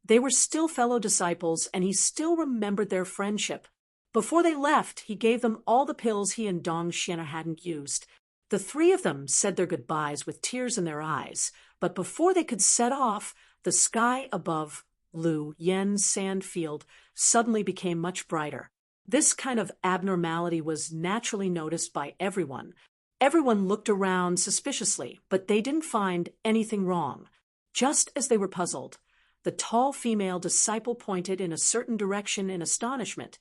they were still fellow disciples and he still remembered their friendship. Before they left, he gave them all the pills he and Dong Xianer hadn't used. The 3 of them said their goodbyes with tears in their eyes, but before they could set off, the sky above Lu Yan's sand field suddenly became much brighter. This kind of abnormality was naturally noticed by everyone. Everyone looked around suspiciously, but they didn't find anything wrong. Just as they were puzzled, the tall female disciple pointed in a certain direction in astonishment.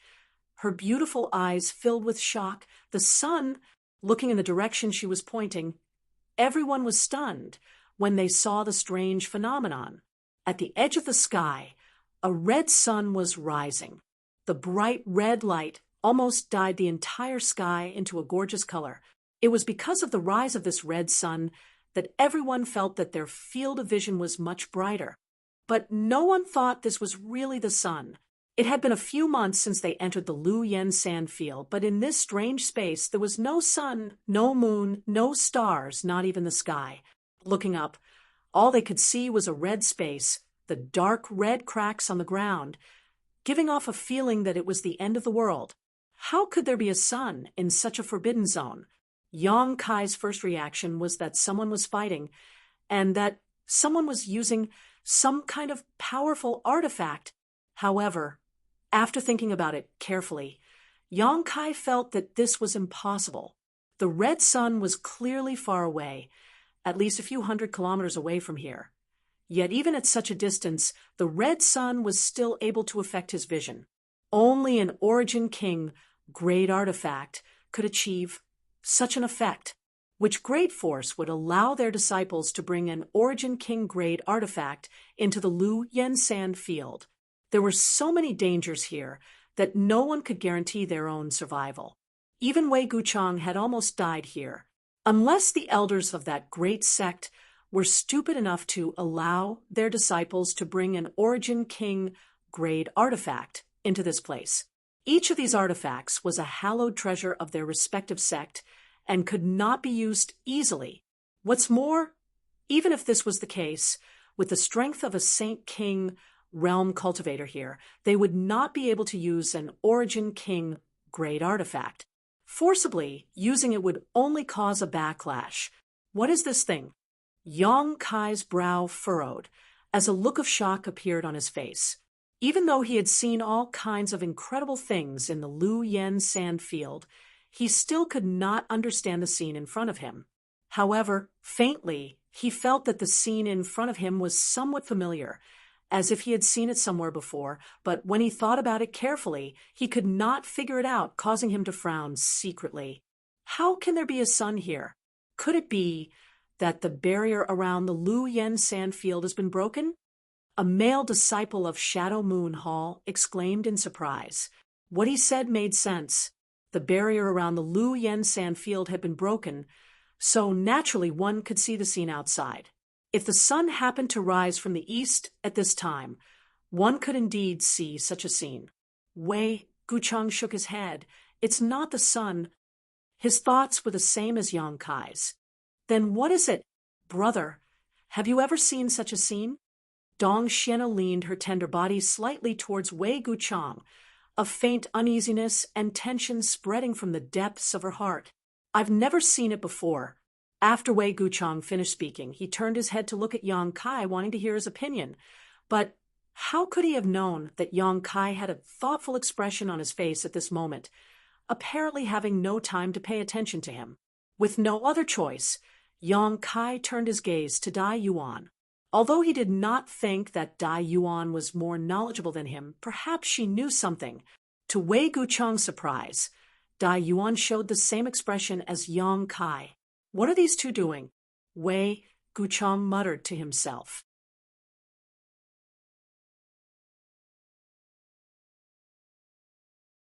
Her beautiful eyes filled with shock, the sun looking in the direction she was pointing. Everyone was stunned when they saw the strange phenomenon. At the edge of the sky, a red sun was rising. The bright red light almost dyed the entire sky into a gorgeous color. It was because of the rise of this red sun that everyone felt that their field of vision was much brighter. But no one thought this was really the sun. It had been a few months since they entered the Lu Yan sand field, but in this strange space there was no sun, no moon, no stars, not even the sky. Looking up, all they could see was a red space, the dark red cracks on the ground, giving off a feeling that it was the end of the world. How could there be a sun in such a forbidden zone? Yang Kai's first reaction was that someone was fighting, and that someone was using some kind of powerful artifact. However, After thinking about it carefully, Yang Kai felt that this was impossible. The red sun was clearly far away, at least a few hundred kilometers away from here. Yet even at such a distance, the red sun was still able to affect his vision. Only an Origin King great artifact could achieve such an effect. Which great force would allow their disciples to bring an Origin King grade artifact into the Lu Yen Sand field? There were so many dangers here that no one could guarantee their own survival. Even Wei Guchang had almost died here. Unless the elders of that great sect were stupid enough to allow their disciples to bring an Origin King grade artifact into this place. Each of these artifacts was a hallowed treasure of their respective sect and could not be used easily. What's more, even if this was the case, with the strength of a Saint King realm cultivator here, they would not be able to use an Origin King grade artifact. Forcibly using it would only cause a backlash. What is this thing? Yang Kai's brow furrowed as a look of shock appeared on his face. Even though he had seen all kinds of incredible things in the Lu Yen Sand field, he still could not understand the scene in front of him. However, faintly, he felt that the scene in front of him was somewhat familiar, as if he had seen it somewhere before, but when he thought about it carefully, he could not figure it out, causing him to frown secretly. How can there be a sun here? Could it be that the barrier around the Lu Yen Sand field has been broken? A male disciple of Shadow Moon Hall exclaimed in surprise. What he said made sense. The barrier around the Lu Yen Sand field had been broken, so naturally one could see the scene outside. If the sun happened to rise from the east at this time, one could indeed see such a scene. Wei Guchang shook his head. It's not the sun. His thoughts were the same as Yang Kai's. Then what is it? Brother, have you ever seen such a scene? Dong Xiana leaned her tender body slightly towards Wei Guchang, a faint uneasiness and tension spreading from the depths of her heart. I've never seen it before. After Wei Guchang finished speaking, he turned his head to look at Yang Kai, wanting to hear his opinion. But how could he have known that Yang Kai had a thoughtful expression on his face at this moment, apparently having no time to pay attention to him? With no other choice, Yang Kai turned his gaze to Dai Yuan. Although he did not think that Dai Yuan was more knowledgeable than him, perhaps she knew something. To Wei Guchang's surprise, Dai Yuan showed the same expression as Yang Kai. What are these two doing? Wei Guchang muttered to himself.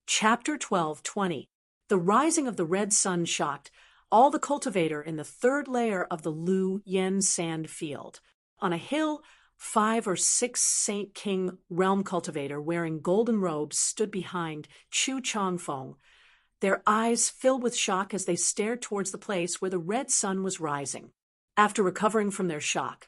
Chapter 12:20. The rising of the red sun shocked all the cultivator in the third layer of the Lu Yen Sand field. On a hill, 5 or 6 Saint King realm cultivator wearing golden robes stood behind Chu Changfeng, their eyes filled with shock as they stared towards the place where the red sun was rising. After recovering from their shock,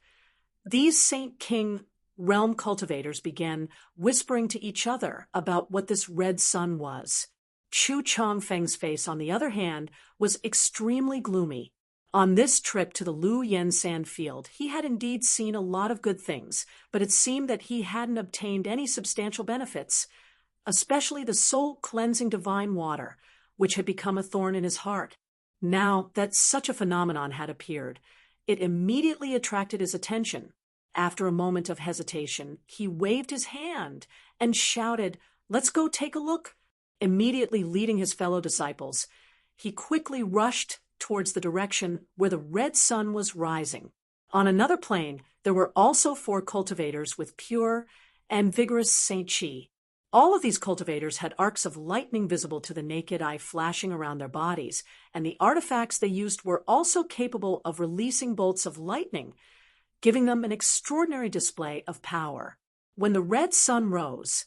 these Saint King realm cultivators began whispering to each other about what this red sun was. Chu Changfeng's face, on the other hand, was extremely gloomy. On this trip to the Lu Yen Sand field, he had indeed seen a lot of good things, but it seemed that he hadn't obtained any substantial benefits, especially the soul-cleansing divine water, which had become a thorn in his heart. Now that such a phenomenon had appeared, it immediately attracted his attention. After a moment of hesitation, he waved his hand and shouted, "Let's go take a look." Immediately leading his fellow disciples, he quickly rushed towards the direction where the red sun was rising. On another plain, there were also 4 cultivators with pure and vigorous Saint Chi. All of these cultivators had arcs of lightning visible to the naked eye flashing around their bodies, and the artifacts they used were also capable of releasing bolts of lightning, giving them an extraordinary display of power. When the red sun rose,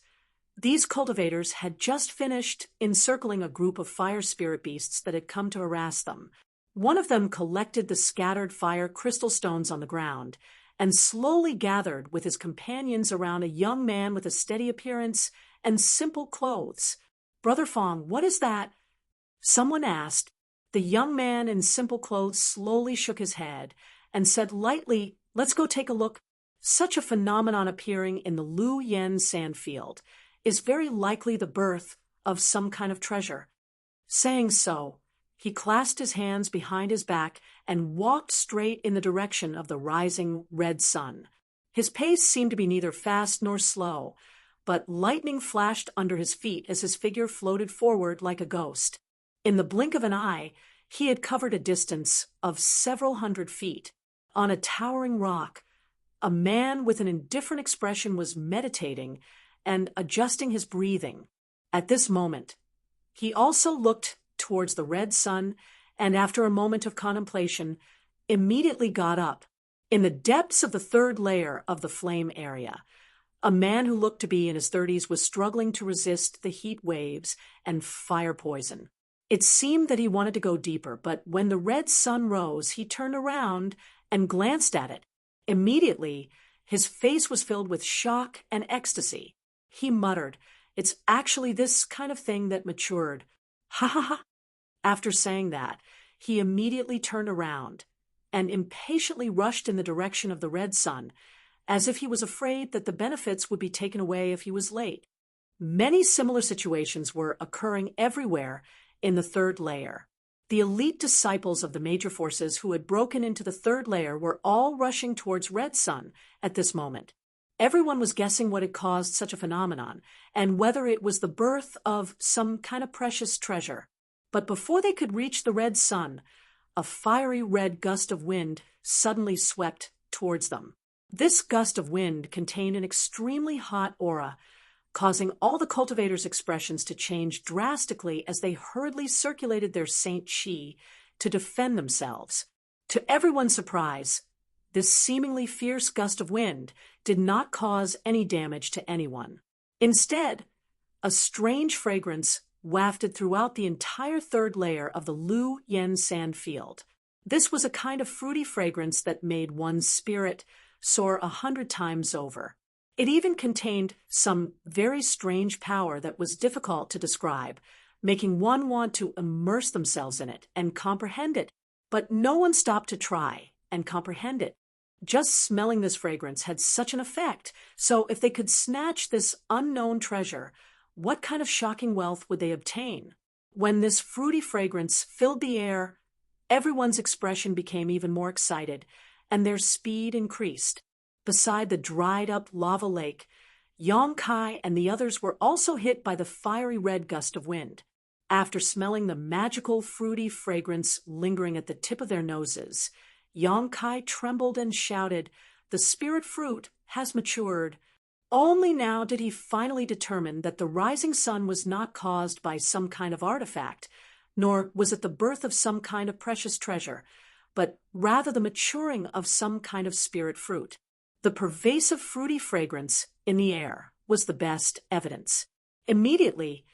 these cultivators had just finished encircling a group of fire spirit beasts that had come to harass them. One of them collected the scattered fire crystal stones on the ground and slowly gathered with his companions around a young man with a steady appearance and simple clothes. "Brother Fong, what is that?" someone asked. The young man in simple clothes slowly shook his head and said lightly, "Let's go take a look." Such a phenomenon appearing in the Lu Yen Sand field, is very likely the birth of some kind of treasure. Saying so, he clasped his hands behind his back and walked straight in the direction of the rising red sun. His pace seemed to be neither fast nor slow, but lightning flashed under his feet as his figure floated forward like a ghost. In the blink of an eye, he had covered a distance of several hundred feet. On a towering rock, a man with an indifferent expression was meditating and adjusting his breathing. At this moment, he also looked towards the red sun and, after a moment of contemplation, immediately got up. In the depths of the third layer of the flame area, a man who looked to be in his 30s was struggling to resist the heat waves and fire poison. It seemed that he wanted to go deeper, but when the red sun rose, he turned around and glanced at it. Immediately, his face was filled with shock and ecstasy. He muttered, "It's actually this kind of thing that matured. Ha ha ha." After saying that, he immediately turned around and impatiently rushed in the direction of the red sun, as if he was afraid that the benefits would be taken away if he was late. Many similar situations were occurring everywhere in the third layer. The elite disciples of the major forces who had broken into the third layer were all rushing towards red sun at this moment. Everyone was guessing what had caused such a phenomenon, and whether it was the birth of some kind of precious treasure. But before they could reach the red sun, a fiery red gust of wind suddenly swept towards them. This gust of wind contained an extremely hot aura, causing all the cultivators' expressions to change drastically as they hurriedly circulated their Saint Chi to defend themselves. To everyone's surprise, this seemingly fierce gust of wind did not cause any damage to anyone. Instead, a strange fragrance wafted throughout the entire third layer of the Lu Yen sand field. This was a kind of fruity fragrance that made one's spirit soar 100 times over. It even contained some very strange power that was difficult to describe, making one want to immerse themselves in it and comprehend it. But no one stopped to try and comprehend it. Just smelling this fragrance had such an effect, so if they could snatch this unknown treasure, what kind of shocking wealth would they obtain? When this fruity fragrance filled the air, everyone's expression became even more excited, and their speed increased. Beside the dried-up lava lake, Yong Kai and the others were also hit by the fiery red gust of wind. After smelling the magical fruity fragrance lingering at the tip of their noses, Yong Kai trembled and shouted, "The spirit fruit has matured." Only now did he finally determine that the rising sun was not caused by some kind of artifact, nor was it the birth of some kind of precious treasure, but rather the maturing of some kind of spirit fruit. The pervasive fruity fragrance in the air was the best evidence. Immediately,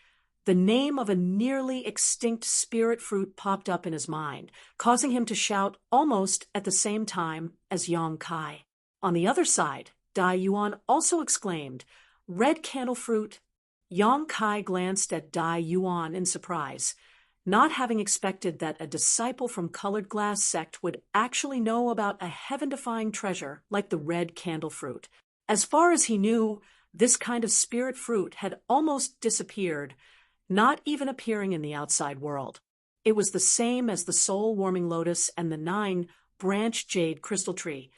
the name of a nearly extinct spirit fruit popped up in his mind, causing him to shout almost at the same time as Yong Kai. On the other side, Dai Yuan also exclaimed, "Red candle fruit." Yong Kai glanced at Dai Yuan in surprise, not having expected that a disciple from colored glass sect would actually know about a heaven-defying treasure like the red candle fruit. As far as he knew, this kind of spirit fruit had almost disappeared, not even appearing in the outside world. It was the same as the soul-warming lotus and the 9-branched jade crystal tree,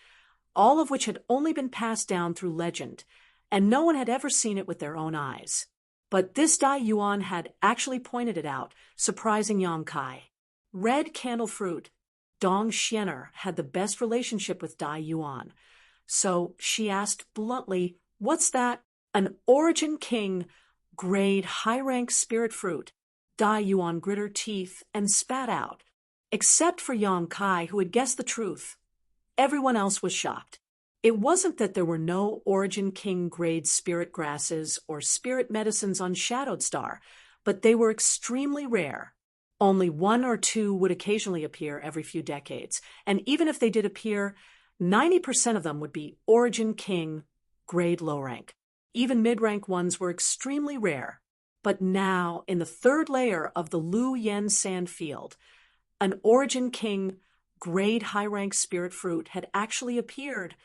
all of which had only been passed down through legend, and no one had ever seen it with their own eyes. But this Dai Yuan had actually pointed it out, surprising Yong Kai. Red candle fruit. Dong Xiener had the best relationship with Dai Yuan, so she asked bluntly, "What's that?" "An Origin King, grade high-rank spirit fruit." Dai Yuan grit her teeth and spat out. Except for Yong Kai, who had guessed the truth, everyone else was shocked. It wasn't that there were no Origin King grade spirit grasses or spirit medicines on Shadowed Star, but they were extremely rare. Only 1 or 2 would occasionally appear every few decades, and even if they did appear, 90% of them would be Origin King grade low rank. Even mid-rank ones were extremely rare. But now, in the third layer of the Lu Yen sand field, an Origin King grade high-rank spirit fruit had actually appeared.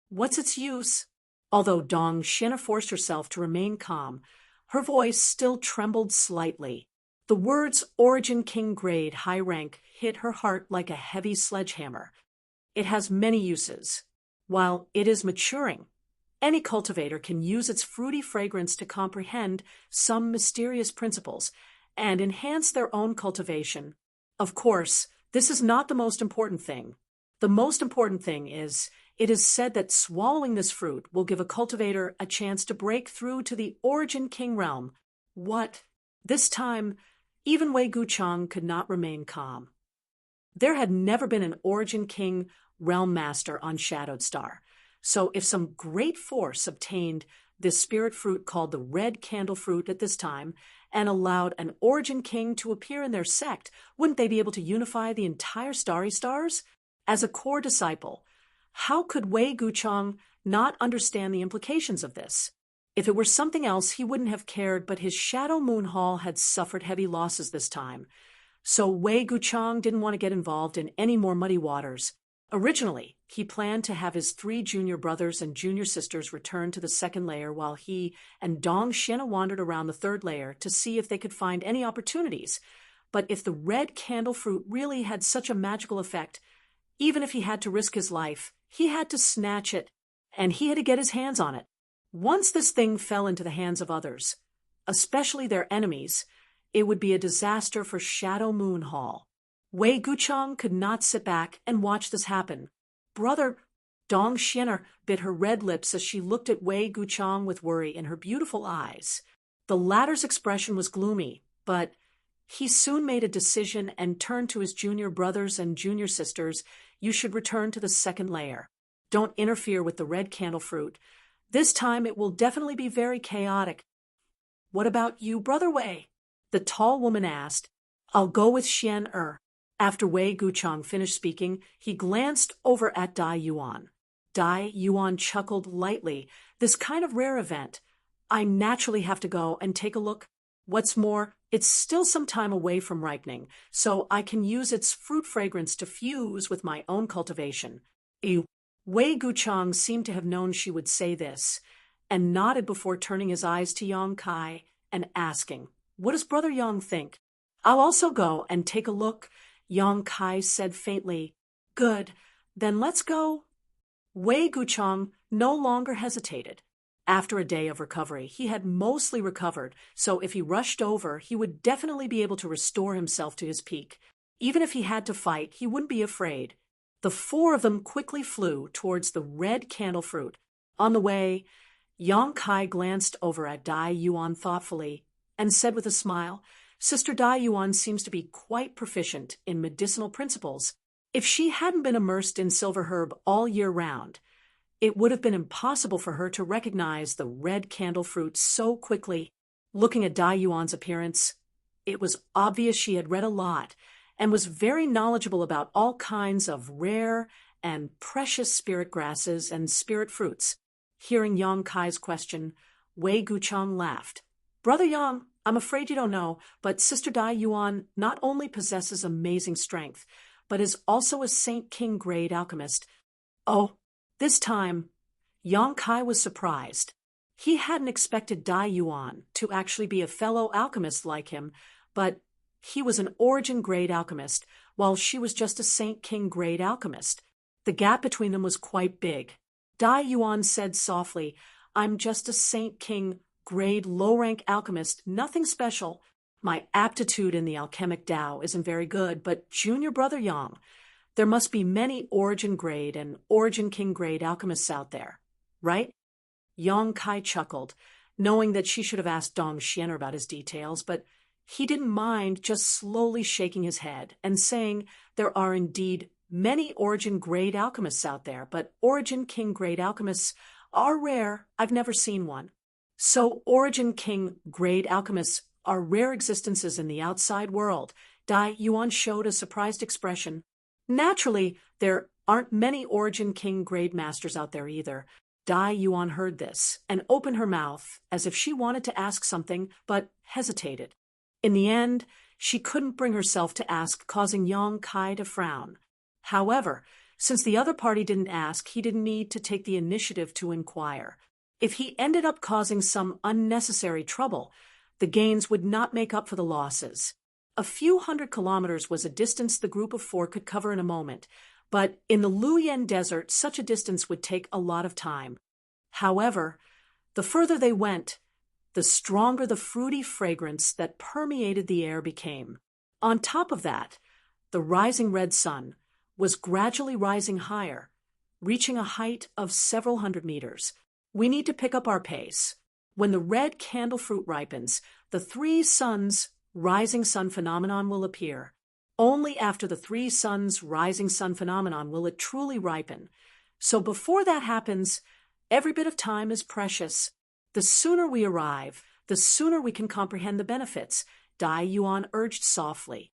What's its use? Although Dong Xiener forced herself to remain calm, Her voice still trembled slightly. The words Origin King Grade High Rank hit her heart like a heavy sledgehammer. It has many uses. While it is maturing, any cultivator can use its fruity fragrance to comprehend some mysterious principles and enhance their own cultivation. Of course, this is not the most important thing. The most important thing is, it is said that swallowing this fruit will give a cultivator a chance to break through to the Origin King realm. What? This time, even Wei Guchang could not remain calm. There had never been an Origin King realm master on Shadowed Star, so if some great force obtained this spirit fruit called the Red Candle Fruit at this time and allowed an Origin King to appear in their sect, wouldn't they be able to unify the entire Starry Stars? As a core disciple, how could Wei Guchang not understand the implications of this? If it were something else, he wouldn't have cared, but his Shadow Moon Hall had suffered heavy losses this time. So Wei Guchang didn't want to get involved in any more muddy waters. Originally, he planned to have his 3 junior brothers and junior sisters return to the second layer while he and Dong Xiena wandered around the third layer to see if they could find any opportunities. But if the red candle fruit really had such a magical effect, even if he had to risk his life, he had to snatch it, and he had to get his hands on it. Once this thing fell into the hands of others, especially their enemies, it would be a disaster for Shadow Moon Hall. Wei Guchang could not sit back and watch this happen. Brother Dong Xiena bit her red lips as she looked at Wei Guchang with worry in her beautiful eyes. The latter's expression was gloomy, but he soon made a decision and turned to his junior brothers and junior sisters. You should return to the second layer. Don't interfere with the red candle fruit. This time it will definitely be very chaotic. What about you, Brother Wei? The tall woman asked. I'll go with Xian Er. After Wei Guchang finished speaking, he glanced over at Dai Yuan. Dai Yuan chuckled lightly. This kind of rare event. I naturally have to go and take a look. What's more, it's still some time away from ripening, so I can use its fruit fragrance to fuse with my own cultivation. Wei Guchang seemed to have known she would say this, and nodded before turning his eyes to Yang Kai and asking, What does Brother Yang think? I'll also go and take a look, Yang Kai said faintly. Good, then let's go. Wei Guchang no longer hesitated. After a day of recovery, he had mostly recovered, so if he rushed over, he would definitely be able to restore himself to his peak. Even if he had to fight, he wouldn't be afraid. The 4 of them quickly flew towards the red candle fruit. On the way, Yang Kai glanced over at Dai Yuan thoughtfully and said with a smile, Sister Dai Yuan seems to be quite proficient in medicinal principles. If she hadn't been immersed in silver herb all year round, it would have been impossible for her to recognize the red candle fruit so quickly. Looking at Dai Yuan's appearance, it was obvious she had read a lot and was very knowledgeable about all kinds of rare and precious spirit grasses and spirit fruits. Hearing Yang Kai's question, Wei Guchang laughed. Brother Yang, I'm afraid you don't know, but Sister Dai Yuan not only possesses amazing strength, but is also a Saint King grade alchemist. Oh, this time, Yang Kai was surprised. He hadn't expected Dai Yuan to actually be a fellow alchemist like him, but he was an Origin grade alchemist, while she was just a Saint King grade alchemist. The gap between them was quite big. Dai Yuan said softly, I'm just a Saint King grade low-rank alchemist, nothing special. My aptitude in the alchemic Tao isn't very good, but Junior Brother Yang, there must be many Origin grade and Origin King grade alchemists out there, right? Yang Kai chuckled, knowing that she should have asked Dong Xiena about his details, but he didn't mind just slowly shaking his head and saying there are indeed many Origin grade alchemists out there, but Origin King grade alchemists are rare. I've never seen one. So Origin King grade alchemists are rare existences in the outside world. Dai Yuan showed a surprised expression. Naturally, there aren't many Origin King grade masters out there either. Dai Yuan heard this and opened her mouth as if she wanted to ask something, but hesitated. In the end, she couldn't bring herself to ask, causing Yang Kai to frown. However, since the other party didn't ask, he didn't need to take the initiative to inquire. If he ended up causing some unnecessary trouble, the gains would not make up for the losses. A few 100 kilometers was a distance the group of four could cover in a moment, but in the Luoyang Desert, such a distance would take a lot of time. However, the further they went, the stronger the fruity fragrance that permeated the air became. On top of that, the rising red sun was gradually rising higher, reaching a height of several 100 meters. We need to pick up our pace. When the red candle fruit ripens, the three suns rising sun phenomenon will appear. Only after the three suns rising sun phenomenon will it truly ripen. So before that happens, every bit of time is precious. The sooner we arrive, the sooner we can comprehend the benefits, Dai Yuan urged softly.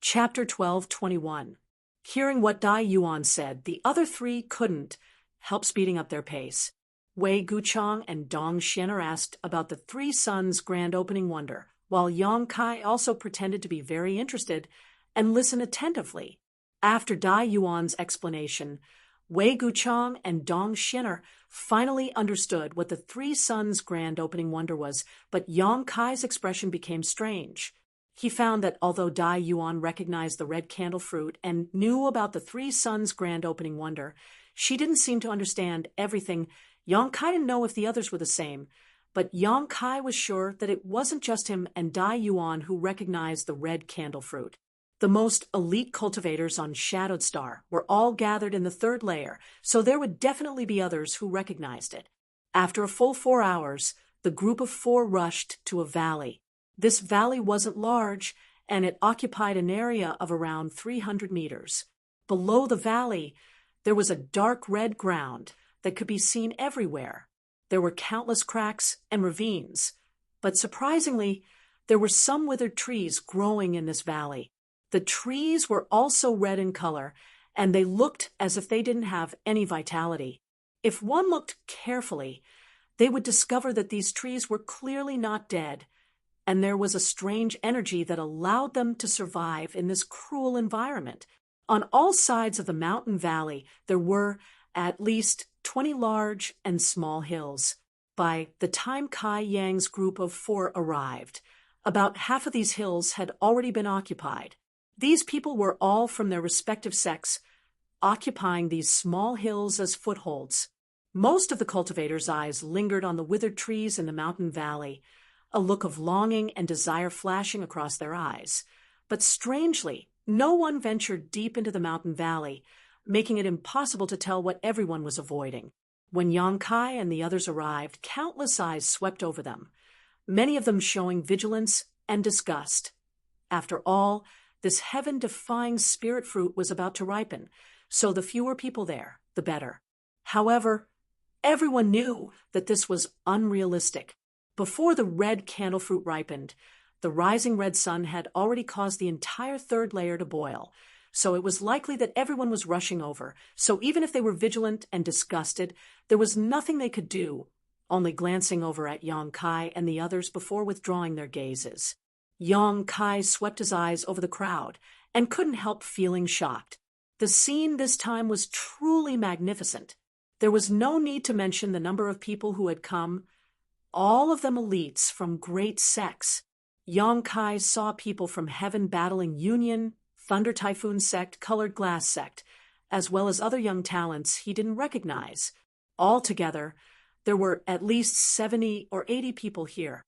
Chapter 12:21. Hearing what Dai Yuan said, the other three couldn't help speeding up their pace. Wei Guchang and Dong Xianer asked about the three suns' grand opening wonder, while Yang Kai also pretended to be very interested and listened attentively. After Dai Yuan's explanation, Wei Guchang and Dong Xianer finally understood what the three suns' grand opening wonder was, but Yang Kai's expression became strange. He found that although Dai Yuan recognized the red candle fruit and knew about the three suns' grand opening wonder, she didn't seem to understand everything. Yang Kai didn't know if the others were the same, but Yang Kai was sure that it wasn't just him and Dai Yuan who recognized the red candle fruit. The most elite cultivators on Shadowed Star were all gathered in the third layer, so there would definitely be others who recognized it. After a full 4 hours, the group of four rushed to a valley. This valley wasn't large, and it occupied an area of around 300 meters. Below the valley, there was a dark red ground that could be seen everywhere. There were countless cracks and ravines, but surprisingly, there were some withered trees growing in this valley. The trees were also red in color, and they looked as if they didn't have any vitality. If one looked carefully, they would discover that these trees were clearly not dead, and there was a strange energy that allowed them to survive in this cruel environment. On all sides of the mountain valley, there were at least 20 large and small hills. By the time Kai Yang's group of four arrived, about half of these hills had already been occupied. These people were all from their respective sects, occupying these small hills as footholds. Most of the cultivators' eyes lingered on the withered trees in the mountain valley, a look of longing and desire flashing across their eyes. But strangely, no one ventured deep into the mountain valley, making it impossible to tell what everyone was avoiding. When Yang Kai and the others arrived, countless eyes swept over them, many of them showing vigilance and disgust. After all, this heaven-defying spirit fruit was about to ripen, so the fewer people there, the better. However, everyone knew that this was unrealistic. Before the red candle fruit ripened, the rising red sun had already caused the entire third layer to boil, so it was likely that everyone was rushing over. So even if they were vigilant and disgusted, there was nothing they could do, only glancing over at Yang Kai and the others before withdrawing their gazes. Yang Kai swept his eyes over the crowd and couldn't help feeling shocked. The scene this time was truly magnificent. There was no need to mention the number of people who had come, all of them elites from great sects. Yang Kai saw people from Heaven Battling Union, Thunder Typhoon Sect, Colored Glass Sect, as well as other young talents he didn't recognize. Altogether, there were at least 70 or 80 people here.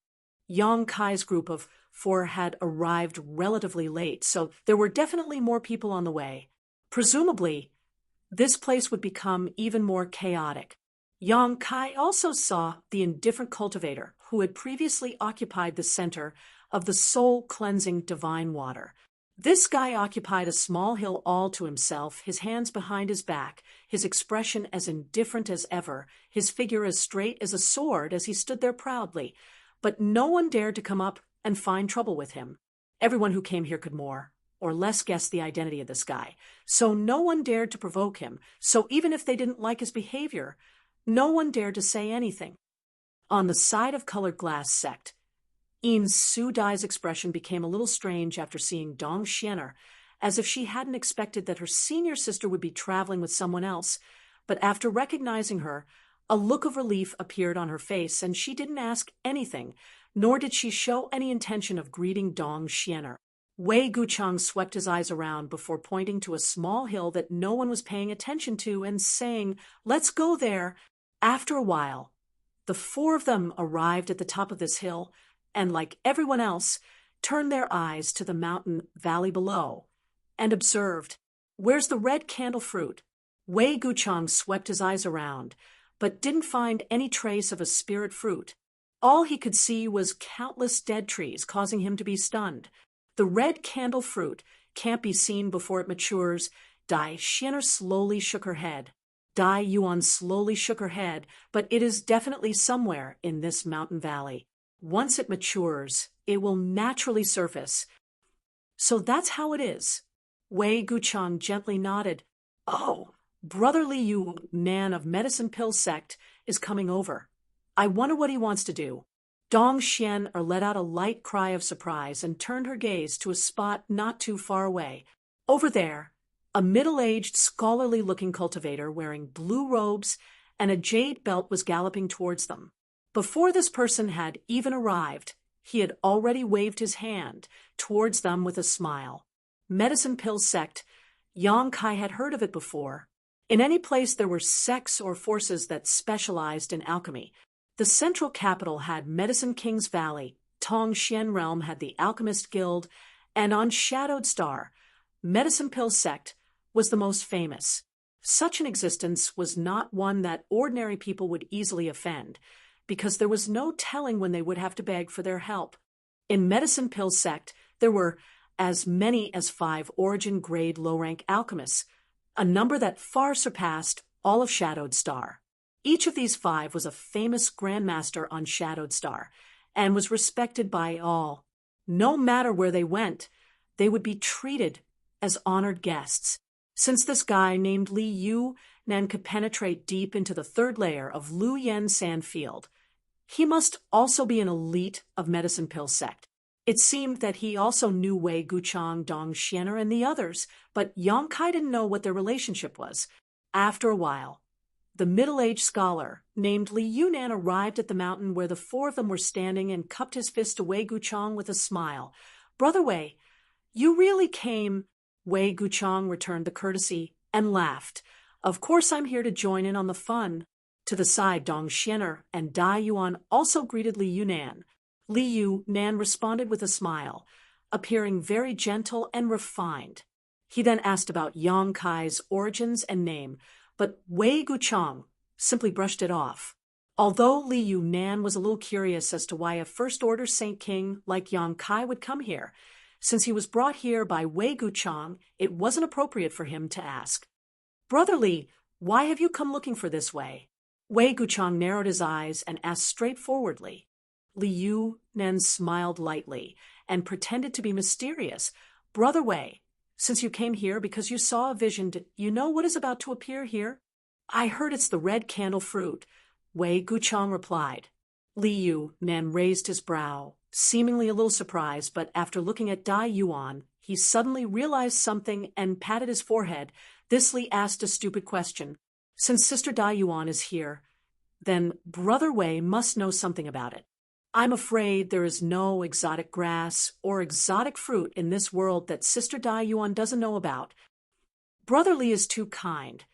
Yang Kai's group of four had arrived relatively late, so there were definitely more people on the way. Presumably, this place would become even more chaotic. Yang Kai also saw the indifferent cultivator who had previously occupied the center of the soul-cleansing divine water. This guy occupied a small hill all to himself, his hands behind his back, his expression as indifferent as ever, his figure as straight as a sword as he stood there proudly. But no one dared to come up and find trouble with him. Everyone who came here could more or less guess the identity of this guy, so no one dared to provoke him. So even if they didn't like his behavior, no one dared to say anything. On the side of Colored Glass Sect, In Su Dai's expression became a little strange after seeing Dong Xianer as if she hadn't expected that her senior sister would be traveling with someone else. But after recognizing her, a look of relief appeared on her face, and she didn't ask anything, nor did she show any intention of greeting Dong Xianer. Wei Guchang swept his eyes around before pointing to a small hill that no one was paying attention to and saying, "Let's go there." After a while, the four of them arrived at the top of this hill and, like everyone else, turned their eyes to the mountain valley below and observed, "Where's the red candle fruit?" Wei Guchang swept his eyes around, but didn't find any trace of a spirit fruit. All he could see was countless dead trees, causing him to be stunned. "The red candle fruit can't be seen before it matures." Dai Xianer slowly shook her head. Dai Yuan slowly shook her head, "But it is definitely somewhere in this mountain valley. Once it matures, it will naturally surface." "So that's how it is." Wei Guchang gently nodded. "Oh, Brother Li Yu Nan of Medicine Pill Sect is coming over. I wonder what he wants to do." Dong Xianer let out a light cry of surprise and turned her gaze to a spot not too far away. Over there, a middle-aged, scholarly-looking cultivator wearing blue robes and a jade belt was galloping towards them. Before this person had even arrived, he had already waved his hand towards them with a smile. Medicine Pill Sect. Yang Kai had heard of it before. In any place there were sects or forces that specialized in alchemy. The central capital had Medicine King's Valley, Tongxian Realm had the Alchemist Guild, and on Shadowed Star, Medicine Pill Sect was the most famous. Such an existence was not one that ordinary people would easily offend, because there was no telling when they would have to beg for their help. In Medicine Pill Sect, there were as many as 5 origin-grade low-rank alchemists, a number that far surpassed all of Shadowed Star. Each of these 5 was a famous grandmaster on Shadowed Star, and was respected by all. No matter where they went, they would be treated as honored guests. Since this guy named Li Yu Nan could penetrate deep into the 3rd layer of Lu Yen Sand Field, he must also be an elite of Medicine Pill Sect. It seemed that he also knew Wei Guchang, Dong Xianer, and the others, but Yang Kai didn't know what their relationship was. After a while, the middle-aged scholar named Li Yunan arrived at the mountain where the 4 of them were standing and cupped his fist to Wei Guchang with a smile. "Brother Wei, you really came." Wei Guchang returned the courtesy and laughed. "Of course I'm here to join in on the fun." To the side, Dong Xianer and Dai Yuan also greeted Li Yunan. Li Yunan responded with a smile, appearing very gentle and refined. He then asked about Yang Kai's origins and name, but Wei Guchang simply brushed it off. Although Li Yunan was a little curious as to why a First-Order Saint King like Yang Kai would come here, since he was brought here by Wei Guchang, it wasn't appropriate for him to ask. "Brother Li, why have you come looking for this way?" Wei Guchang narrowed his eyes and asked straightforwardly. Li Yunan smiled lightly and pretended to be mysterious. "Brother Wei, since you came here because you saw a vision, do you know what is about to appear here?" "I heard it's the red candle fruit," Wei Guchang replied. Li Yunan raised his brow, seemingly a little surprised, but after looking at Dai Yuan, he suddenly realized something and patted his forehead. This Li asked a stupid question. "Since Sister Dai Yuan is here, then Brother Wei must know something about it. I'm afraid there is no exotic grass or exotic fruit in this world that Sister Dai Yuan doesn't know about." "Brother Li is too kind.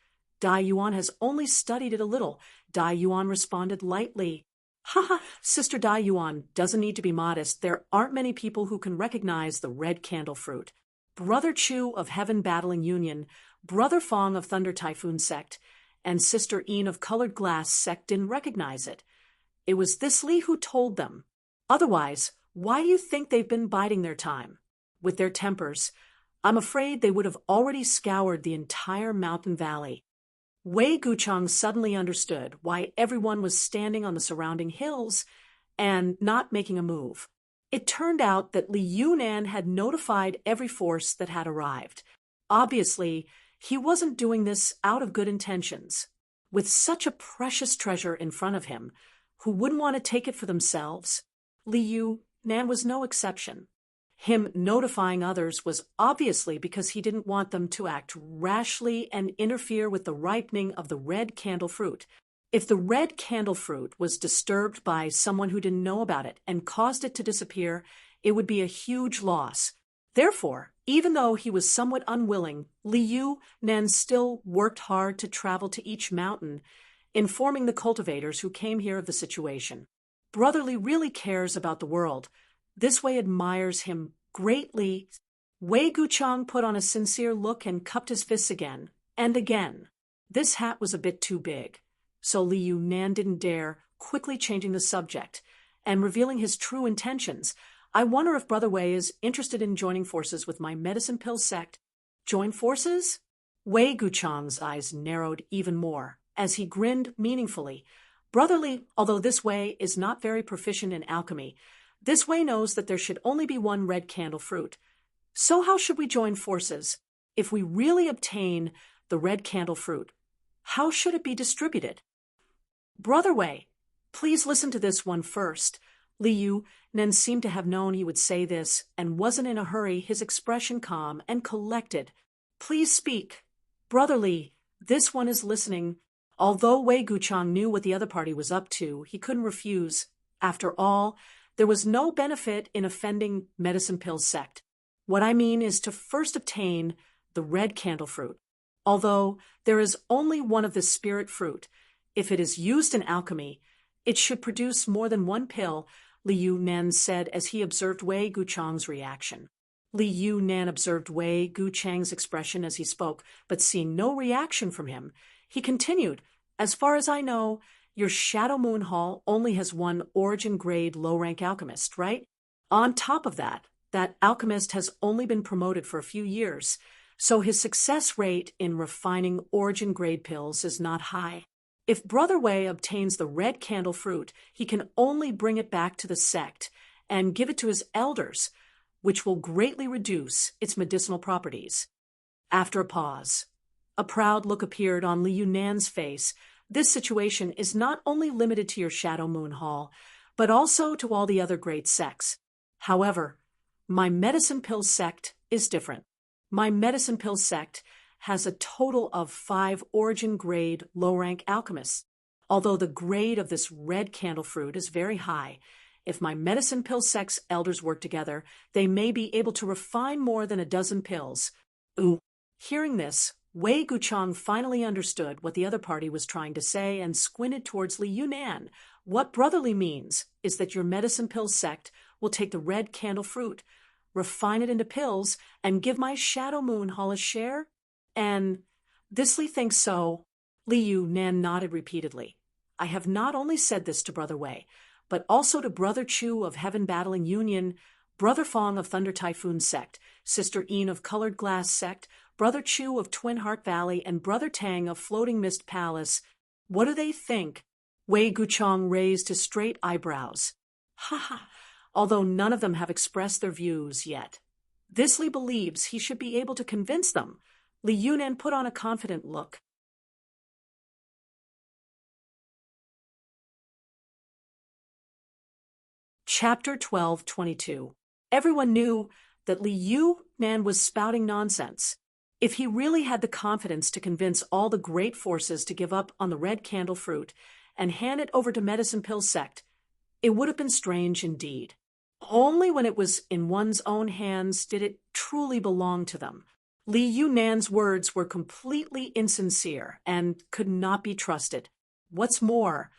Dai Yuan has only studied it a little." Dai Yuan responded lightly. "Haha, Sister Dai Yuan doesn't need to be modest. There aren't many people who can recognize the red candle fruit. Brother Chu of Heaven Battling Union, Brother Fong of Thunder Typhoon Sect, and Sister Een of Colored Glass Sect didn't recognize it. It was this Li who told them. Otherwise, why do you think they've been biding their time? With their tempers, I'm afraid they would have already scoured the entire mountain valley." Wei Guchang suddenly understood why everyone was standing on the surrounding hills and not making a move. It turned out that Li Yunan had notified every force that had arrived. Obviously, he wasn't doing this out of good intentions. With such a precious treasure in front of him, who wouldn't want to take it for themselves? Li Yunan was no exception. Him notifying others was obviously because he didn't want them to act rashly and interfere with the ripening of the red candle fruit. If the red candle fruit was disturbed by someone who didn't know about it and caused it to disappear, it would be a huge loss. Therefore, even though he was somewhat unwilling, Liu Nan still worked hard to travel to each mountain, informing the cultivators who came here of the situation. Brotherly really cares about the world. This Wei admires him greatly. Wei Guchang put on a sincere look and cupped his fists again and again. This hat was a bit too big, so Liu Nan didn't dare, quickly changing the subject and revealing his true intentions. I wonder if Brother Wei is interested in joining forces with my medicine pill sect. Join forces? Wei Guchang's eyes narrowed even more as he grinned meaningfully. Brotherly, although this Wei is not very proficient in alchemy, this Wei knows that there should only be one red candle fruit. So how should we join forces? If we really obtain the red candle fruit, how should it be distributed? Brother Wei, please listen to this one first. Liu Nan seemed to have known he would say this and wasn't in a hurry, his expression calm and collected. Please speak. Brotherly, this one is listening. Although Wei Guchang knew what the other party was up to, he couldn't refuse. After all, there was no benefit in offending Medicine Pill sect. What I mean is to first obtain the red candle fruit. Although there is only one of the spirit fruit, if it is used in alchemy, it should produce more than one pill, Liu Nan said as he observed Wei Guchang's reaction. Liu Nan observed Wei Guchang's expression as he spoke, but seeing no reaction from him, he continued, as far as I know, your Shadow Moon Hall only has one origin grade low-rank alchemist, right? On top of that, that alchemist has only been promoted for a few years, so his success rate in refining origin grade pills is not high. If Brother Wei obtains the red candle fruit, he can only bring it back to the sect and give it to his elders, which will greatly reduce its medicinal properties. After a pause, a proud look appeared on Liu Nan's face. This situation is not only limited to your Shadow Moon Hall, but also to all the other great sects. However, my medicine pill sect is different. My medicine pill sect has a total of 5 origin grade low-rank alchemists. Although the grade of this red candle fruit is very high, if my medicine pill sect's elders work together, they may be able to refine more than a dozen pills. Ooh. Hearing this, Wei Guchang finally understood what the other party was trying to say and squinted towards Liu Nan. What brotherly means is that your medicine pill sect will take the red candle fruit, refine it into pills, and give my Shadow Moon Hall a share? And thisly thinks so. Liu Nan nodded repeatedly. I have not only said this to Brother Wei, but also to Brother Chu of Heaven Battling Union, Brother Fong of Thunder Typhoon Sect, Sister Een of Colored Glass Sect, Brother Chu of Twin Heart Valley, and Brother Tang of Floating Mist Palace. What do they think? Wei Guchang raised his straight eyebrows. Ha ha, although none of them have expressed their views yet. Thisly believes he should be able to convince them. Liu Nan put on a confident look. Chapter 12:22. Everyone knew that Liu Nan was spouting nonsense. If he really had the confidence to convince all the great forces to give up on the red candle fruit and hand it over to Medicine Pill sect, it would have been strange indeed. Only when it was in one's own hands did it truly belong to them. Liu Nan's words were completely insincere and could not be trusted. What's more,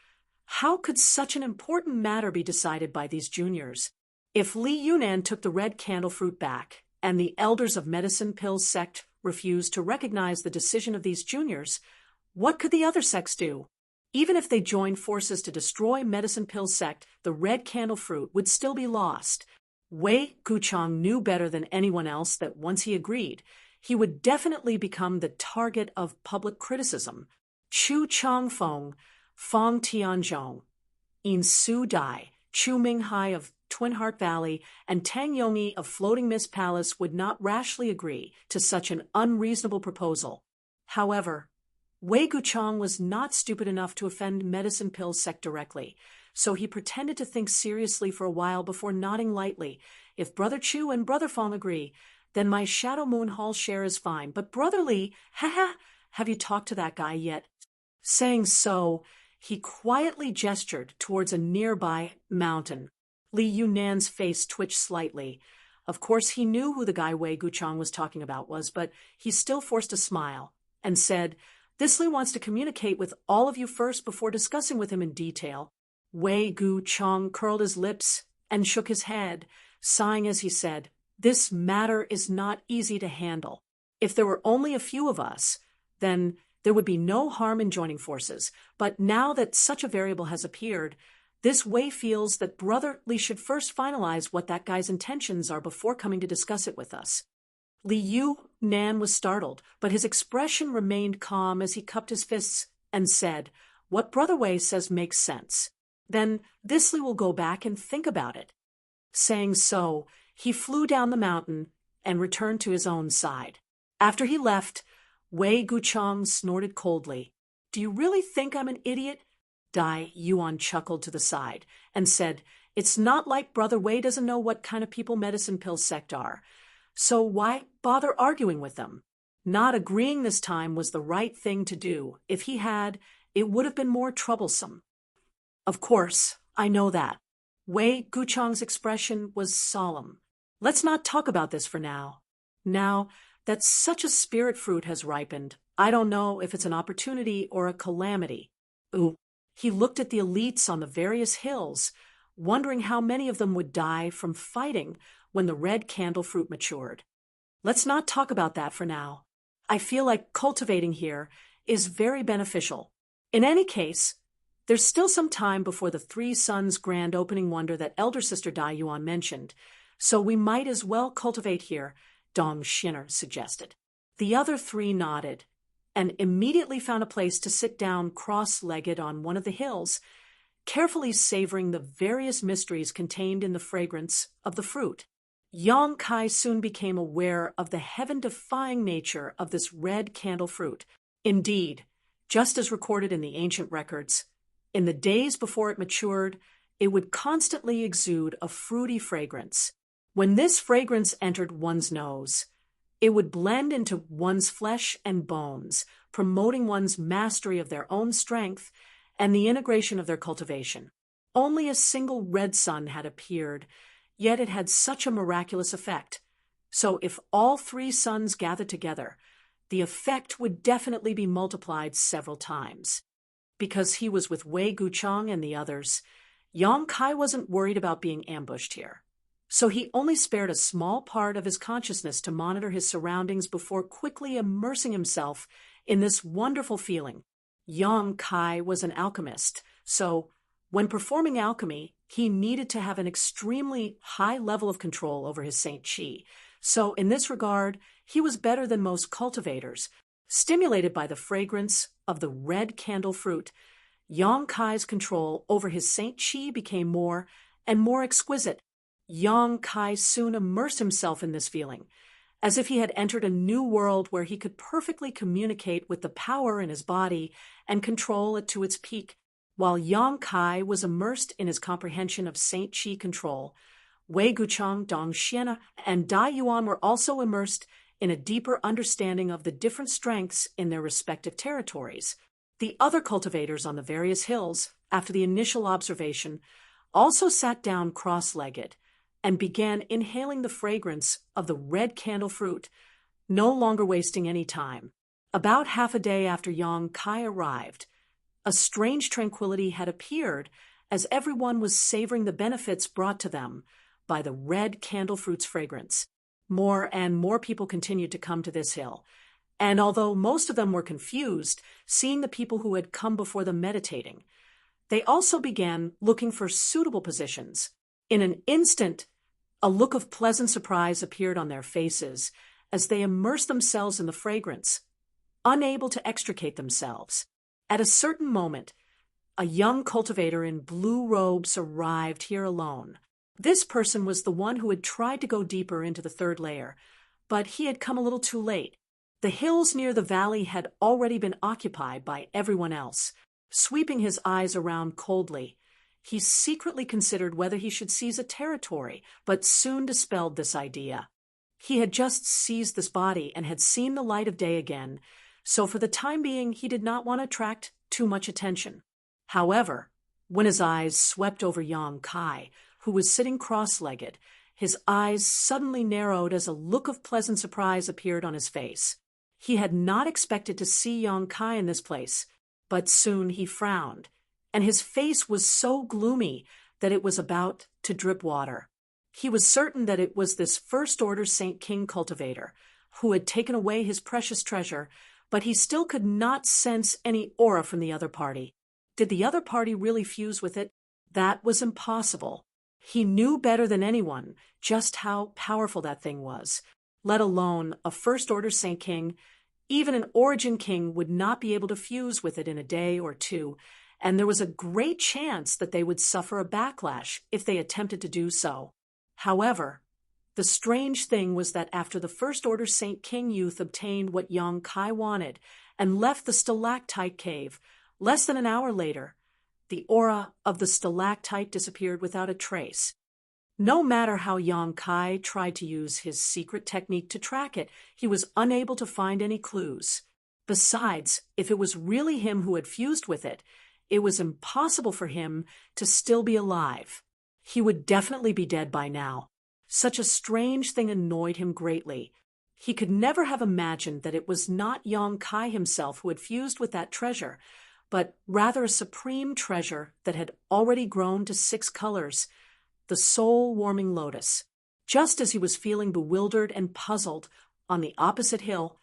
how could such an important matter be decided by these juniors? If Liu Nan took the red candle fruit back, and the elders of Medicine Pill sect refused to recognize the decision of these juniors, what could the other sects do? Even if they joined forces to destroy Medicine Pill sect, the red candle fruit would still be lost. Wei Guchang knew better than anyone else that once he agreed, he would definitely become the target of public criticism. Chu Changfeng, Fong Tianzhong, In Su Dai, Chu Minghai of Twin Heart Valley, and Tang Yongyi of Floating Mist Palace would not rashly agree to such an unreasonable proposal. However, Wei Guchang was not stupid enough to offend Medicine Pill sect directly, so he pretended to think seriously for a while before nodding lightly. If Brother Chu and Brother Fong agree, then my Shadow Moon Hall share is fine. But Brother Li, haha, have you talked to that guy yet? Saying so, he quietly gestured towards a nearby mountain. Li Yunan's face twitched slightly. Of course, he knew who the guy Wei Guchang was talking about was, but he still forced a smile and said, "This Li wants to communicate with all of you first before discussing with him in detail." Wei Guchang curled his lips and shook his head, sighing as he said, "This matter is not easy to handle. If there were only a few of us, then there would be no harm in joining forces. But now that such a variable has appeared, this Wei feels that Brother Li should first finalize what that guy's intentions are before coming to discuss it with us." Li Yunan was startled, but his expression remained calm as he cupped his fists and said, "What Brother Wei says makes sense. Then this Li will go back and think about it." Saying so, he flew down the mountain and returned to his own side. After he left, Wei Guchang snorted coldly. "Do you really think I'm an idiot?" Dai Yuan chuckled to the side and said, "It's not like Brother Wei doesn't know what kind of people medicine pill sect are. So why bother arguing with them? Not agreeing this time was the right thing to do. If he had, it would have been more troublesome." "Of course, I know that." Wei Guchang's expression was solemn. "Let's not talk about this for now. Now that such a spirit fruit has ripened, I don't know if it's an opportunity or a calamity." Ooh. He looked at the elites on the various hills, wondering how many of them would die from fighting when the red candle fruit matured. "Let's not talk about that for now. I feel like cultivating here is very beneficial. In any case, there's still some time before the Three Suns grand opening wonder that Elder Sister Dai Yuan mentioned, so we might as well cultivate here," Dong Shinner suggested. The other three nodded and immediately found a place to sit down cross-legged on one of the hills, carefully savoring the various mysteries contained in the fragrance of the fruit. Yang Kai soon became aware of the heaven-defying nature of this red candle fruit. Indeed, just as recorded in the ancient records, in the days before it matured, it would constantly exude a fruity fragrance. When this fragrance entered one's nose, it would blend into one's flesh and bones, promoting one's mastery of their own strength and the integration of their cultivation. Only a single red sun had appeared, yet it had such a miraculous effect. So if all three suns gathered together, the effect would definitely be multiplied several times. Because he was with Wei Guchang and the others, Yang Kai wasn't worried about being ambushed here. So he only spared a small part of his consciousness to monitor his surroundings before quickly immersing himself in this wonderful feeling. Yang Kai was an alchemist, so when performing alchemy, he needed to have an extremely high level of control over his Saint Qi. So in this regard, he was better than most cultivators. Stimulated by the fragrance of the red candle fruit, Yang Kai's control over his Saint Qi became more and more exquisite. Yang Kai soon immersed himself in this feeling, as if he had entered a new world where he could perfectly communicate with the power in his body and control it to its peak. While Yang Kai was immersed in his comprehension of Saint Qi control, Wei Guchang, Dong Xian, and Dai Yuan were also immersed in a deeper understanding of the different strengths in their respective territories. The other cultivators on the various hills, after the initial observation, also sat down cross-legged and began inhaling the fragrance of the red candle fruit, no longer wasting any time. About half a day after Yang Kai arrived, a strange tranquility had appeared as everyone was savoring the benefits brought to them by the red candle fruit's fragrance. More and more people continued to come to this hill, and although most of them were confused, seeing the people who had come before them meditating, they also began looking for suitable positions. In an instant, a look of pleasant surprise appeared on their faces as they immersed themselves in the fragrance, unable to extricate themselves. At a certain moment, a young cultivator in blue robes arrived here alone. This person was the one who had tried to go deeper into the third layer, but he had come a little too late. The hills near the valley had already been occupied by everyone else. Sweeping his eyes around coldly, He secretly considered whether he should seize a territory, but soon dispelled this idea. He had just seized this body and had seen the light of day again, so for the time being he did not want to attract too much attention. However, when his eyes swept over Yang Kai, who was sitting cross-legged, his eyes suddenly narrowed as a look of pleasant surprise appeared on his face. He had not expected to see Yang Kai in this place, but soon he frowned, and his face was so gloomy that it was about to drip water. He was certain that it was this first-order St. King cultivator who had taken away his precious treasure, but he still could not sense any aura from the other party. Did the other party really fuse with it? That was impossible. He knew better than anyone just how powerful that thing was, let alone a first-order St. King. Even an Origin King would not be able to fuse with it in a day or two, and there was a great chance that they would suffer a backlash if they attempted to do so. However, the strange thing was that after the first-order St. King youth obtained what Yang Kai wanted and left the stalactite cave, less than an hour later, the aura of the stalactite disappeared without a trace. No matter how Yang Kai tried to use his secret technique to track it, he was unable to find any clues. Besides, if it was really him who had fused with it, it was impossible for him to still be alive. He would definitely be dead by now. Such a strange thing annoyed him greatly. He could never have imagined that it was not Yang Kai himself who had fused with that treasure, but rather a supreme treasure that had already grown to 6 colors, the soul-warming lotus. Just as he was feeling bewildered and puzzled on the opposite hill,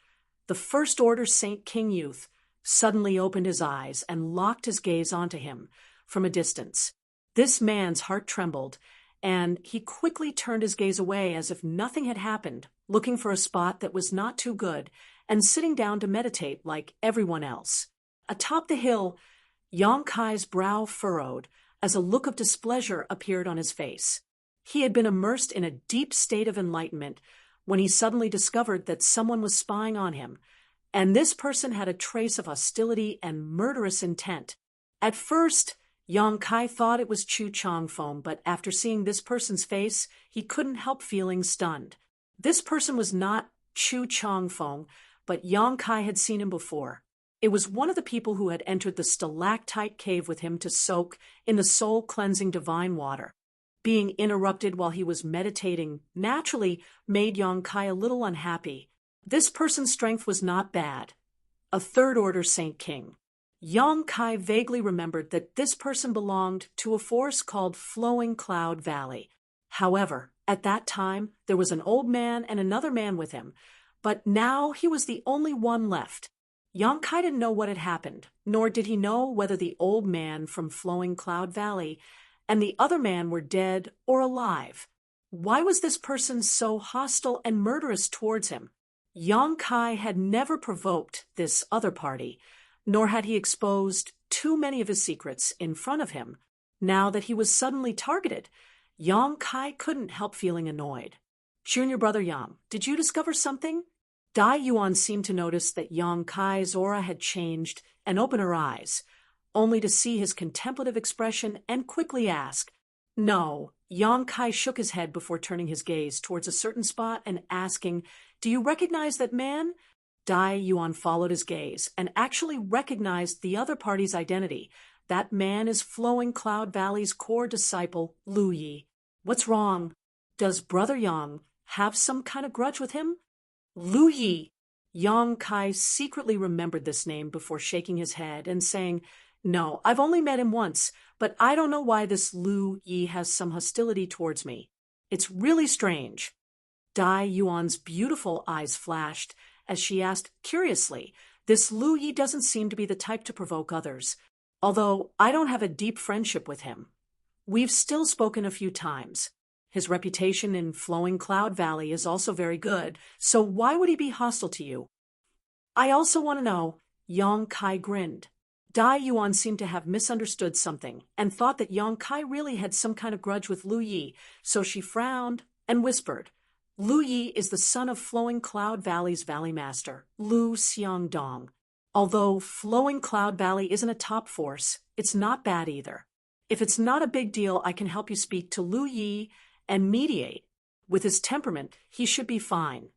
the first-order St. King youth suddenly opened his eyes and locked his gaze onto him from a distance. This man's heart trembled, and he quickly turned his gaze away as if nothing had happened, looking for a spot that was not too good, and sitting down to meditate like everyone else. Atop the hill, Yang Kai's brow furrowed as a look of displeasure appeared on his face. He had been immersed in a deep state of enlightenment when he suddenly discovered that someone was spying on him, and this person had a trace of hostility and murderous intent. At first, Yang Kai thought it was Chu Changfeng, but after seeing this person's face, he couldn't help feeling stunned. This person was not Chu Changfeng, but Yang Kai had seen him before. It was one of the people who had entered the stalactite cave with him to soak in the soul-cleansing divine water. Being interrupted while he was meditating naturally made Yang Kai a little unhappy. This person's strength was not bad. A third-order Saint King. Yang Kai vaguely remembered that this person belonged to a forest called Flowing Cloud Valley. However, at that time, there was an old man and another man with him, but now he was the only one left. Yang Kai didn't know what had happened, nor did he know whether the old man from Flowing Cloud Valley and the other man were dead or alive. Why was this person so hostile and murderous towards him? Yang Kai had never provoked this other party, nor had he exposed too many of his secrets in front of him. Now that he was suddenly targeted, Yang Kai couldn't help feeling annoyed. Junior brother Yang, did you discover something? Dai Yuan seemed to notice that Yang Kai's aura had changed and opened her eyes, only to see his contemplative expression and quickly ask, "No." Yang Kai shook his head before turning his gaze towards a certain spot and asking, "Do you recognize that man?" Dai Yuan followed his gaze and actually recognized the other party's identity. That man is Flowing Cloud Valley's core disciple, Lu Yi. What's wrong? Does Brother Yang have some kind of grudge with him? Lu Yi. Yang Kai secretly remembered this name before shaking his head and saying, "No, I've only met him once, but I don't know why this Lu Yi has some hostility towards me. It's really strange." Dai Yuan's beautiful eyes flashed as she asked curiously, "This Lu Yi doesn't seem to be the type to provoke others, although I don't have a deep friendship with him. We've still spoken a few times. His reputation in Flowing Cloud Valley is also very good, so why would he be hostile to you?" "I also want to know." Yang Kai grinned. Dai Yuan seemed to have misunderstood something and thought that Yang Kai really had some kind of grudge with Lu Yi, so she frowned and whispered, "Lu Yi is the son of Flowing Cloud Valley's Valley Master, Lu Xiangdong. Although Flowing Cloud Valley isn't a top force, it's not bad either. If it's not a big deal, I can help you speak to Lu Yi and mediate. With his temperament, he should be fine.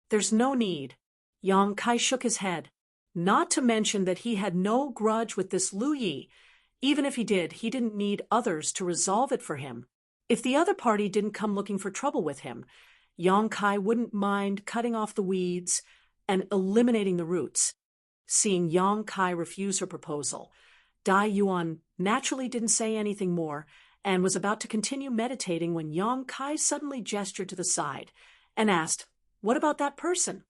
There's no need. Yang Kai shook his head. Not to mention that he had no grudge with this Lu Yi. Even if he did, he didn't need others to resolve it for him. If the other party didn't come looking for trouble with him, Yang Kai wouldn't mind cutting off the weeds and eliminating the roots. Seeing Yang Kai refuse her proposal, Dai Yuan naturally didn't say anything more and was about to continue meditating when Yang Kai suddenly gestured to the side and asked, "What about that person?"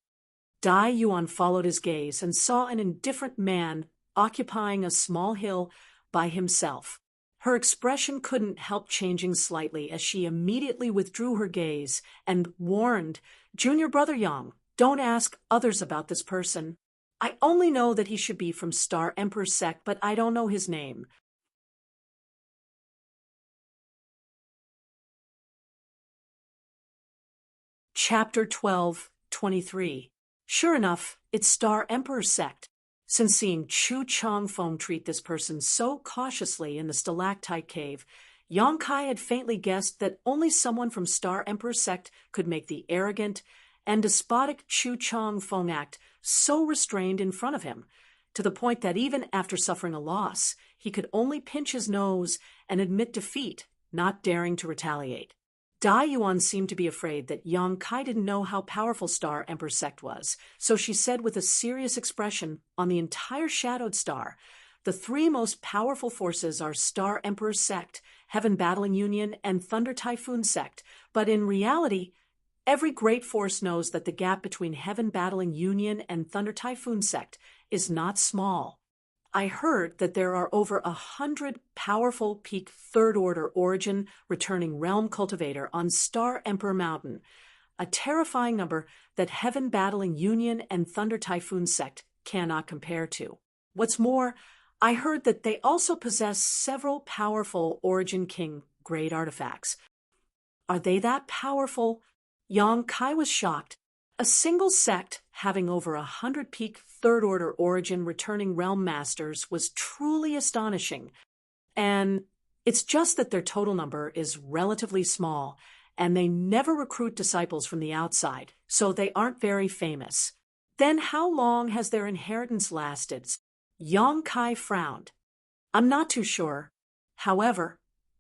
Dai Yuan followed his gaze and saw an indifferent man occupying a small hill by himself. Her expression couldn't help changing slightly as she immediately withdrew her gaze and warned, "Junior brother Yang, don't ask others about this person. I only know that he should be from Star Emperor's sect, but I don't know his name." Chapter 12:23. Sure enough, it's Star Emperor's sect. Since seeing Chu Chong Feng treat this person so cautiously in the stalactite cave, Yang Kai had faintly guessed that only someone from Star Emperor's sect could make the arrogant and despotic Chu Chong Feng act so restrained in front of him, to the point that even after suffering a loss, he could only pinch his nose and admit defeat, not daring to retaliate. Dai Yuan seemed to be afraid that Yang Kai didn't know how powerful Star Emperor's sect was, so she said with a serious expression on the entire shadowed star, "The three most powerful forces are Star Emperor's sect, Heaven Battling Union, and Thunder Typhoon sect, but in reality, every great force knows that the gap between Heaven Battling Union and Thunder Typhoon sect is not small. I heard that there are over 100 powerful peak third-order origin returning realm cultivator on Star Emperor Mountain, a terrifying number that Heaven Battling Union and Thunder Typhoon sect cannot compare to. What's more, I heard that they also possess several powerful Origin King grade artifacts. Are they that powerful?" Yang Kai was shocked. A single sect having over 100 peak third-order origin returning realm masters was truly astonishing. And it's just that their total number is relatively small, and they never recruit disciples from the outside, so they aren't very famous. Then how long has their inheritance lasted? Yang Kai frowned. "I'm not too sure. However,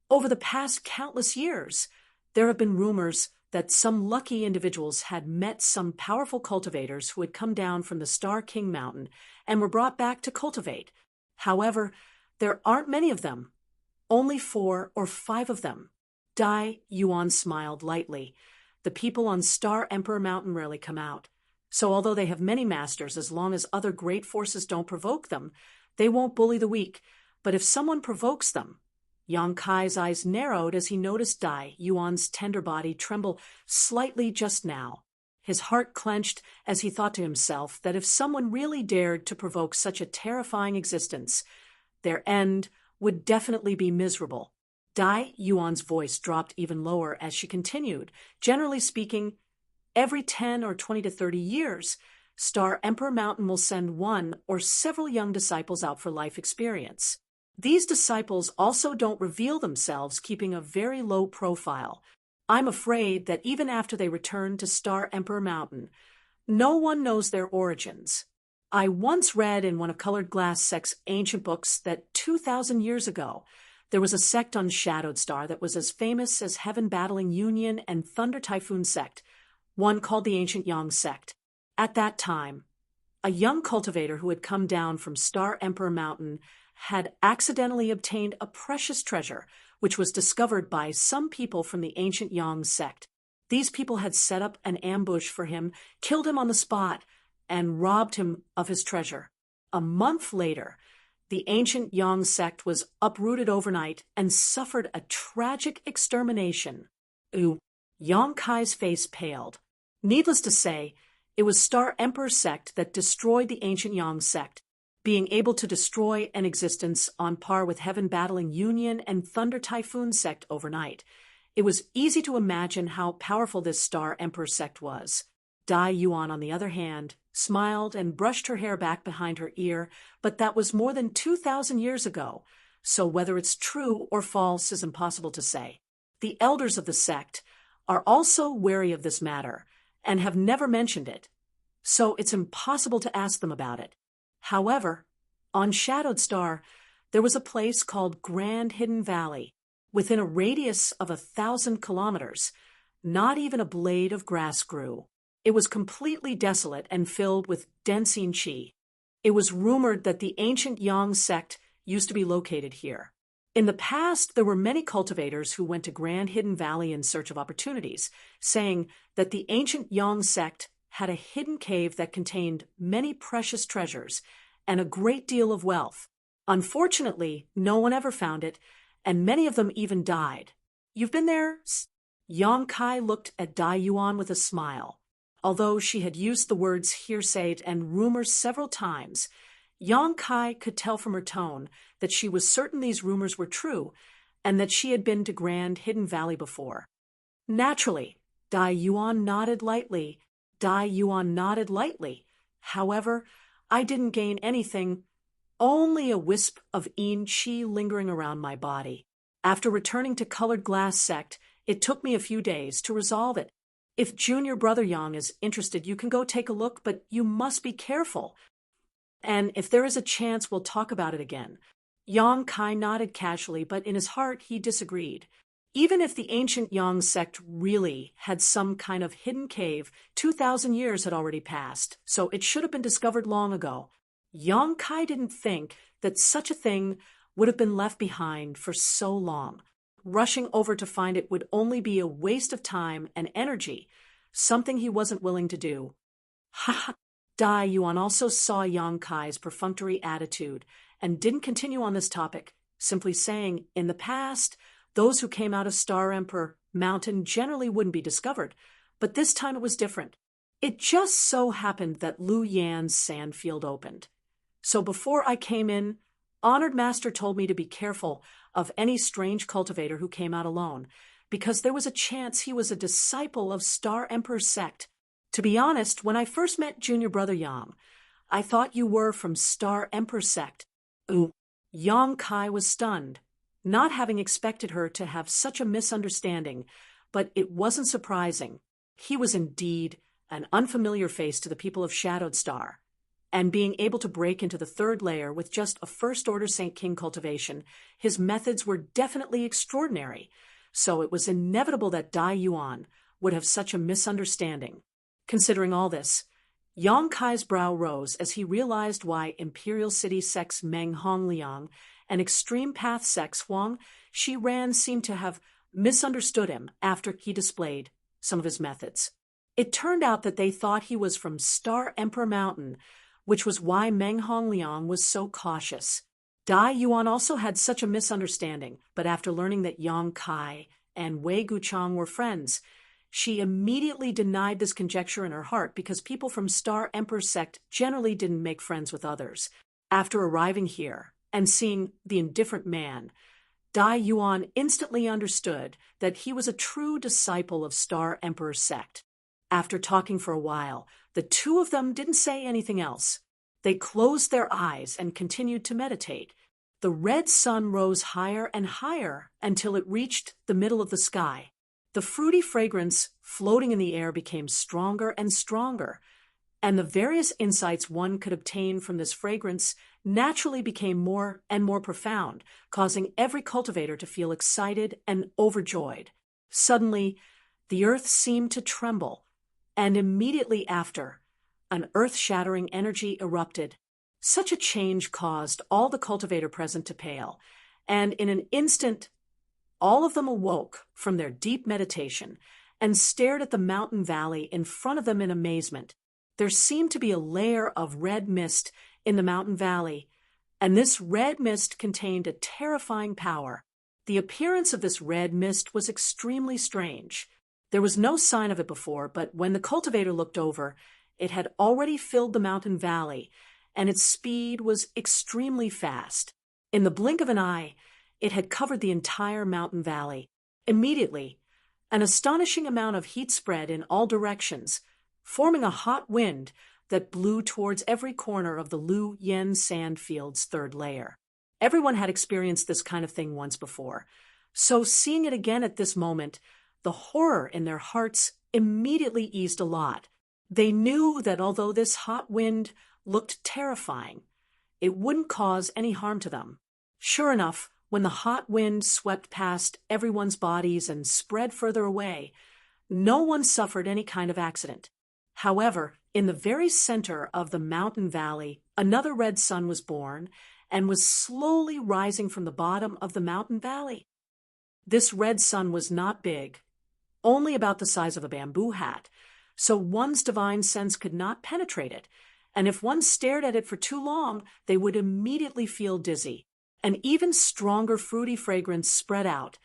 over the past countless years, there have been rumors that some lucky individuals had met some powerful cultivators who had come down from the Star King Mountain and were brought back to cultivate. However, there aren't many of them, only 4 or 5 of them." Dai Yuan smiled lightly. The people on Star Emperor Mountain rarely come out, so although they have many masters, as long as other great forces don't provoke them, they won't bully the weak. But if someone provokes them— Yang Kai's eyes narrowed as he noticed Dai Yuan's tender body tremble slightly just now. His heart clenched as he thought to himself that if someone really dared to provoke such a terrifying existence, their end would definitely be miserable. Dai Yuan's voice dropped even lower as she continued. "Generally speaking, every 10 or 20 to 30 years, Star Emperor Mountain will send one or several young disciples out for life experience. These disciples also don't reveal themselves, keeping a very low profile. I'm afraid that even after they return to Star Emperor Mountain, no one knows their origins. I once read in one of Colored Glass Sect's ancient books that 2,000 years ago, there was a sect on Shadowed Star that was as famous as Heaven Battling Union and Thunder Typhoon sect, one called the Ancient Yang sect. At that time, a young cultivator who had come down from Star Emperor Mountain had accidentally obtained a precious treasure, which was discovered by some people from the Ancient Yang sect. These people had set up an ambush for him, killed him on the spot, and robbed him of his treasure. A month later, the Ancient Yang sect was uprooted overnight and suffered a tragic extermination." Yang Kai's face paled. Needless to say, it was Star Emperor sect that destroyed the Ancient Yang sect, being able to destroy an existence on par with Heaven Battling Union and Thunder Typhoon sect overnight. It was easy to imagine how powerful this Star Emperor sect was. Dai Yuan, on the other hand, smiled and brushed her hair back behind her ear, but that was more than 2,000 years ago. so whether it's true or false is impossible to say. The elders of the sect are also wary of this matter and have never mentioned it, so it's impossible to ask them about it. However, on Shadowed Star, there was a place called Grand Hidden Valley. Within a radius of 1,000 kilometers, not even a blade of grass grew. It was completely desolate and filled with Densine Chi. It was rumored that the ancient Yang sect used to be located here. In the past, there were many cultivators who went to Grand Hidden Valley in search of opportunities, saying that the ancient Yang sect had a hidden cave that contained many precious treasures and a great deal of wealth. Unfortunately, no one ever found it, and many of them even died. You've been there? Yang Kai looked at Dai Yuan with a smile. Although she had used the words hearsay and rumors several times, Yang Kai could tell from her tone that she was certain these rumors were true and that she had been to Grand Hidden Valley before. Naturally, Dai Yuan nodded lightly. However, I didn't gain anything, only a wisp of Yin Chi lingering around my body. After returning to Colored Glass Sect, it took me a few days to resolve it. If Junior Brother Yang is interested, you can go take a look, but you must be careful. And if there is a chance, we'll talk about it again. Yang Kai nodded casually, but in his heart he disagreed. Even if the ancient Yang sect really had some kind of hidden cave, 2,000 years had already passed, so it should have been discovered long ago. Yang Kai didn't think that such a thing would have been left behind for so long. Rushing over to find it would only be a waste of time and energy, something he wasn't willing to do. Ha! Dai Yuan also saw Yang Kai's perfunctory attitude and didn't continue on this topic, simply saying, in the past, those who came out of Star Emperor Mountain generally wouldn't be discovered, but this time it was different. It just so happened that Lu Yan's sand field opened. So before I came in, Honored Master told me to be careful of any strange cultivator who came out alone, because there was a chance he was a disciple of Star Emperor's sect. To be honest, when I first met Junior Brother Yang, I thought you were from Star Emperor's sect. Ooh. Yang Kai was stunned, not having expected her to have such a misunderstanding, but it wasn't surprising. He was indeed an unfamiliar face to the people of Shadowed Star, and being able to break into the third layer with just a first-order St. King cultivation, his methods were definitely extraordinary, so it was inevitable that Dai Yuan would have such a misunderstanding. Considering all this, Yang Kai's brow rose as he realized why Imperial City sects Meng Hongliang and Extreme Path sects Huang Shiran seemed to have misunderstood him after he displayed some of his methods. It turned out that they thought he was from Star Emperor Mountain, which was why Meng Hongliang was so cautious. Dai Yuan also had such a misunderstanding, but after learning that Yang Kai and Wei Guchang were friends, she immediately denied this conjecture in her heart because people from Star Emperor sect generally didn't make friends with others. After arriving here and seeing the indifferent man, Dai Yuan instantly understood that he was a true disciple of Star Emperor sect. After talking for a while, the two of them didn't say anything else. They closed their eyes and continued to meditate. The red sun rose higher and higher until it reached the middle of the sky. The fruity fragrance floating in the air became stronger and stronger, and the various insights one could obtain from this fragrance naturally became more and more profound, causing every cultivator to feel excited and overjoyed. Suddenly, the earth seemed to tremble, and immediately after, an earth-shattering energy erupted. Such a change caused all the cultivator present to pale, and in an instant, all of them awoke from their deep meditation and stared at the mountain valley in front of them in amazement. There seemed to be a layer of red mist in the mountain valley, and this red mist contained a terrifying power. The appearance of this red mist was extremely strange. There was no sign of it before, but when the cultivator looked over, it had already filled the mountain valley, and its speed was extremely fast. In the blink of an eye, it had covered the entire mountain valley. Immediately, an astonishing amount of heat spread in all directions, forming a hot wind that blew towards every corner of the Lu Yen sand field's third layer. Everyone had experienced this kind of thing once before. So seeing it again at this moment, the horror in their hearts immediately eased a lot. They knew that although this hot wind looked terrifying, it wouldn't cause any harm to them. Sure enough, when the hot wind swept past everyone's bodies and spread further away, no one suffered any kind of accident. However, in the very center of the mountain valley, another red sun was born and was slowly rising from the bottom of the mountain valley. This red sun was not big, only about the size of a bamboo hat, so one's divine sense could not penetrate it, and if one stared at it for too long, they would immediately feel dizzy. An even stronger fruity fragrance spread out,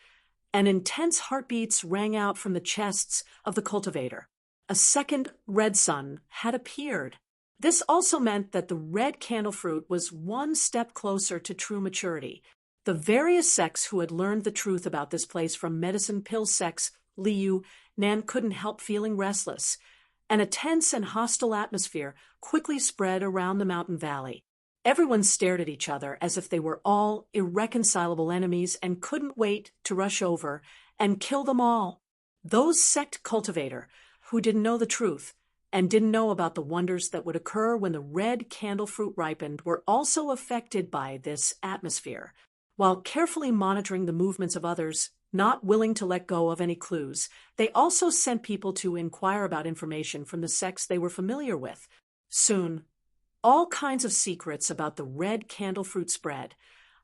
and intense heartbeats rang out from the chests of the cultivator. A second red sun had appeared. This also meant that the red candle fruit was one step closer to true maturity. The various sects who had learned the truth about this place from medicine pill sects Liu, Nan couldn't help feeling restless, and a tense and hostile atmosphere quickly spread around the mountain valley. Everyone stared at each other as if they were all irreconcilable enemies and couldn't wait to rush over and kill them all. Those sect cultivator who didn't know the truth and didn't know about the wonders that would occur when the red candle fruit ripened were also affected by this atmosphere. While carefully monitoring the movements of others, not willing to let go of any clues, they also sent people to inquire about information from the sects they were familiar with. Soon, all kinds of secrets about the red candle fruit spread,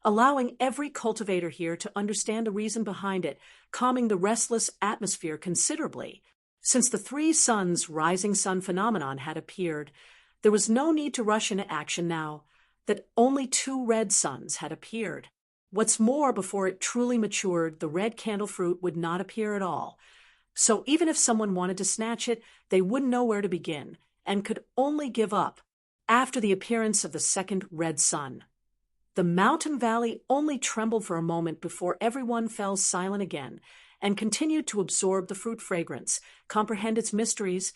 allowing every cultivator here to understand the reason behind it, calming the restless atmosphere considerably. Since the 3 suns rising sun phenomenon had appeared, there was no need to rush into action now that only 2 red suns had appeared. What's more, before it truly matured, the red candle fruit would not appear at all. So even if someone wanted to snatch it, they wouldn't know where to begin and could only give up after the appearance of the second red sun. The mountain valley only trembled for a moment before everyone fell silent again and continued to absorb the fruit fragrance, comprehend its mysteries,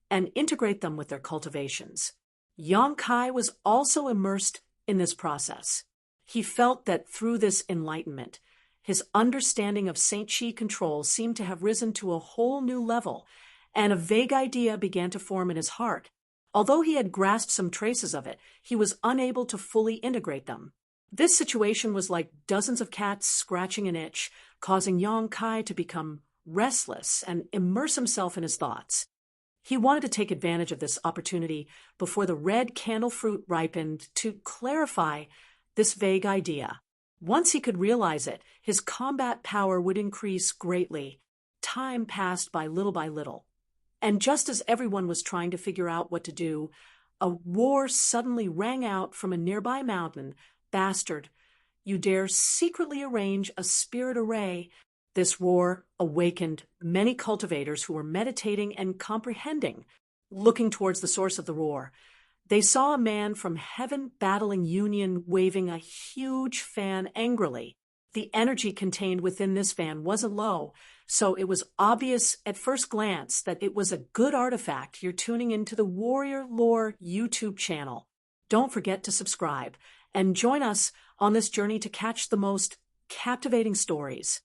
and integrate them with their cultivations. Yang Kai was also immersed in this process. He felt that through this enlightenment, his understanding of Saint Chi control seemed to have risen to a whole new level, and a vague idea began to form in his heart. Although he had grasped some traces of it, he was unable to fully integrate them. This situation was like dozens of cats scratching an itch, causing Yang Kai to become restless and immerse himself in his thoughts. He wanted to take advantage of this opportunity before the red candle fruit ripened to clarify this vague idea. Once he could realize it, his combat power would increase greatly. Time passed by little, and just as everyone was trying to figure out what to do, a roar suddenly rang out from a nearby mountain. "Bastard, you dare secretly arrange a spirit array." This roar awakened many cultivators who were meditating and comprehending. Looking towards the source of the roar, they saw a man from Heaven Battling Union waving a huge fan angrily. The energy contained within this fan wasn't low, so it was obvious at first glance that it was a good artifact. You're tuning into the Warrior Lore YouTube channel. Don't forget to subscribe and join us on this journey to catch the most captivating stories.